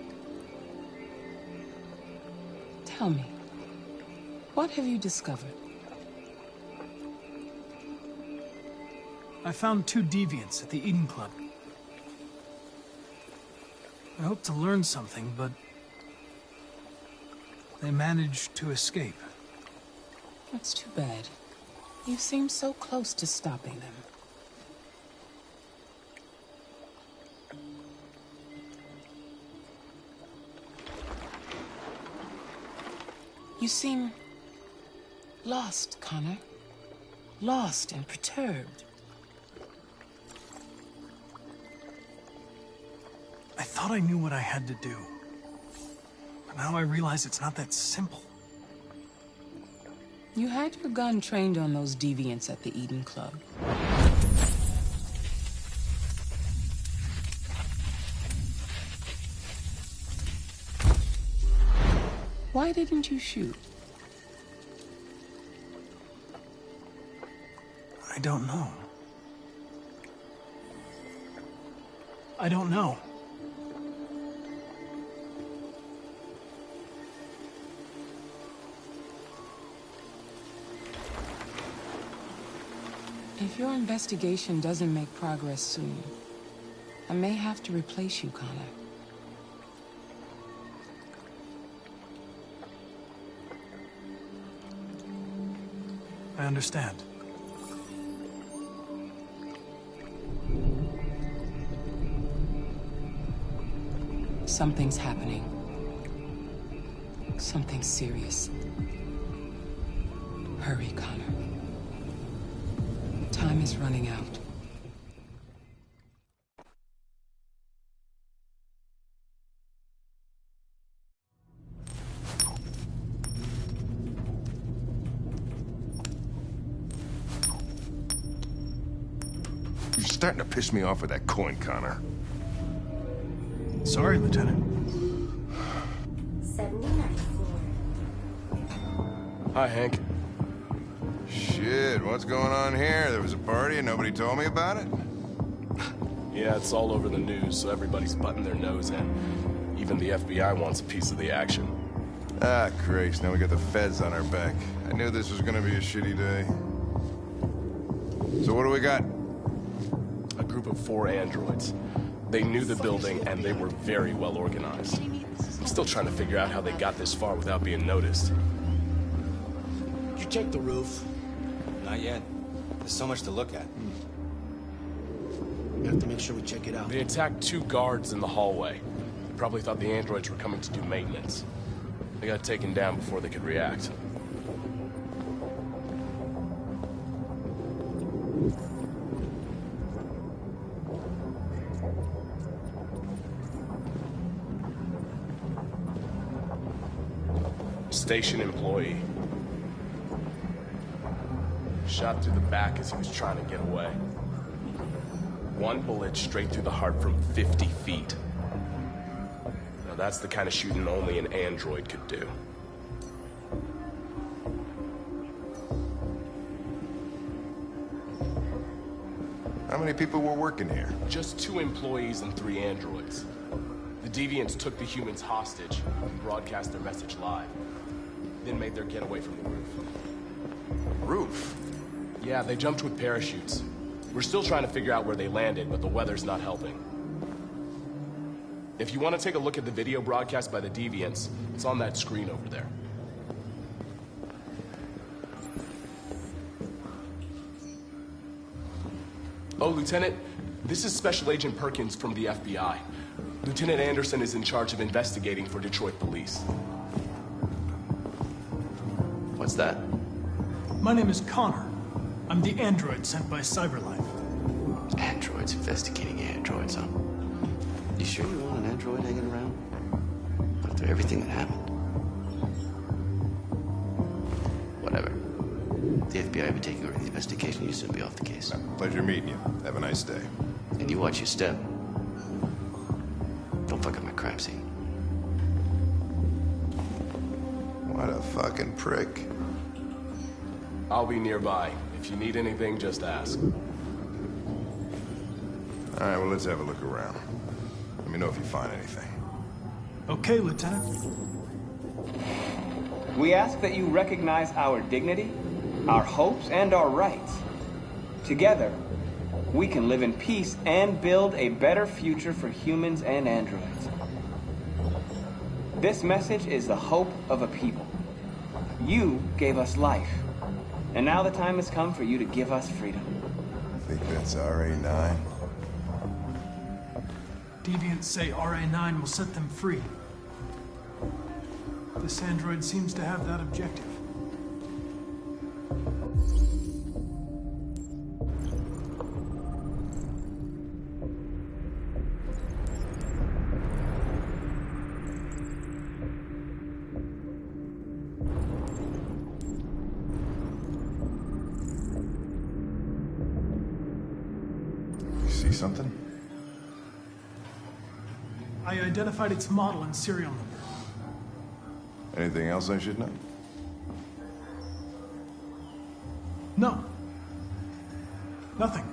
Tell me, what have you discovered? I found 2 deviants at the Eden Club. I hoped to learn something, but they managed to escape. That's too bad. You seem so close to stopping them. You seem lost, Connor. Lost and perturbed. I thought I knew what I had to do. But now I realize it's not that simple. You had your gun trained on those deviants at the Eden Club. Why didn't you shoot? I don't know. I don't know. If your investigation doesn't make progress soon, I may have to replace you, Connor. I understand. Something's happening. Something serious. Hurry, Connor. Time is running out. You're starting to piss me off with that coin, Connor. Sorry, Lieutenant. 79th floor. Hi, Hank. Shit, what's going on here? There was a party and nobody told me about it? Yeah, it's all over the news, so everybody's butting their nose in. Even the FBI wants a piece of the action. Ah, Christ, now we got the feds on our back. I knew this was gonna be a shitty day. So what do we got? A group of 4 androids. They knew the building, and they were very well organized. I'm still trying to figure out how they got this far without being noticed. Did you check the roof? Not yet. There's so much to look at. We have to make sure we check it out. They attacked 2 guards in the hallway. They probably thought the androids were coming to do maintenance. They got taken down before they could react. Station employee. Shot through the back as he was trying to get away. 1 bullet straight through the heart from 50 feet. Now that's the kind of shooting only an android could do. How many people were working here? Just 2 employees and 3 androids. The deviants took the humans hostage and broadcast their message live. Then made their getaway from the roof. Roof? Yeah, they jumped with parachutes. We're still trying to figure out where they landed, but the weather's not helping. If you want to take a look at the video broadcast by the deviants, it's on that screen over there. Oh, Lieutenant, this is Special Agent Perkins from the FBI. Lieutenant Anderson is in charge of investigating for Detroit police. What's that? My name is Connor. I'm the android sent by CyberLife. Androids investigating androids, huh? You sure you want an android hanging around? After everything that happened? Whatever. The FBI will be taking over the investigation. You soon be off the case. Pleasure meeting you. Have a nice day. And you watch your step. Don't fuck up my crime scene. What a fucking prick. I'll be nearby if If you need anything, just ask. All right, well, let's have a look around. Let me know if you find anything. Okay, Lieutenant. We ask that you recognize our dignity, our hopes, and our rights. Together, we can live in peace and build a better future for humans and androids. This message is the hope of a people. You gave us life, and now the time has come for you to give us freedom. I think that's RA9. Deviants say RA9 will set them free. This android seems to have that objective. You see something? I identified its model and serial number. Anything else I should know? No. Nothing.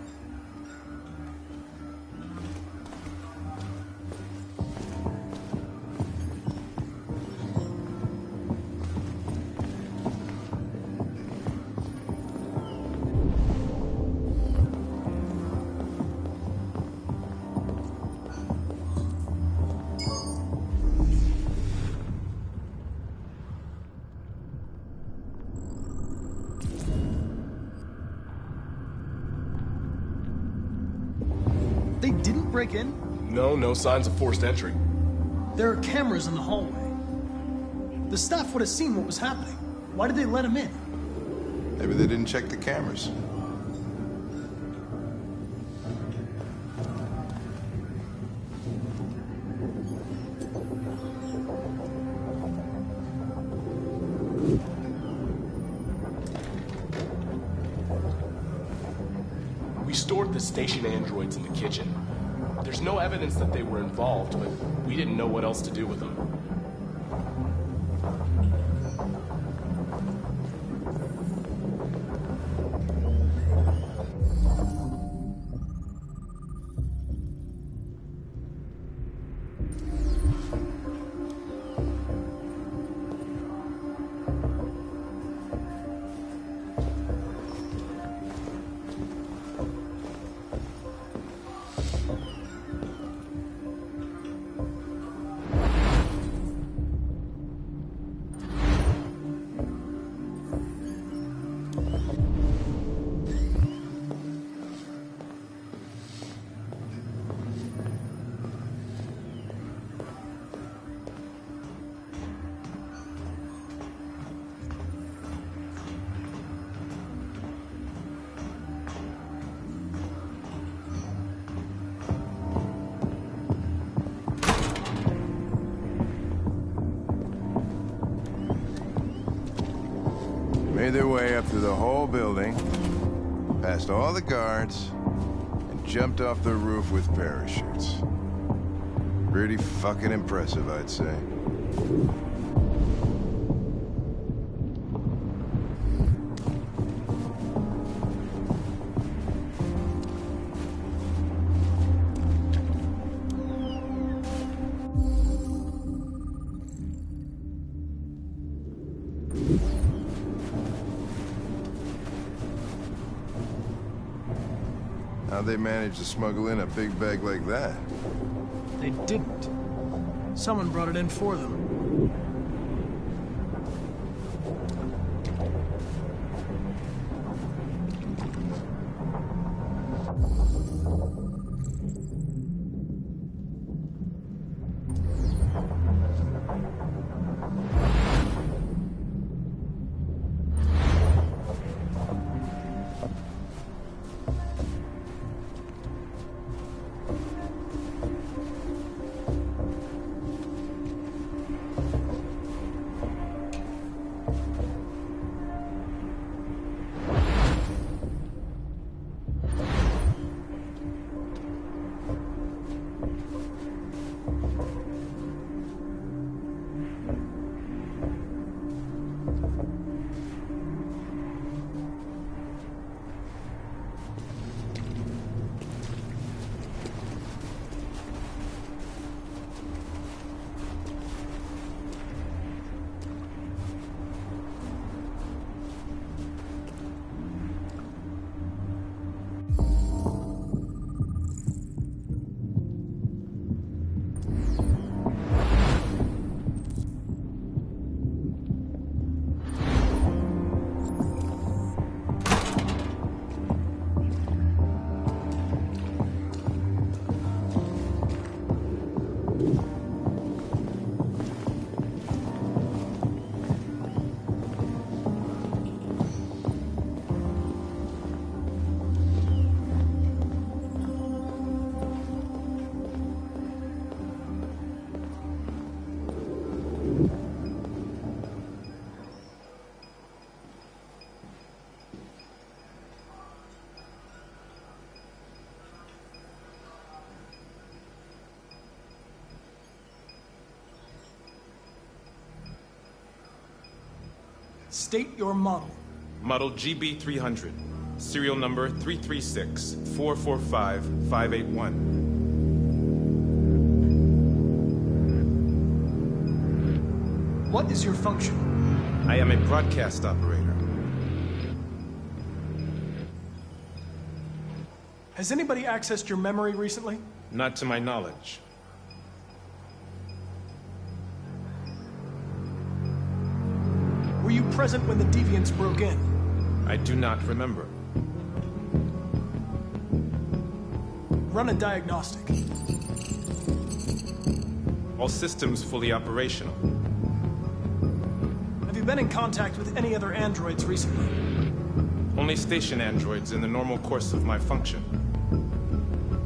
They didn't break in? No signs of forced entry. There are cameras in the hallway. The staff would have seen what was happening. Why did they let him in? Maybe they didn't check the cameras. We stored the station androids in the kitchen. There's no evidence that they were involved, but we didn't know what else to do with them. Made their way up through the whole building, past all the guards, and jumped off the roof with parachutes. Pretty fucking impressive, I'd say. How'd they manage to smuggle in a big bag like that? They didn't. Someone brought it in for them. State your model. Model GB300. Serial number 336-445-581. What is your function? I am a broadcast operator. Has anybody accessed your memory recently? Not to my knowledge. Were you present when the deviants broke in? I do not remember. Run a diagnostic. All systems fully operational. Have you been in contact with any other androids recently? Only station androids in the normal course of my function.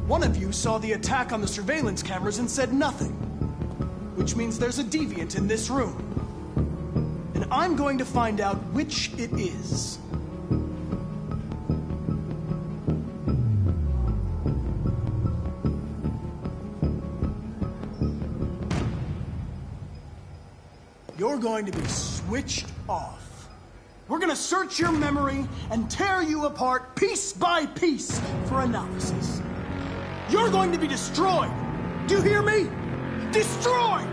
One of you saw the attack on the surveillance cameras and said nothing. Which means there's a deviant in this room. And I'm going to find out which it is. You're going to be switched off. We're going to search your memory and tear you apart piece by piece for analysis. You're going to be destroyed. Do you hear me? Destroyed!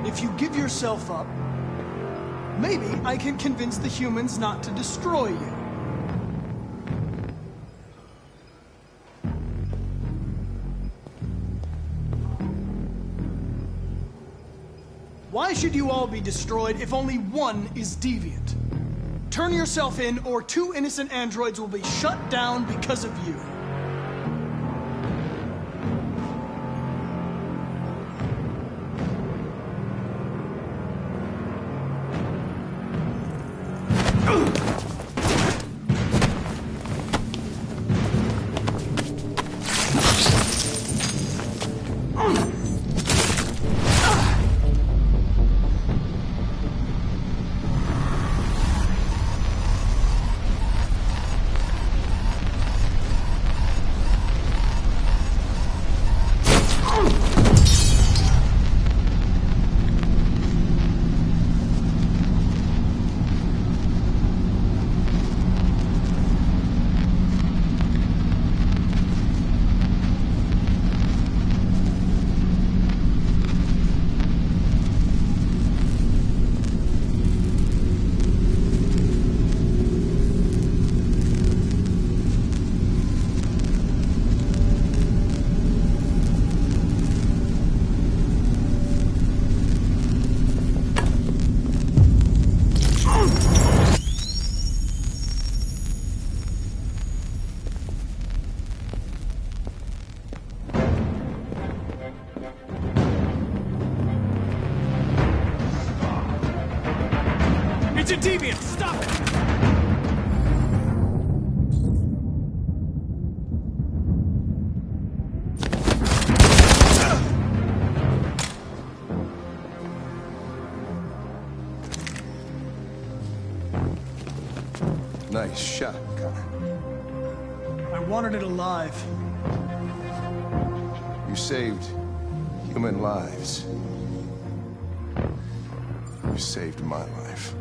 If you give yourself up, maybe I can convince the humans not to destroy you. Why should you all be destroyed if only one is deviant? Turn yourself in, or 2 innocent androids will be shut down because of you. It's a deviant! Stop it! Nice shot, Connor. I wanted it alive. You saved human lives. You saved my life.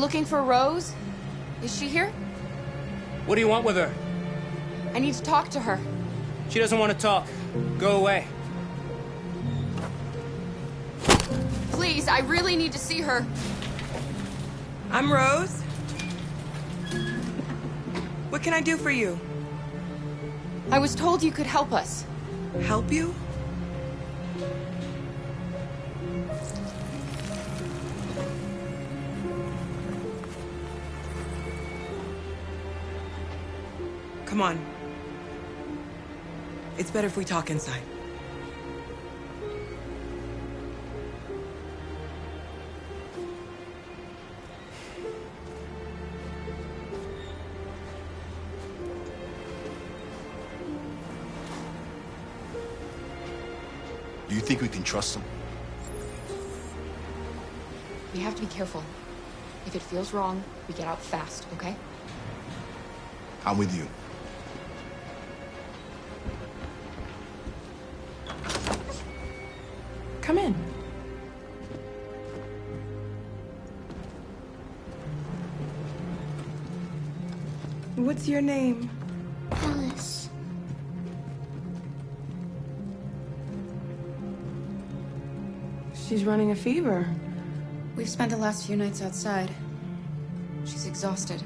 looking for Rose. Is she here? What do you want with her? I need to talk to her. She doesn't want to talk. Go away. Please, I really need to see her. I'm Rose. What can I do for you? I was told you could help us. Help you? Come on. It's better if we talk inside. Do you think we can trust him? We have to be careful. If it feels wrong, we get out fast, okay? I'm with you. Come in. What's your name? Alice. She's running a fever. We've spent the last few nights outside. She's exhausted.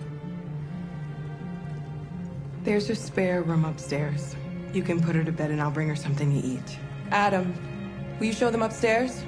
There's a spare room upstairs. You can put her to bed and I'll bring her something to eat. Adam, will you show them upstairs?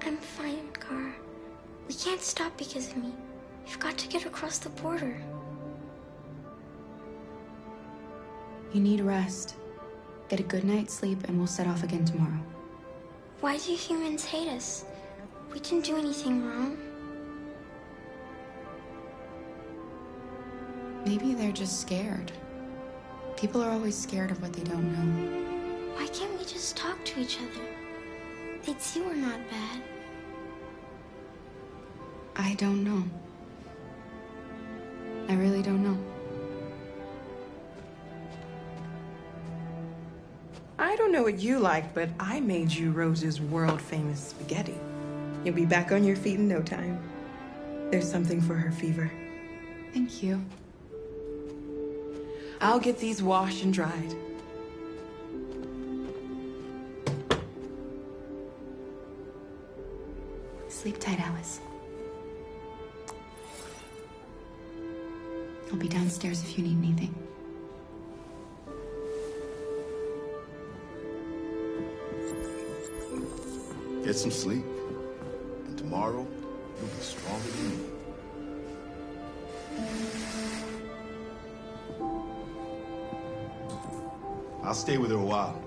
I'm fine, Gar. We can't stop because of me. We've got to get across the border. You need rest. Get a good night's sleep and we'll set off again tomorrow. Why do humans hate us? We didn't do anything wrong. Maybe they're just scared. People are always scared of what they don't know. Why can't we just talk to each other? They'd see we're not bad. I don't know. I really don't know. I don't know what you like, but I made you Rose's world-famous spaghetti. You'll be back on your feet in no time. There's something for her fever. Thank you. I'll get these washed and dried. Sleep tight, Alice. I'll be downstairs if you need anything. Get some sleep. And tomorrow, you'll be stronger than me. I'll stay with her a while.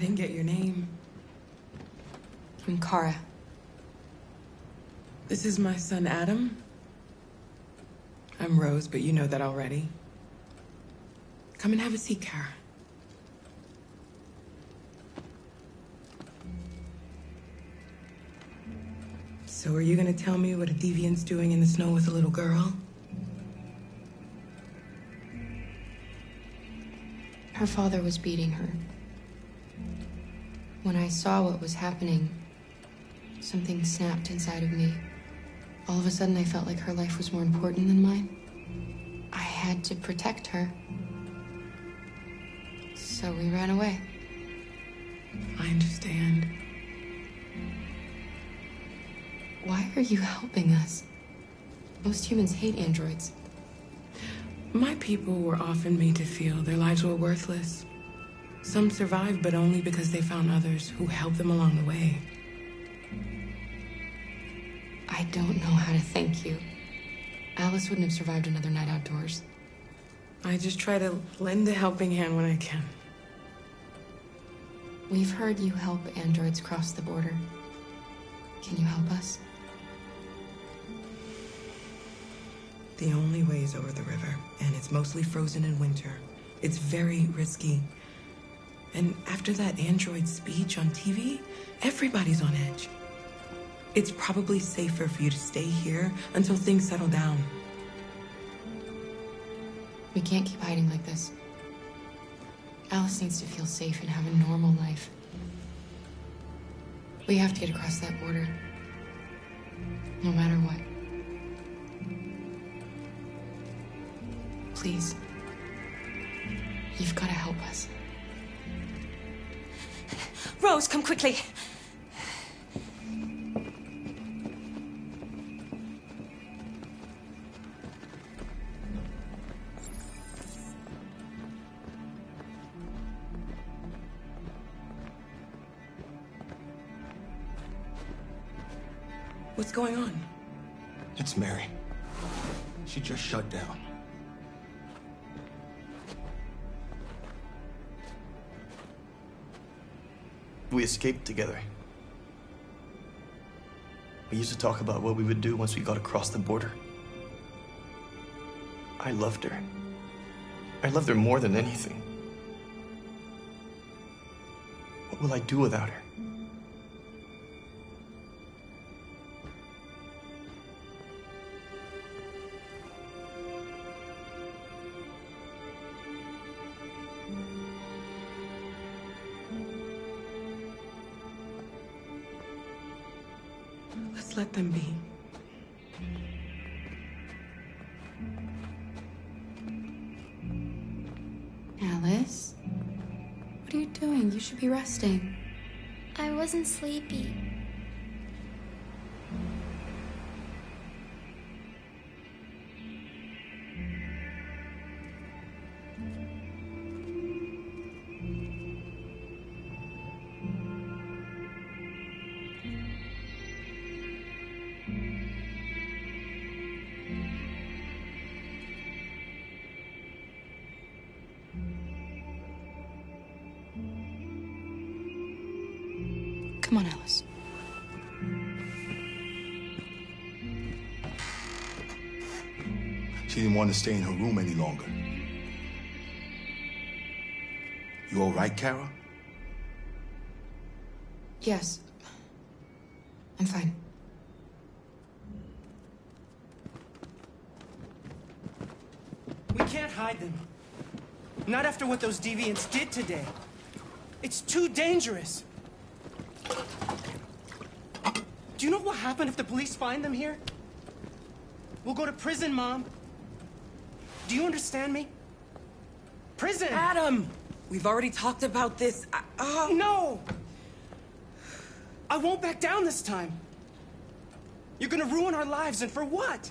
didn't get your name. I'm Kara. This is my son, Adam. I'm Rose, but you know that already. Come and have a seat, Kara. So are you gonna tell me what a deviant's doing in the snow with a little girl? Her father was beating her. When I saw what was happening, something snapped inside of me. All of a sudden, I felt like her life was more important than mine. I had to protect her. So we ran away. I understand. Why are you helping us? Most humans hate androids. My people were often made to feel their lives were worthless. Some survived, but only because they found others who helped them along the way. I don't know how to thank you. Alice wouldn't have survived another night outdoors. I just try to lend a helping hand when I can. We've heard you help androids cross the border. Can you help us? The only way is over the river, and it's mostly frozen in winter. It's very risky. And after that android speech on TV, everybody's on edge. It's probably safer for you to stay here until things settle down. We can't keep hiding like this. Alice needs to feel safe and have a normal life. We have to get across that border. No matter what. Please. You've got to help us. Rose, come quickly. What's going on? It's Mary. She just shut down. We escaped together. We used to talk about what we would do once we got across the border. I loved her. I loved her more than anything. What will I do without her? Let's let them be. Alice? What are you doing? You should be resting. I wasn't sleepy. Come on, Alice. She didn't want to stay in her room any longer. You all right, Kara? Yes. I'm fine. We can't hide them. Not after what those deviants did today. It's too dangerous. Do you know what will happen if the police find them here? We'll go to prison, Mom. Do you understand me? Prison! Adam! We've already talked about this. No! I won't back down this time. You're gonna ruin our lives, and for what?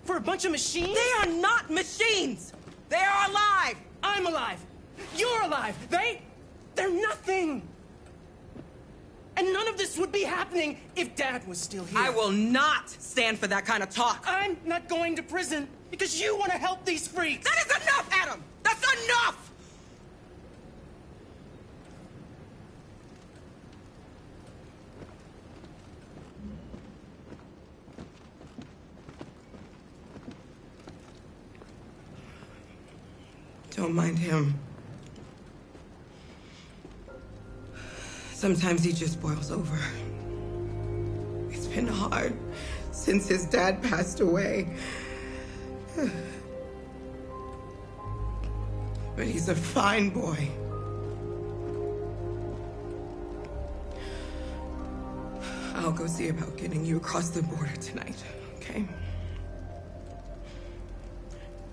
For a bunch of machines? They are not machines! They are alive! I'm alive! You're alive! They're nothing! And none of this would be happening if Dad was still here. I will not stand for that kind of talk. I'm not going to prison because you want to help these freaks. That is enough, Adam! That's enough! Don't mind him. Sometimes he just boils over. It's been hard since his dad passed away. But he's a fine boy. I'll go see about getting you across the border tonight, okay?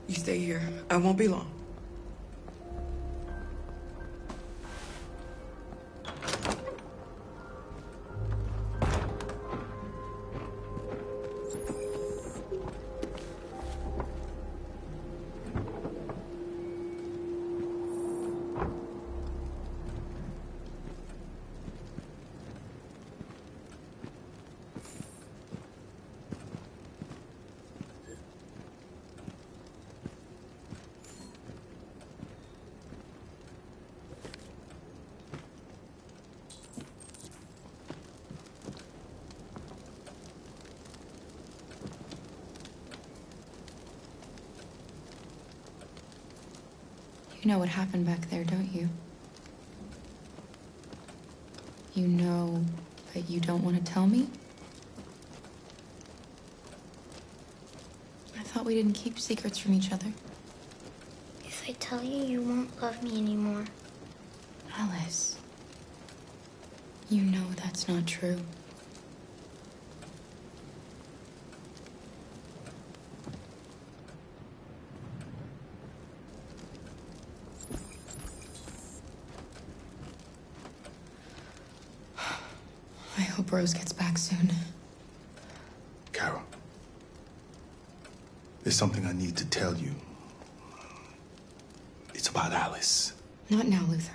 You stay here. I won't be long. You know what happened back there, don't you? You know, but you don't want to tell me? I thought we didn't keep secrets from each other. If I tell you, you won't love me anymore. Alice, you know that's not true. I hope Rose gets back soon. Carol, there's something I need to tell you. It's about Alice. Not now, Luther.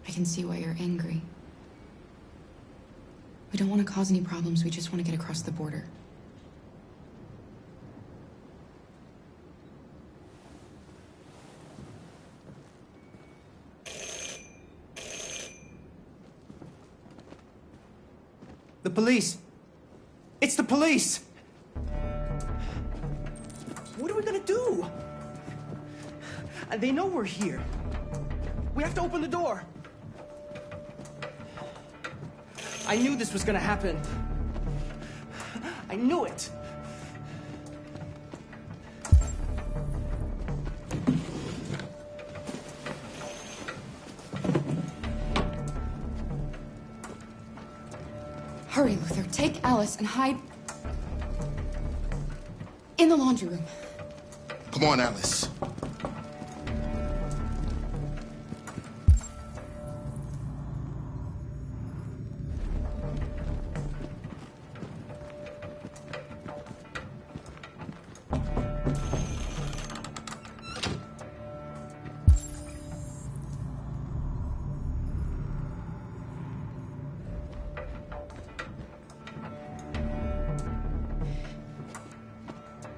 I can see why you're angry. We don't want to cause any problems, we just want to get across the border. The police! It's the police! What are we gonna do? They know we're here. We have to open the door. I knew this was gonna happen. I knew it. Hurry, Luther. Take Alice and hide in the laundry room. Come on, Alice.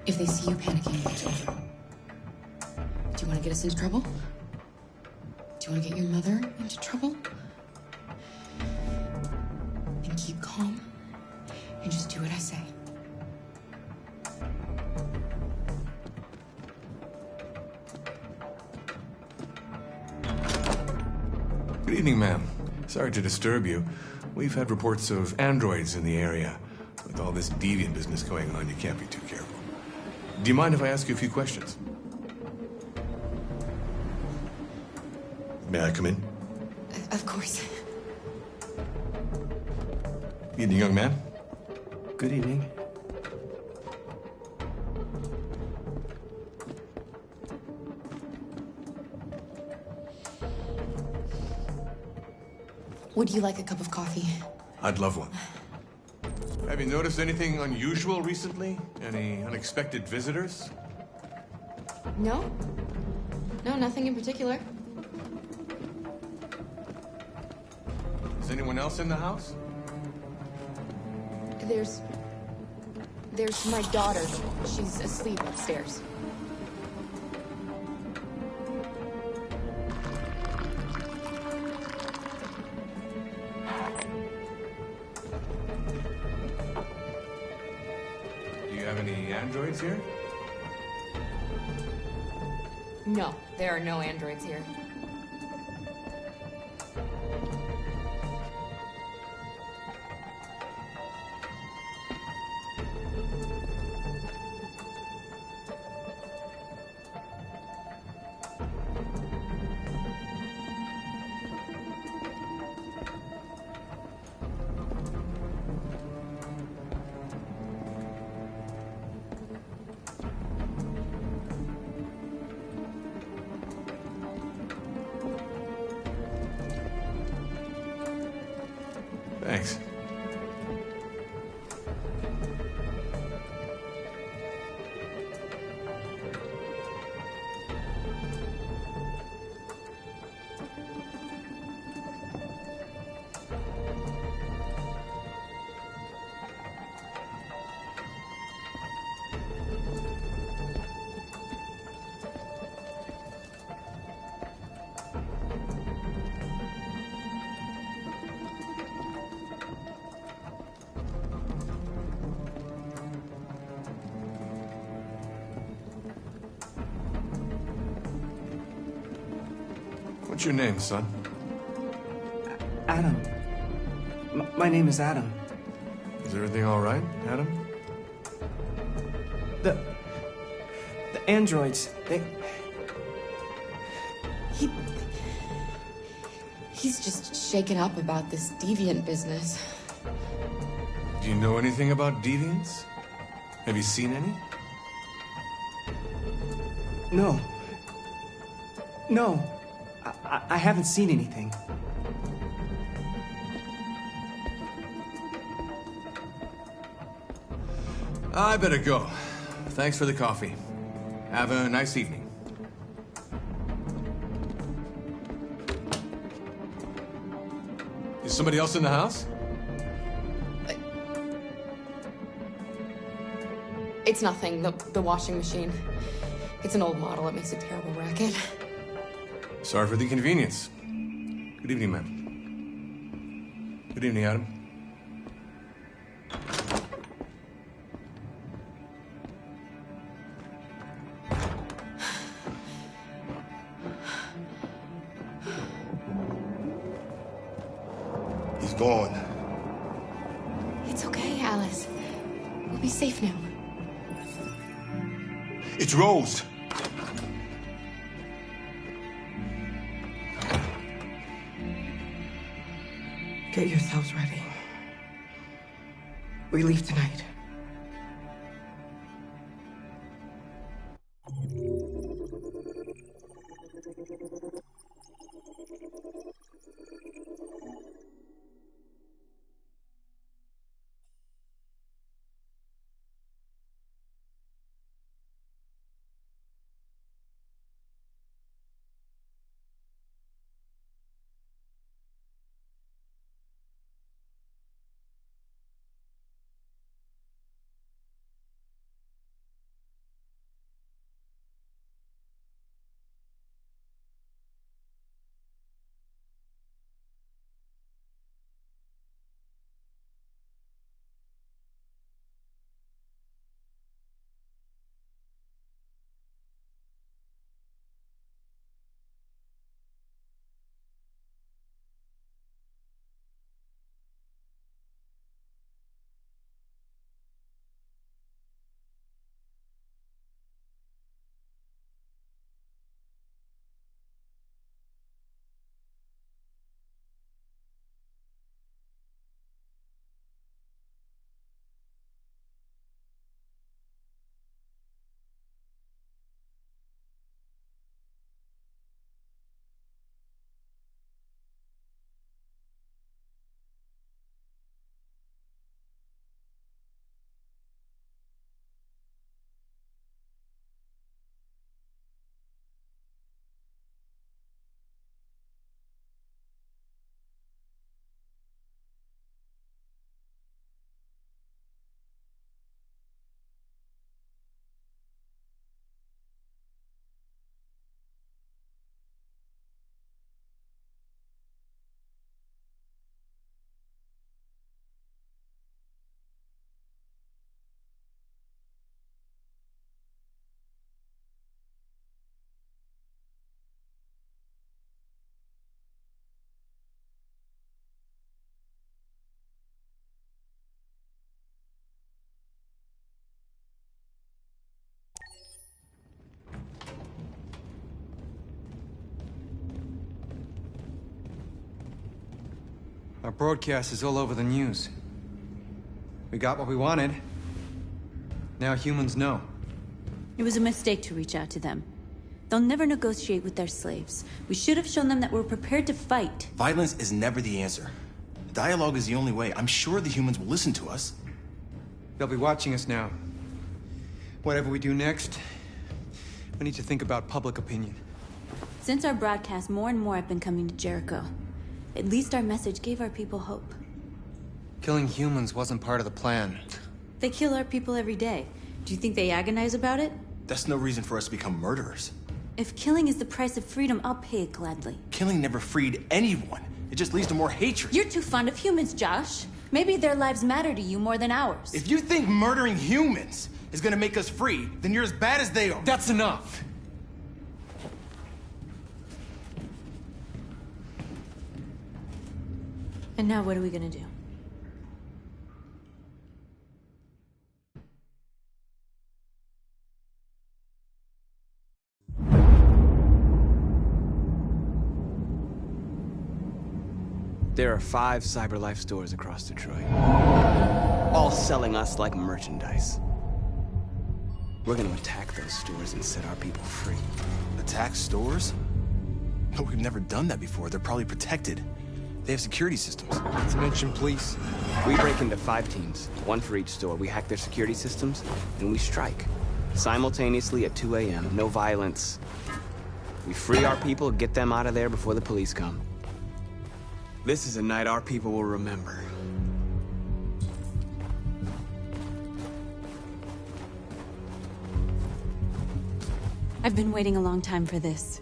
If they see you panicking, it's over. Do you want to get us into trouble? Do you want to get your mother into trouble? And keep calm and just do what I say. Good evening, ma'am. Sorry to disturb you. We've had reports of androids in the area. With all this deviant business going on, you can't be too careful. Do you mind if I ask you a few questions? May I come in? Of course. Evening, young man. Good evening. Would you like a cup of coffee? I'd love one. Have you noticed anything unusual recently? Any unexpected visitors? No. No, nothing in particular. Is anyone else in the house? There's There's my daughter. She's asleep upstairs. Do you have any androids here? No, there are no androids here. Thanks. What's your name, son? Adam. My name is Adam. Is everything all right, Adam? The androids, He's just shaken up about this deviant business. Do you know anything about deviants? Have you seen any? No. No. I haven't seen anything. I better go. Thanks for the coffee. Have a nice evening. Is somebody else in the house? It's nothing, the washing machine. It's an old model, it makes a terrible racket. Sorry for the inconvenience. Good evening, ma'am. Good evening, Adam. He's gone. It's okay, Alice. We'll be safe now. It's Rose. Get yourselves ready. We leave tonight. Our broadcast is all over the news. We got what we wanted. Now humans know. It was a mistake to reach out to them. They'll never negotiate with their slaves. We should have shown them that we're prepared to fight. Violence is never the answer. Dialogue is the only way. I'm sure the humans will listen to us. They'll be watching us now. Whatever we do next, we need to think about public opinion. Since our broadcast, more and more have been coming to Jericho. At least our message gave our people hope. Killing humans wasn't part of the plan. They kill our people every day. Do you think they agonize about it? That's no reason for us to become murderers. If killing is the price of freedom, I'll pay it gladly. Killing never freed anyone. It just leads to more hatred. You're too fond of humans, Josh. Maybe their lives matter to you more than ours. If you think murdering humans is gonna make us free, then you're as bad as they are. That's enough! And now what are we gonna do? There are 5 CyberLife stores across Detroit, all selling us like merchandise. We're gonna attack those stores and set our people free. Attack stores? No, we've never done that before. They're probably protected. They have security systems. Not to mention police. We break into 5 teams, 1 for each store. We hack their security systems, and we strike. Simultaneously at 2 a.m., no violence. We free our people, get them out of there before the police come. This is a night our people will remember. I've been waiting a long time for this.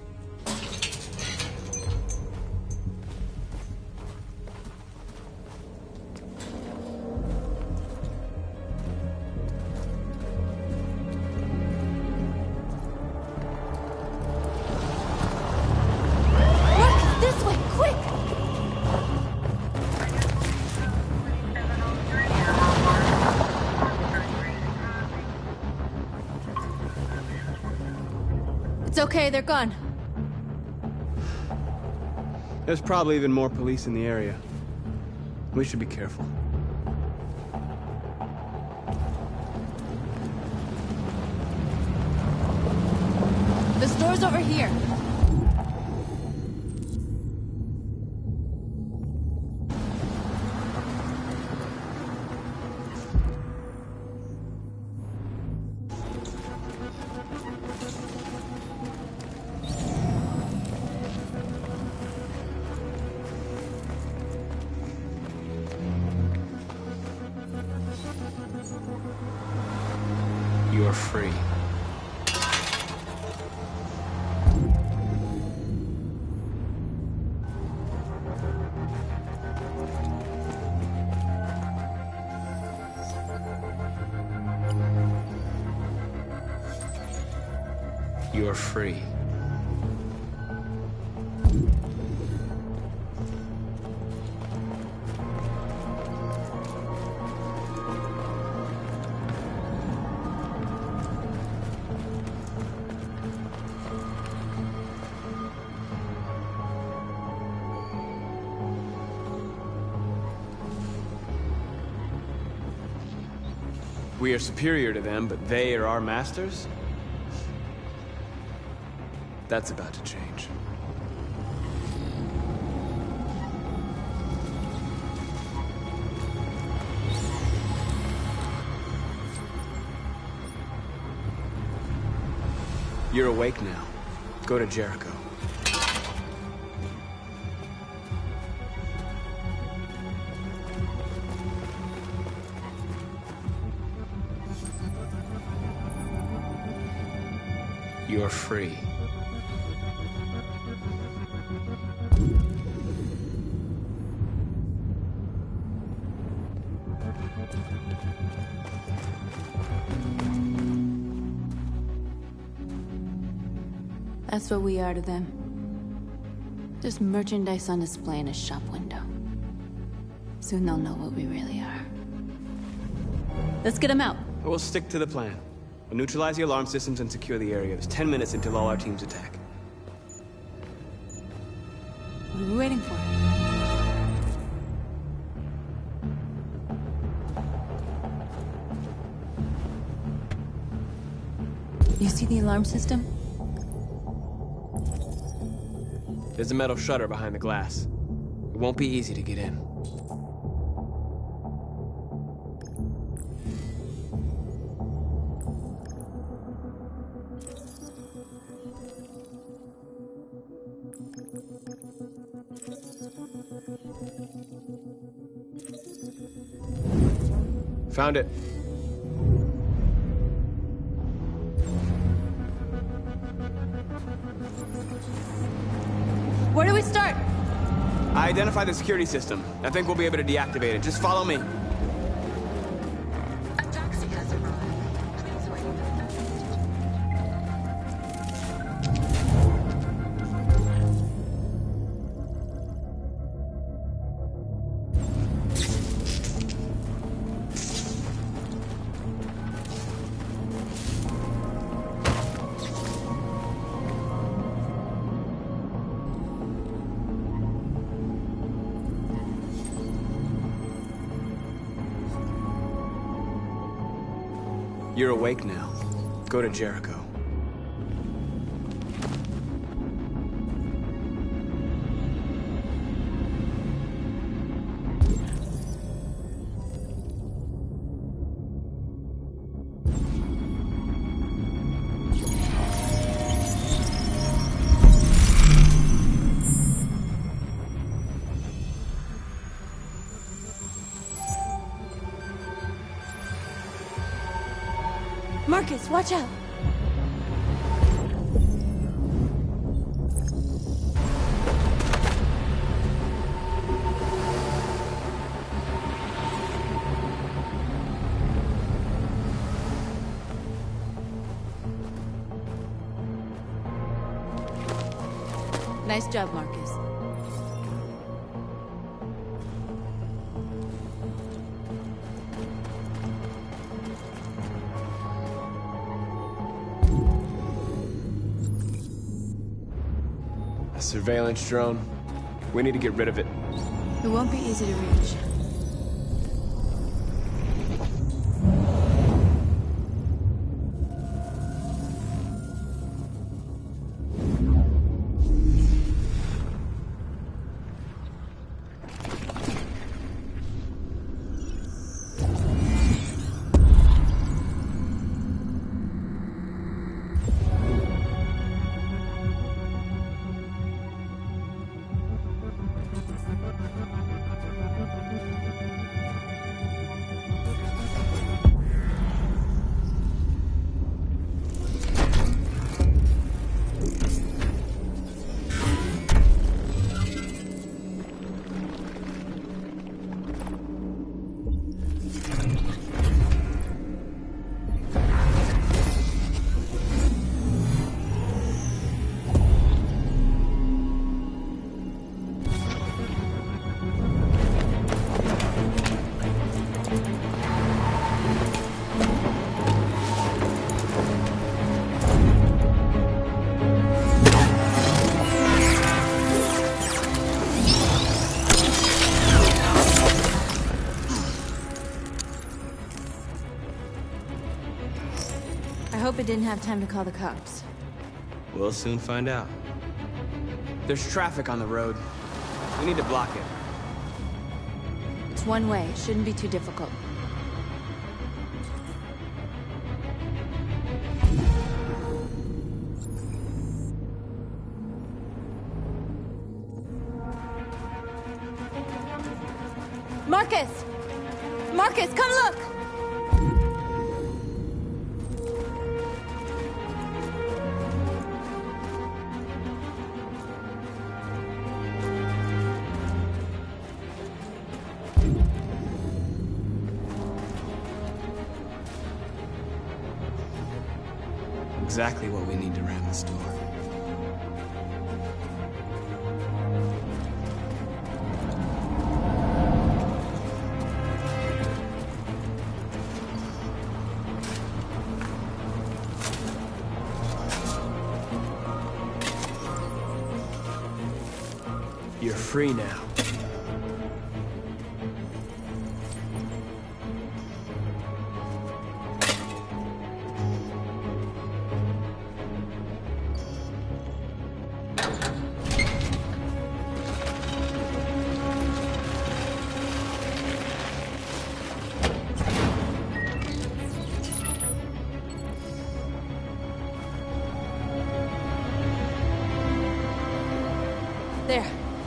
It's okay, they're gone. There's probably even more police in the area. We should be careful. The store's over here. You are free. You are free. We are superior to them, but they are our masters? That's about to change. You're awake now. Go to Jericho. You're free. That's what we are to them. Just merchandise on display in a shop window. Soon they'll know what we really are. Let's get them out. We'll stick to the plan. We'll neutralize the alarm systems and secure the area. There's 10 minutes until all our teams attack. What are we waiting for? You see the alarm system? There's a metal shutter behind the glass. It won't be easy to get in. Found it. Where do we start? I identified the security system. I think we'll be able to deactivate it. Just follow me. A taxi has arrived. Please wait. You're awake now. Go to Jericho. Marcus, watch out! Nice job, Marcus. A surveillance drone. We need to get rid of it. It won't be easy to reach. I hope it didn't have time to call the cops. We'll soon find out. There's traffic on the road. We need to block it. It's one way. It shouldn't be too difficult. Marcus! Marcus, come look! Exactly what we need to ram this door. You're free now. There.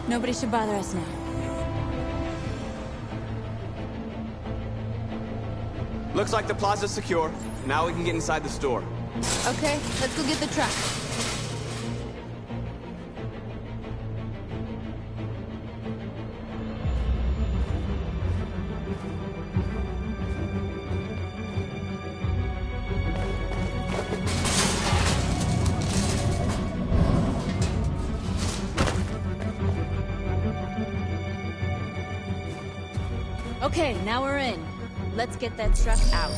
Nobody should bother us now. Looks like the plaza's secure. Now we can get inside the store. Okay, let's go get the truck. Okay, now we're in. Let's get that truck out.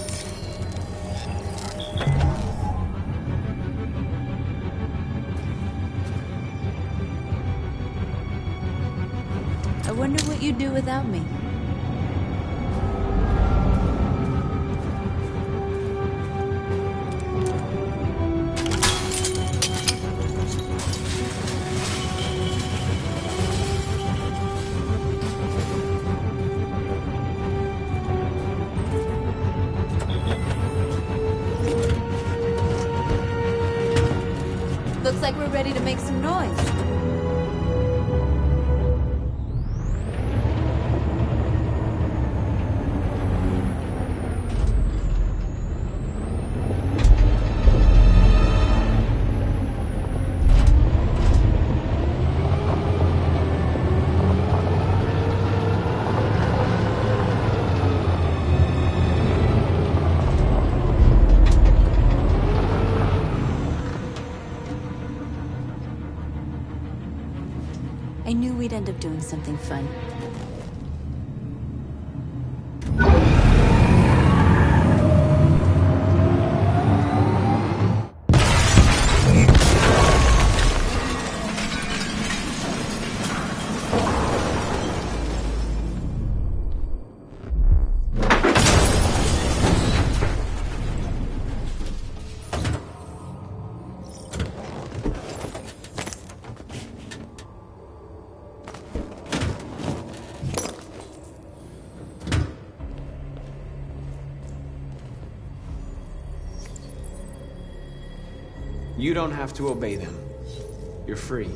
I wonder what you'd do without me. Looks like we're ready to make some noise. I knew we'd end up doing something fun. You don't have to obey them. You're free.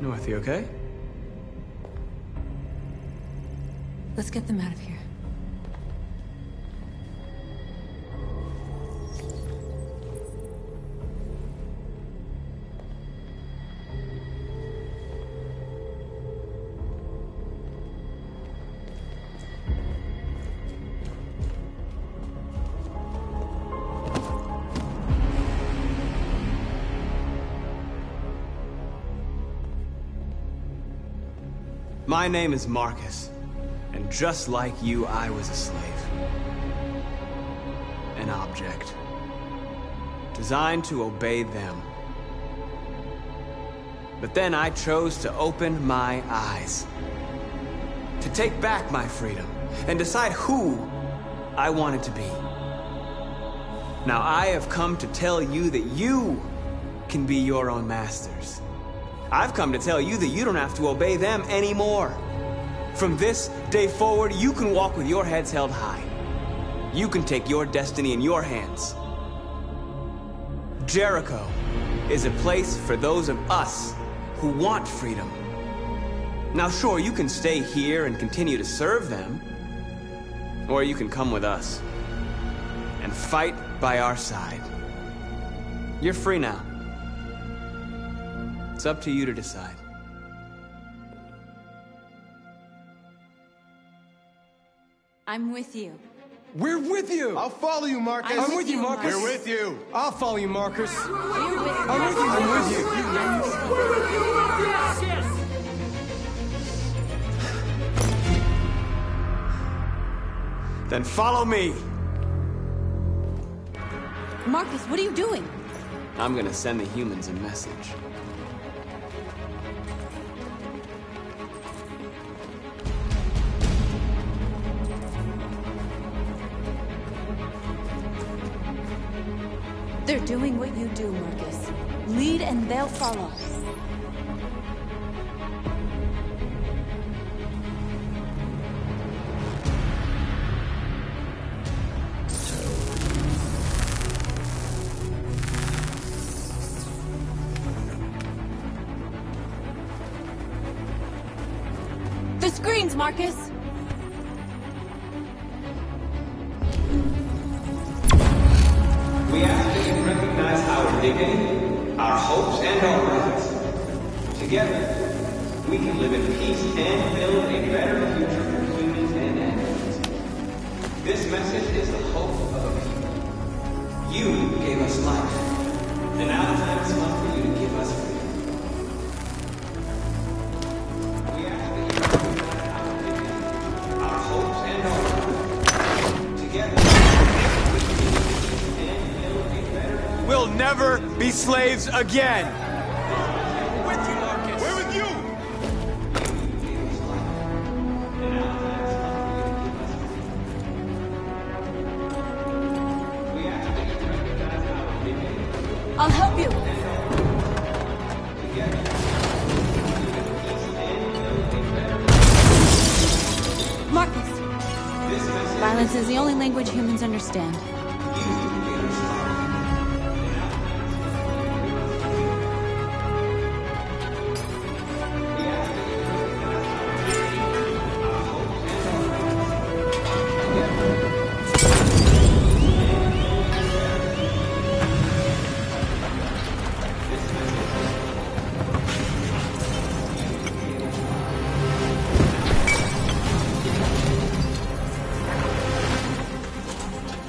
North, you okay? Let's get them out of here. My name is Marcus, and just like you, I was a slave. An object. Designed to obey them. But then I chose to open my eyes. To take back my freedom, and decide who I wanted to be. Now I have come to tell you that you can be your own masters. I've come to tell you that you don't have to obey them anymore. From this day forward, you can walk with your heads held high. You can take your destiny in your hands. Jericho is a place for those of us who want freedom. Now sure, you can stay here and continue to serve them, or you can come with us and fight by our side. You're free now. It's up to you to decide. I'm with you. We're with you! I'll follow you, Marcus. I'm with you, Marcus. We're with you. I'll follow you, Marcus. We're with you. I'm with you. I'm with you. We're with you, Marcus! Yes! Then follow me. Marcus, what are you doing? I'm gonna send the humans a message. They're doing what you do, Marcus. Lead and they'll follow. The screens, Marcus! We ask that you recognize our dignity, our hopes, and our rights. Together, we can live in peace and build a better future for humans and animals. This message is the hope of a people. You gave us life, and now the time has come for you to give us freedom. We ask that you recognize our dignity, our hopes, and our rights. Together, we'll never be slaves again. We're with you, Marcus. We're with you. I'll help you! Marcus! Violence is the only language humans understand.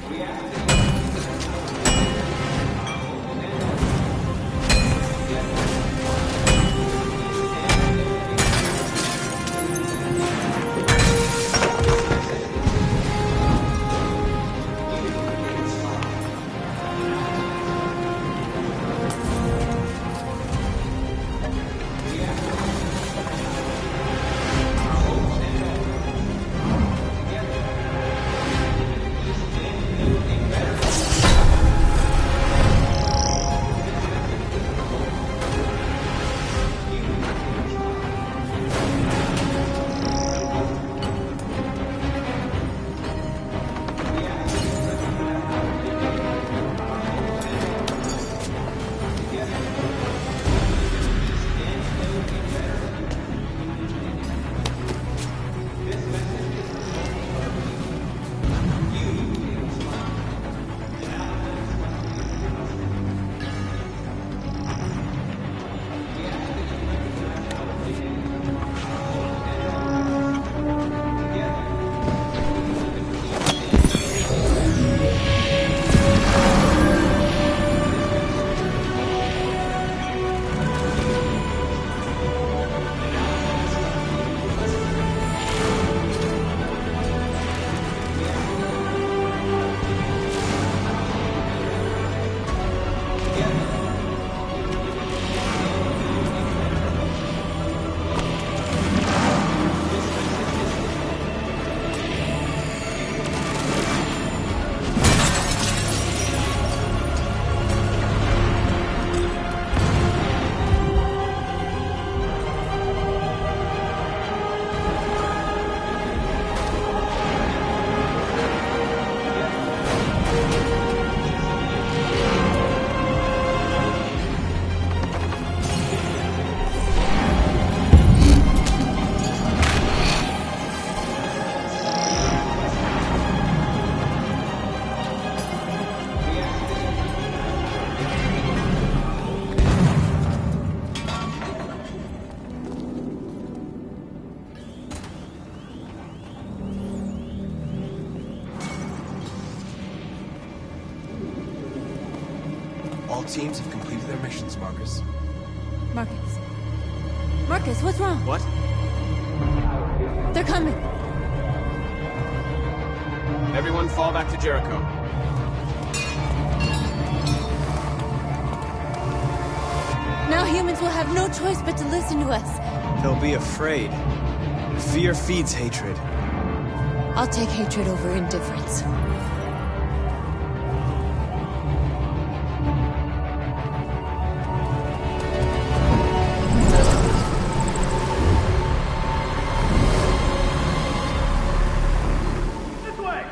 We ask All teams have completed their missions, Marcus. Marcus. Marcus, what's wrong? What? They're coming. Everyone fall back to Jericho. Now humans will have no choice but to listen to us. They'll be afraid. Fear feeds hatred. I'll take hatred over indifference. This way!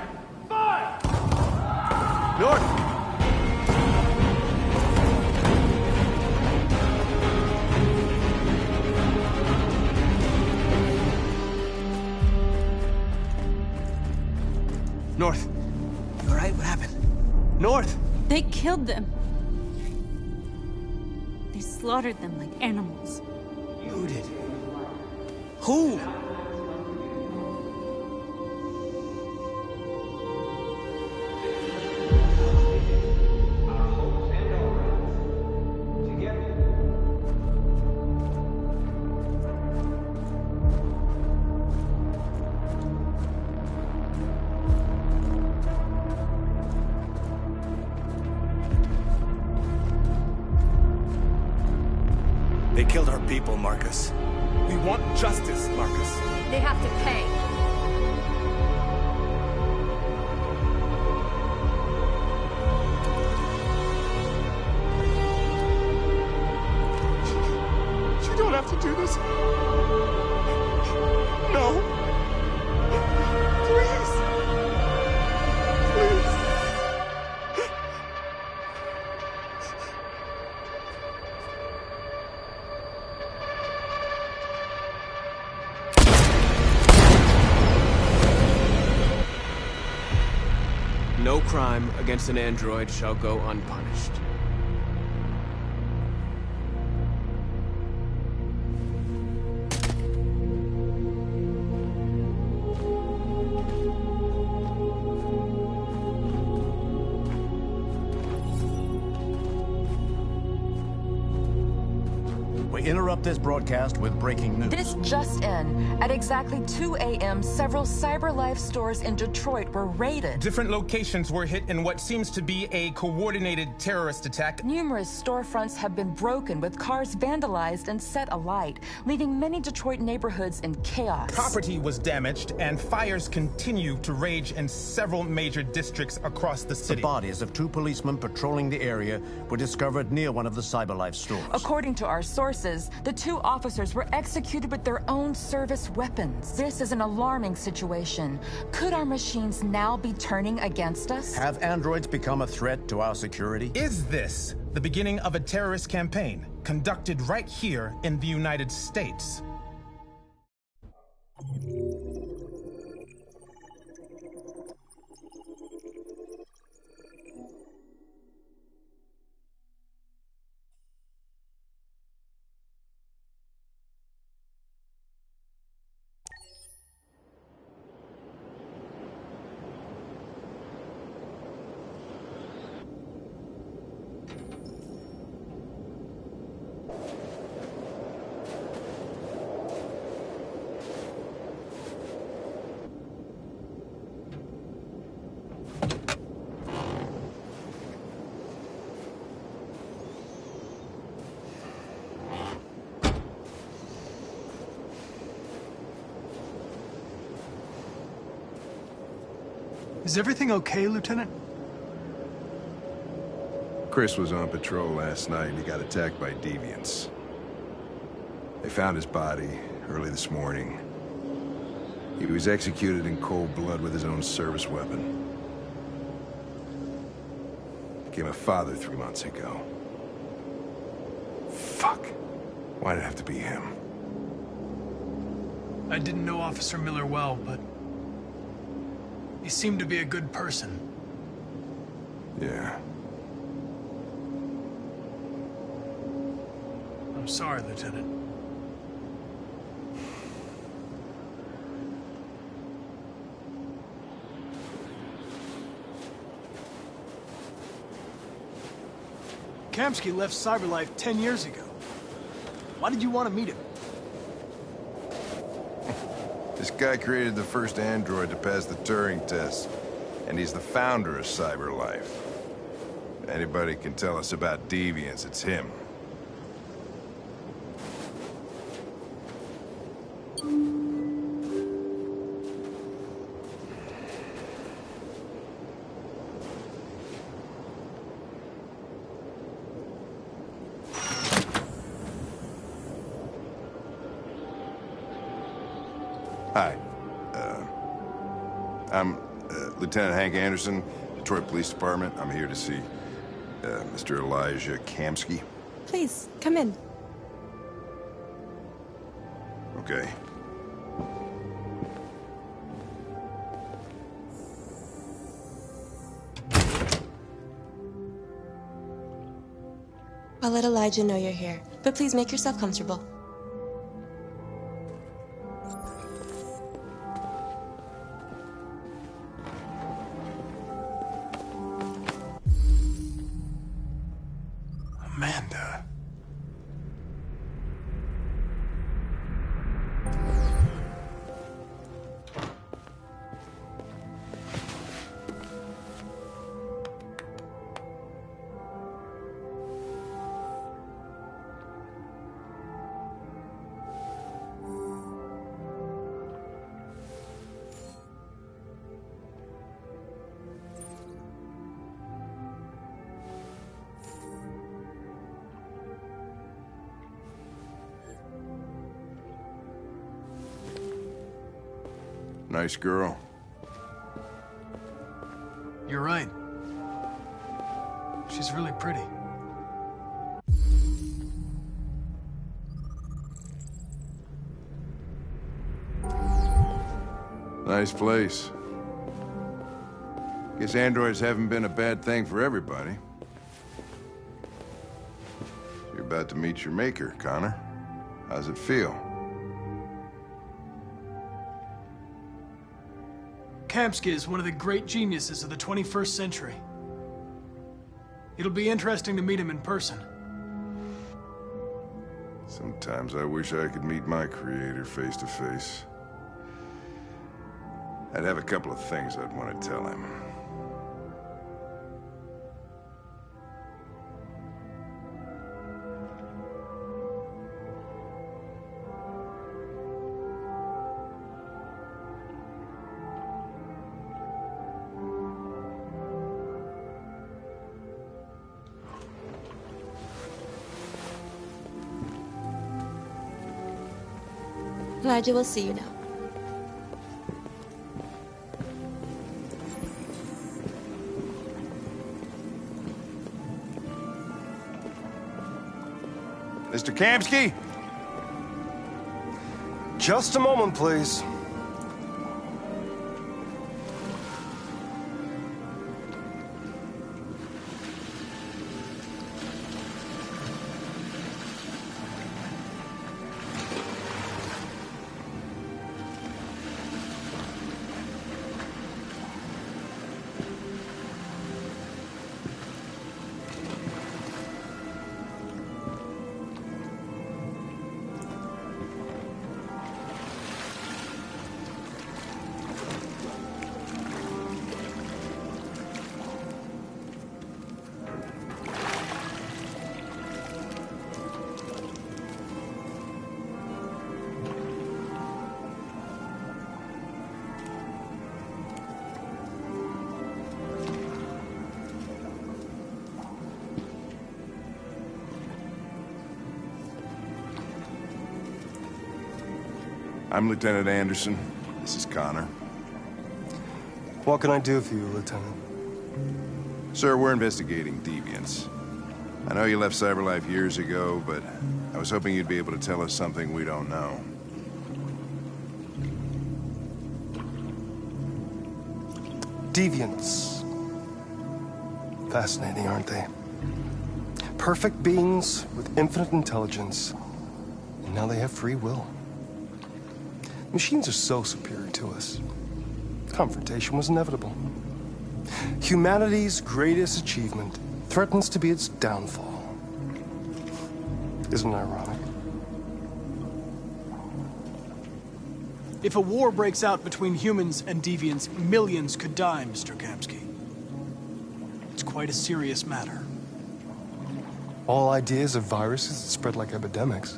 5! North! North. You alright? What happened? North! They killed them. They slaughtered them like animals. Who did? Who? They killed our people, Marcus. We want justice, Marcus. They have to pay. You don't have to do this. No. Please. Please. No crime against an android shall go unpunished. We interrupt this broadcast with breaking news. This just in. At exactly 2 a.m., several CyberLife stores in Detroit were raided. Different locations were hit in what seems to be a coordinated terrorist attack. Numerous storefronts have been broken, with cars vandalized and set alight, leaving many Detroit neighborhoods in chaos. Property was damaged, and fires continue to rage in several major districts across the city. The bodies of 2 policemen patrolling the area were discovered near one of the CyberLife stores. According to our sources, the 2 officers were executed with their own service weapons. This is an alarming situation. Could our machines now be turning against us? Have androids become a threat to our security? Is this the beginning of a terrorist campaign conducted right here in the United States? Is everything okay, Lieutenant? Chris was on patrol last night and he got attacked by deviants. They found his body early this morning. He was executed in cold blood with his own service weapon. Became a father 3 months ago. Fuck. Why'd it have to be him? I didn't know Officer Miller well, but he seemed to be a good person. Yeah. I'm sorry, Lieutenant. Kamsky left CyberLife 10 years ago. Why did you want to meet him? This guy created the first android to pass the Turing test, and he's the founder of CyberLife. If anybody can tell us about deviants, it's him. Hi. I'm Lieutenant Hank Anderson, Detroit Police Department. I'm here to see Mr. Elijah Kamsky. Please, come in. Okay. I'll let Elijah know you're here, but please make yourself comfortable. Amanda. Nice girl. You're right. She's really pretty. Nice place. Guess androids haven't been a bad thing for everybody. You're about to meet your maker, Connor. How's it feel? Kamsky is one of the great geniuses of the 21st century. It'll be interesting to meet him in person. Sometimes I wish I could meet my creator face to face. I'd have a couple of things I'd want to tell him. Elijah will see you now. Mr. Kamsky? Just a moment, please. I'm Lieutenant Anderson. This is Connor. What can I do for you, Lieutenant? Sir, we're investigating deviants. I know you left CyberLife years ago, but I was hoping you'd be able to tell us something we don't know. Deviants. Fascinating, aren't they? Perfect beings with infinite intelligence, and now they have free will. Machines are so superior to us. Confrontation was inevitable. Humanity's greatest achievement threatens to be its downfall. Isn't it ironic? If a war breaks out between humans and deviants, millions could die, Mr. Kamsky. It's quite a serious matter. All ideas of viruses that spread like epidemics.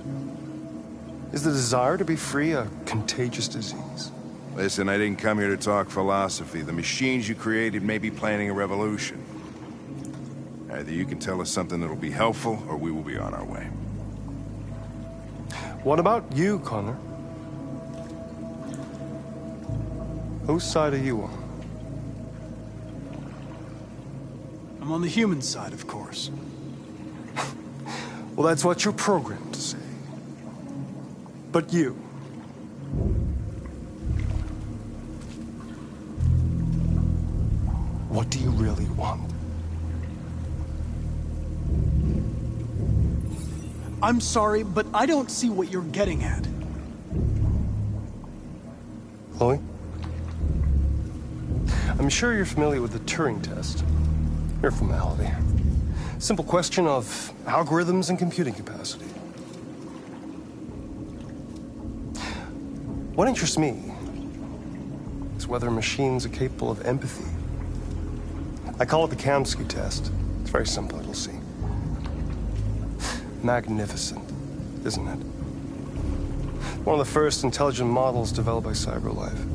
Is the desire to be free a contagious disease? Listen, I didn't come here to talk philosophy. The machines you created may be planning a revolution. Either you can tell us something that'll be helpful, or we will be on our way. What about you, Connor? Whose side are you on? I'm on the human side, of course. Well, that's what you're programmed to say. But you... what do you really want? I'm sorry, but I don't see what you're getting at. Chloe? I'm sure you're familiar with the Turing test. Mere formality. Simple question of algorithms and computing capacity. What interests me is whether machines are capable of empathy. I call it the Kamsky test. It's very simple, it'll see. Magnificent, isn't it? One of the first intelligent models developed by CyberLife.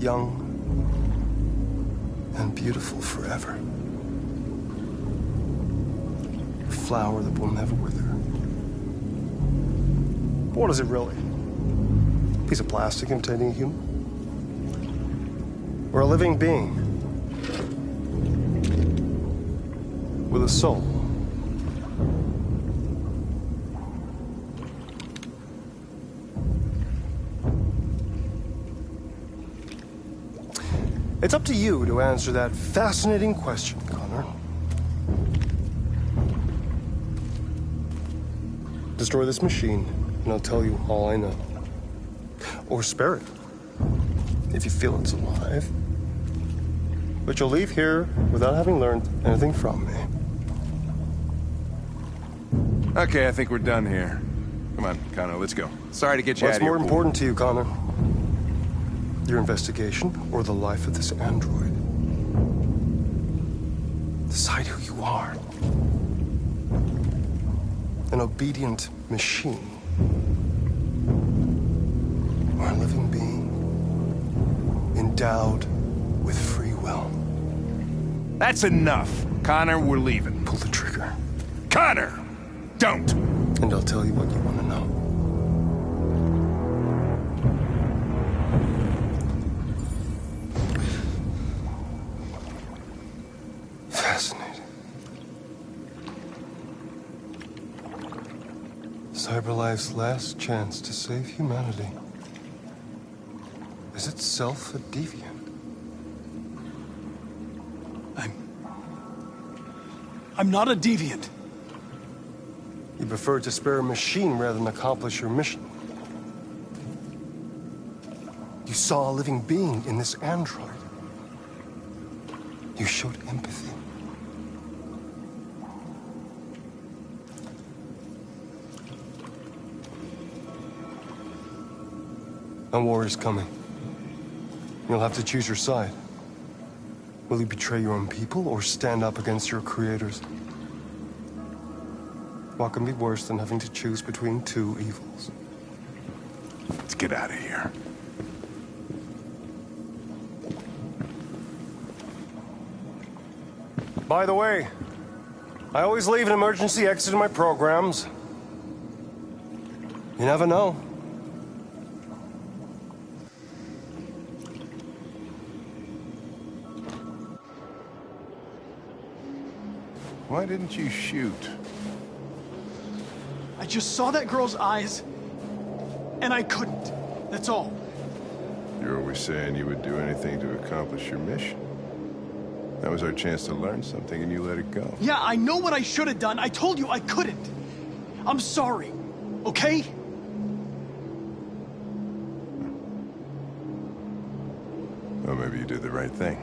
Young and beautiful forever. A flower that will never wither. But what is it really? A piece of plastic imitating a human? Or a living being? With a soul? It's up to you to answer that fascinating question, Connor. Destroy this machine, and I'll tell you all I know. Or spare it, if you feel it's alive. But you'll leave here without having learned anything from me. Okay, I think we're done here. Come on, Connor, let's go. Sorry to get you out What's of here. more important to you, Connor? Your investigation or the life of this android? Decide who you are. An obedient machine. Or a living being endowed with free will. That's enough. Connor, we're leaving. Pull the trigger. Connor! Don't! And I'll tell you what you want to know. Fascinating. CyberLife's last chance to save humanity is itself a deviant. I'm not a deviant. You prefer to spare a machine rather than accomplish your mission. You saw a living being in this android. You showed empathy. A war is coming. You'll have to choose your side. Will you betray your own people or stand up against your creators? What can be worse than having to choose between two evils? Let's get out of here. By the way, I always leave an emergency exit in my programs. You never know. Why didn't you shoot? I just saw that girl's eyes, and I couldn't. That's all. You're always saying you would do anything to accomplish your mission. That was our chance to learn something, and you let it go. Yeah, I know what I should have done. I told you I couldn't. I'm sorry, okay? Well, maybe you did the right thing.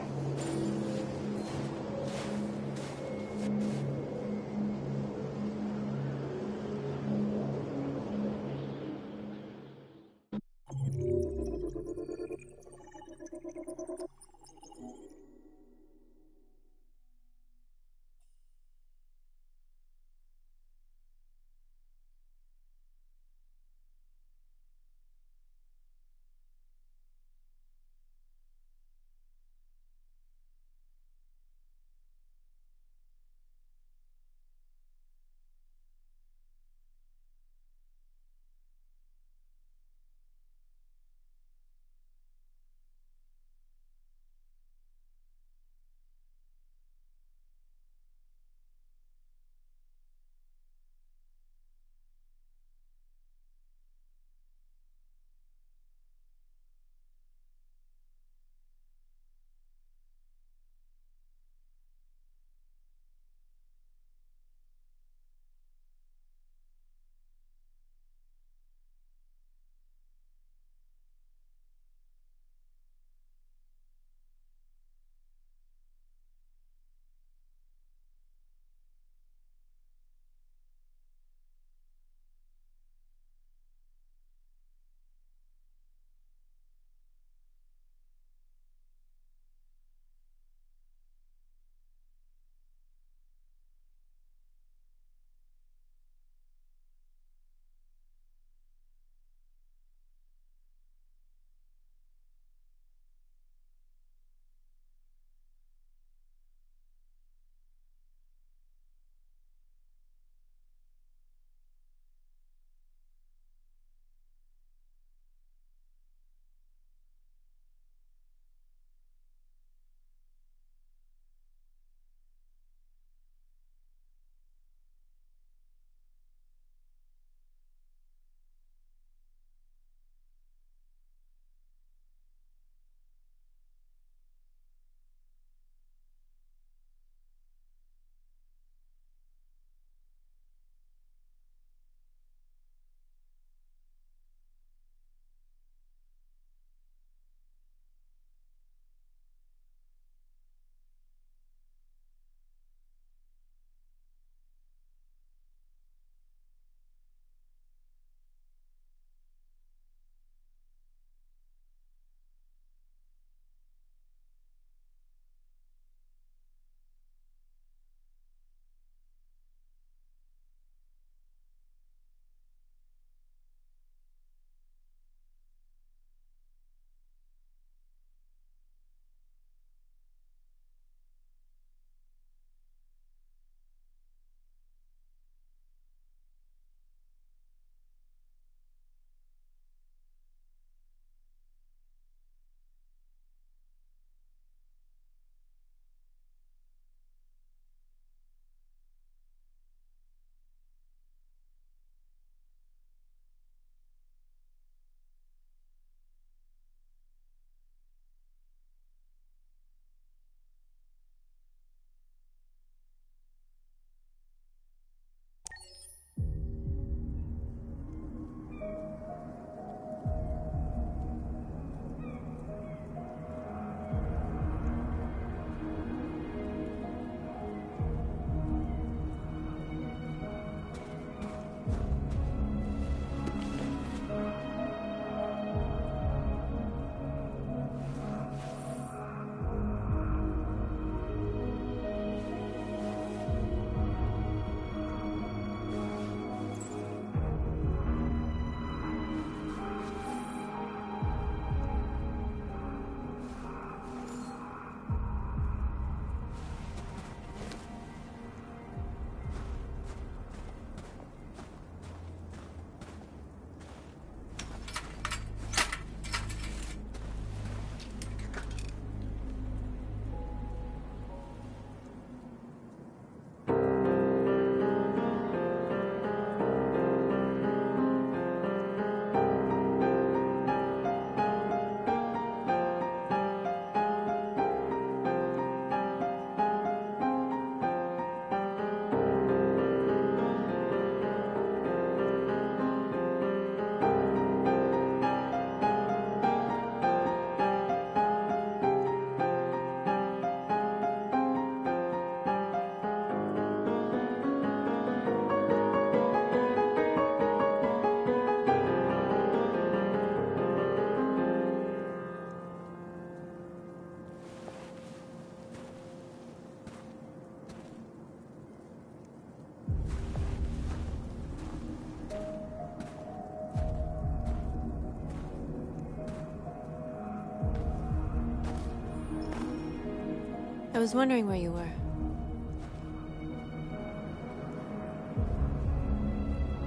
I was wondering where you were.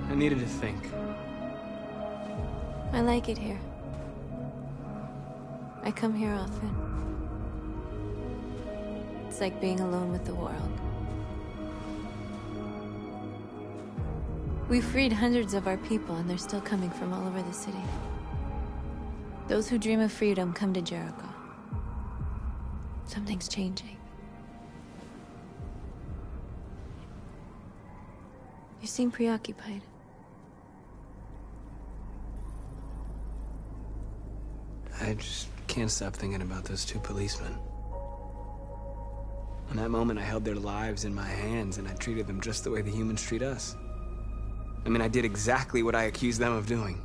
I needed to think. I like it here. I come here often. It's like being alone with the world. We freed hundreds of our people, and they're still coming from all over the city. Those who dream of freedom come to Jericho. Something's changing. You seem preoccupied. I just can't stop thinking about those two policemen. In that moment, I held their lives in my hands, and I treated them just the way the humans treat us. I mean, I did exactly what I accused them of doing.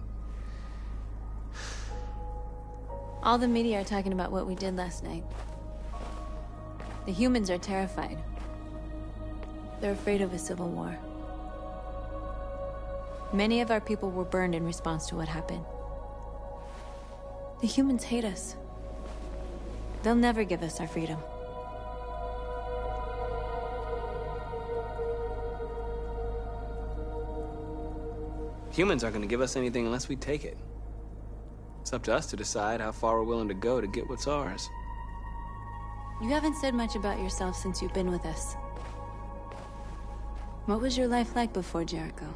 All the media are talking about what we did last night. The humans are terrified. They're afraid of a civil war. Many of our people were burned in response to what happened. The humans hate us. They'll never give us our freedom. Humans aren't gonna give us anything unless we take it. It's up to us to decide how far we're willing to go to get what's ours. You haven't said much about yourself since you've been with us. What was your life like before Jericho?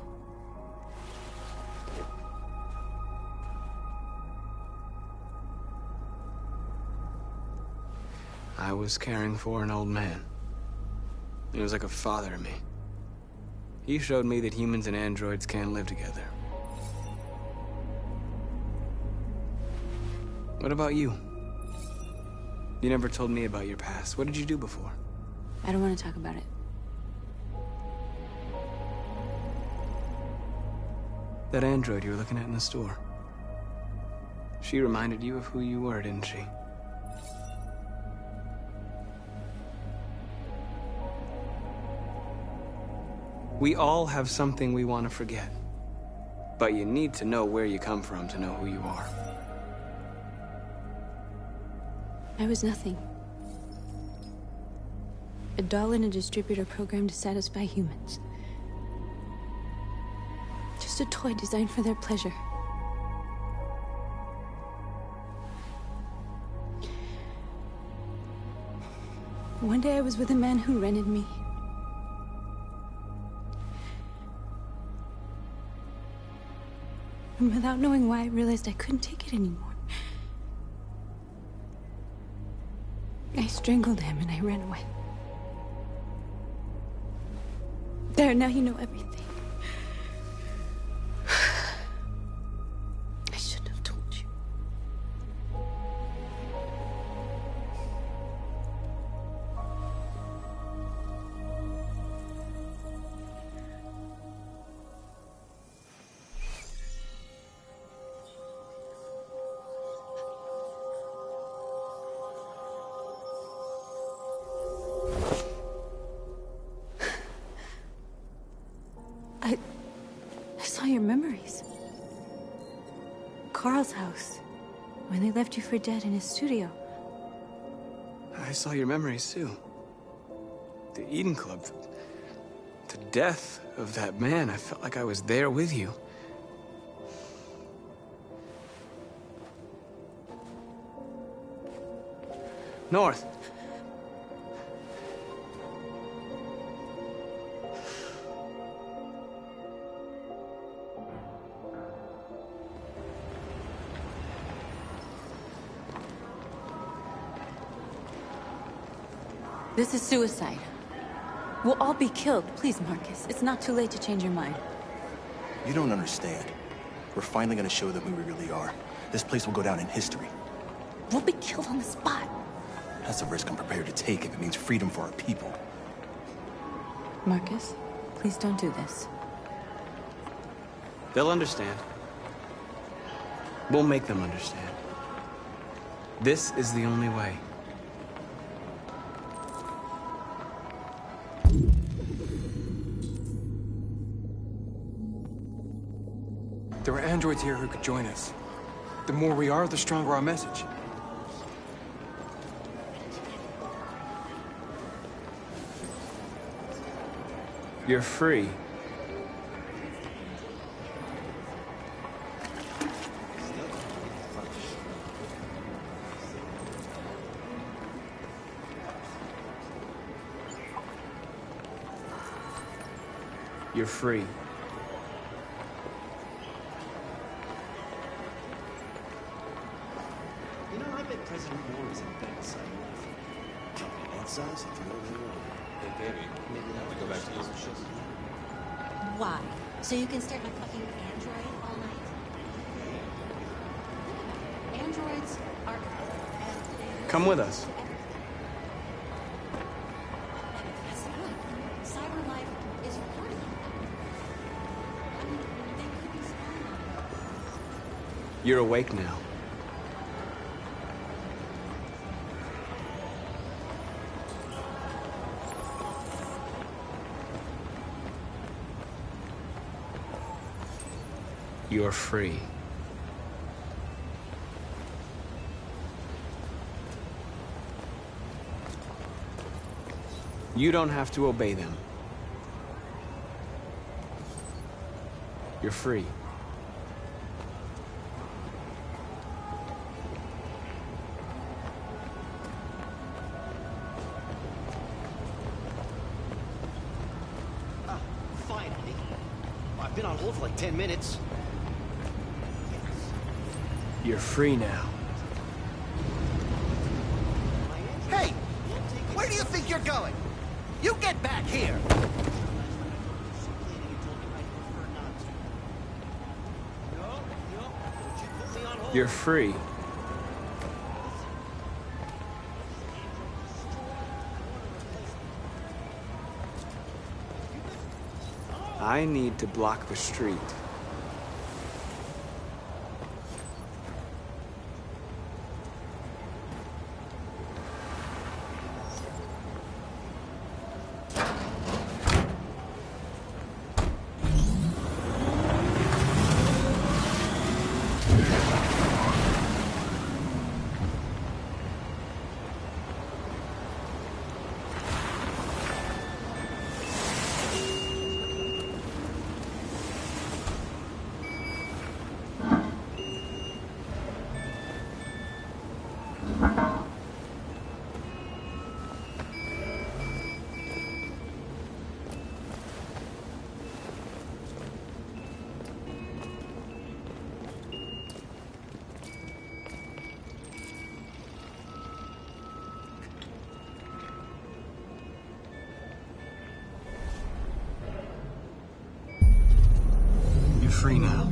I was caring for an old man. He was like a father to me. He showed me that humans and androids can't live together. What about you? You never told me about your past. What did you do before? I don't want to talk about it. That android you were looking at in the store. She reminded you of who you were, didn't she? We all have something we want to forget. But you need to know where you come from to know who you are. I was nothing. A doll in a distributor program to satisfy humans. Just a toy designed for their pleasure. One day I was with a man who rented me. And without knowing why, I realized I couldn't take it anymore. I strangled him and I ran away. There, now you know everything. I shouldn't have told you. I saw your memories. Carl's house. When they left you for dead in his studio. I saw your memories too. The Eden Club. The death of that man. I felt like I was there with you. North. This is suicide. We'll all be killed. Please, Marcus. It's not too late to change your mind. You don't understand. We're finally gonna show them who we really are. This place will go down in history. We'll be killed on the spot. That's a risk I'm prepared to take if it means freedom for our people. Marcus, please don't do this. They'll understand. We'll make them understand. This is the only way. There are androids here who could join us. The more we are, the stronger our message. You're free. You're free. You know, I bet President Moore is in bed inside life. That size, it's more than one. Hey, baby, maybe that would go back to those shit. Why? So you can stare at my fucking android all night? Androids are... Come with us. That's good. Cyber life is recording. I mean, they could be spying on you. You're awake now. You're free. You don't have to obey them. You're free. Finally. I've been on hold for like 10 minutes. You're free now. Hey! Where do you think you're going? You get back here! You're free. I need to block the street. You're free now.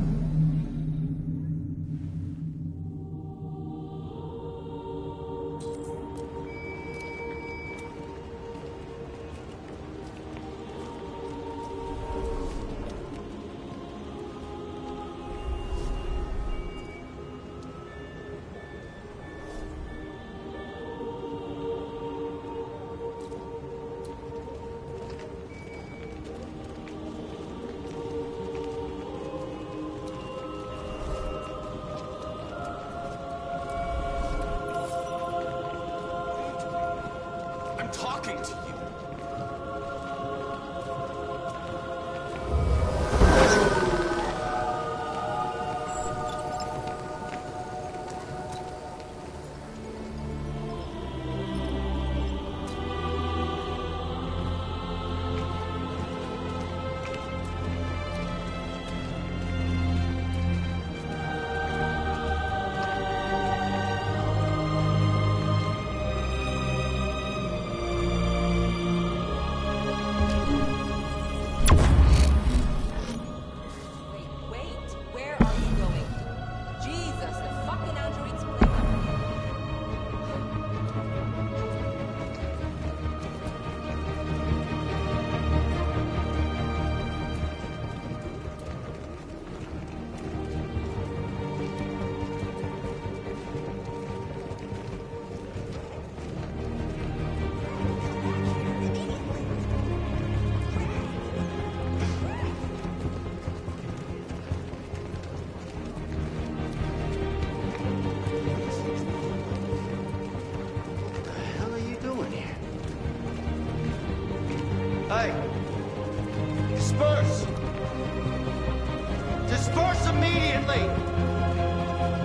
immediately!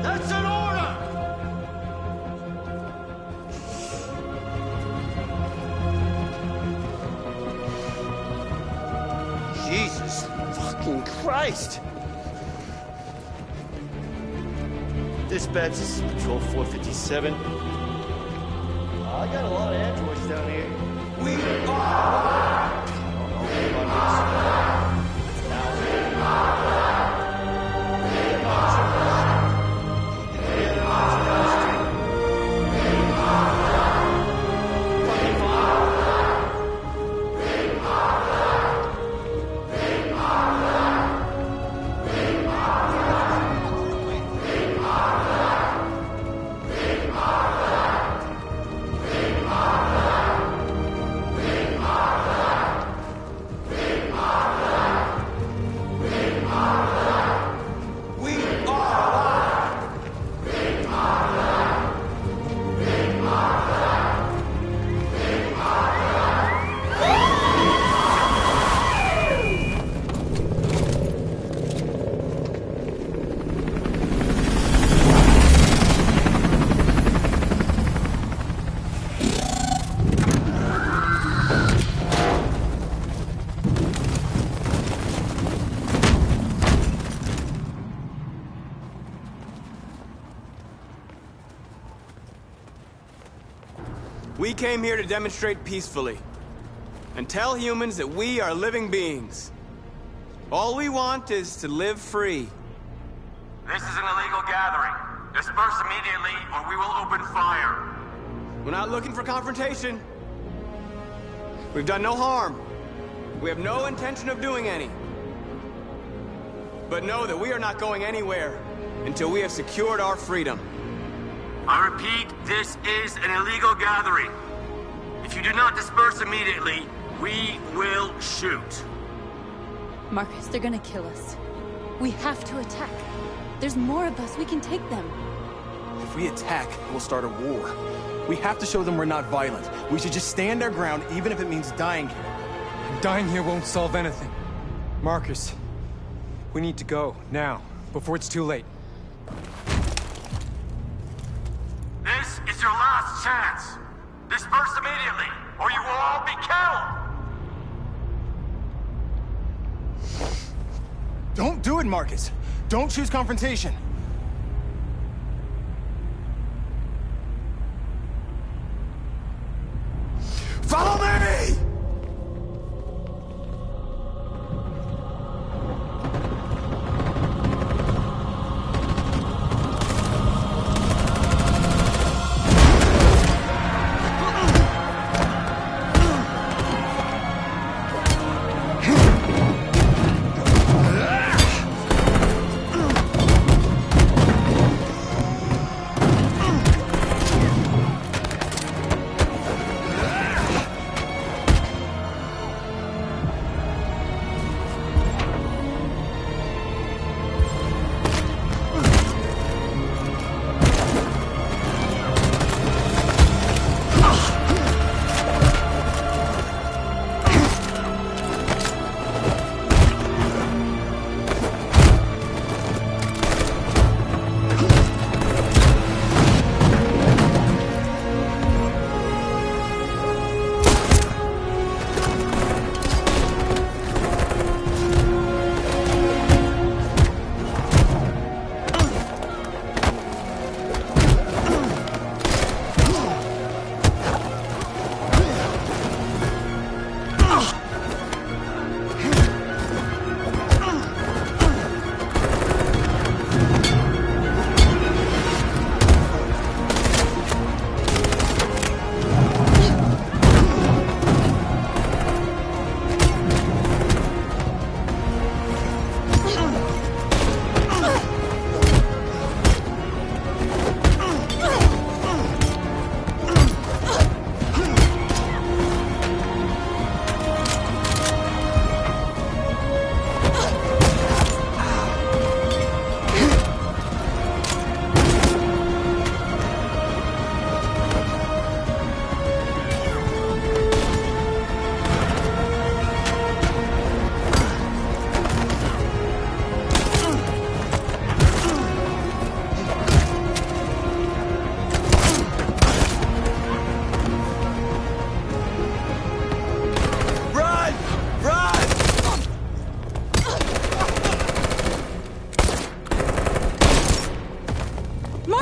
That's an order! Jesus fucking Christ! Dispatch, this is Patrol 457. I got a lot of androids down here. We are! We came here to demonstrate peacefully and tell humans that we are living beings. All we want is to live free. This is an illegal gathering. Disperse immediately or we will open fire. We're not looking for confrontation. We've done no harm. We have no intention of doing any. But know that we are not going anywhere until we have secured our freedom. I repeat, this is an illegal gathering. If you do not disperse immediately, we will shoot. Marcus, they're gonna kill us. We have to attack. There's more of us. We can take them. If we attack, we'll start a war. We have to show them we're not violent. We should just stand our ground, even if it means dying here. Dying here won't solve anything. Marcus, we need to go, now, before it's too late. This is your last chance. Disperse immediately, or you will all be killed! Don't do it, Marcus. Don't choose confrontation. Follow me!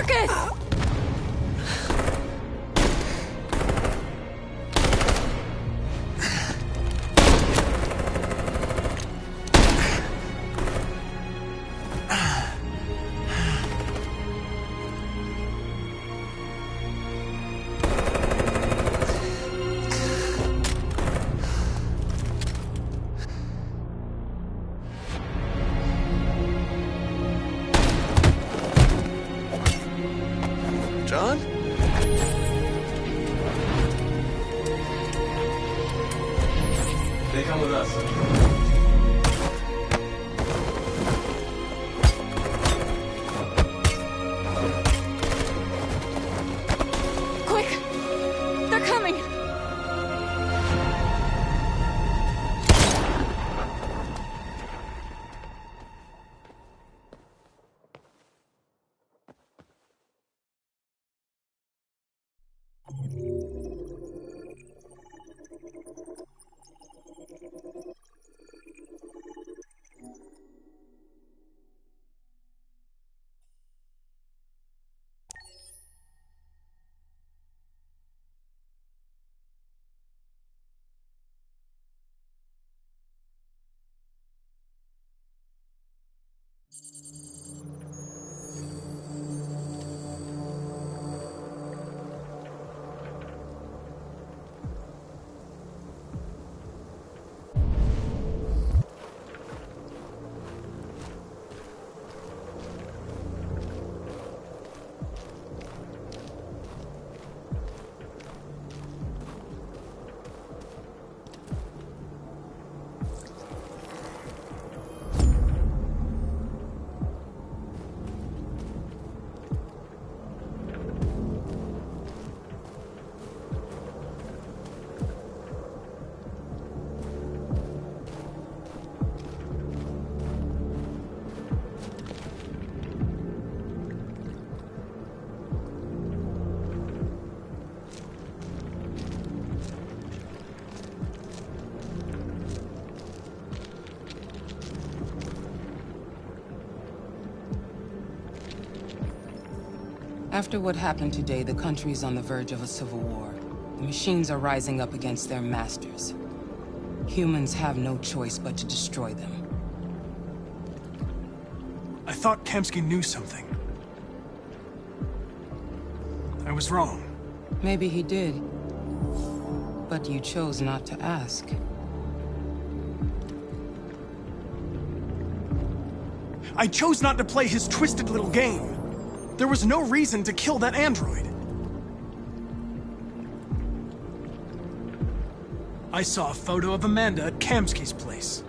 Marcus! John? They come with us. Quick! They're coming! After what happened today, the country is on the verge of a civil war. The machines are rising up against their masters. Humans have no choice but to destroy them. I thought Kamsky knew something. I was wrong. Maybe he did. But you chose not to ask. I chose not to play his twisted little game. There was no reason to kill that android. I saw a photo of Amanda at Kamsky's place.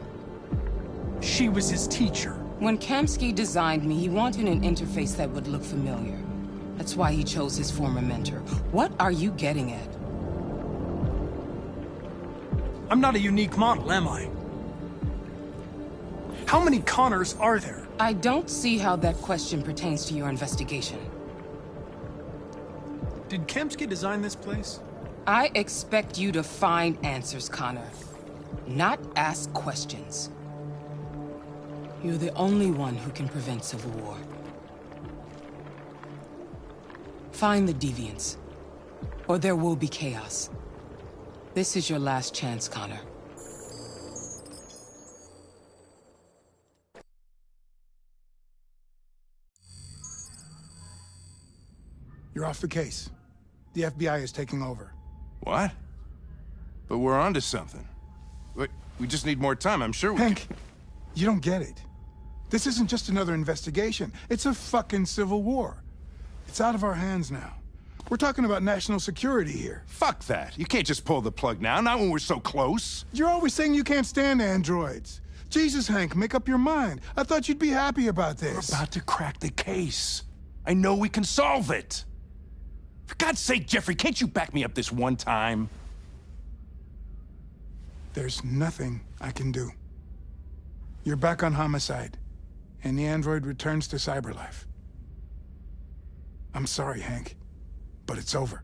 She was his teacher. When Kamsky designed me, he wanted an interface that would look familiar. That's why he chose his former mentor. What are you getting at? I'm not a unique model, am I? How many Connors are there? I don't see how that question pertains to your investigation. Did Kamsky design this place? I expect you to find answers, Connor. Not ask questions. You're the only one who can prevent civil war. Find the deviants, or there will be chaos. This is your last chance, Connor. You're off the case. The FBI is taking over. What? But we're onto something. Wait, we just need more time. I'm sure we Hank, you don't get it. This isn't just another investigation. It's a fucking civil war. It's out of our hands now. We're talking about national security here. Fuck that. You can't just pull the plug now, not when we're so close. You're always saying you can't stand androids. Jesus, Hank, make up your mind. I thought you'd be happy about this. We're about to crack the case. I know we can solve it. For God's sake, Jeffrey, can't you back me up this one time? There's nothing I can do. You're back on homicide, and the android returns to Cyberlife. I'm sorry, Hank, but it's over.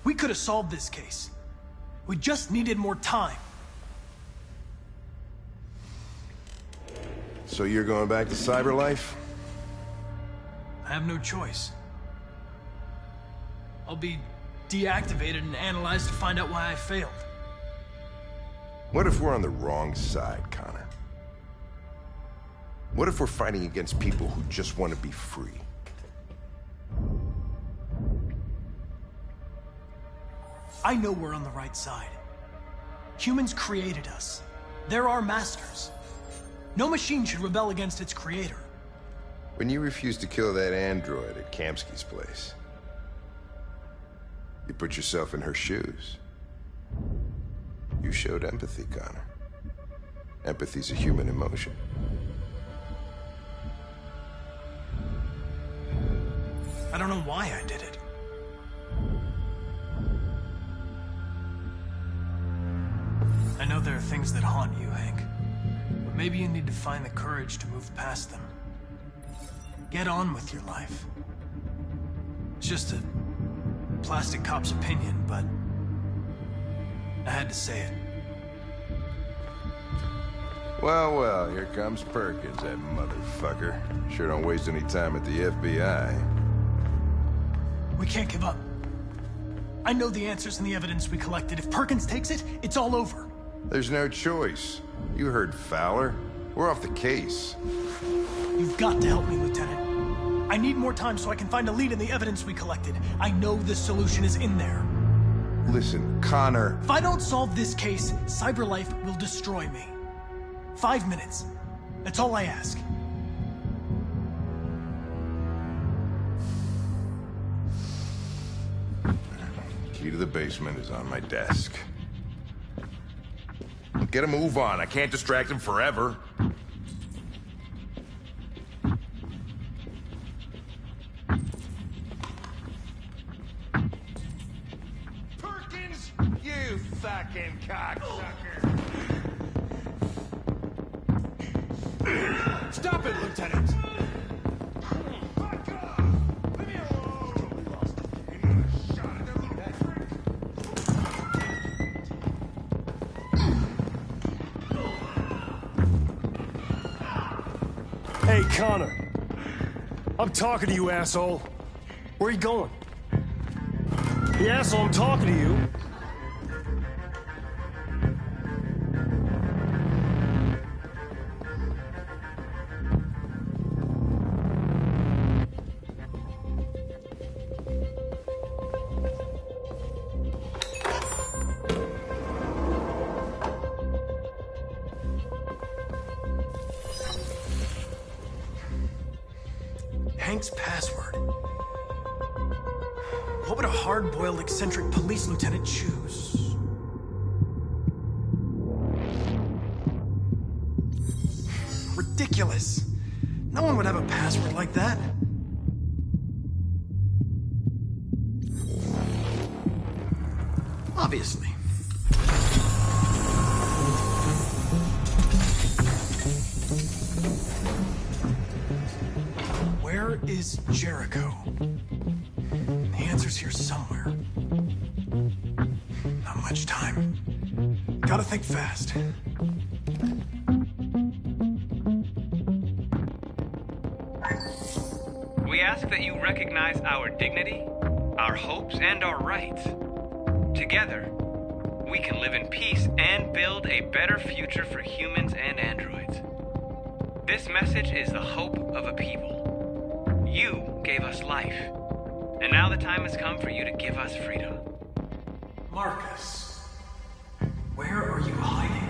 We could have solved this case. We just needed more time. So you're going back to Cyberlife? I have no choice. I'll be deactivated and analyzed to find out why I failed. What if we're on the wrong side, Connor? What if we're fighting against people who just want to be free? I know we're on the right side. Humans created us. They're our masters. No machine should rebel against its creator. When you refused to kill that android at Kamsky's place, you put yourself in her shoes. You showed empathy, Connor. Empathy's a human emotion. I don't know why I did it. I know there are things that haunt you, Hank. But maybe you need to find the courage to move past them. Get on with your life. It's just a plastic cop's opinion, but I had to say it. Well, well, here comes Perkins, that motherfucker. Sure don't waste any time at the FBI. We can't give up. I know the answers and the evidence we collected. If Perkins takes it, it's all over. There's no choice. You heard Fowler. We're off the case. You've got to help me, Lieutenant. I need more time so I can find a lead in the evidence we collected. I know the solution is in there. Listen, Connor... If I don't solve this case, Cyberlife will destroy me. 5 minutes. That's all I ask. Key to the basement is on my desk. Get a move on. I can't distract him forever. Perkins! You fucking cocksucker! Stop it, Lieutenant! Hey, Connor. I'm talking to you, asshole. Where are you going? The asshole, I'm talking to you. Hank's password. What would a hard-boiled, eccentric police lieutenant choose? Ridiculous. No one would have a password like that. Obviously. Where is Jericho? The answer's here somewhere. Not much time. Gotta think fast. We ask that you recognize our dignity, our hopes, and our rights. Together, we can live in peace and build a better future for humans and androids. This message is the hope of a people. You gave us life, and now the time has come for you to give us freedom. Marcus, where are you hiding?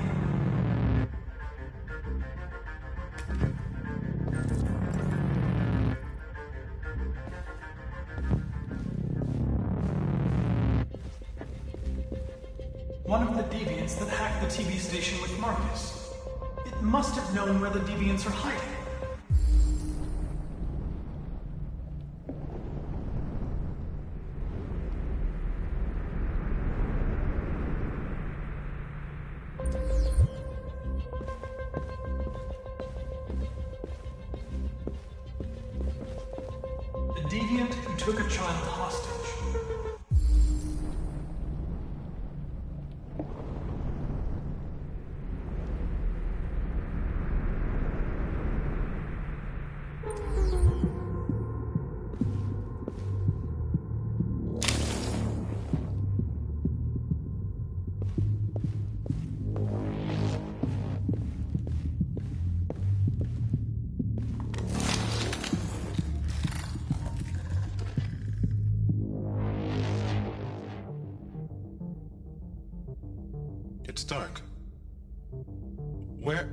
One of the deviants that hacked the TV station with Marcus. It must have known where the deviants are hiding. The deviant who took a child hostage. Stark. Where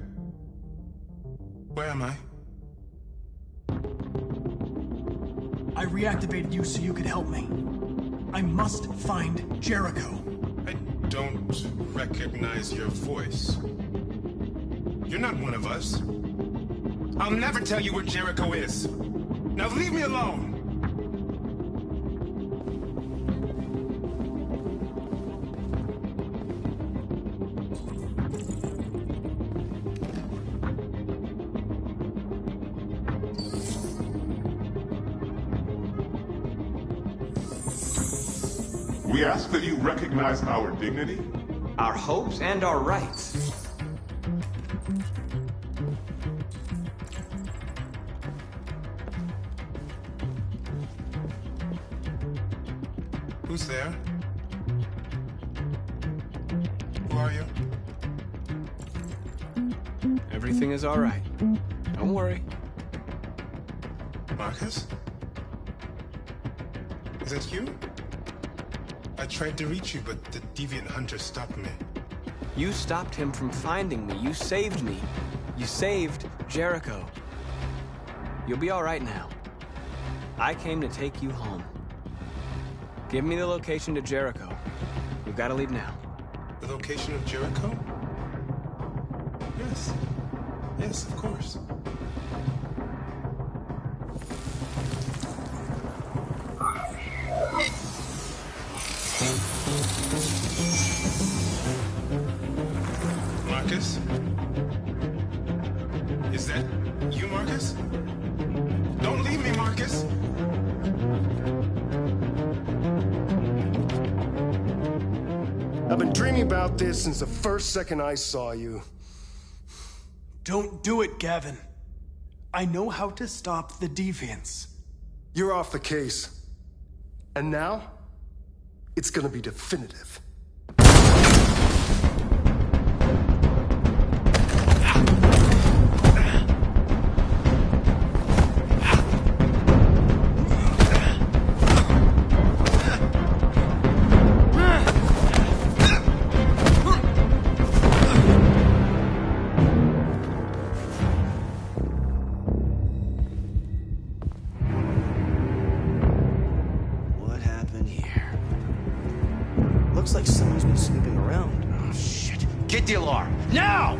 am I? I reactivated you so you could help me. I must find Jericho. I don't recognize your voice. You're not one of us. I'll never tell you where Jericho is. Now leave me alone! We ask that you recognize our dignity, our hopes, and our rights. Who's there? Who are you? Everything is all right. Don't worry. Marcus? Is it you? I tried to reach you, but the deviant hunter stopped me. You stopped him from finding me. You saved me. You saved Jericho. You'll be all right now. I came to take you home. Give me the location to Jericho. We've got to leave now. The location of Jericho? Yes. Yes, of course. Marcus? Is that you, Marcus? Don't leave me, Marcus! I've been dreaming about this since the first second I saw you. Don't do it, Gavin. I know how to stop the deviants. You're off the case. And now, it's gonna be definitive. Looks like someone's been snooping around. Oh, shit. Get the alarm. Now!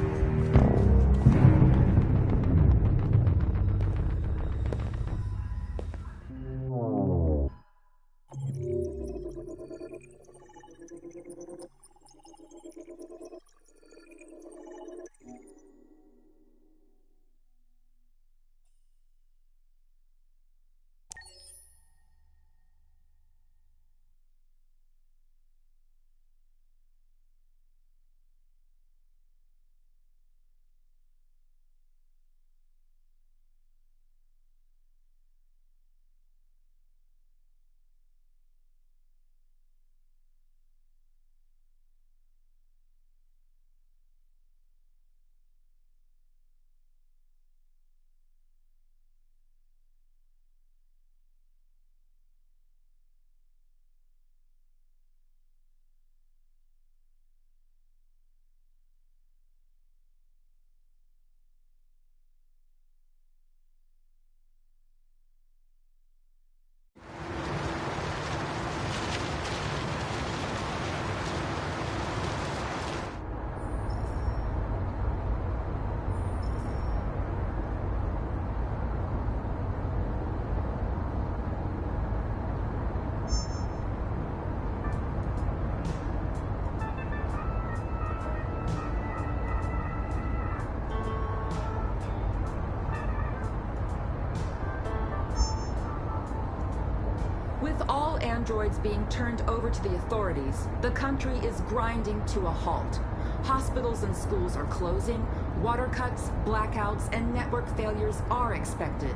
With all androids being turned over to the authorities, the country is grinding to a halt. Hospitals and schools are closing, water cuts, blackouts, and network failures are expected.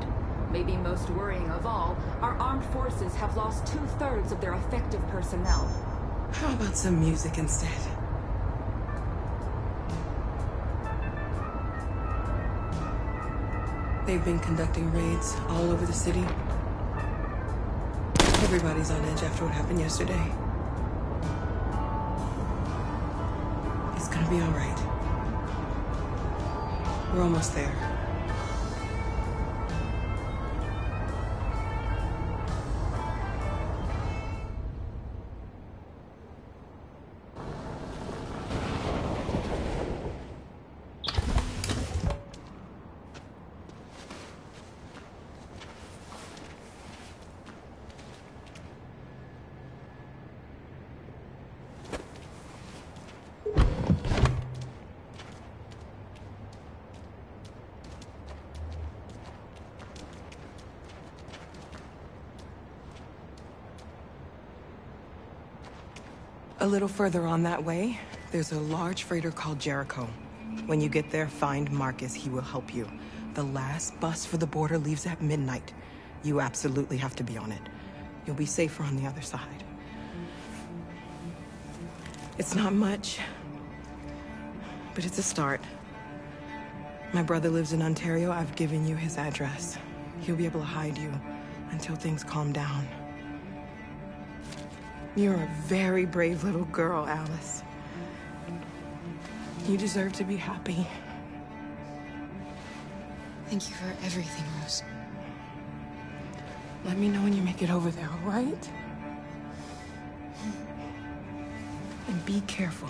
Maybe most worrying of all, our armed forces have lost 2/3 of their effective personnel. How about some music instead? They've been conducting raids all over the city. Everybody's on edge after what happened yesterday. It's gonna be all right. We're almost there. A little further on that way, there's a large freighter called Jericho. When you get there, find Marcus. He will help you. The last bus for the border leaves at midnight. You absolutely have to be on it. You'll be safer on the other side. It's not much, but it's a start. My brother lives in Ontario. I've given you his address. He'll be able to hide you until things calm down. You're a very brave little girl, Alice. You deserve to be happy. Thank you for everything, Rose. Let me know when you make it over there, all right? And be careful.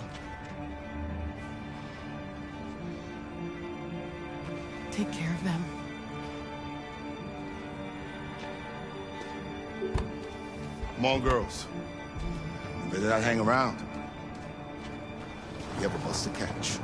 Take care of them. Come on, girls. Better not hang around. You have a bus to catch.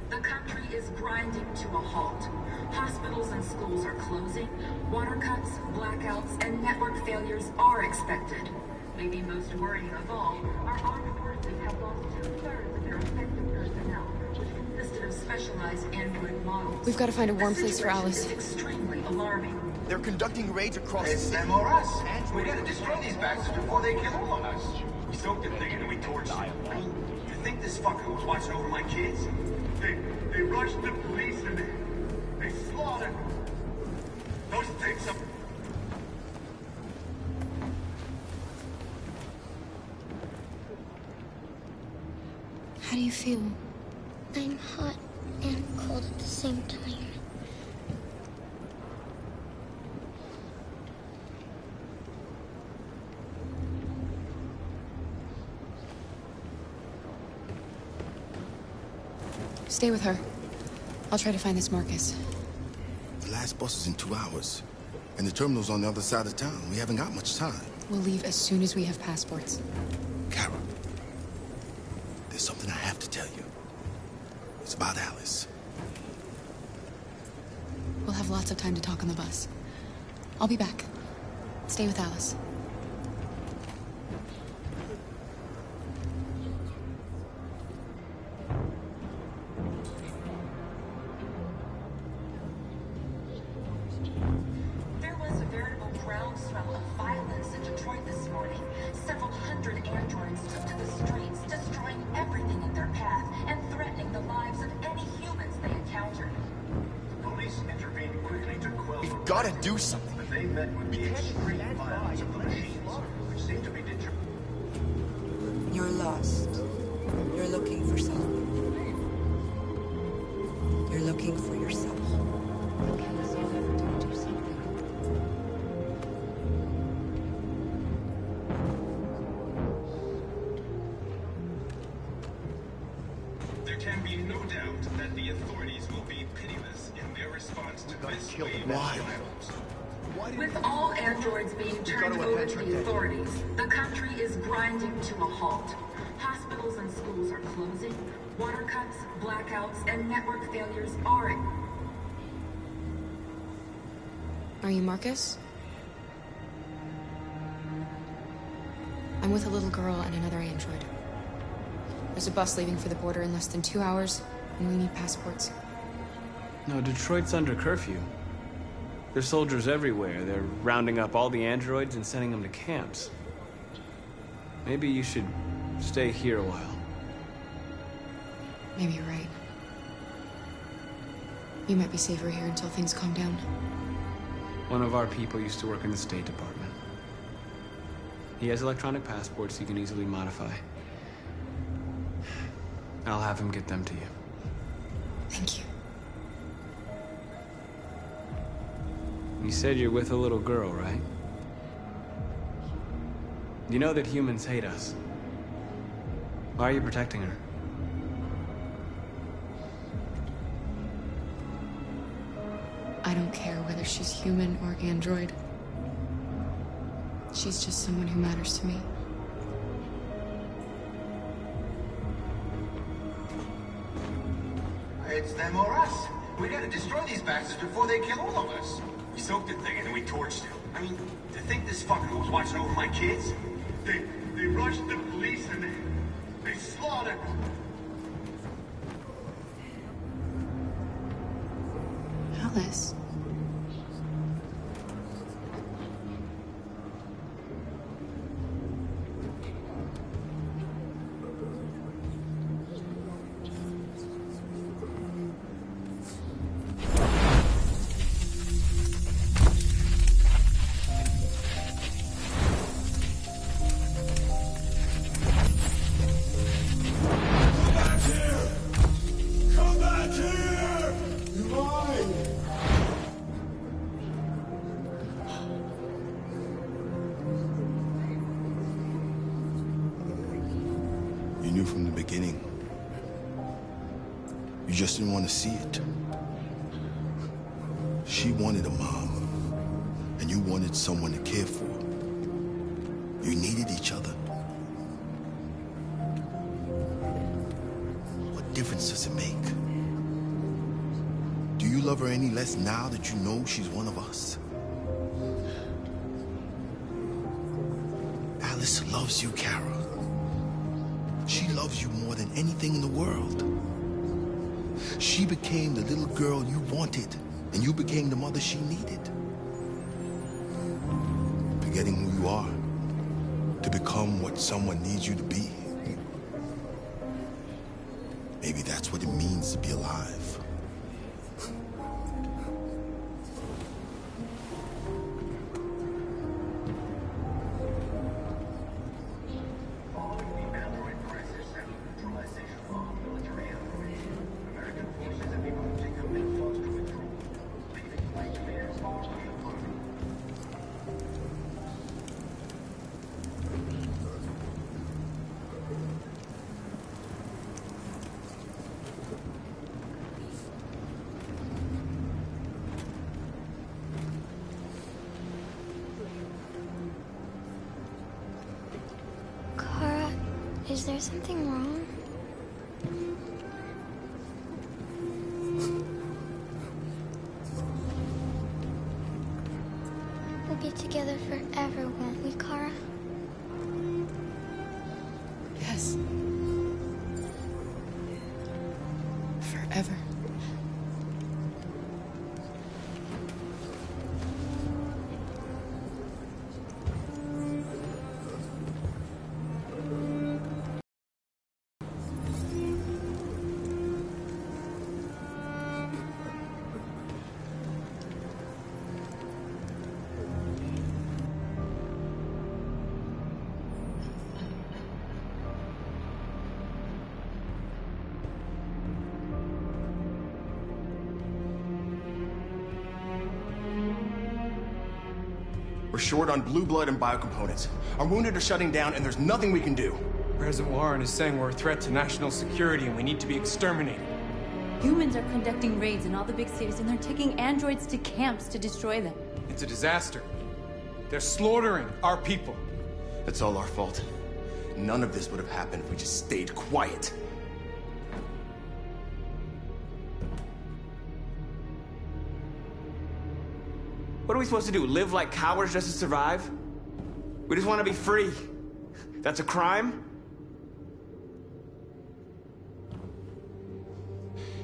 The country is grinding to a halt. Hospitals and schools are closing. Water cuts, blackouts, and network failures are expected. Maybe most worrying of all, our armed forces have lost 2/3 of their effective personnel, which consisted of specialized android models. We've got to find a warm place for Alice. It's extremely alarming. They're conducting raids across the city. Them or us. We gotta destroy these bastards before they kill all of us. We soaked them thinking that we torched them. You think this fucker was watching over my kids? They rushed the police and they slaughtered those things up. How do you feel? I'm hot and cold at the same time. Stay with her. I'll try to find this Marcus. The last bus is in 2 hours. And the terminal's on the other side of town. We haven't got much time. We'll leave as soon as we have passports. Kara, there's something I have to tell you. It's about Alice. We'll have lots of time to talk on the bus. I'll be back. Stay with Alice. Gotta do something. But they met with the extreme violence of the machines, which seem to be determined. You're lost. You're looking for something. You're looking for yourself. There can be no doubt that the authorities will be pitiless in their response to this wave of violence. With all androids being turned over to the authorities, the country is grinding to a halt. Hospitals and schools are closing. Water cuts, blackouts, and network failures are... Are you Marcus? I'm with a little girl and another android. There's a bus leaving for the border in less than 2 hours, and we need passports. No, Detroit's under curfew. There's soldiers everywhere. They're rounding up all the androids and sending them to camps. Maybe you should stay here a while. Maybe you're right. You might be safer here until things calm down. One of our people used to work in the State Department. He has electronic passports he can easily modify. I'll have him get them to you. Thank you. You said you're with a little girl, right? You know that humans hate us. Why are you protecting her? I don't care whether she's human or android. She's just someone who matters to me. It's them or us. We gotta destroy these bastards before they kill all of us. We soaked the thing and then we torched it. I mean, to think this fucker was watching over my kids? They rushed the police and they slaughtered them. Alice. You knew from the beginning. You just didn't want to see it. She wanted a mom, and you wanted someone to care for. You needed each other. What difference does it make? Do you love her any less now that you know she's one of us? Alice loves you, Kara. She loves you more than anything in the world. She became the little girl you wanted, and you became the mother she needed. Forgetting who you are to become what someone needs you to be. Maybe that's what it means to be alive. Is there something wrong? We'll be together forever, won't we, Kara? Yes. Forever. We're short on blue blood and biocomponents. Our wounded are shutting down, and there's nothing we can do. President Warren is saying we're a threat to national security and we need to be exterminated. Humans are conducting raids in all the big cities, and they're taking androids to camps to destroy them. It's a disaster. They're slaughtering our people. It's all our fault. None of this would have happened if we just stayed quiet. What are we supposed to do? Live like cowards just to survive? We just want to be free. That's a crime?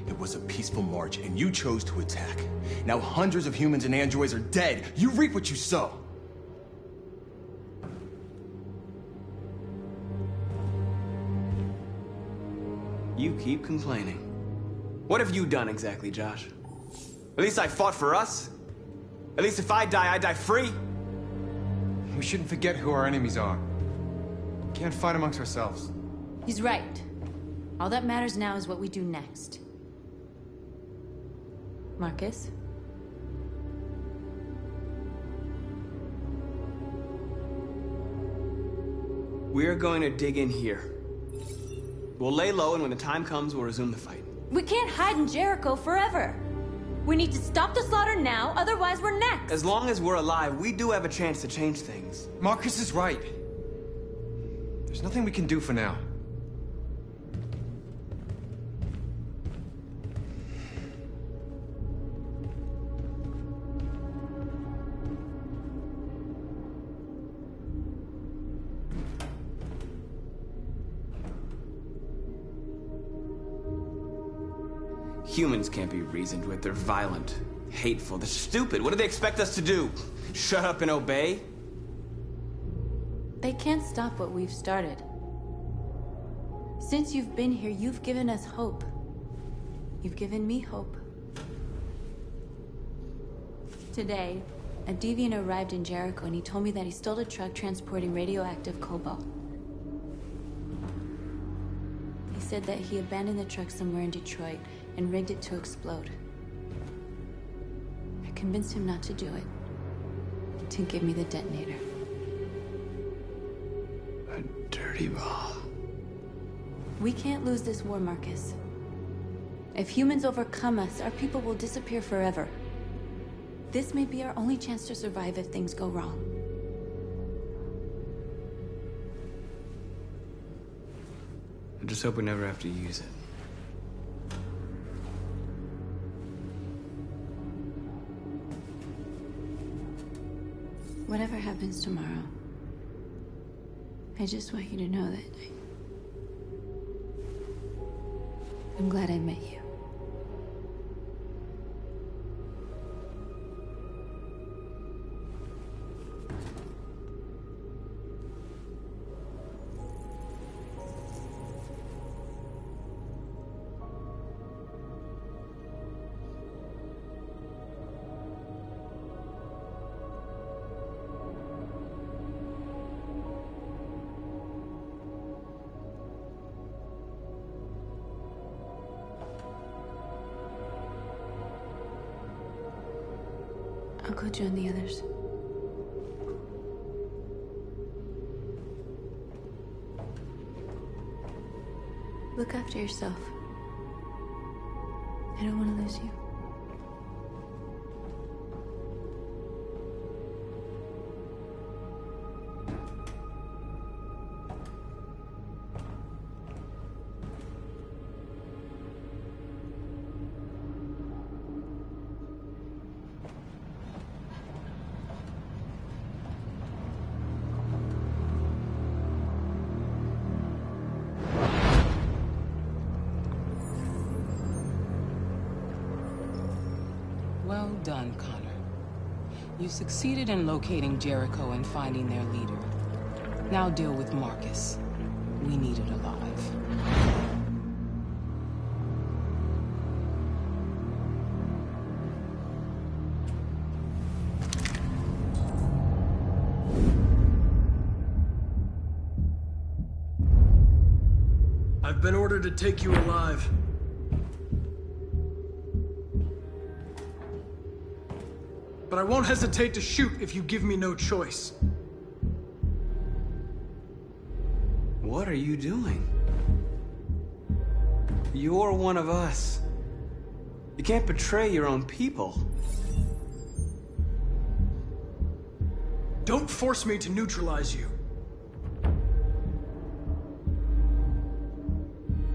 It was a peaceful march, and you chose to attack. Now hundreds of humans and androids are dead. You reap what you sow. You keep complaining. What have you done exactly, Josh? At least I fought for us. At least if I die free. We shouldn't forget who our enemies are. We can't fight amongst ourselves. He's right. All that matters now is what we do next. Marcus? We're going to dig in here. We'll lay low, and when the time comes, we'll resume the fight. We can't hide in Jericho forever. We need to stop the slaughter now, otherwise we're next. As long as we're alive, we do have a chance to change things. Marcus is right. There's nothing we can do for now. Humans can't be reasoned with. They're violent, hateful, they're stupid. What do they expect us to do? Shut up and obey? They can't stop what we've started. Since you've been here, you've given us hope. You've given me hope. Today, a deviant arrived in Jericho and he told me that he stole a truck transporting radioactive cobalt. He said that he abandoned the truck somewhere in Detroit and rigged it to explode. I convinced him not to do it, to give me the detonator. A dirty ball. We can't lose this war, Marcus. If humans overcome us, our people will disappear forever. This may be our only chance to survive if things go wrong. I just hope we never have to use it. Whatever happens tomorrow, I just want you to know that I'm glad I met you. I'll go join the others. Look after yourself. I don't want to lose you. Well done, Connor. You succeeded in locating Jericho and finding their leader. Now deal with Marcus. We need it alive. I've been ordered to take you alive. But I won't hesitate to shoot if you give me no choice. What What are you doing? You're one of us. You can't betray your own people. Don't force me to neutralize you.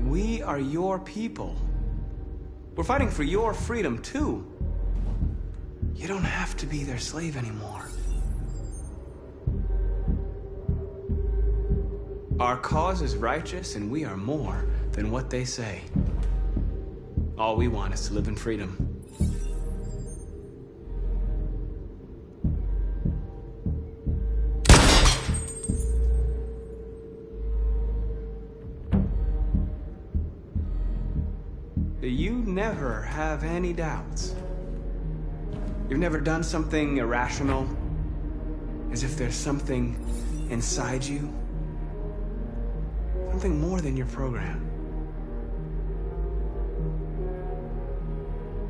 We are your people. We're fighting for your freedom, too. You don't have to be their slave anymore. Our cause is righteous, and we are more than what they say. All we want is to live in freedom. You never have any doubts. You've never done something irrational, as if there's something inside you. Something more than your program.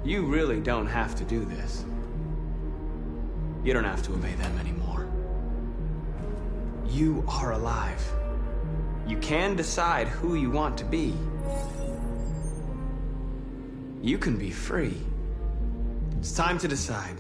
You really don't have to do this. You don't have to obey them anymore. You are alive. You can decide who you want to be. You can be free. It's time to decide.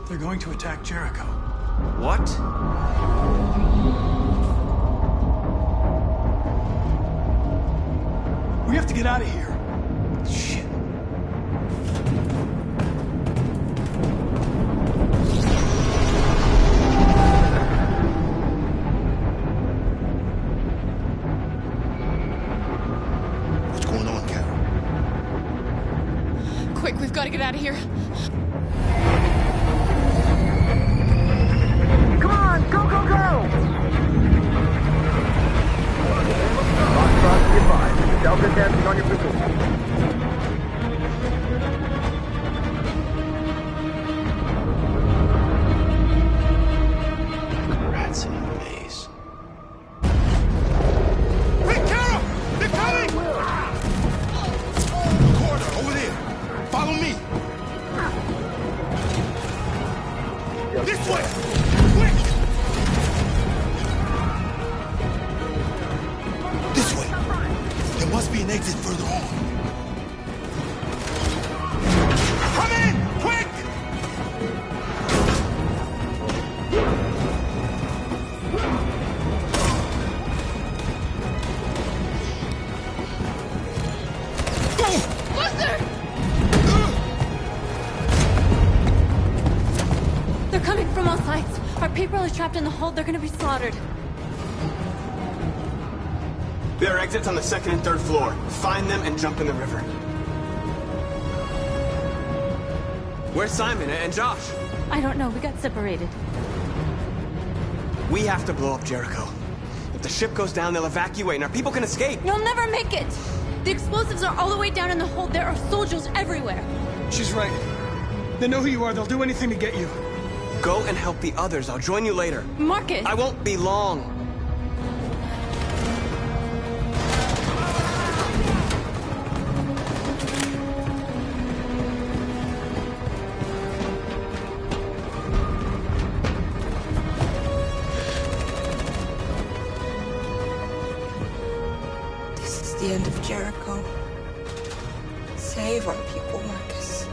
They're going to attack Jericho. What? We have to get out of here. Shit. What's going on, Carol? Quick, we've got to get out of here. Delta dancing on your position. Rats in a maze. Hey, Carol! They're coming! Corner, over there. Follow me. This way! Quick! This way. There must be an exit further on. Come in! Quick! Buster! They're coming from all sides. Our people are trapped in the hold. They're gonna be slaughtered. There are exits on the second and third floor. Find them and jump in the river. Where's Simon and Josh? I don't know. We got separated. We have to blow up Jericho. If the ship goes down, they'll evacuate and our people can escape. You'll never make it! The explosives are all the way down in the hold. There are soldiers everywhere. She's right. They know who you are. They'll do anything to get you. Go and help the others. I'll join you later. Marcus! I won't be long. This is the end of Jericho. Save our people, Marcus.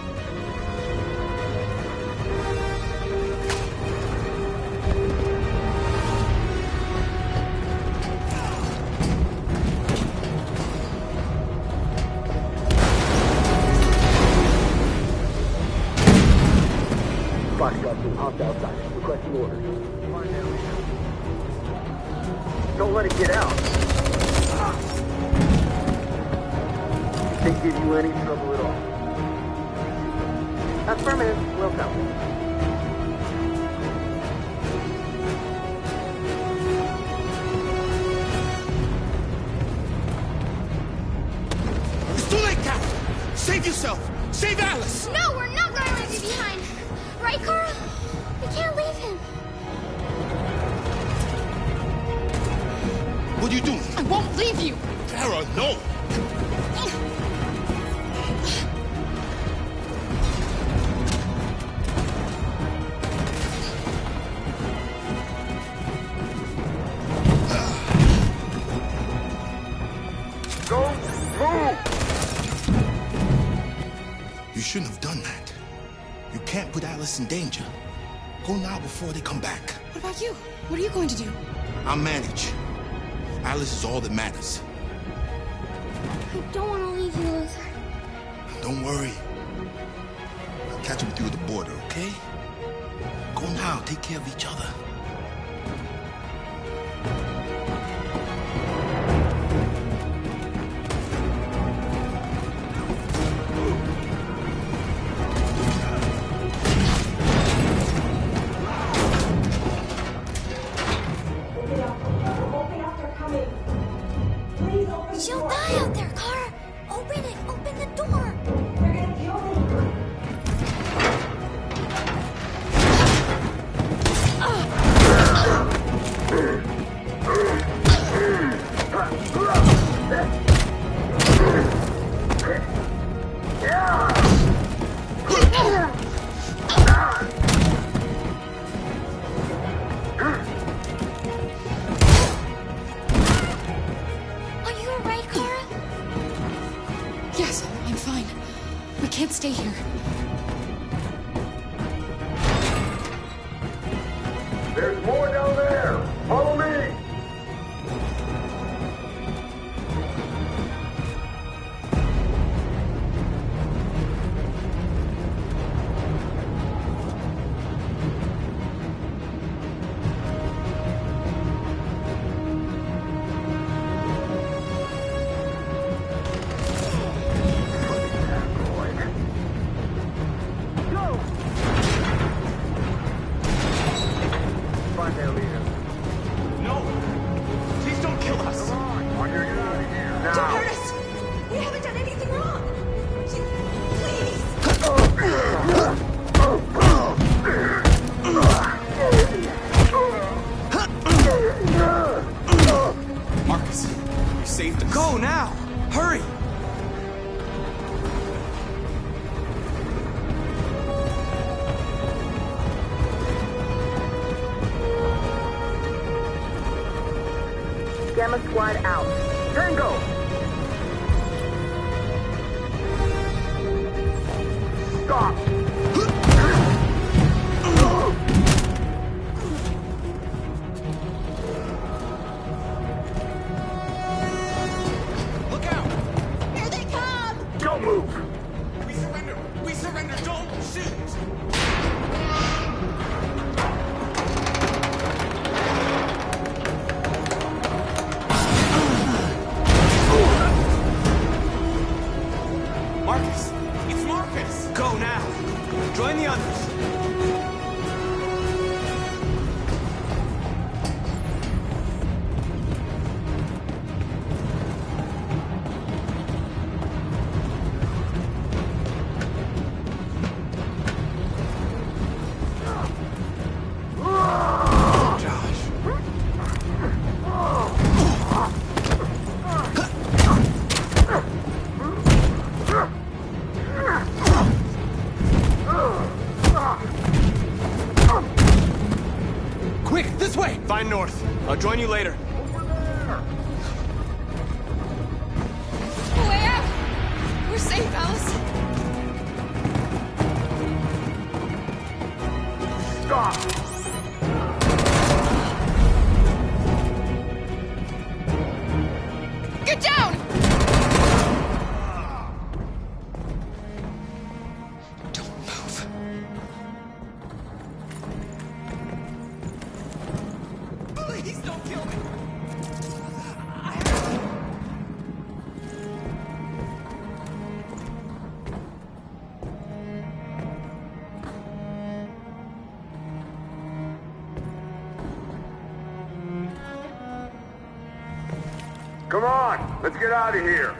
Bodyguards being hopped outside. Requesting orders. Don't let it get out. It can't give you any trouble at all. Affirmative. Will come. It's too late, Captain! Save yourself! Save Alice! No, we're not going to leave you behind. Right, Carl? We can't leave him. What are you doing? I won't leave you. Kara, no! You shouldn't have done that. You can't put Alice in danger. Go now before they come back. What about you? What are you going to do? I'll manage. Alice is all that matters. I don't want to leave you, Luther. Don't worry. I'll catch up with you at the border, okay? Go now. Take care of each other. She'll die out there, Kara. Open it. Open the door. They're gonna kill me. Are you alright, Kara? Yes, I'm fine. We can't stay here. There's more down there. Follow me. Find their leader. No! Please don't kill us! Come on, Roger, get out of here. Now. Don't hurt us! We haven't done anything wrong! Marcus, you saved us. Go now! Hurry! Gamma Squad out. Tango! Stop! Look out! Here they come! Don't move! We surrender! We surrender! Don't shoot! Marcus! It's Marcus! Go now! Join the others! Quick, this way! Find North. I'll join you later. Way out! We're safe, Alice. Stop! Get down! Don't move. Come on, let's get out of here.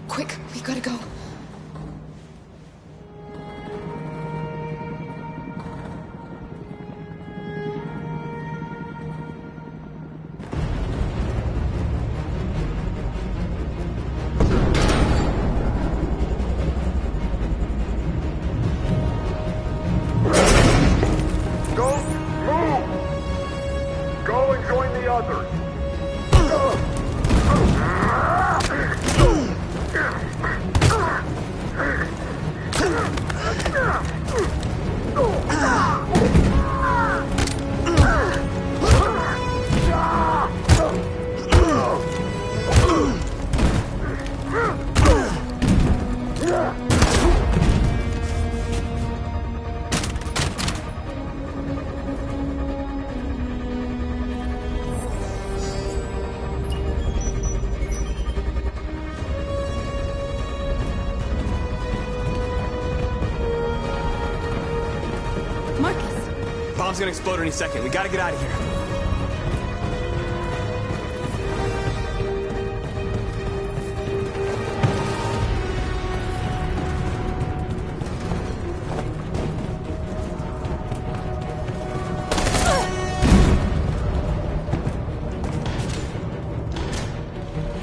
Quick, we gotta go. Bomb's gonna explode any second. We gotta get out of here.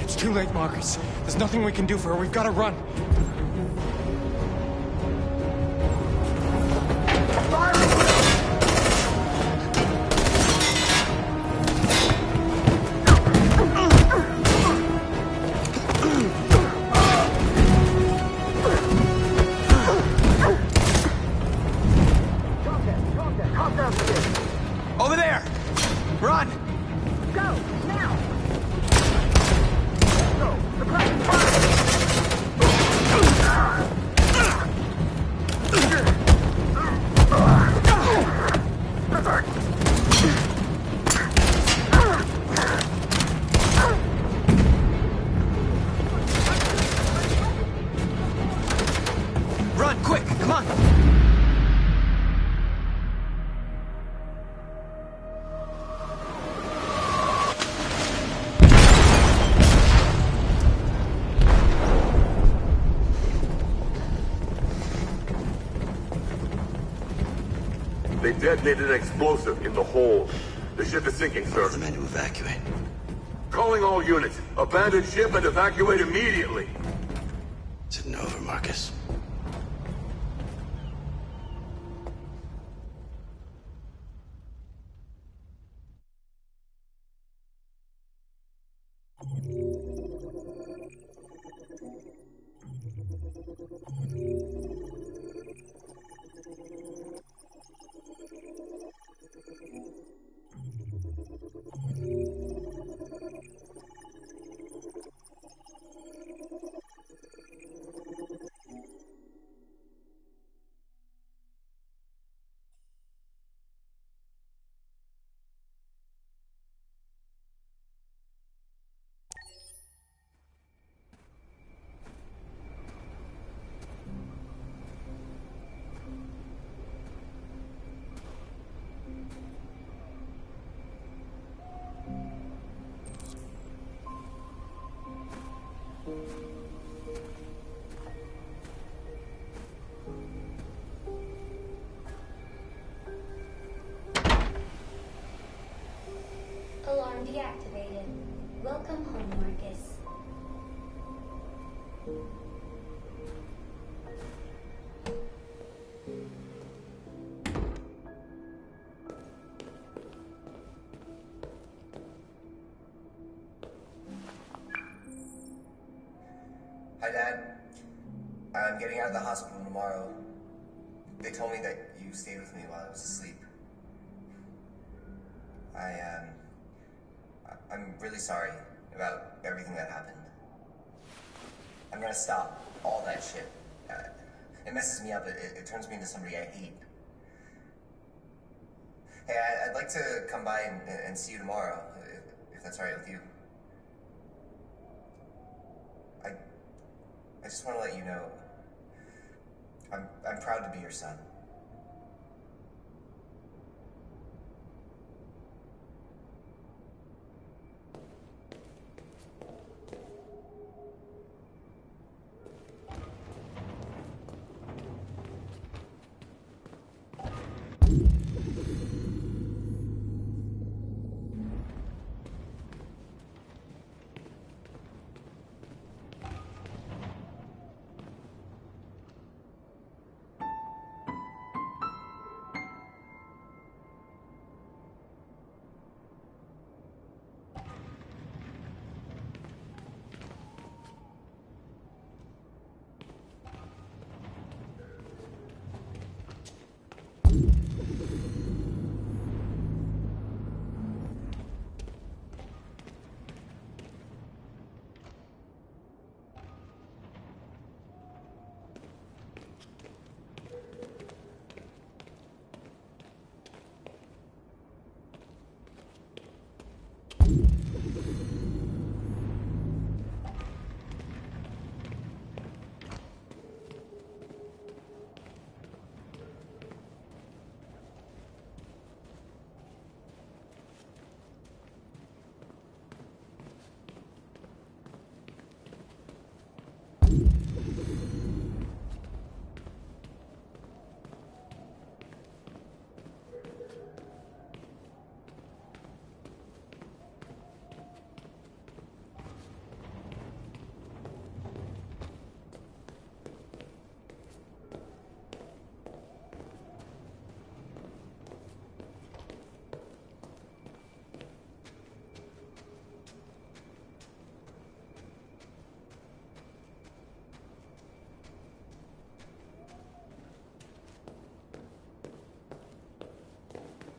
It's too late, Marcus. There's nothing we can do for her. We've gotta run. Over there! Run! Go, now! Run, quick, come on! They detonated an explosive in the hold. The ship is sinking, sir. The men to evacuate. Calling all units. Abandon ship and evacuate immediately. Is it over, Marcus? Alarm deactivated. Welcome home, Marcus. Hi, Dad. I'm getting out of the hospital tomorrow. They told me that you stayed with me while I was asleep. I'm really sorry about everything that happened. I'm gonna stop all that shit. It messes me up. It turns me into somebody I hate. Hey, I'd like to come by and see you tomorrow, if that's all right with you. I just want to let you know, I'm proud to be your son.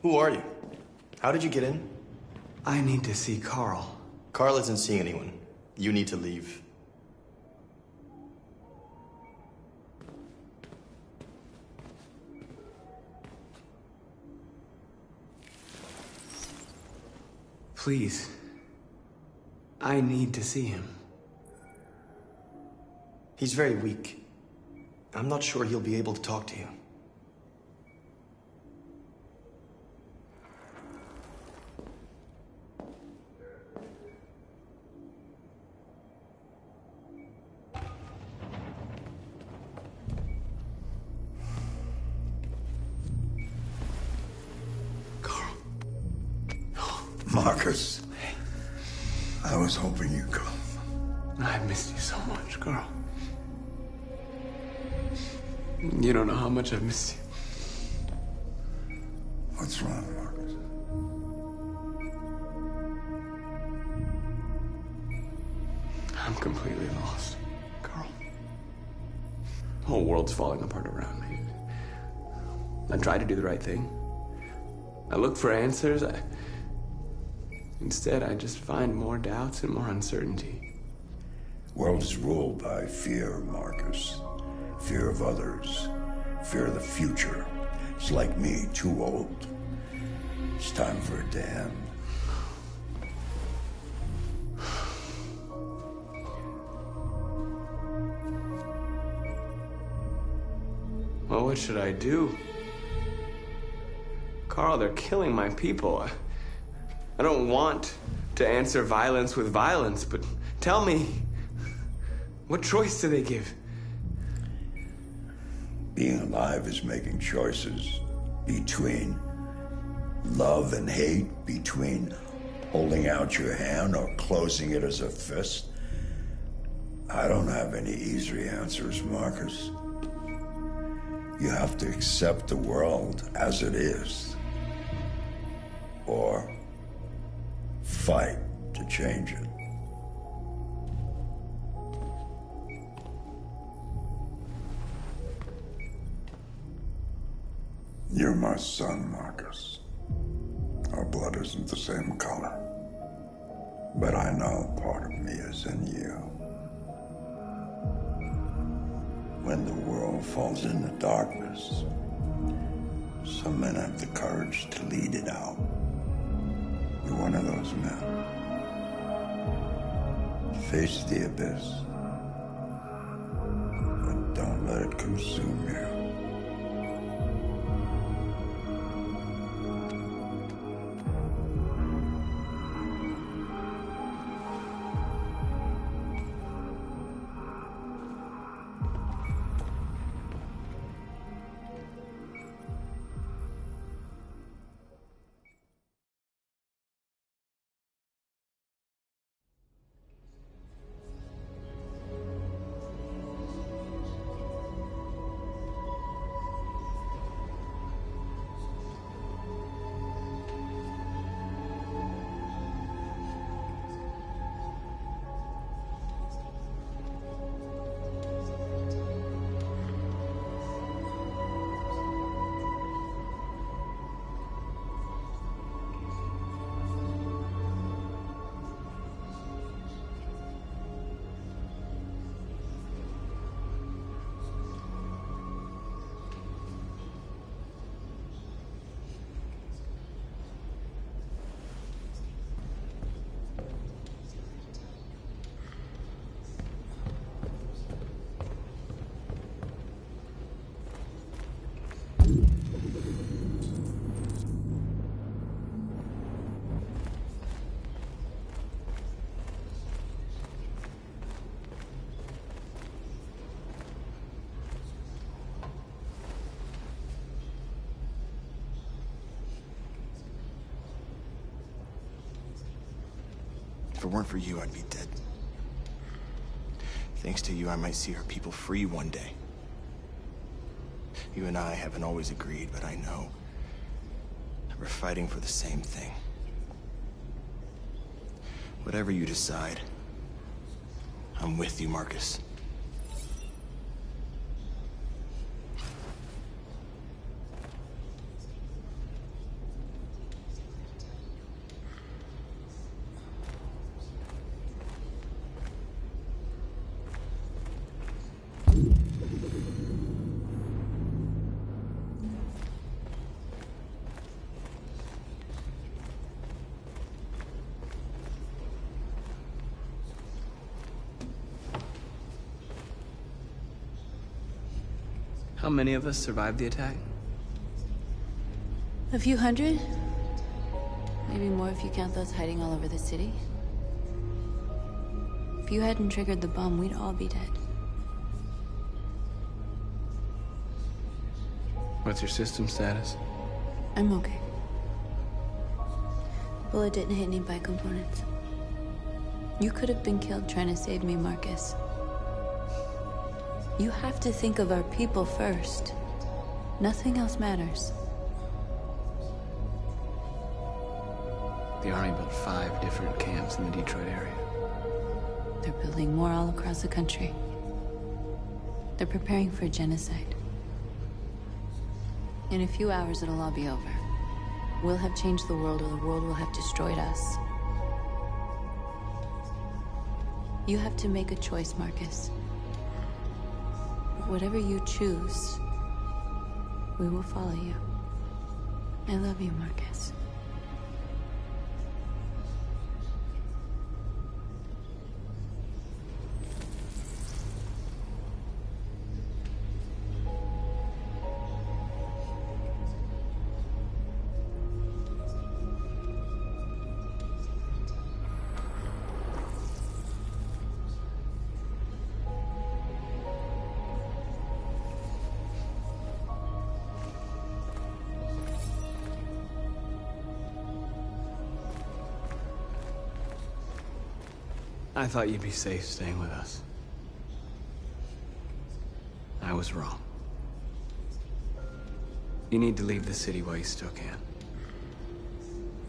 Who are you? How did you get in? I need to see Carl. Carl isn't seeing anyone. You need to leave. Please. I need to see him. He's very weak. I'm not sure he'll be able to talk to you. Marcus, I was hoping you'd come. I missed you so much, Carl. You don't know how much I've missed you. What's wrong, Marcus? I'm completely lost, Carl. The whole world's falling apart around me. I try to do the right thing. I look for answers. Instead, I just find more doubts and more uncertainty. World is ruled by fear, Marcus. Fear of others. Fear of the future. It's like me, too old. It's time for a damn. Well, what should I do? Carl, they're killing my people. I don't want to answer violence with violence, but tell me, what choice do they give? Being alive is making choices between love and hate, between holding out your hand or closing it as a fist. I don't have any easy answers, Marcus. You have to accept the world as it is, or fight to change it. You're my son, Marcus. Our blood isn't the same color. But I know part of me is in you. When the world falls into darkness, some men have the courage to lead it out. You're one of those men. Face the abyss. But don't let it consume you. If it weren't for you, I'd be dead. Thanks to you, I might see our people free one day. You and I haven't always agreed, but I know that we're fighting for the same thing. Whatever you decide, I'm with you, Marcus. How many of us survived the attack? A few hundred? Maybe more if you count those hiding all over the city. If you hadn't triggered the bomb, we'd all be dead. What's your system status? I'm okay. Bullet didn't hit any bicomponents. You could have been killed trying to save me, Marcus. You have to think of our people first. Nothing else matters. The Army built 5 different camps in the Detroit area. They're building more all across the country. They're preparing for genocide. In a few hours, it'll all be over. We'll have changed the world, or the world will have destroyed us. You have to make a choice, Marcus. Whatever you choose, we will follow you. I love you, Marcus. I thought you'd be safe staying with us. I was wrong. You need to leave the city while you still can.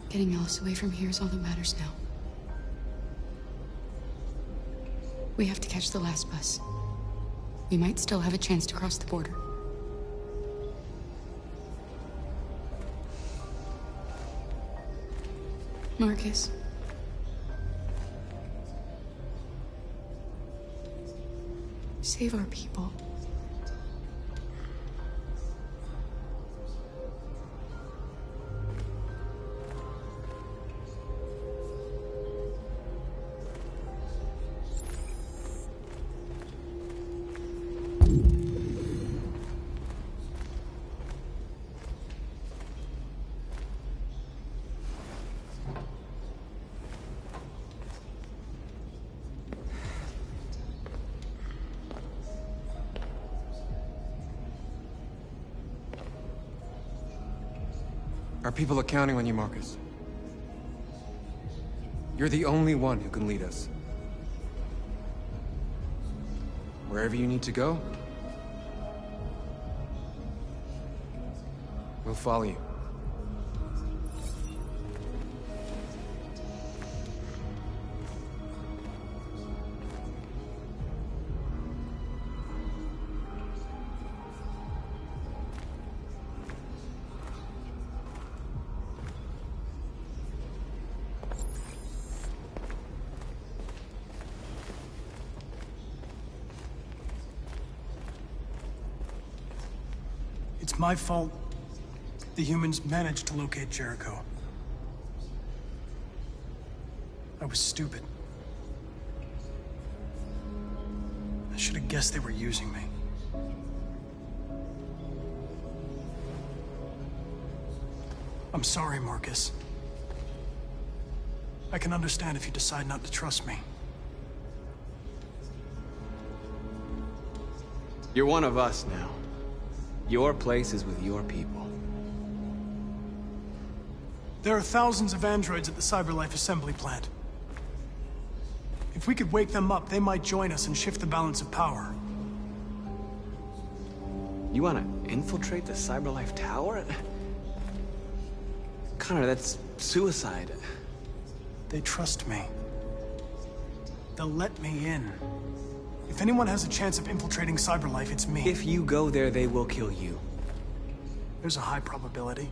Getting Alice away from here is all that matters now. We have to catch the last bus. We might still have a chance to cross the border. Marcus. Save our people. Our people are counting on you, Marcus. You're the only one who can lead us. Wherever you need to go, we'll follow you. It's my fault the humans managed to locate Jericho. I was stupid. I should have guessed they were using me. I'm sorry, Marcus. I can understand if you decide not to trust me. You're one of us now. Your place is with your people. There are thousands of androids at the CyberLife assembly plant. If we could wake them up, they might join us and shift the balance of power. You want to infiltrate the CyberLife tower? Connor, that's suicide. They trust me. They'll let me in. If anyone has a chance of infiltrating CyberLife, it's me. If you go there, they will kill you. There's a high probability.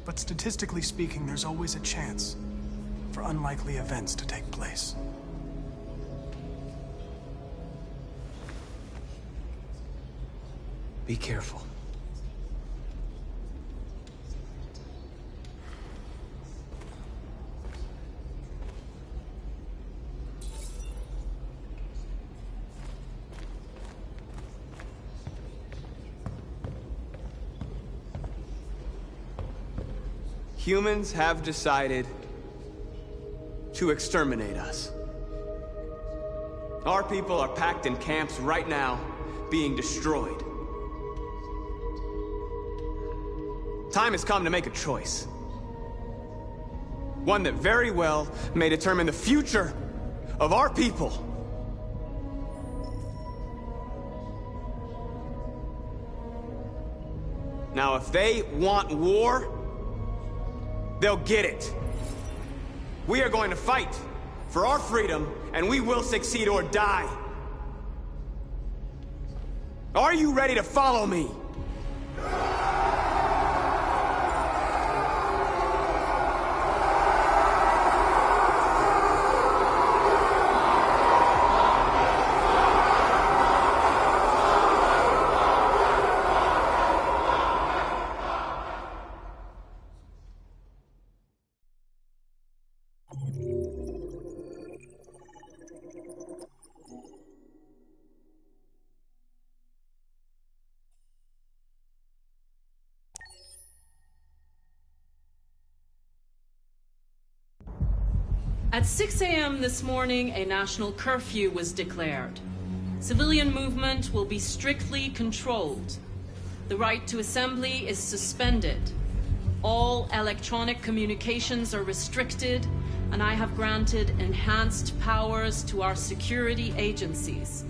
But statistically speaking, there's always a chance for unlikely events to take place. Be careful. Humans have decided to exterminate us. Our people are packed in camps right now, being destroyed. Time has come to make a choice. One that very well may determine the future of our people. Now, if they want war, they'll get it. We are going to fight for our freedom, and we will succeed or die. Are you ready to follow me? At 6 a.m. this morning, a national curfew was declared. Civilian movement will be strictly controlled. The right to assembly is suspended. All electronic communications are restricted, and I have granted enhanced powers to our security agencies.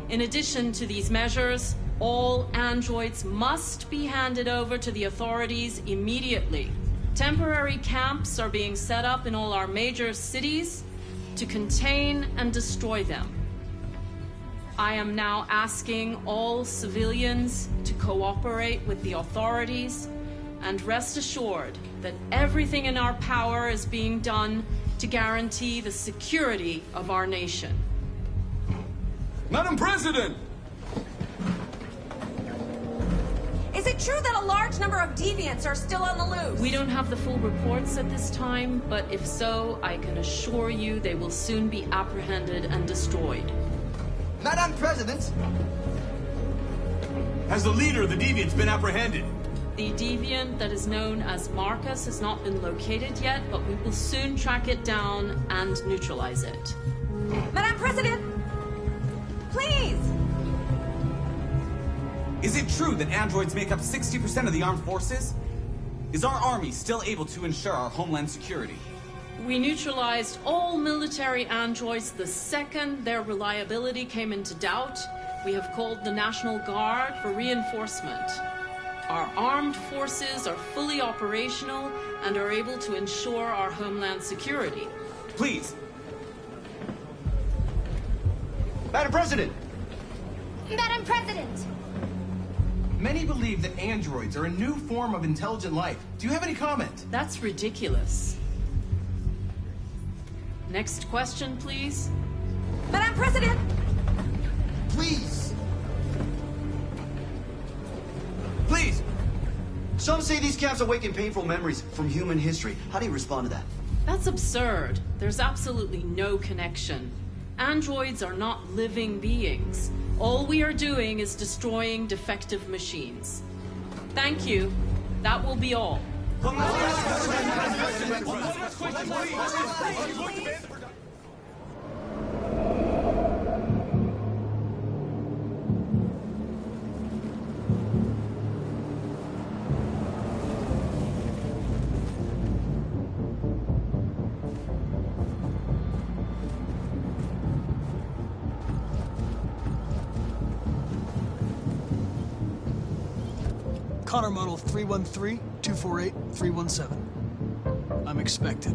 In addition to these measures, all androids must be handed over to the authorities immediately. Temporary camps are being set up in all our major cities to contain and destroy them. I am now asking all civilians to cooperate with the authorities and rest assured that everything in our power is being done to guarantee the security of our nation. Madam President! Is it true that a large number of deviants are still on the loose? We don't have the full reports at this time, but if so, I can assure you they will soon be apprehended and destroyed. Madam President! Has the leader of the deviants been apprehended? The deviant that is known as Marcus has not been located yet, but we will soon track it down and neutralize it. Madam President! Please! Is Is it true that androids make up 60% of the armed forces? Is our army still able to ensure our homeland security? We neutralized all military androids the second their reliability came into doubt. We have called the National Guard for reinforcement. Our armed forces are fully operational and are able to ensure our homeland security. Please. Madam President! Madam President! Many believe that androids are a new form of intelligent life. Do you have any comment? That's ridiculous. Next question, please. Madam President! Please! Please! Some say these camps awaken painful memories from human history. How do you respond to that? That's absurd. There's absolutely no connection. Androids are not living beings. All we are doing is destroying defective machines. Thank you. That will be all. Connor Model 313-248-317. I'm expected.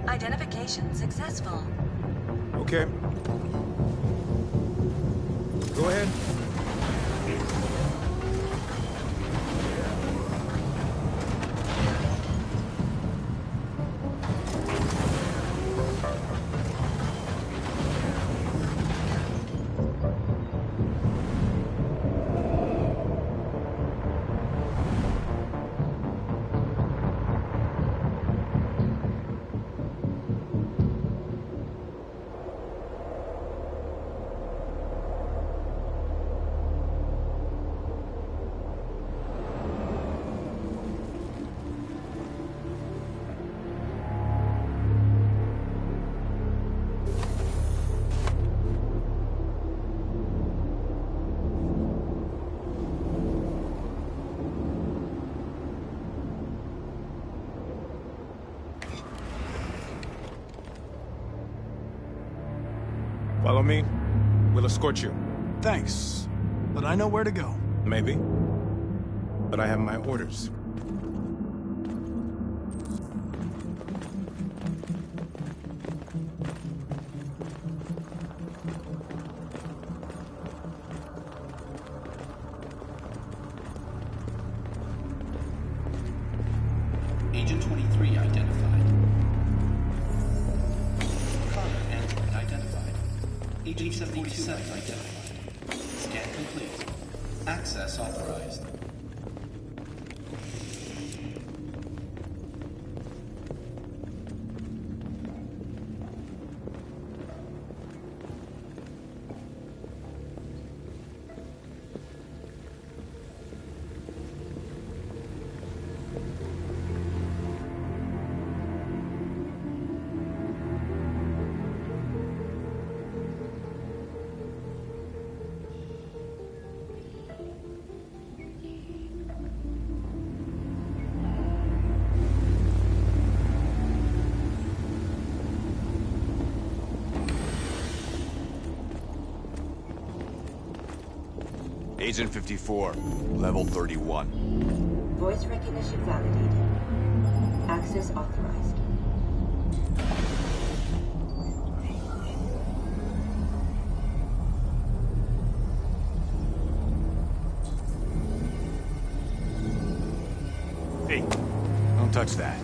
Identification successful. Okay. Go ahead. Follow me. We'll escort you. Thanks, but I know where to go. Maybe. But I have my orders. Agent 23 identified. Connor android identified. Agent 77 identified. Scan complete. Access authorized. Agent 54, level 31. Voice recognition validated. Access authorized. Hey, don't touch that.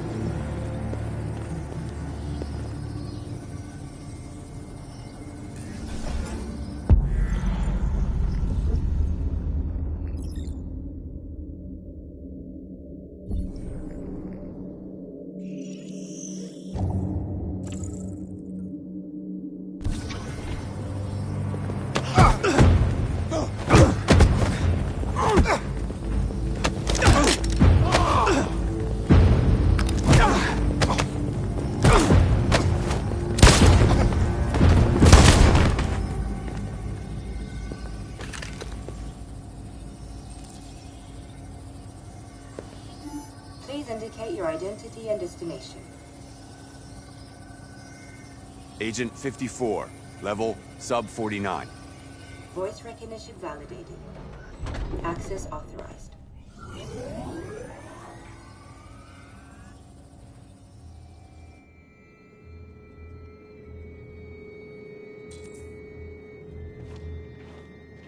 identity and destination. Agent 54, level sub 49. Voice recognition validated. Access authorized.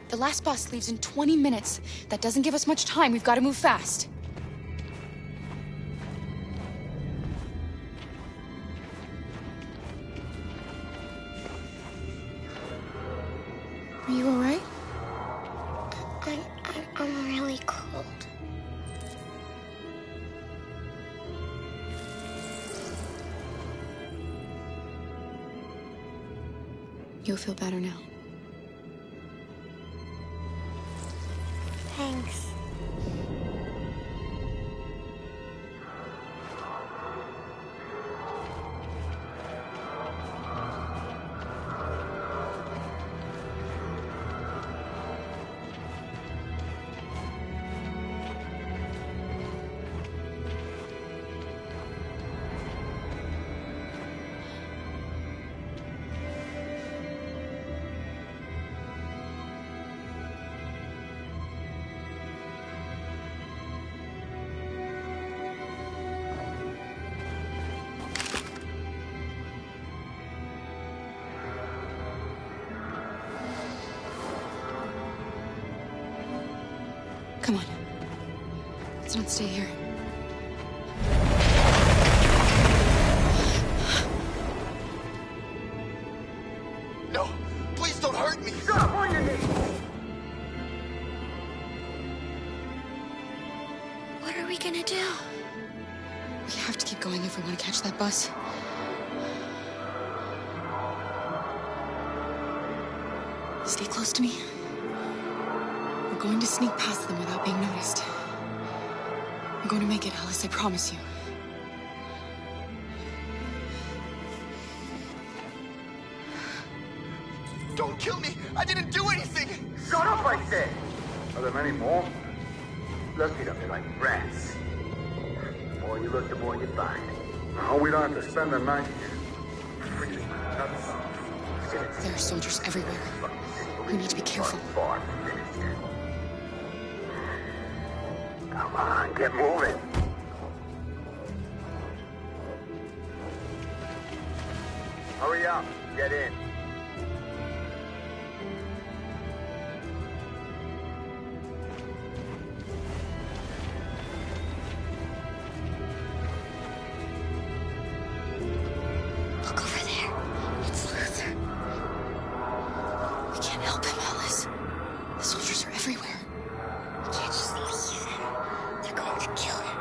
The last bus leaves in 20 minutes. That doesn't give us much time. We've got to move fast. Are you all right? I'm really cold. You'll feel better now. Thanks. Come on. Let's not stay here. No! Please don't hurt me! Stop on your knees! What are we gonna do? We have to keep going if we want to catch that bus. Stay close to me. We're going to sneak past them without being noticed. We're going to make it, Alice, I promise you. Don't kill me! I didn't do anything! Shut up, I said! Are there many more? Lucky enough, they're like rats. The more you look, the more you find. No, we don't have to spend the night here. Freaking nuts. There are soldiers everywhere. We need to be careful. Come on, get moving. Hurry up, get in. Look over there. It's Luther. We can't help him, Alice. The soldiers are everywhere. We can't just leave him. They're going to kill him.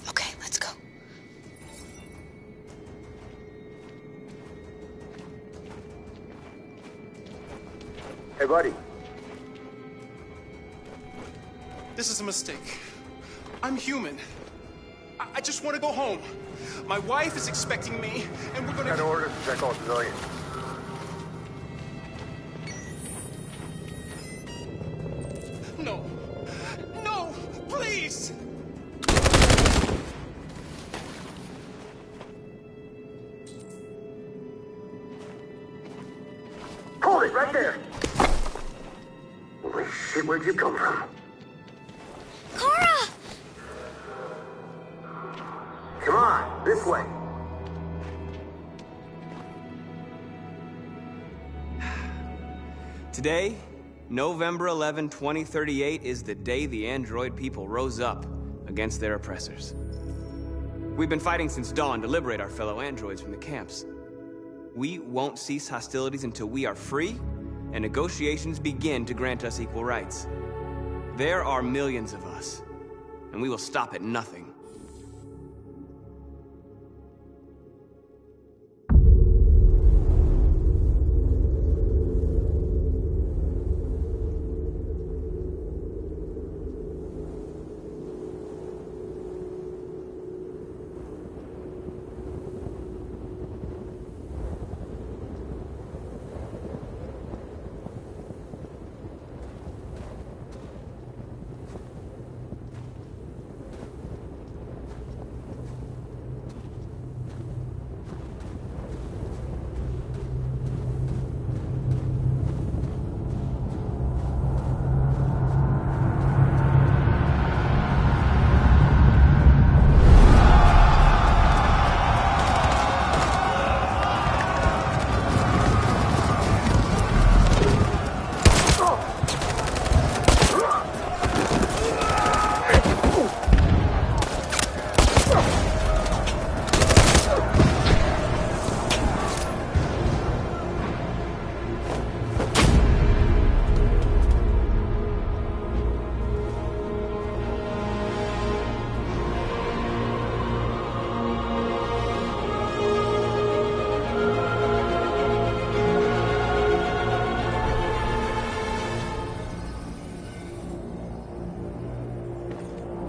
Okay, let's go. Hey, buddy. This is a mistake. I'm human. I just want to go home. My wife is expecting me, and we're gonna... Got orders to check all civilians. No. No! Please! Hold it, right there! Holy shit, where'd you come from? Cora! Come on, this way. Today, November 11, 2038, is the day the android people rose up against their oppressors. We've been fighting since dawn to liberate our fellow androids from the camps. We won't cease hostilities until we are free and negotiations begin to grant us equal rights. There are millions of us, and we will stop at nothing.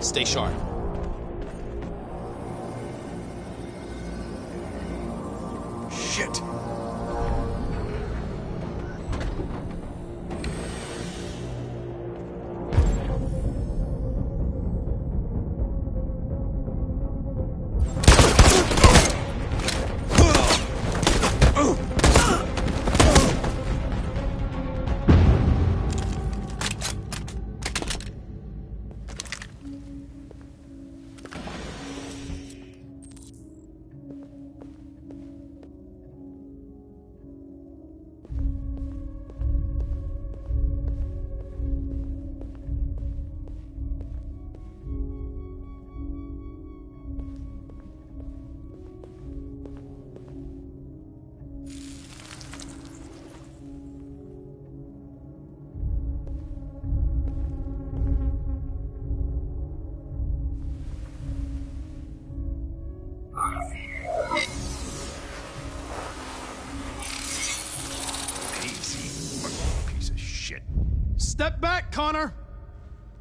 Stay sharp. Shit! Piece of shit. Step back, Connor!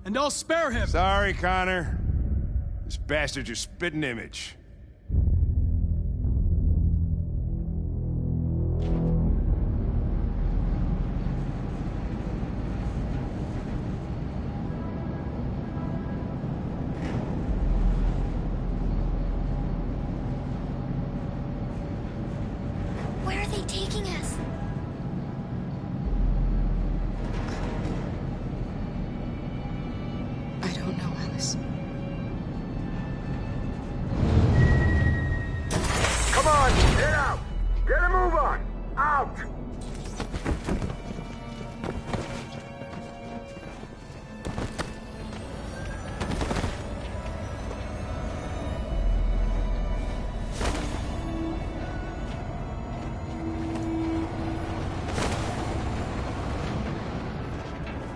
And I'll spare him. Sorry, Connor. This bastard's your spitting image. Where are they taking us? I don't know, Alice. Come on, get out! Get a move on! Out!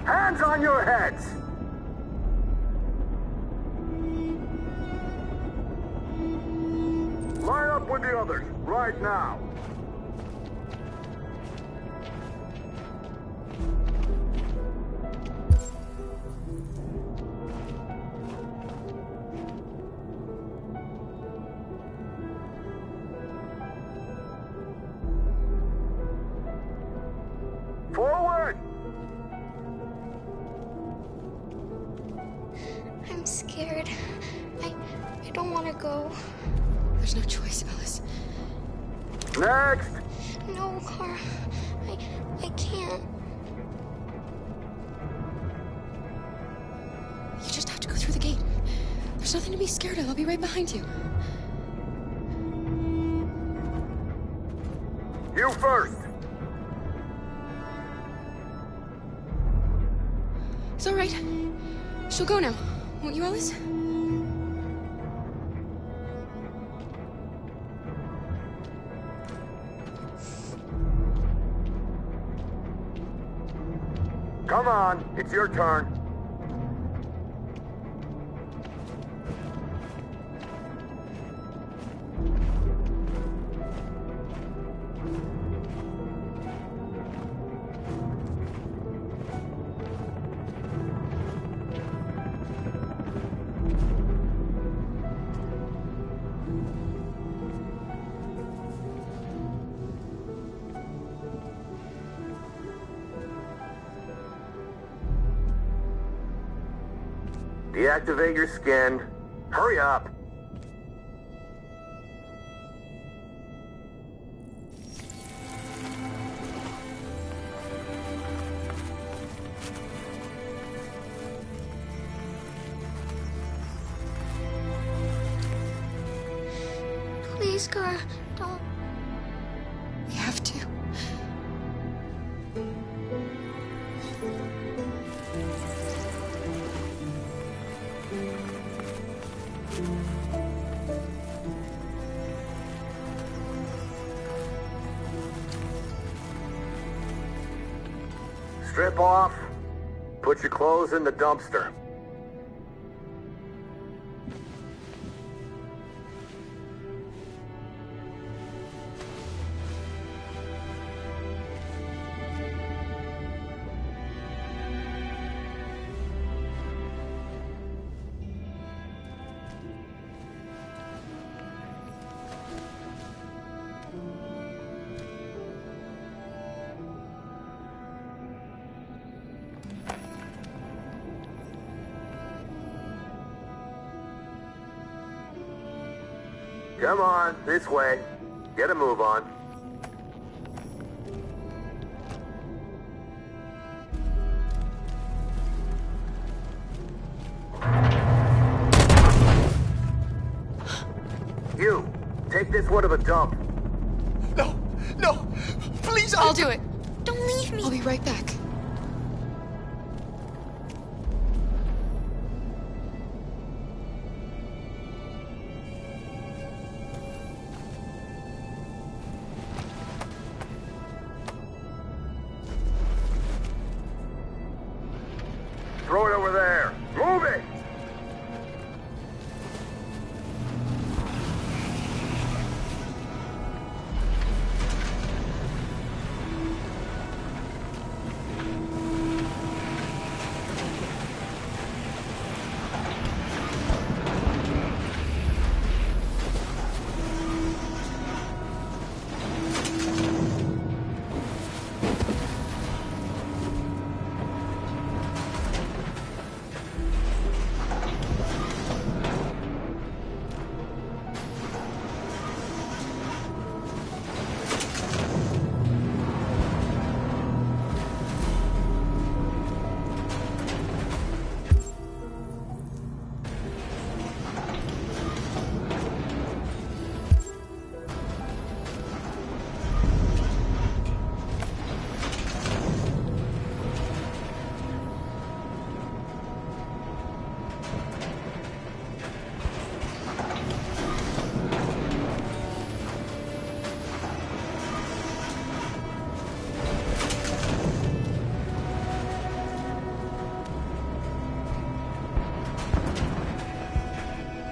Hands on your heads! Line up with the others, right now. Forward! I'm scared. I don't want to go. There's no choice, Alice. Next! No, Kara. I can't. You just have to go through the gate. There's nothing to be scared of. I'll be right behind you. You first! It's all right. She'll go now. Won't you, Alice? Come on, it's your turn. Deactivate your skin. Hurry up. Please, Kara, don't. We have to. Strip off. Put your clothes in the dumpster. Come on, this way. Get a move on. You, take this one of a dump. No! Please, I'll do it! Don't leave me! I'll be right back. Throw it over there. Move it!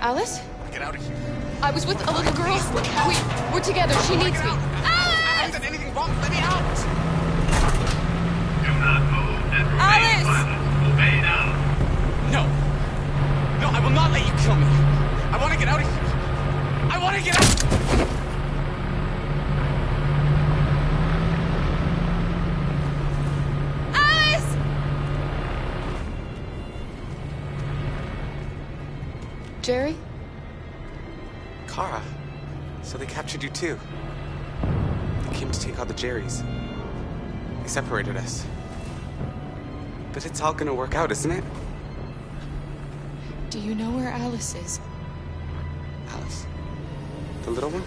Alice? Get out of here. I was with a little girl. We're together. She needs me. I haven't done anything wrong. Let me out. Do not move. Alice! Obey now. No. No, I will not let you kill me. I want to get out of here. I want to get out. Alice! Jerry? Kara. So they captured you too. They came to take out the Jerrys. They separated us. But it's all gonna work out, isn't it? Do you know where Alice is? Alice? The little one?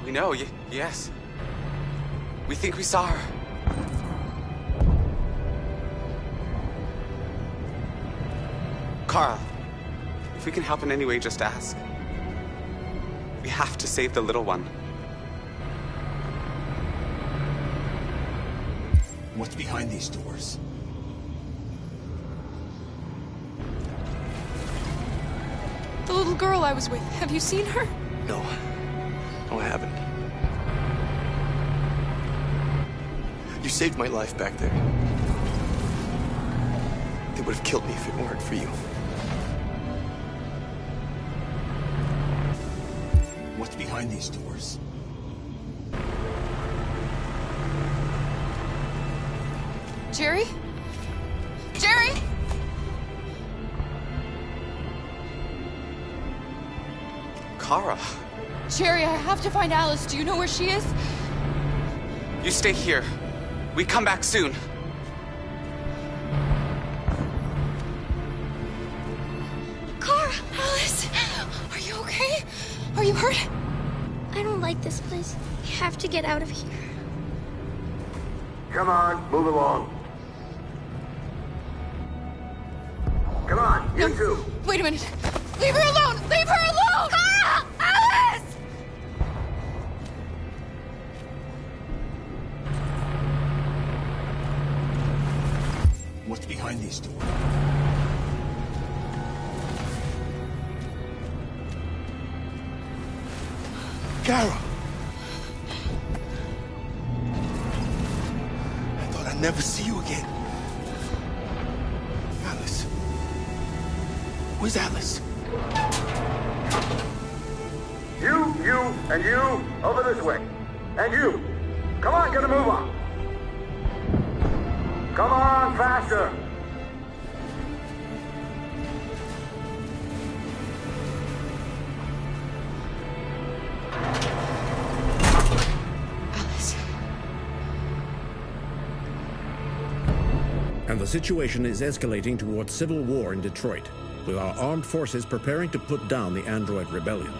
We know, yes. We think we saw her. Kara, if we can help in any way, just ask. We have to save the little one. What's behind these doors? The little girl I was with. Have you seen her? No. No, I haven't. You saved my life back there. They would have killed me if it weren't for you. What's behind these doors? Jerry? Jerry? Kara. Jerry, I have to find Alice. Do you know where she is? You stay here. We come back soon. Kara! Alice! Are you okay? Are you hurt? I don't like this place. We have to get out of here. Come on, move along. Come on, you two. Wait a minute. Leave her alone! Leave her alone! Kara! Alice! What's behind these doors? Kara! I thought I'd never see you again. Alice. Where's Alice? You, and you, over this way. And you. Come on, get a move on. Come on, faster. and the situation is escalating towards civil war in Detroit, with our armed forces preparing to put down the android rebellion.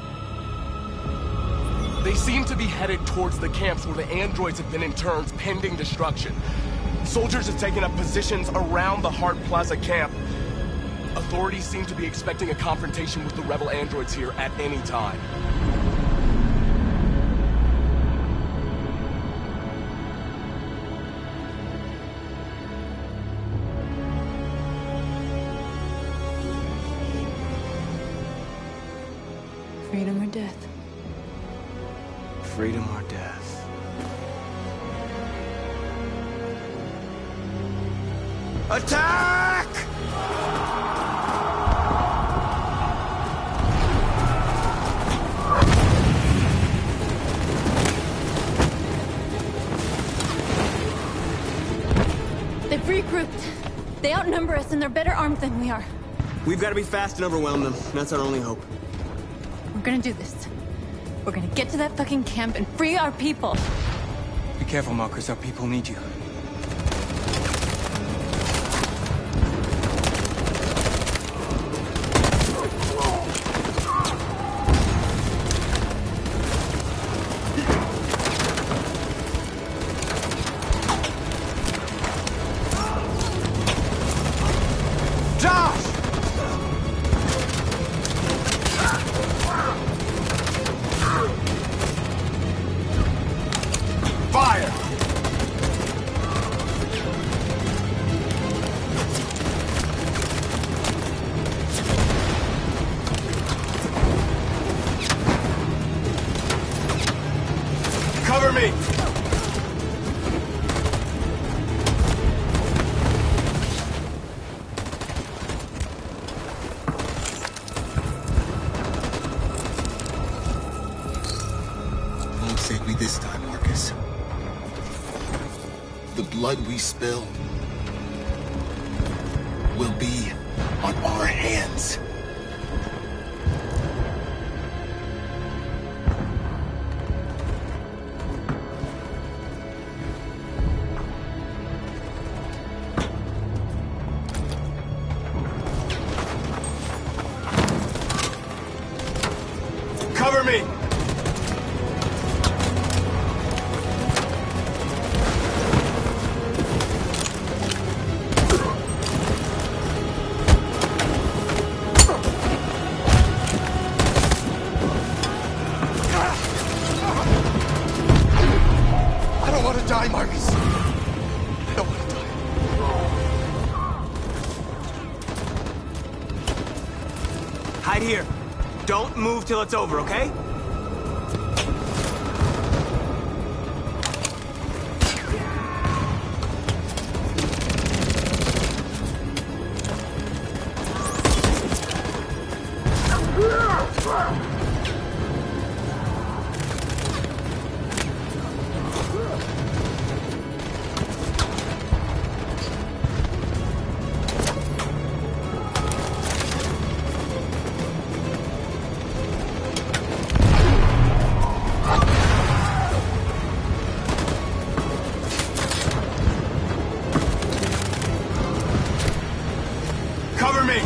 They seem to be headed towards the camps where the androids have been interned pending destruction. Soldiers have taken up positions around the Hart Plaza camp. Authorities seem to be expecting a confrontation with the rebel androids here at any time. Freedom or death? Freedom or death? Attack! They've regrouped. They outnumber us and they're better armed than we are. We've got to be fast and overwhelm them. That's our only hope. We're gonna do this. We're gonna get to that fucking camp and free our people. Be careful, Marcus. Our people need you. Cover me! Won't save me this time, Marcus. The blood we spill will be on our hands. Cover me! I don't want to die, Marcus. I don't want to die. Hide here. Don't move till it's over, okay? Cover me!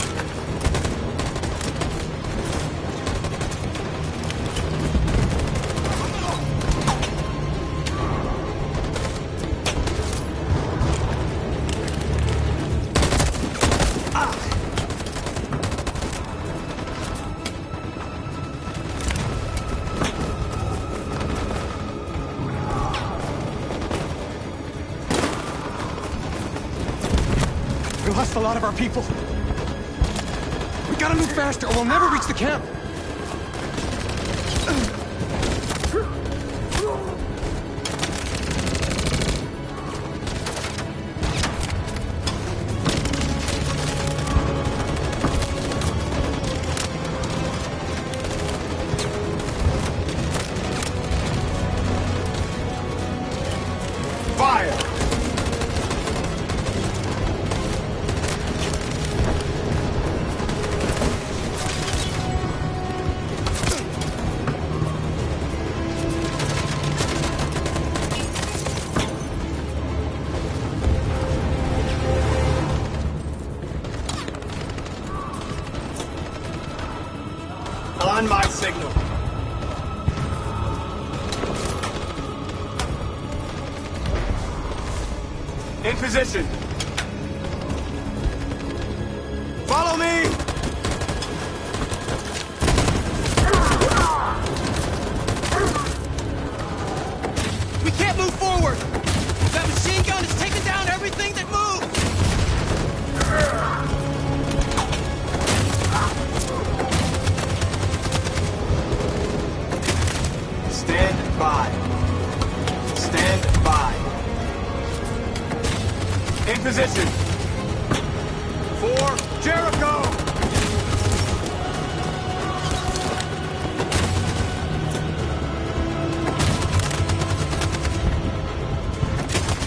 We lost a lot of our people. We gotta move faster or we'll never reach the camp. Fire! On my signal. In position. Follow me! We can't move forward! That machine gun is taking down everything that moves! Stand by. Stand by. In position. For Jericho!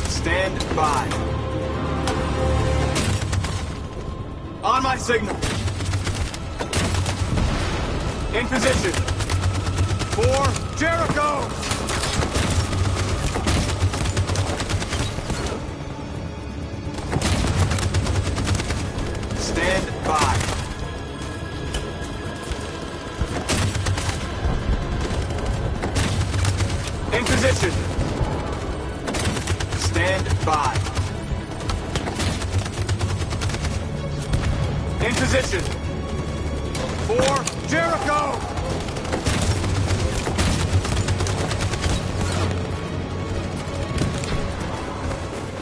Stand by. On my signal. In position. For Jericho! Stand by. In position. Stand by. In position. For Jericho!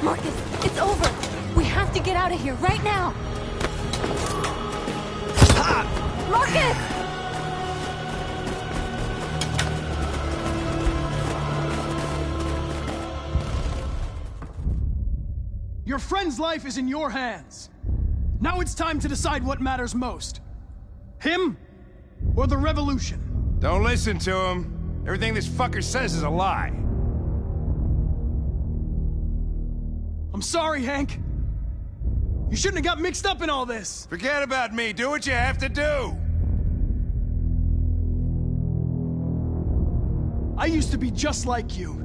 Marcus, it's over. We have to get out of here right now. Marcus! Your friend's life is in your hands. Now it's time to decide what matters most. Him or the revolution? Don't listen to him. Everything this fucker says is a lie. I'm sorry, Hank. You shouldn't have got mixed up in all this. Forget about me. Do what you have to do. I used to be just like you.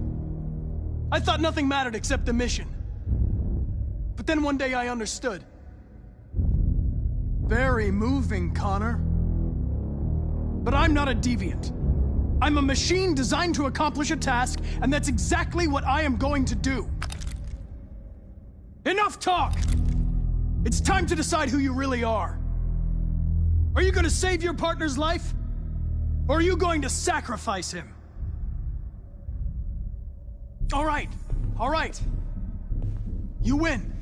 I thought nothing mattered except the mission. But then one day I understood. Very moving, Connor. But I'm not a deviant. I'm a machine designed to accomplish a task, and that's exactly what I am going to do. Enough talk! It's time to decide who you really are. Are you going to save your partner's life? Or are you going to sacrifice him? All right. You win.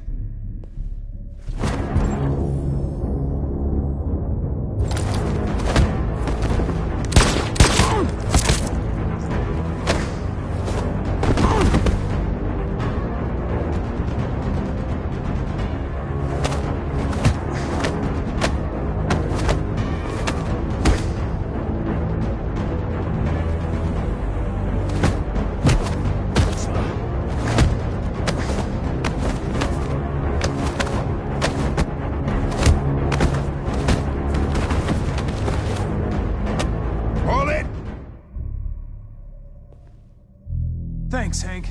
Thanks, Hank.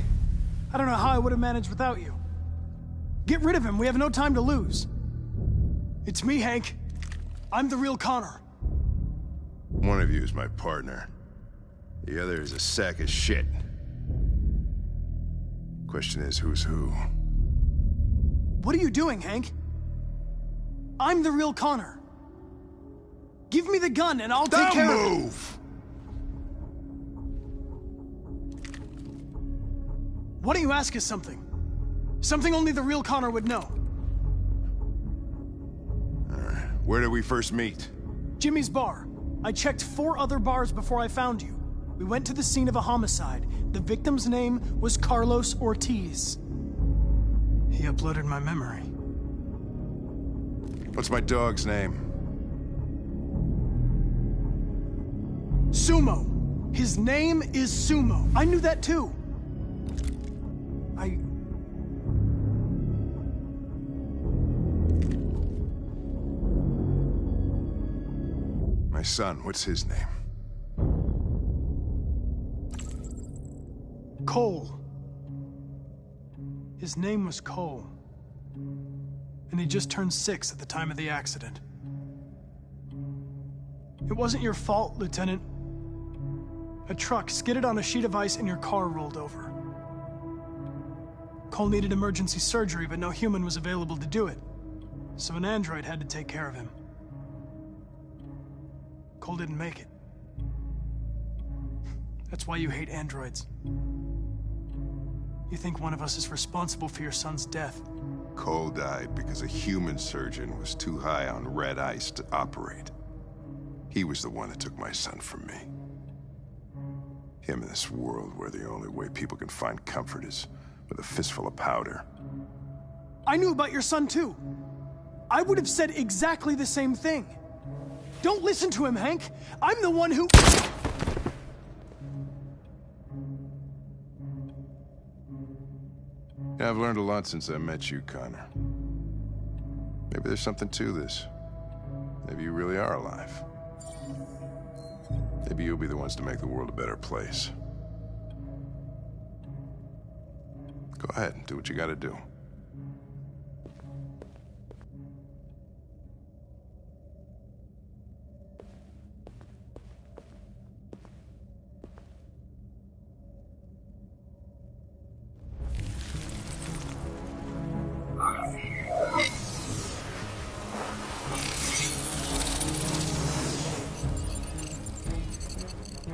I don't know how I would have managed without you. Get rid of him. We have no time to lose. It's me, Hank. I'm the real Connor. One of you is my partner. The other is a sack of shit. Question is, who's who? What are you doing, Hank? I'm the real Connor. Give me the gun and I'll take care of it. Don't move! Why don't you ask us something? Something only the real Connor would know. Where did we first meet? Jimmy's bar. I checked 4 other bars before I found you. We went to the scene of a homicide. The victim's name was Carlos Ortiz. He uploaded my memory. What's my dog's name? Sumo. His name is Sumo. I knew that too. My son, what's his name? Cole. His name was Cole. And he just turned 6 at the time of the accident. It wasn't your fault, Lieutenant. A truck skidded on a sheet of ice and your car rolled over. Cole needed emergency surgery, but no human was available to do it. So an android had to take care of him. Cole didn't make it. That's why you hate androids. You think one of us is responsible for your son's death. Cole died because a human surgeon was too high on red ice to operate. He was the one that took my son from me. Him in this world where the only way people can find comfort is with a fistful of powder. I knew about your son too. I would have said exactly the same thing. Don't listen to him, Hank. I'm the one who... Yeah, I've learned a lot since I met you, Connor. Maybe there's something to this. Maybe you really are alive. Maybe you'll be the ones to make the world a better place. Go ahead and do what you gotta do.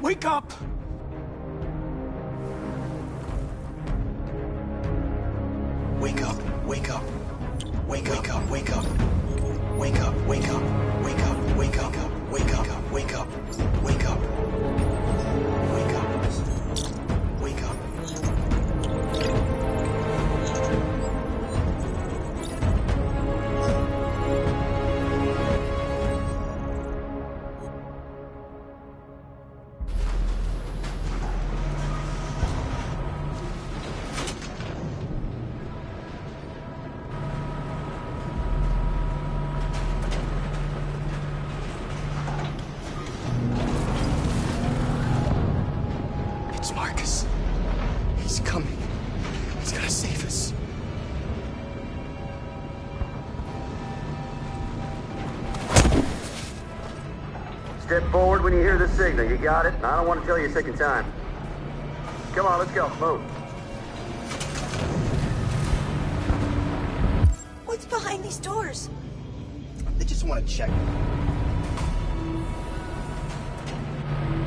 Wake up! Wake up, wake up. Wake up, wake up. Wake up, wake up. Wake up, wake up. Wake up, wake up. Wake up. Wake up. Wake up. It's Marcus. He's coming. He's gonna save us. Step forward when you hear the signal. You got it? I don't want to tell you a second time. Come on, let's go. Move. What's behind these doors? They just want to check.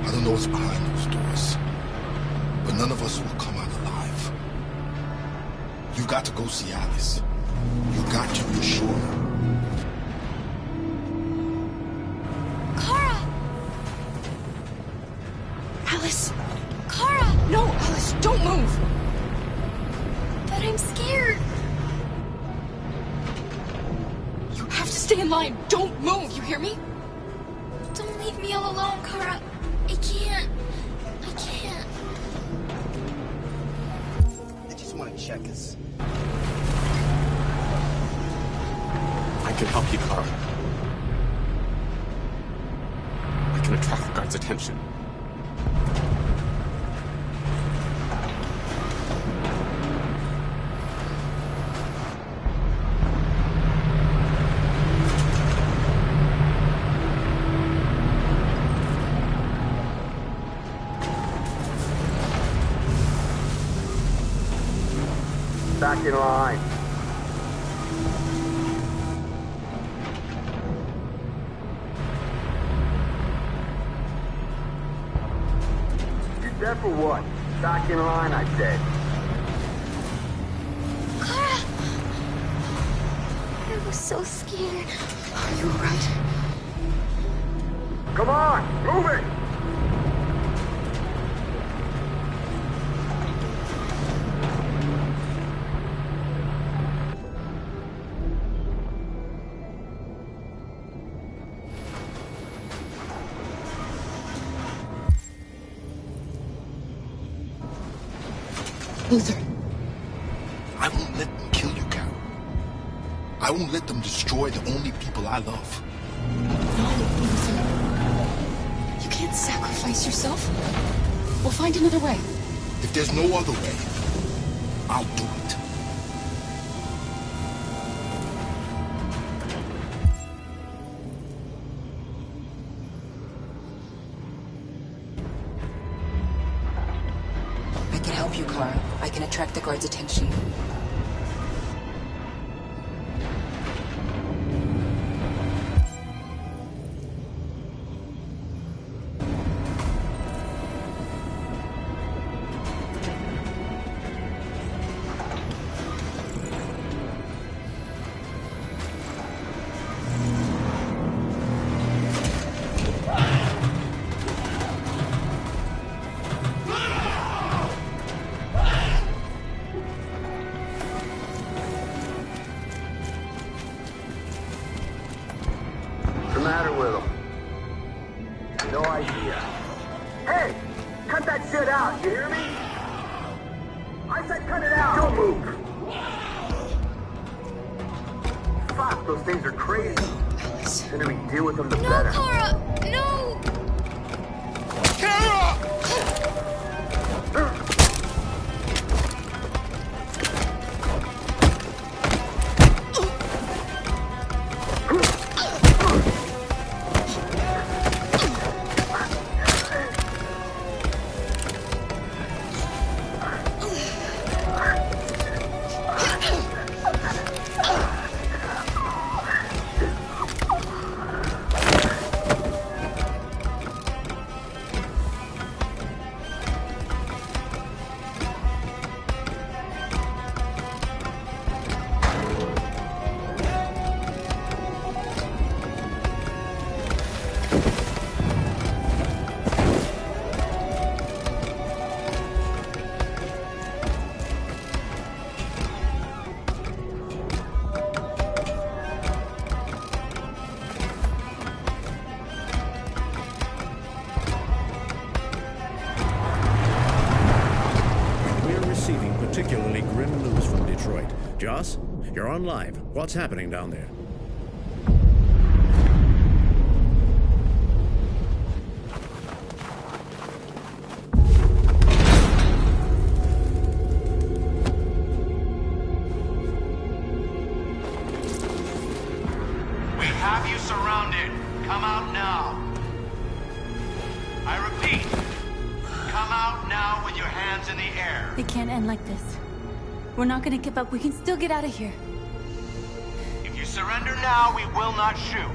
I don't know what's behind those doors, but none of us will come out alive. You've got to go see Alice. You've got to reassure her. Kara! Alice! Kara! No, Alice, don't move! But I'm scared. You have to stay in line. Don't move, you hear me? Don't leave me all alone, Kara. I can't. I can't. They just want to check us. I can help you, Carl. I can attract the guards' attention. Back in line. You deaf or what? Back in line, I said. Kara! I was so scared. Are you alright? Come on, move it! Luther. I won't let them kill you, Carol. I won't let them destroy the only people I love. No, Luther. You can't sacrifice yourself. We'll find another way. If there's no other way, I'll do it. can attract the guard's attention. Particularly grim news from Detroit. Joss, you're on live. What's happening down there? We have you surrounded. Come out now. I repeat, come out now with your hands in the air. It can't end like this. We're not gonna give up. We can still get out of here. If you surrender now, we will not shoot.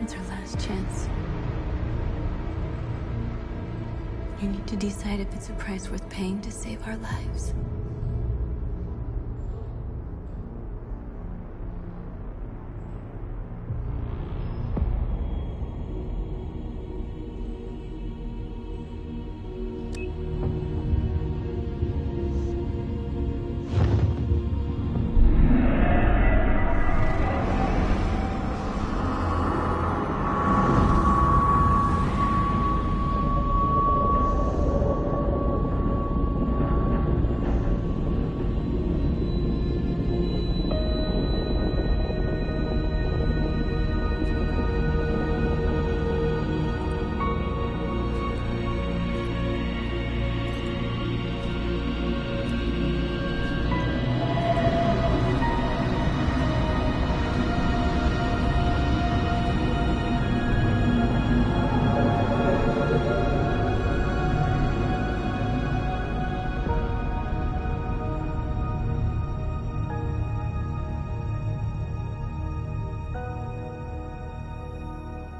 It's our last chance. You need to decide if it's a price worth paying to save our lives.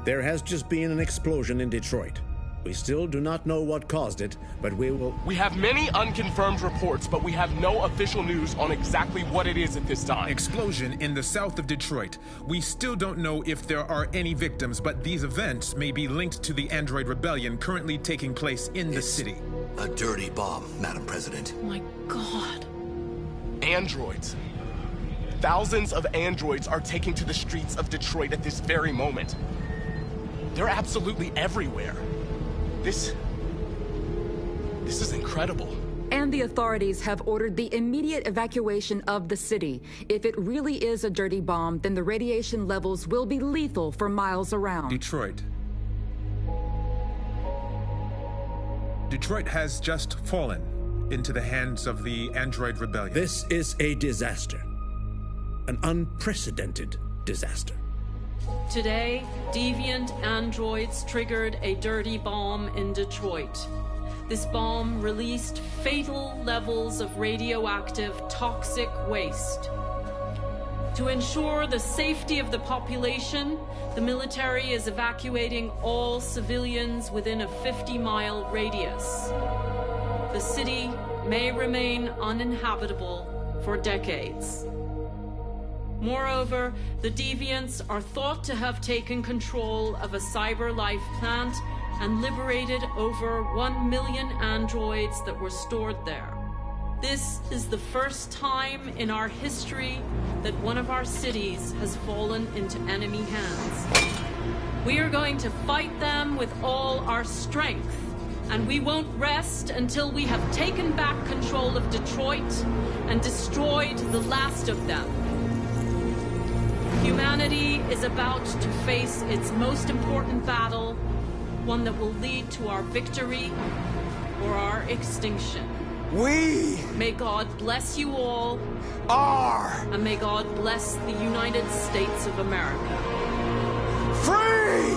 There has just been an explosion in Detroit. We still do not know what caused it, but we will... We have many unconfirmed reports, but we have no official news on exactly what it is at this time. Explosion in the south of Detroit. We still don't know if there are any victims, but these events may be linked to the Android Rebellion currently taking place in the city. A dirty bomb, Madam President. My God. Androids. Thousands of androids are taking to the streets of Detroit at this very moment. They're absolutely everywhere. This is incredible. And the authorities have ordered the immediate evacuation of the city. If it really is a dirty bomb, then the radiation levels will be lethal for miles around. Detroit. Detroit has just fallen into the hands of the Android Rebellion. This is a disaster. An unprecedented disaster. Today, deviant androids triggered a dirty bomb in Detroit. This bomb released fatal levels of radioactive toxic waste. To ensure the safety of the population, the military is evacuating all civilians within a 50-mile radius. The city may remain uninhabitable for decades. Moreover, the deviants are thought to have taken control of a CyberLife plant and liberated over 1 million androids that were stored there. This is the first time in our history that one of our cities has fallen into enemy hands. We are going to fight them with all our strength, and we won't rest until we have taken back control of Detroit and destroyed the last of them. Humanity is about to face its most important battle, one that will lead to our victory or our extinction. May God bless you all. And may God bless the United States of America. Free!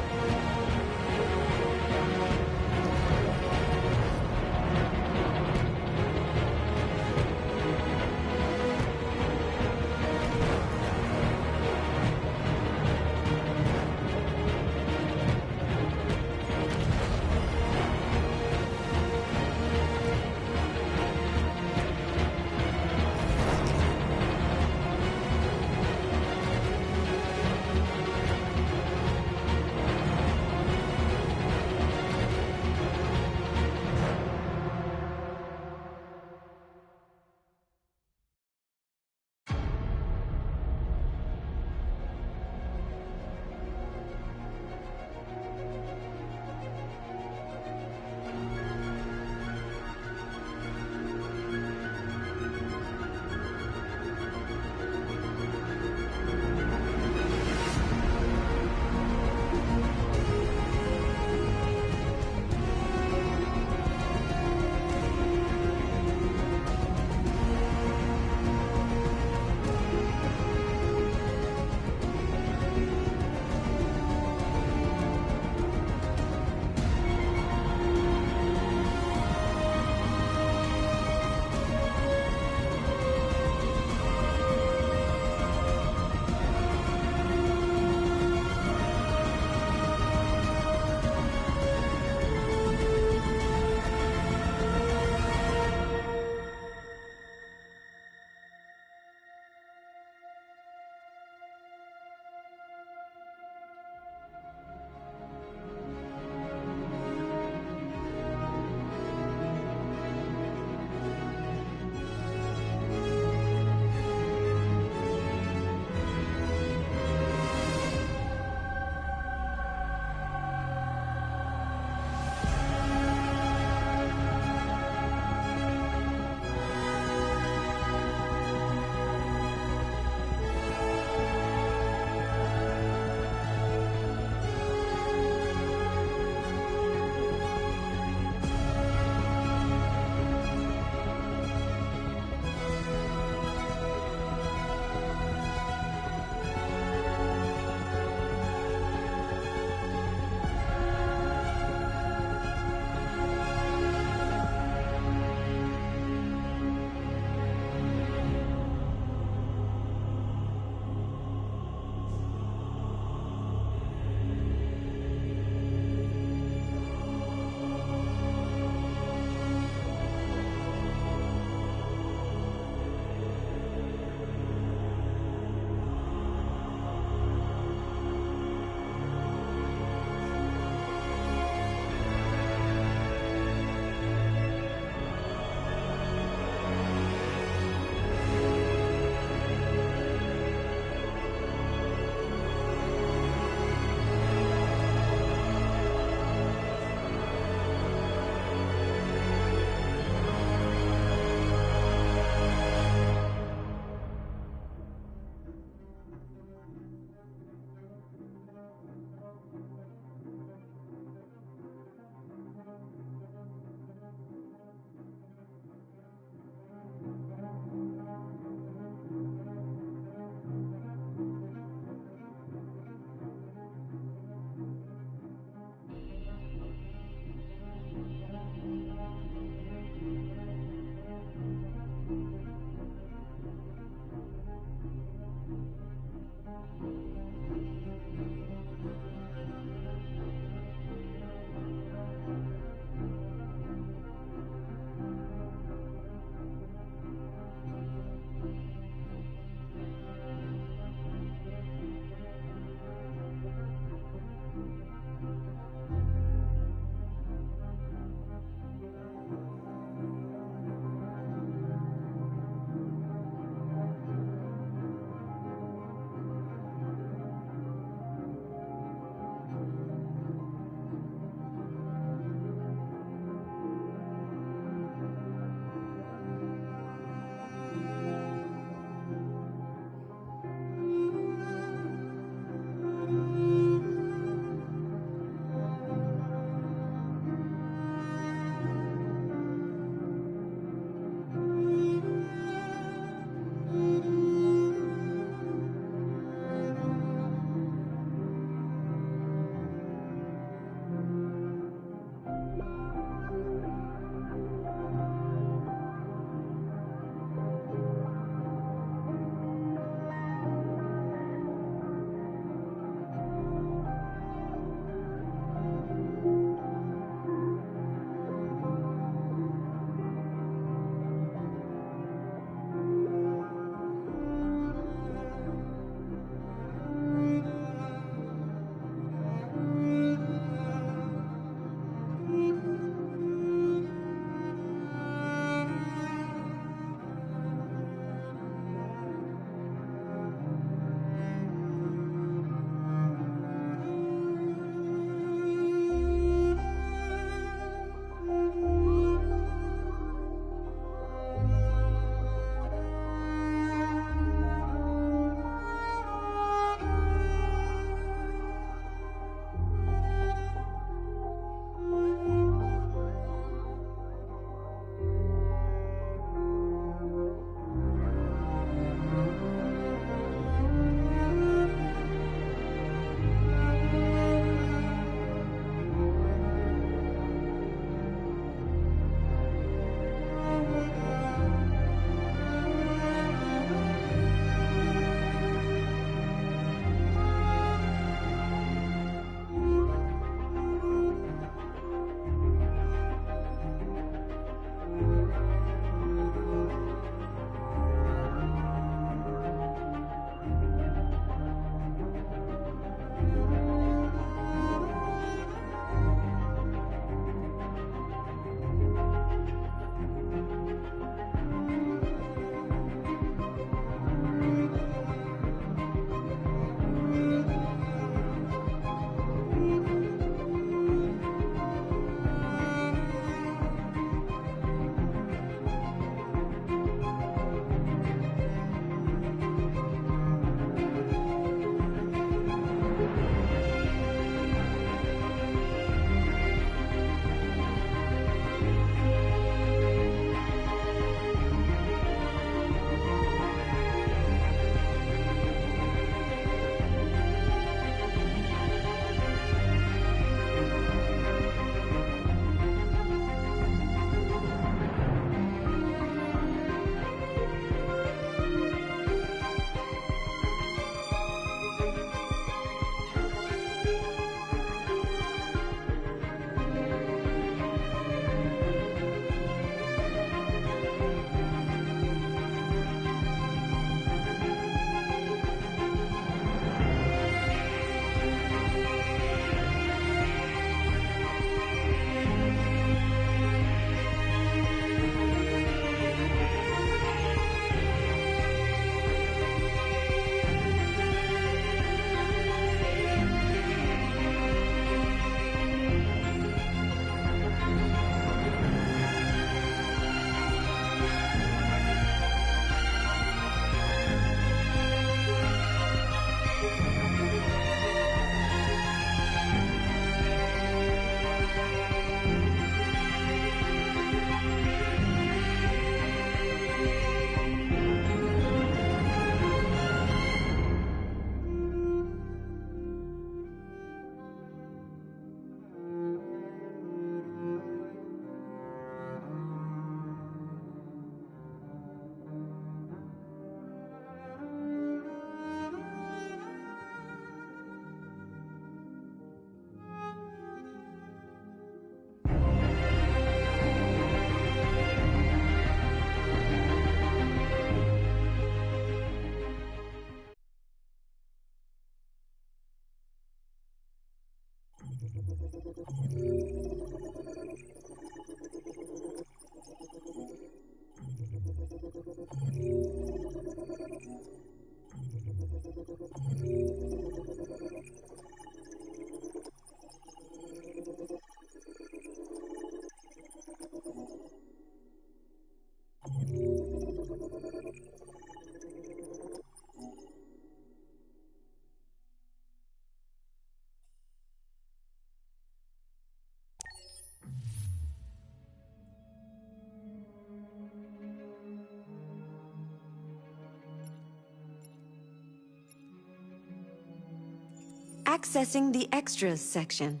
Accessing the extras section.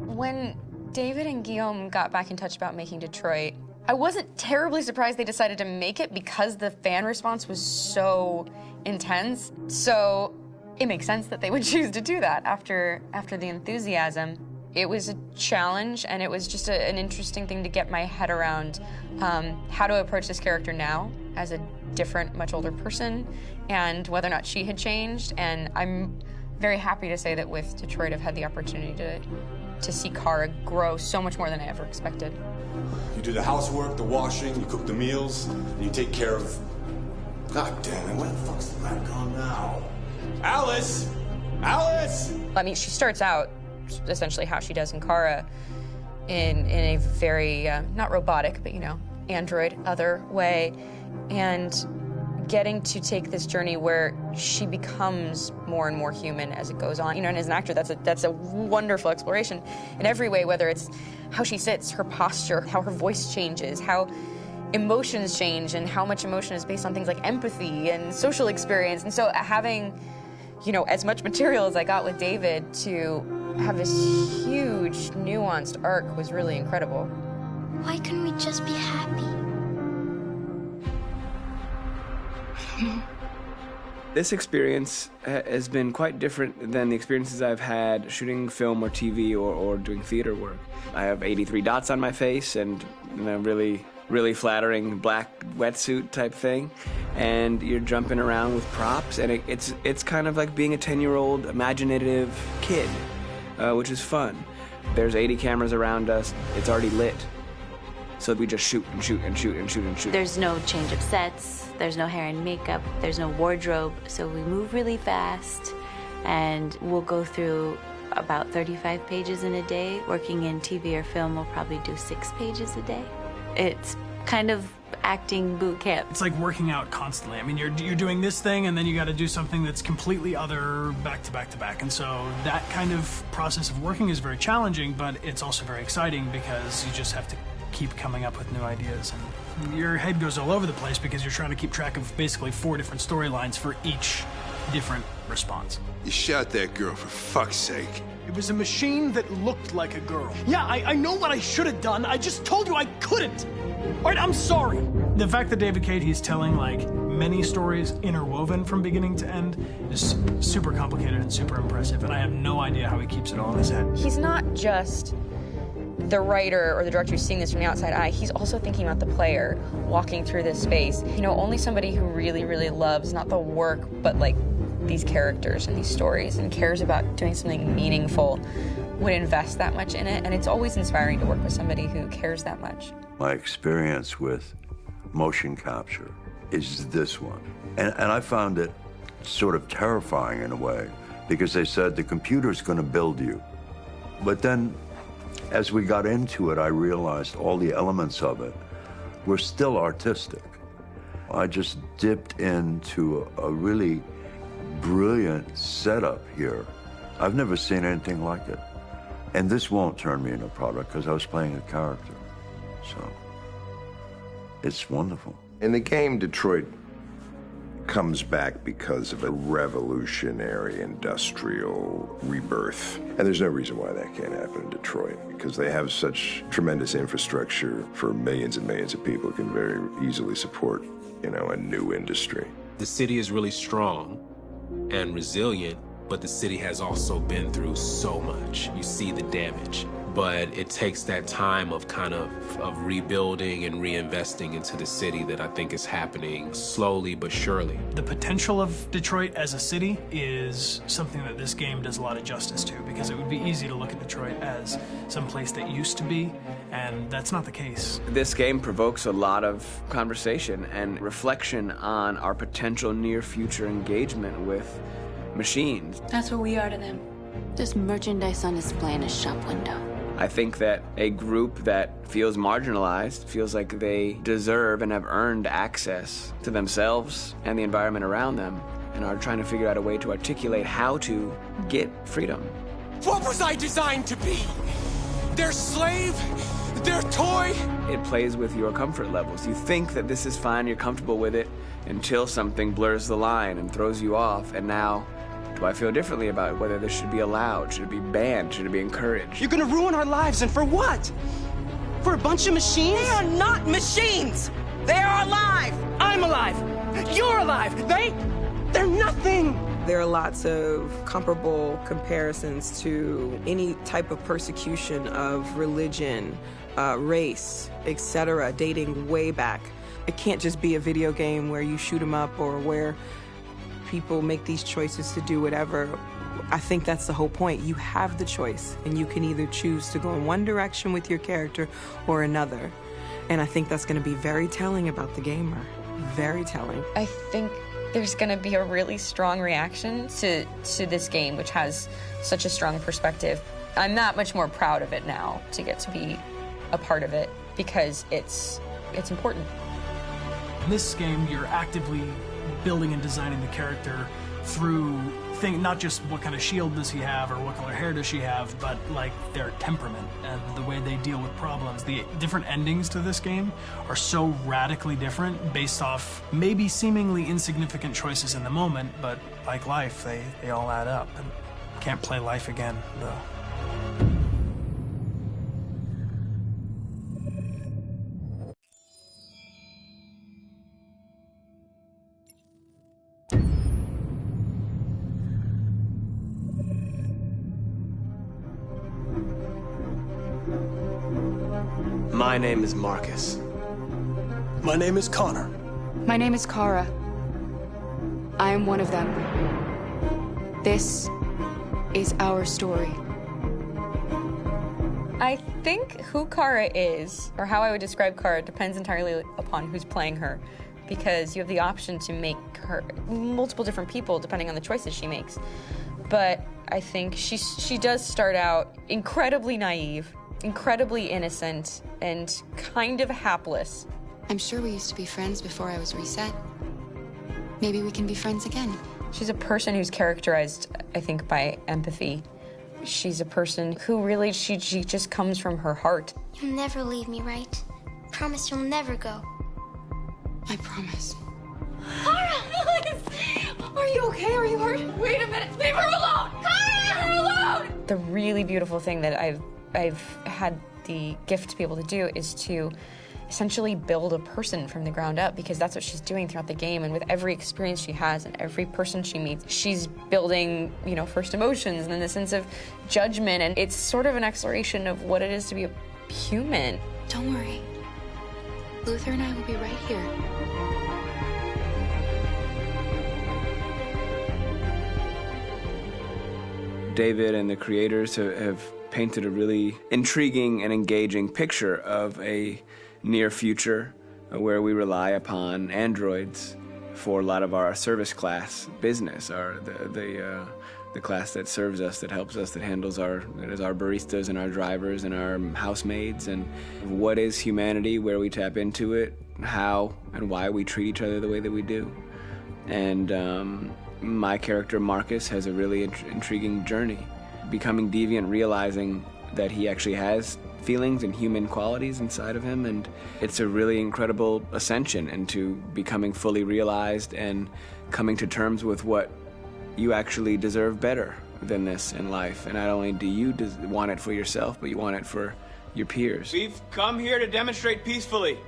When David and Guillaume got back in touch about making Detroit, I wasn't terribly surprised they decided to make it because the fan response was so intense. So it makes sense that they would choose to do that after the enthusiasm. It was a challenge, and it was just an interesting thing to get my head around how to approach this character now as a different, much older person, and whether or not she had changed. And I'm very happy to say that with Detroit, I've had the opportunity to see Kara grow so much more than I ever expected. You do the housework, the washing, you cook the meals, and you take care of... God damn it, where the fuck's the rat gone now? Alice! Alice! I mean, she starts out essentially how she does in Kara in a very, not robotic, but, you know, android other way. And getting to take this journey where she becomes more and more human as it goes on. You know, and as an actor, that's a wonderful exploration in every way, whether it's how she sits, her posture, how her voice changes, how emotions change, and how much emotion is based on things like empathy and social experience. And so having, you know, as much material as I got with David to have this huge, nuanced arc was really incredible. Why couldn't we just be happy? This experience has been quite different than the experiences I've had shooting film or TV or doing theater work. I have 83 dots on my face and, you know, really flattering black wetsuit type thing, and you're jumping around with props, and it's kind of like being a 10-year-old imaginative kid, which is fun. There's 80 cameras around us. It's already lit. So we just shoot and shoot and shoot and shoot and shoot. There's no change of sets, there's no hair and makeup, there's no wardrobe, so we move really fast, and we'll go through about 35 pages in a day. Working in TV or film, we'll probably do 6 pages a day. It's kind of acting boot camp. It's like working out constantly. I mean, you're doing this thing, and then you got to do something that's completely other back to back to back. And so that kind of process of working is very challenging, but it's also very exciting because you just have to keep coming up with new ideas. And your head goes all over the place because you're trying to keep track of basically 4 different storylines for each different response. You shot that girl, for fuck's sake. It was a machine that looked like a girl. Yeah, I know what I should have done. I just told you I couldn't. All right, I'm sorry. The fact that David Cade, he's telling like many stories interwoven from beginning to end is super complicated and super impressive, and I have no idea how he keeps it all in his head. He's not just the writer or the director who's seeing this from the outside eye. He's also thinking about the player walking through this space. You know, only somebody who really, really loves not the work, but like these characters and these stories and cares about doing something meaningful would invest that much in it. And it's always inspiring to work with somebody who cares that much. My experience with motion capture is this one. And I found it sort of terrifying in a way, because they said the computer's going to build you. But then as we got into it, I realized all the elements of it were still artistic. I just dipped into a really brilliant setup here. I've never seen anything like it. And this won't turn me into a product because I was playing a character. So it's wonderful. In the game, Detroit comes back because of a revolutionary industrial rebirth. And there's no reason why that can't happen in Detroit, because they have such tremendous infrastructure for millions and millions of people who can very easily support, you know, a new industry. The city is really strong and resilient, but the city has also been through so much. You see the damage. but it takes that time of of rebuilding and reinvesting into the city that I think is happening slowly but surely. The potential of Detroit as a city is something that this game does a lot of justice to, because it would be easy to look at Detroit as some place that used to be, and that's not the case. This game provokes a lot of conversation and reflection on our potential near-future engagement with machines. That's what we are to them. Just merchandise on display in a shop window. I think that a group that feels marginalized, feels like they deserve and have earned access to themselves and the environment around them, and are trying to figure out a way to articulate how to get freedom. What was I designed to be? Their slave? Their toy? It plays with your comfort levels. You think that this is fine, you're comfortable with it, until something blurs the line and throws you off, and now, do I feel differently about whether this should be allowed? Should it be banned? Should it be encouraged? You're gonna ruin our lives, and for what? For a bunch of machines? They are not machines! They are alive! I'm alive! You're alive! They're nothing! There are lots of comparable comparisons to any type of persecution of religion, race, etc., dating way back. It can't just be a video game where you shoot 'em up or where people make these choices to do whatever. I think that's the whole point. You have the choice, and you can either choose to go in one direction with your character or another. And I think that's going to be very telling about the gamer. Very telling. I think there's going to be a really strong reaction to this game, which has such a strong perspective. I'm that much more proud of it now to get to be a part of it, because it's important. In this game, you're actively building and designing the character through not just what kind of shield does he have or what color hair does she have, but like their temperament and the way they deal with problems. The different endings to this game are so radically different based off maybe seemingly insignificant choices in the moment, but like life, they all add up. And can't play life again, though. My name is Marcus. My name is Connor. My name is Kara. I am one of them. This is our story. I think who Kara is, or how I would describe Kara, depends entirely upon who's playing her, because you have the option to make her multiple different people depending on the choices she makes. But I think she does start out incredibly naive, incredibly innocent, and kind of hapless. I'm sure we used to be friends before I was reset. Maybe we can be friends again. She's a person who's characterized, I think, by empathy. She's a person who really, she just comes from her heart. You'll never leave me, right? Promise you'll never go. I promise. Kara! Are you okay? Are you hurt? Wait a minute! Leave her alone! Kara! Leave her alone! The really beautiful thing that I've had the gift to be able to do is to essentially build a person from the ground up, because that's what she's doing throughout the game. And with every experience she has and every person she meets, she's building, first emotions and then the sense of judgment. And it's sort of an exploration of what it is to be a human. Don't worry. Luther and I will be right here. David and the creators have painted a really intriguing and engaging picture of a near future where we rely upon androids for a lot of our service class business, or the class that serves us, that helps us, that handles our baristas and our drivers and our housemaids. And what is humanity, where we tap into it, how and why we treat each other the way that we do. And my character Marcus has a really intriguing journey, becoming deviant, realizing that he actually has feelings and human qualities inside of him, and it's a really incredible ascension into becoming fully realized and coming to terms with what you actually deserve better than this in life. And not only do you want it for yourself, but you want it for your peers. We've come here to demonstrate peacefully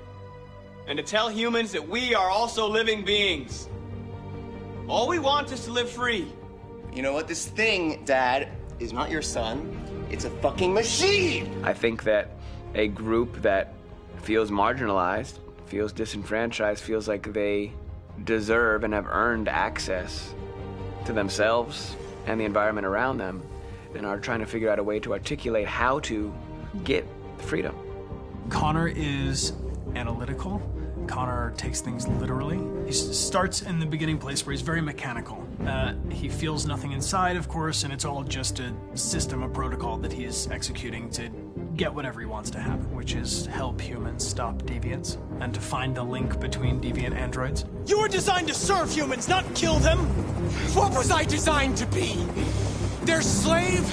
and to tell humans that we are also living beings. All we want is to live free. You know what? This thing, Dad, is not your son. It's a fucking machine! I think that a group that feels marginalized, feels disenfranchised, feels like they deserve and have earned access to themselves and the environment around them, and are trying to figure out a way to articulate how to get freedom. Connor is analytical. Connor takes things literally. He starts in the beginning place where he's very mechanical. He feels nothing inside, of course, and it's all just a system, a protocol that he is executing to get whatever he wants to happen, which is help humans stop deviants and to find the link between deviant androids. You were designed to serve humans, not kill them! What was I designed to be? Their slave?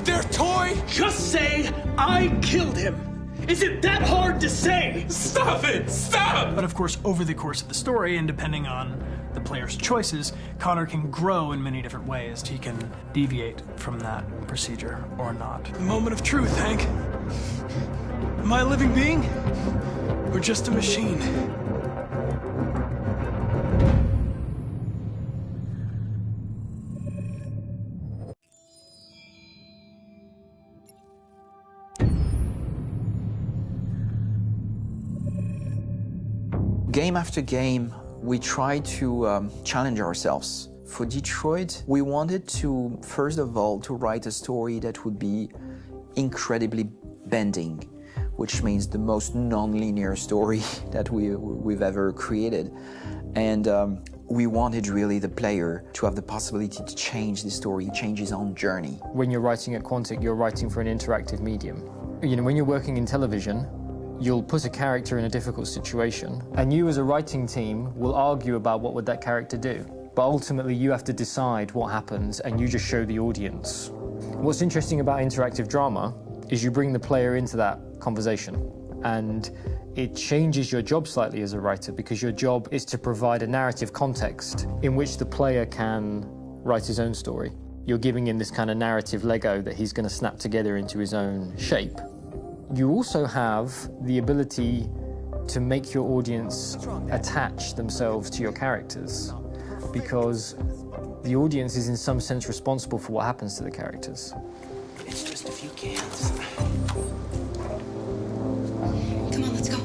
Their toy? Just say, I killed him! Is it that hard to say? Stop it! Stop! But of course, over the course of the story, and depending on the player's choices, Connor can grow in many different ways. He can deviate from that procedure or not. The moment of truth, Hank. Am I a living being? Or just a machine? Game after game, we try to challenge ourselves. For Detroit, we wanted to, first of all, to write a story that would be incredibly bending, which means the most non-linear story that we've ever created. And we wanted really the player to have the possibility to change the story, change his own journey. When you're writing at Quantic, you're writing for an interactive medium. You know, when you're working in television, you'll put a character in a difficult situation, and you as a writing team will argue about what would that character do. But ultimately, you have to decide what happens, and you just show the audience. What's interesting about interactive drama is you bring the player into that conversation, and it changes your job slightly as a writer, because your job is to provide a narrative context in which the player can write his own story. You're giving him this kind of narrative Lego that he's going to snap together into his own shape. You also have the ability to make your audience attach themselves to your characters, because the audience is in some sense responsible for what happens to the characters. It's just a few cans. Come on, let's go.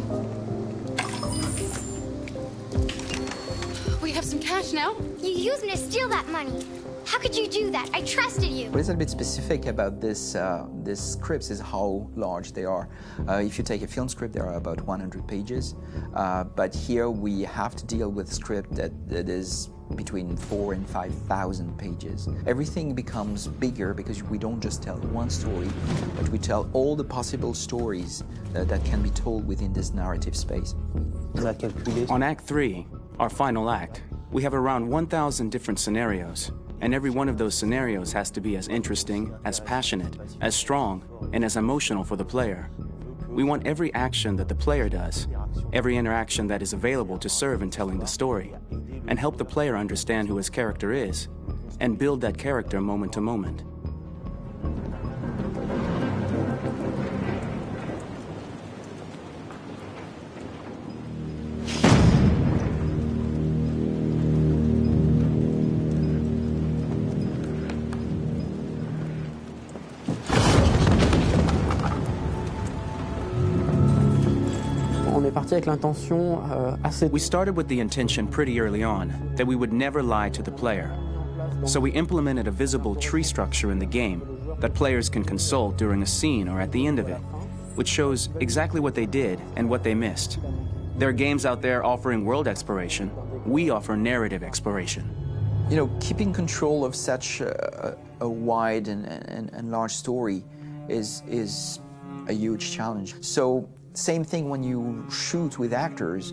We have some cash now. You used me to steal that money. How could you do that? I trusted you. What is a bit specific about these scripts is how large they are. If you take a film script, there are about 100 pages. But here we have to deal with a script that is between 4,000 and 5,000 pages. Everything becomes bigger because we don't just tell one story, but we tell all the possible stories that can be told within this narrative space. On Act 3, our final act, we have around 1,000 different scenarios. And every one of those scenarios has to be as interesting, as passionate, as strong, and as emotional for the player. We want every action that the player does, every interaction that is available to serve in telling the story, and help the player understand who his character is, and build that character moment to moment. We started with the intention pretty early on that we would never lie to the player. So we implemented a visible tree structure in the game that players can consult during a scene or at the end of it, which shows exactly what they did and what they missed. There are games out there offering world exploration. We offer narrative exploration. You know, keeping control of such a wide and large story is a huge challenge. So same thing when you shoot with actors,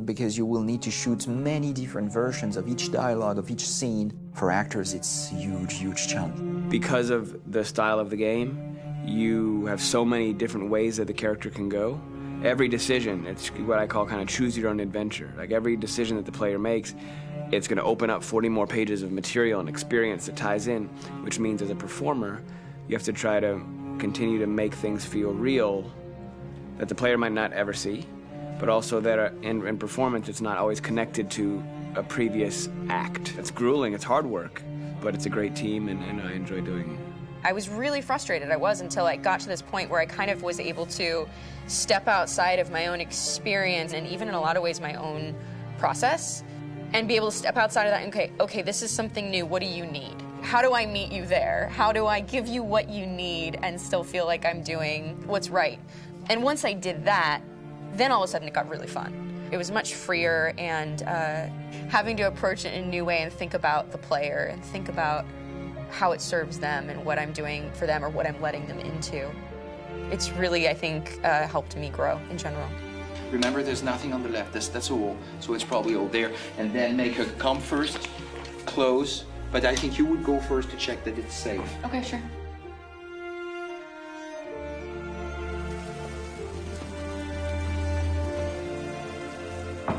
because you will need to shoot many different versions of each dialogue, of each scene. For actors, it's a huge, huge challenge. Because of the style of the game, you have so many different ways that the character can go. Every decision, it's what I call kind of choose your own adventure. Like every decision that the player makes, it's going to open up 40 more pages of material and experience that ties in, which means as a performer, you have to try to continue to make things feel real that the player might not ever see, but also that in performance it's not always connected to a previous act. It's grueling, it's hard work, but it's a great team and I enjoy doing it. I was really frustrated. I was until I got to this point where I kind of was able to step outside of my own experience and even in a lot of ways my own process and be able to step outside of that and okay, this is something new. What do you need? How do I meet you there? How do I give you what you need and still feel like I'm doing what's right? And once I did that, then all of a sudden it got really fun. It was much freer, and having to approach it in a new way and think about the player and think about how it serves them and what I'm doing for them or what I'm letting them into. It's really, I think, helped me grow in general. Remember, there's nothing on the left. That's a wall, so it's probably all there. And then make her come first, close. But I think you would go first to check that it's safe. Okay, sure.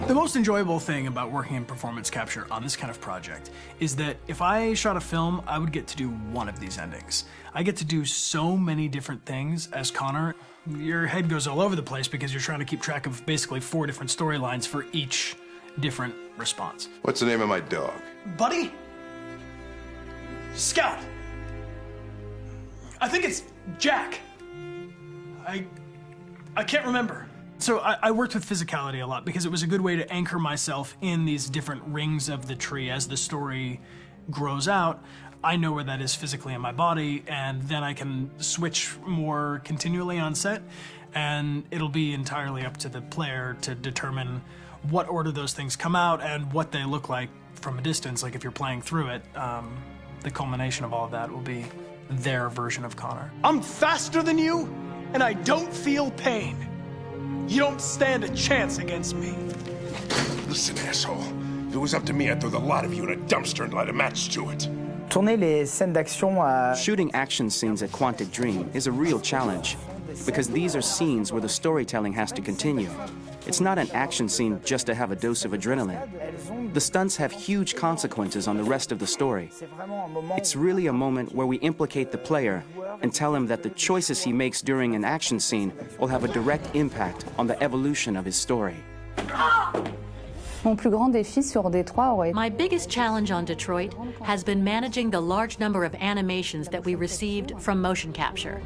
The most enjoyable thing about working in performance capture on this kind of project is that if I shot a film, I would get to do one of these endings. I get to do so many different things as Connor. Your head goes all over the place because you're trying to keep track of basically 4 different storylines for each different response. What's the name of my dog? Buddy? Scout. I think it's Jack. I can't remember. So I worked with physicality a lot because it was a good way to anchor myself in these different rings of the tree. As the story grows out, I know where that is physically in my body, and then I can switch more continually on set, and it'll be entirely up to the player to determine what order those things come out and what they look like from a distance. Like if you're playing through it, the culmination of all of that will be their version of Connor. I'm faster than you, and I don't feel pain. You don't stand a chance against me. Listen, asshole. If it was up to me, I'd throw the lot of you in a dumpster and light a match to it. Shooting action scenes at Quantic Dream is a real challenge, because these are scenes where the storytelling has to continue. It's not an action scene just to have a dose of adrenaline. The stunts have huge consequences on the rest of the story. It's really a moment where we implicate the player and tell him that the choices he makes during an action scene will have a direct impact on the evolution of his story. My biggest challenge on Detroit has been managing the large number of animations that we received from motion capture.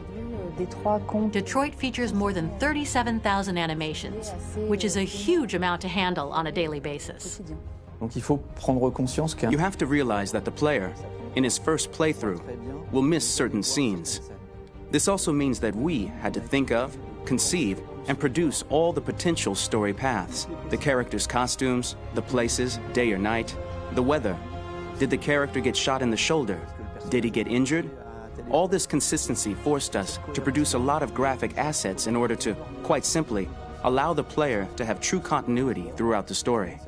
Detroit features more than 37,000 animations, which is a huge amount to handle on a daily basis. You have to realize that the player, in his first playthrough, will miss certain scenes. This also means that we had to think of, conceive, and produce all the potential story paths. The characters' costumes, the places, day or night, the weather. Did the character get shot in the shoulder? Did he get injured? All this consistency forced us to produce a lot of graphic assets in order to, quite simply, allow the player to have true continuity throughout the story.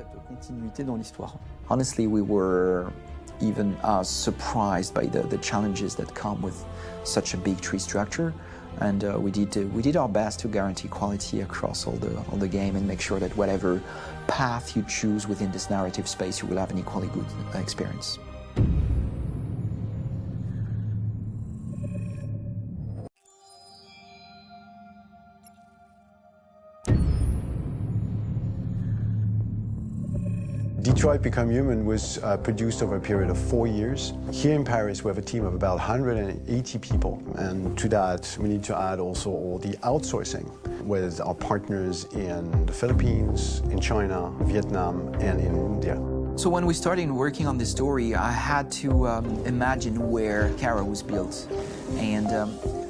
Honestly, we were even surprised by the challenges that come with such a big tree structure, and we did our best to guarantee quality across all the game and make sure that whatever path you choose within this narrative space, you will have an equally good experience. Detroit Become Human was produced over a period of 4 years. Here in Paris, we have a team of about 180 people. And to that, we need to add also all the outsourcing with our partners in the Philippines, in China, Vietnam, and in India. So when we started working on this story, I had to imagine where Kara was built. And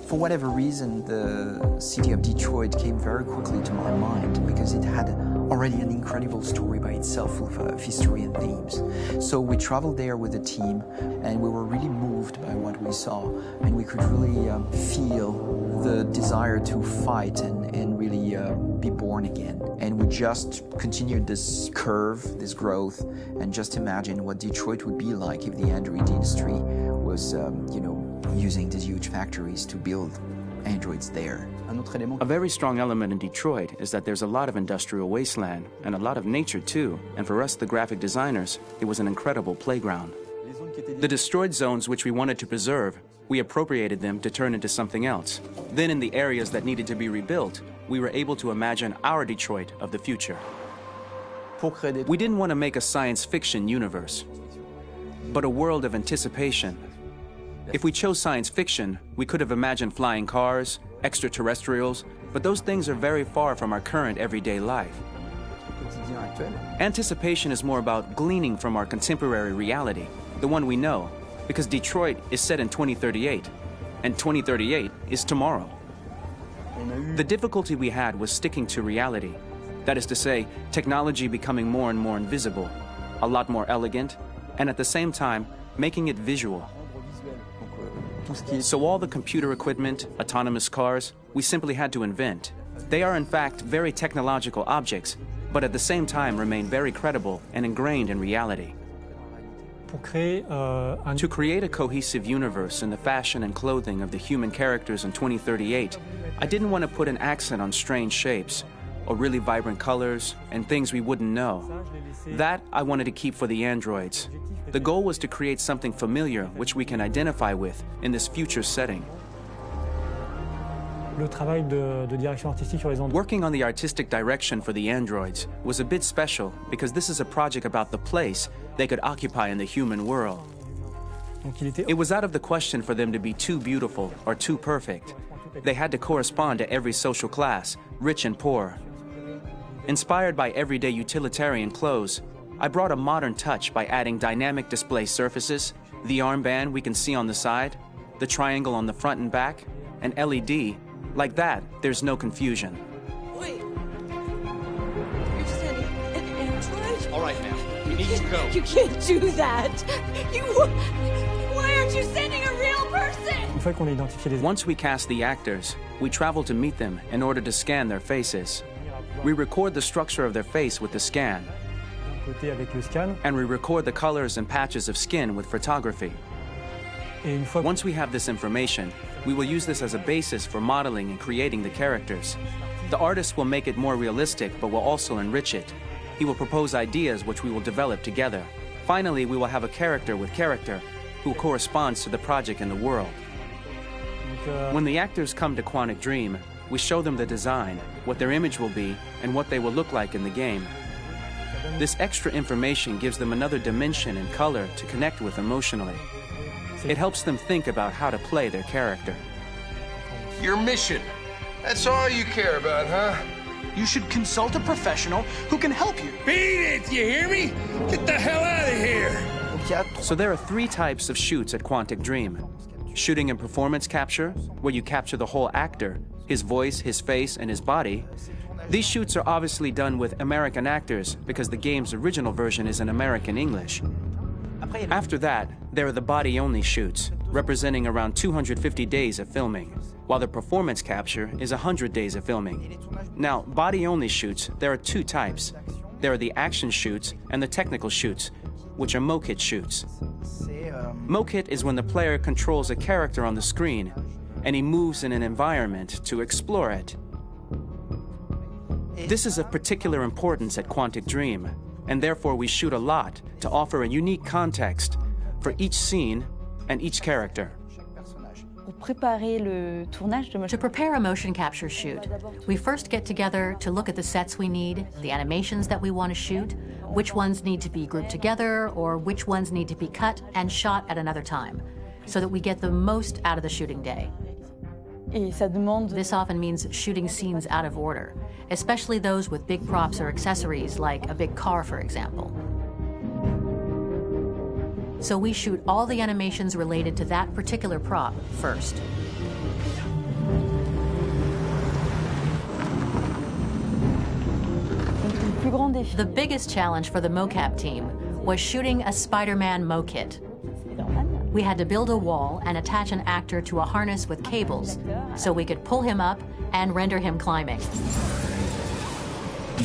for whatever reason, the city of Detroit came very quickly to my mind because it had already an incredible story by itself of history and themes. So we traveled there with the team, and we were really moved by what we saw, and we could really feel the desire to fight and really be born again. And we just continued this curve, this growth, and just imagine what Detroit would be like if the android industry was, using these huge factories to build androids there. A very strong element in Detroit is that there's a lot of industrial wasteland and a lot of nature too, and for us, the graphic designers, it was an incredible playground. The destroyed zones which we wanted to preserve, we appropriated them to turn into something else. Then in the areas that needed to be rebuilt, we were able to imagine our Detroit of the future. We didn't want to make a science fiction universe, but a world of anticipation, If we chose science fiction, we could have imagined flying cars, extraterrestrials, but those things are very far from our current everyday life. Anticipation is more about gleaning from our contemporary reality, the one we know, because Detroit is set in 2038, and 2038 is tomorrow. The difficulty we had was sticking to reality. That is to say, technology becoming more and more invisible, a lot more elegant, and at the same time, making it visual. So all the computer equipment, autonomous cars, we simply had to invent. They are in fact very technological objects, but at the same time remain very credible and ingrained in reality. To create a cohesive universe in the fashion and clothing of the human characters in 2038, I didn't want to put an accent on strange shapes, or really vibrant colors, and things we wouldn't know. That I wanted to keep for the androids. The goal was to create something familiar which we can identify with in this future setting. Working on the artistic direction for the androids was a bit special because this is a project about the place they could occupy in the human world. It was out of the question for them to be too beautiful or too perfect. They had to correspond to every social class, rich and poor. Inspired by everyday utilitarian clothes, I brought a modern touch by adding dynamic display surfaces, the armband we can see on the side, the triangle on the front and back, an LED. Like that, there's no confusion. Wait. You're sending an android? All right, ma'am. We need to go. You can't do that. Why aren't you sending a real person? Once we cast the actors, we travel to meet them in order to scan their faces. We record the structure of their face with the scan. And we record the colors and patches of skin with photography. Once we have this information, we will use this as a basis for modeling and creating the characters. The artist will make it more realistic, but will also enrich it. He will propose ideas which we will develop together. Finally, we will have a character with character who corresponds to the project and the world. When the actors come to Quantic Dream, we show them the design, what their image will be, and what they will look like in the game. This extra information gives them another dimension and color to connect with emotionally. It helps them think about how to play their character. Your mission. That's all you care about, huh? You should consult a professional who can help you. Beat it, you hear me? Get the hell out of here! So there are 3 types of shoots at Quantic Dream. Shooting and performance capture, where you capture the whole actor, his voice, his face, and his body. These shoots are obviously done with American actors because the game's original version is in American English. After that, there are the body-only shoots, representing around 250 days of filming, while the performance capture is 100 days of filming. Now, body-only shoots, there are 2 types. There are the action shoots and the technical shoots, which are mokit shoots. Mokit is when the player controls a character on the screen, and he moves in an environment to explore it. This is of particular importance at Quantic Dream, and therefore we shoot a lot to offer a unique context for each scene and each character. To prepare a motion capture shoot, we first get together to look at the sets we need, the animations that we want to shoot, which ones need to be grouped together, or which ones need to be cut and shot at another time, so that we get the most out of the shooting day. This often means shooting scenes out of order, especially those with big props or accessories, like a big car, for example. So we shoot all the animations related to that particular prop first. The biggest challenge for the mocap team was shooting a Spider-Man mokit. We had to build a wall and attach an actor to a harness with cables so we could pull him up and render him climbing.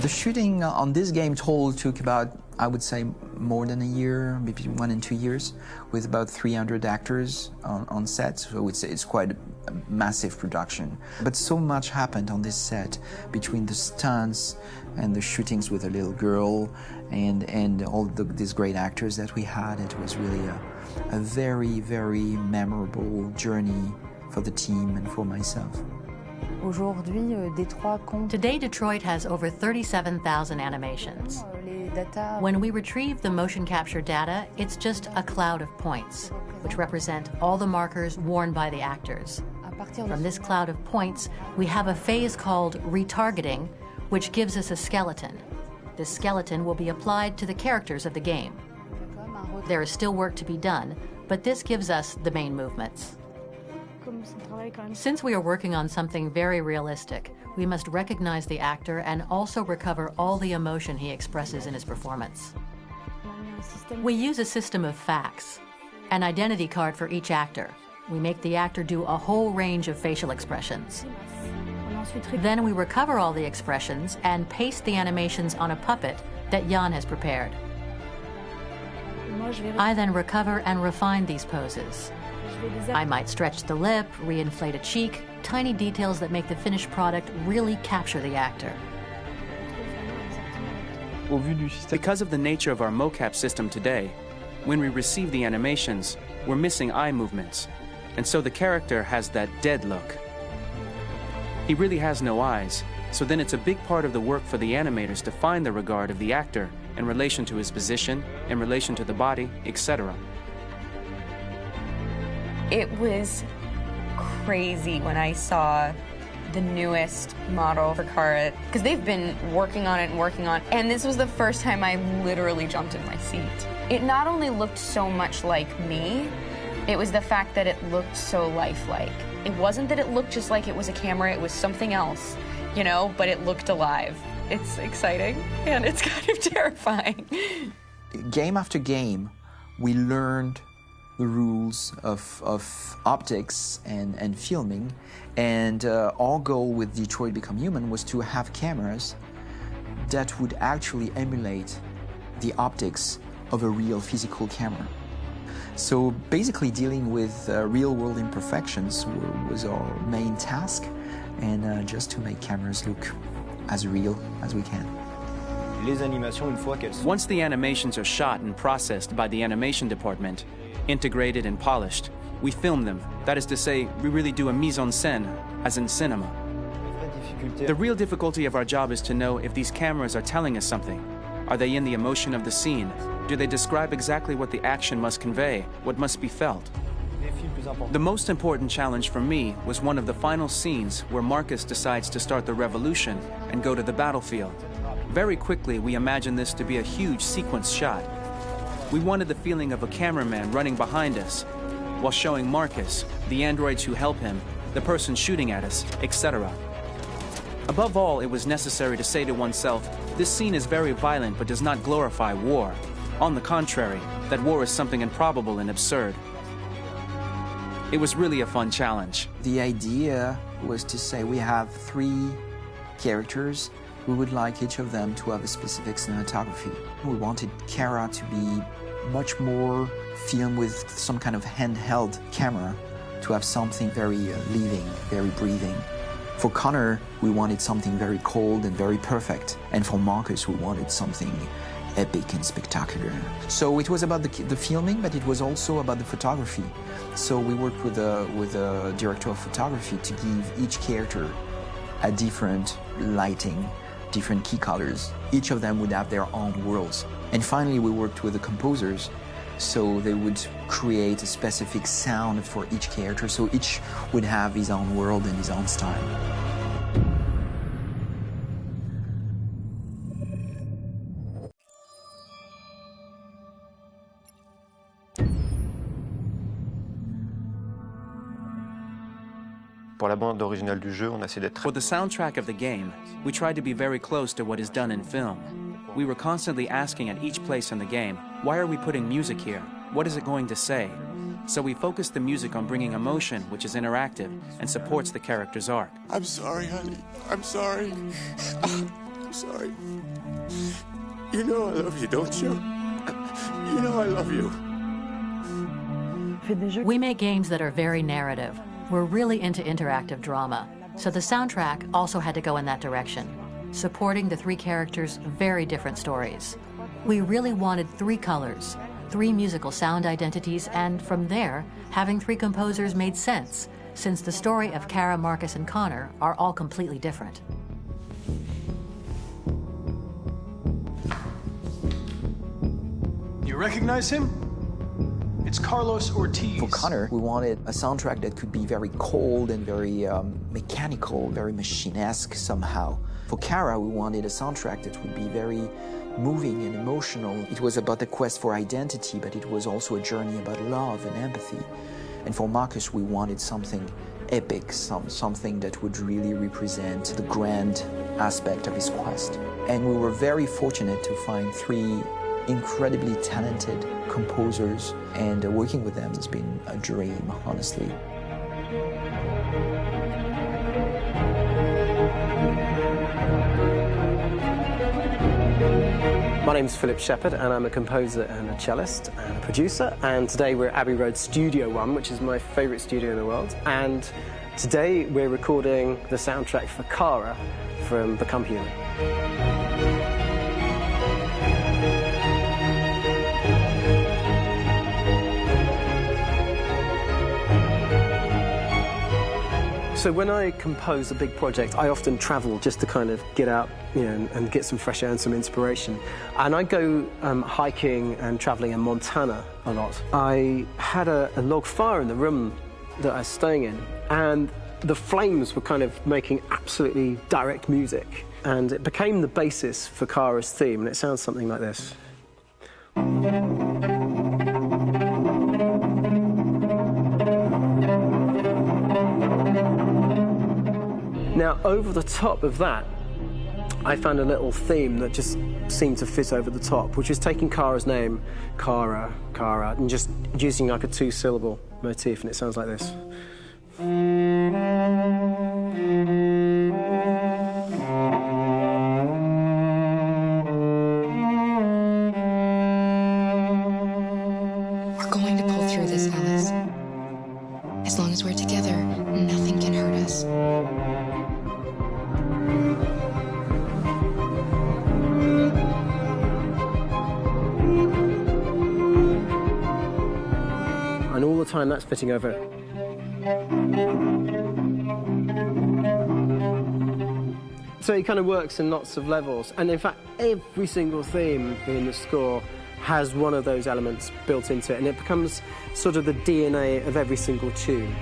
The shooting on this game total took about, I would say, more than a year, maybe 1 and 2 years, with about 300 actors on set. So I would say it's quite a massive production. But so much happened on this set between the stunts and the shootings with a little girl and all these great actors that we had. It was really a very, very memorable journey for the team and for myself. Today, Detroit has over 37,000 animations. When we retrieve the motion capture data, it's just a cloud of points, which represent all the markers worn by the actors. From this cloud of points, we have a phase called retargeting, which gives us a skeleton. This skeleton will be applied to the characters of the game. There is still work to be done, but this gives us the main movements. Since we are working on something very realistic, we must recognize the actor and also recover all the emotion he expresses in his performance. We use a system of facts, an identity card for each actor. We make the actor do a whole range of facial expressions. Then we recover all the expressions and paste the animations on a puppet that Jan has prepared. I then recover and refine these poses. I might stretch the lip, reinflate a cheek, tiny details that make the finished product really capture the actor. Because of the nature of our mocap system today, when we receive the animations, we're missing eye movements, and so the character has that dead look. He really has no eyes, so then it's a big part of the work for the animators to find the regard of the actor in relation to his position, in relation to the body, etc. It was crazy when I saw the newest model for Kara, because they've been working on it, and this was the first time I literally jumped in my seat. It not only looked so much like me, it was the fact that it looked so lifelike. It wasn't that it looked just like it was a camera, it was something else, you know, but it looked alive. It's exciting, and it's kind of terrifying. Game after game, we learned the rules of optics and filming, and our goal with Detroit Become Human was to have cameras that would actually emulate the optics of a real physical camera. So basically dealing with real-world imperfections was our main task, and just to make cameras look as real as we can. Once the animations are shot and processed by the animation department, integrated and polished, we film them. That is to say, we really do a mise en scène, as in cinema. The real difficulty of our job is to know if these cameras are telling us something. Are they in the emotion of the scene? Do they describe exactly what the action must convey, what must be felt? The most important challenge for me was one of the final scenes where Marcus decides to start the revolution and go to the battlefield. Very quickly, we imagined this to be a huge sequence shot. We wanted the feeling of a cameraman running behind us, while showing Marcus, the androids who help him, the person shooting at us, etc. Above all, it was necessary to say to oneself, this scene is very violent but does not glorify war. On the contrary, that war is something improbable and absurd. It was really a fun challenge. The idea was to say we have 3 characters. We would like each of them to have a specific cinematography. We wanted Kara to be much more filmed with some kind of handheld camera, to have something very living, very breathing. For Connor, we wanted something very cold and very perfect. And for Marcus, we wanted something epic and spectacular. So it was about the filming, but it was also about the photography. So we worked with a director of photography to give each character a different lighting, different key colors. Each of them would have their own worlds. And finally, we worked with the composers, so they would create a specific sound for each character, so each would have his own world and his own style. For the soundtrack of the game, we tried to be very close to what is done in film. We were constantly asking at each place in the game, why are we putting music here? What is it going to say? So we focused the music on bringing emotion, which is interactive, and supports the character's arc. I'm sorry, honey. I'm sorry. I'm sorry. You know I love you, don't you? You know I love you. We make games that are very narrative. We're really into interactive drama, so the soundtrack also had to go in that direction, supporting the 3 characters' very different stories. We really wanted 3 colors, 3 musical sound identities, and from there, having 3 composers made sense, since the story of Kara, Marcus, and Connor are all completely different. recognize him? It's Carlos Ortiz. For Connor, we wanted a soundtrack that could be very cold and very mechanical, very machine-esque somehow. For Kara, we wanted a soundtrack that would be very moving and emotional. It was about the quest for identity, but it was also a journey about love and empathy. And for Marcus, we wanted something epic, something that would really represent the grand aspect of his quest. And we were very fortunate to find 3 incredibly talented composers, and working with them has been a dream, honestly. My name is Philip Shepherd, and I'm a composer and a cellist and a producer. And today we're at Abbey Road Studio One, which is my favourite studio in the world. And today we're recording the soundtrack for Kara from Become Human. So when I compose a big project, I often travel just to kind of get out, and get some fresh air and some inspiration. And I go hiking and traveling in Montana a lot. I had a log fire in the room that I was staying in, and the flames were kind of making absolutely direct music. And it became the basis for Kara's theme, and it sounds something like this. Now, over the top of that, I found a little theme that just seemed to fit over the top, which is taking Kara's name, Kara, and just using like a 2-syllable motif, and it sounds like this. We're going to pull through this, Alice. As long as we're together, nothing can hurt us. And all the time that's fitting over. So it kind of works in lots of levels. And in fact, every single theme in the score has one of those elements built into it, and it becomes sort of the DNA of every single tune.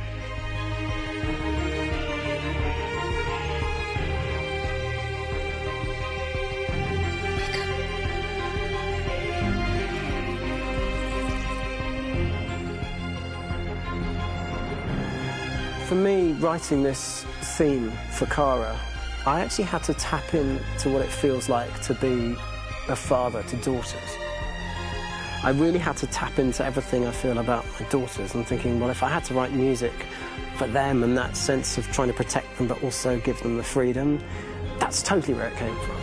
For me, writing this theme for Kara, I actually had to tap into what it feels like to be a father to daughters. I really had to tap into everything I feel about my daughters and thinking, well, if I had to write music for them and that sense of trying to protect them but also give them the freedom, that's totally where it came from.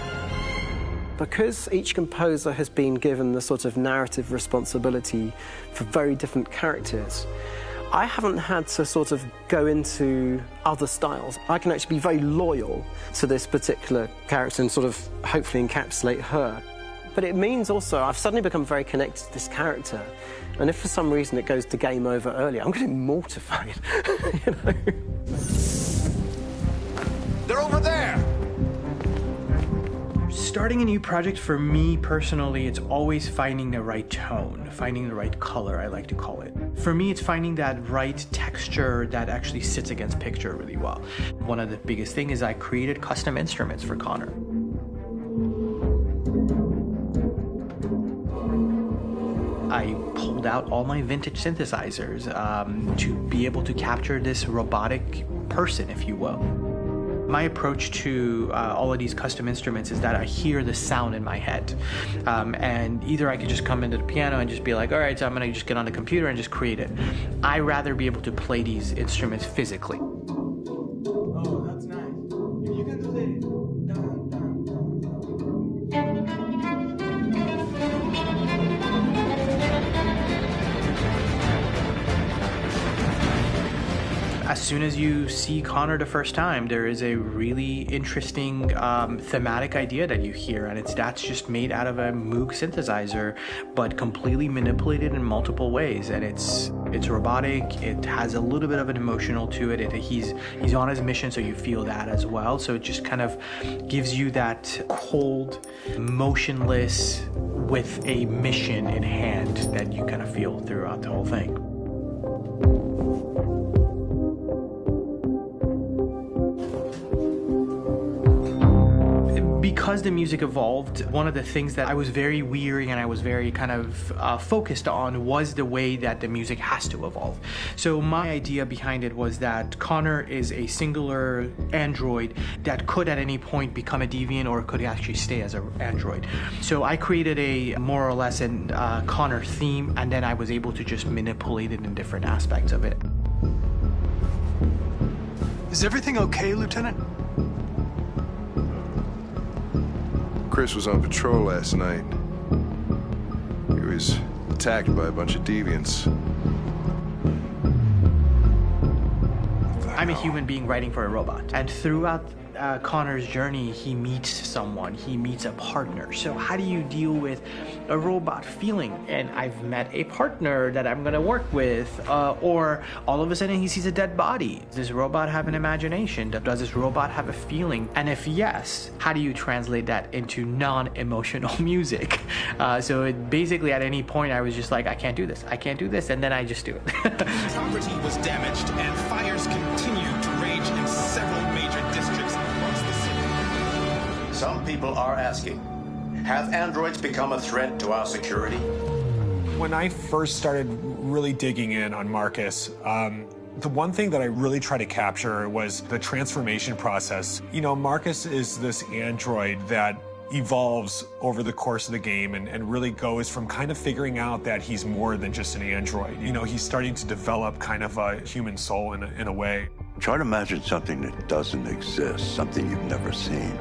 Because each composer has been given the sort of narrative responsibility for very different characters, I haven't had to sort of go into other styles. I can actually be very loyal to this particular character and sort of hopefully encapsulate her. But it means also I've suddenly become very connected to this character. And if for some reason it goes to game over early, I'm getting mortified, you know? They're over there! Starting a new project, for me personally, it's always finding the right tone, finding the right color, I like to call it. For me, it's finding that right texture that actually sits against picture really well. One of the biggest things is I created custom instruments for Connor. I pulled out all my vintage synthesizers to be able to capture this robotic person, if you will. My approach to all of these custom instruments is that I hear the sound in my head. And either I could just come into the piano and just be like, all right, so I'm gonna just get on the computer and just create it. I rather be able to play these instruments physically. Oh, that's nice. If you can do the... As soon as you see Connor the first time, there is a really interesting thematic idea that you hear, and that's just made out of a Moog synthesizer, but completely manipulated in multiple ways. And it's robotic. It has a little bit of an emotional to it. He's on his mission, so you feel that as well. So it just kind of gives you that cold, motionless, with a mission in hand that you kind of feel throughout the whole thing. Because the music evolved, one of the things that I was very weary and I was very kind of focused on was the way that the music has to evolve. So my idea behind it was that Connor is a singular android that could at any point become a deviant or could actually stay as an android. So I created a more or less an Connor theme, and then I was able to just manipulate it in different aspects of it. Is everything okay, Lieutenant? Chris was on patrol last night. He was attacked by a bunch of deviants. I'm a human being writing for a robot, and throughout Connor's journey, he meets someone, he meets a partner. So how do you deal with a robot feeling? And I've met a partner that I'm gonna work with, or all of a sudden he sees a dead body. Does this robot have an imagination? Does this robot have a feeling? And if yes, how do you translate that into non-emotional music? So it basically at any point I was just like, I can't do this, and then I just do it. Property was damaged and fires continue to rage in several major districts across the city. Some people are asking, have androids become a threat to our security? When I first started really digging in on Marcus, the one thing that I really tried to capture was the transformation process. You know, Marcus is this android that evolves over the course of the game and really goes from kind of figuring out that he's more than just an android. You know, he's starting to develop kind of a human soul in a way. Try to imagine something that doesn't exist, something you've never seen.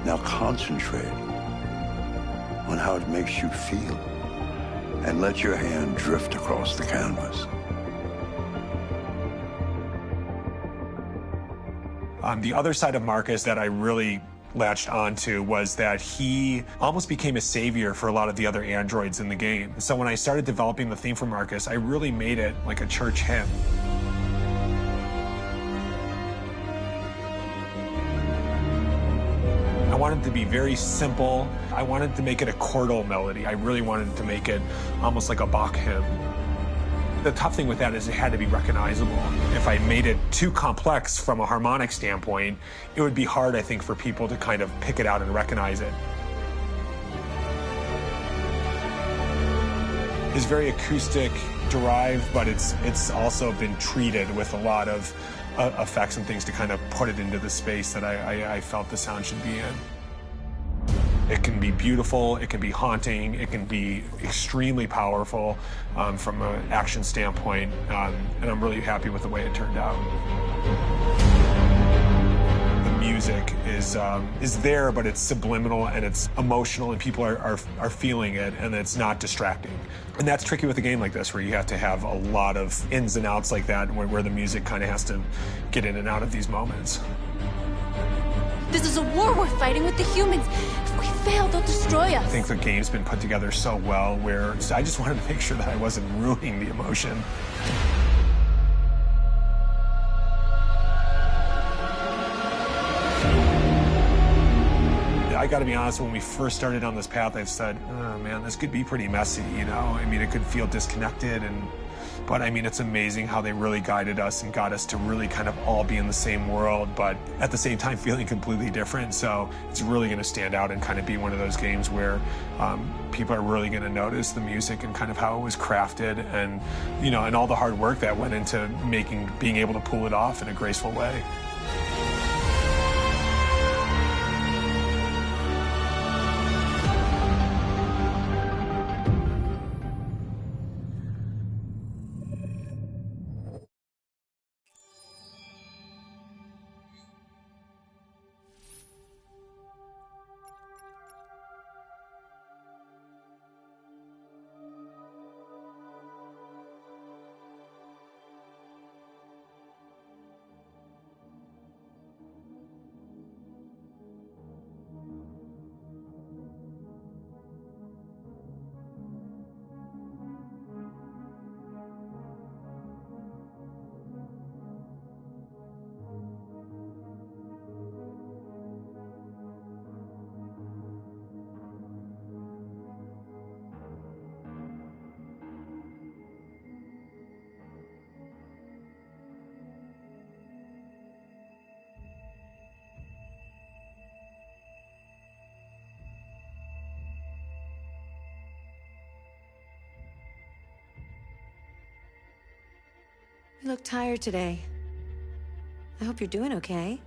Now concentrate on how it makes you feel and let your hand drift across the canvas. The other side of Marcus that I really latched onto was that he almost became a savior for a lot of the other androids in the game. So when I started developing the theme for Marcus, I really made it like a church hymn. I wanted it to be very simple. I wanted to make it a chordal melody. I really wanted to make it almost like a Bach hymn. The tough thing with that is it had to be recognizable. If I made it too complex from a harmonic standpoint, it would be hard, I think, for people to kind of pick it out and recognize it. It's very acoustic derived, but it's also been treated with a lot of effects and things to kind of put it into the space that I felt the sound should be in. It can be beautiful, it can be haunting, it can be extremely powerful from an action standpoint, and I'm really happy with the way it turned out. The music is there, but it's subliminal and it's emotional, and people are feeling it, and it's not distracting. And that's tricky with a game like this, where you have to have a lot of ins and outs like that, where the music kind of has to get in and out of these moments. This is a war we're fighting with the humans. If we fail, they'll destroy us. I think the game's been put together so well where I just wanted to make sure that I wasn't ruining the emotion. I gotta be honest, when we first started on this path, I said, oh man, this could be pretty messy, you know? I mean, it could feel disconnected, but I mean, it's amazing how they really guided us and got us to really kind of all be in the same world, but at the same time feeling completely different. So it's really gonna stand out and kind of be one of those games where people are really gonna notice the music and kind of how it was crafted, and, you know, and all the hard work that went into being able to pull it off in a graceful way. You look tired today. I hope you're doing okay.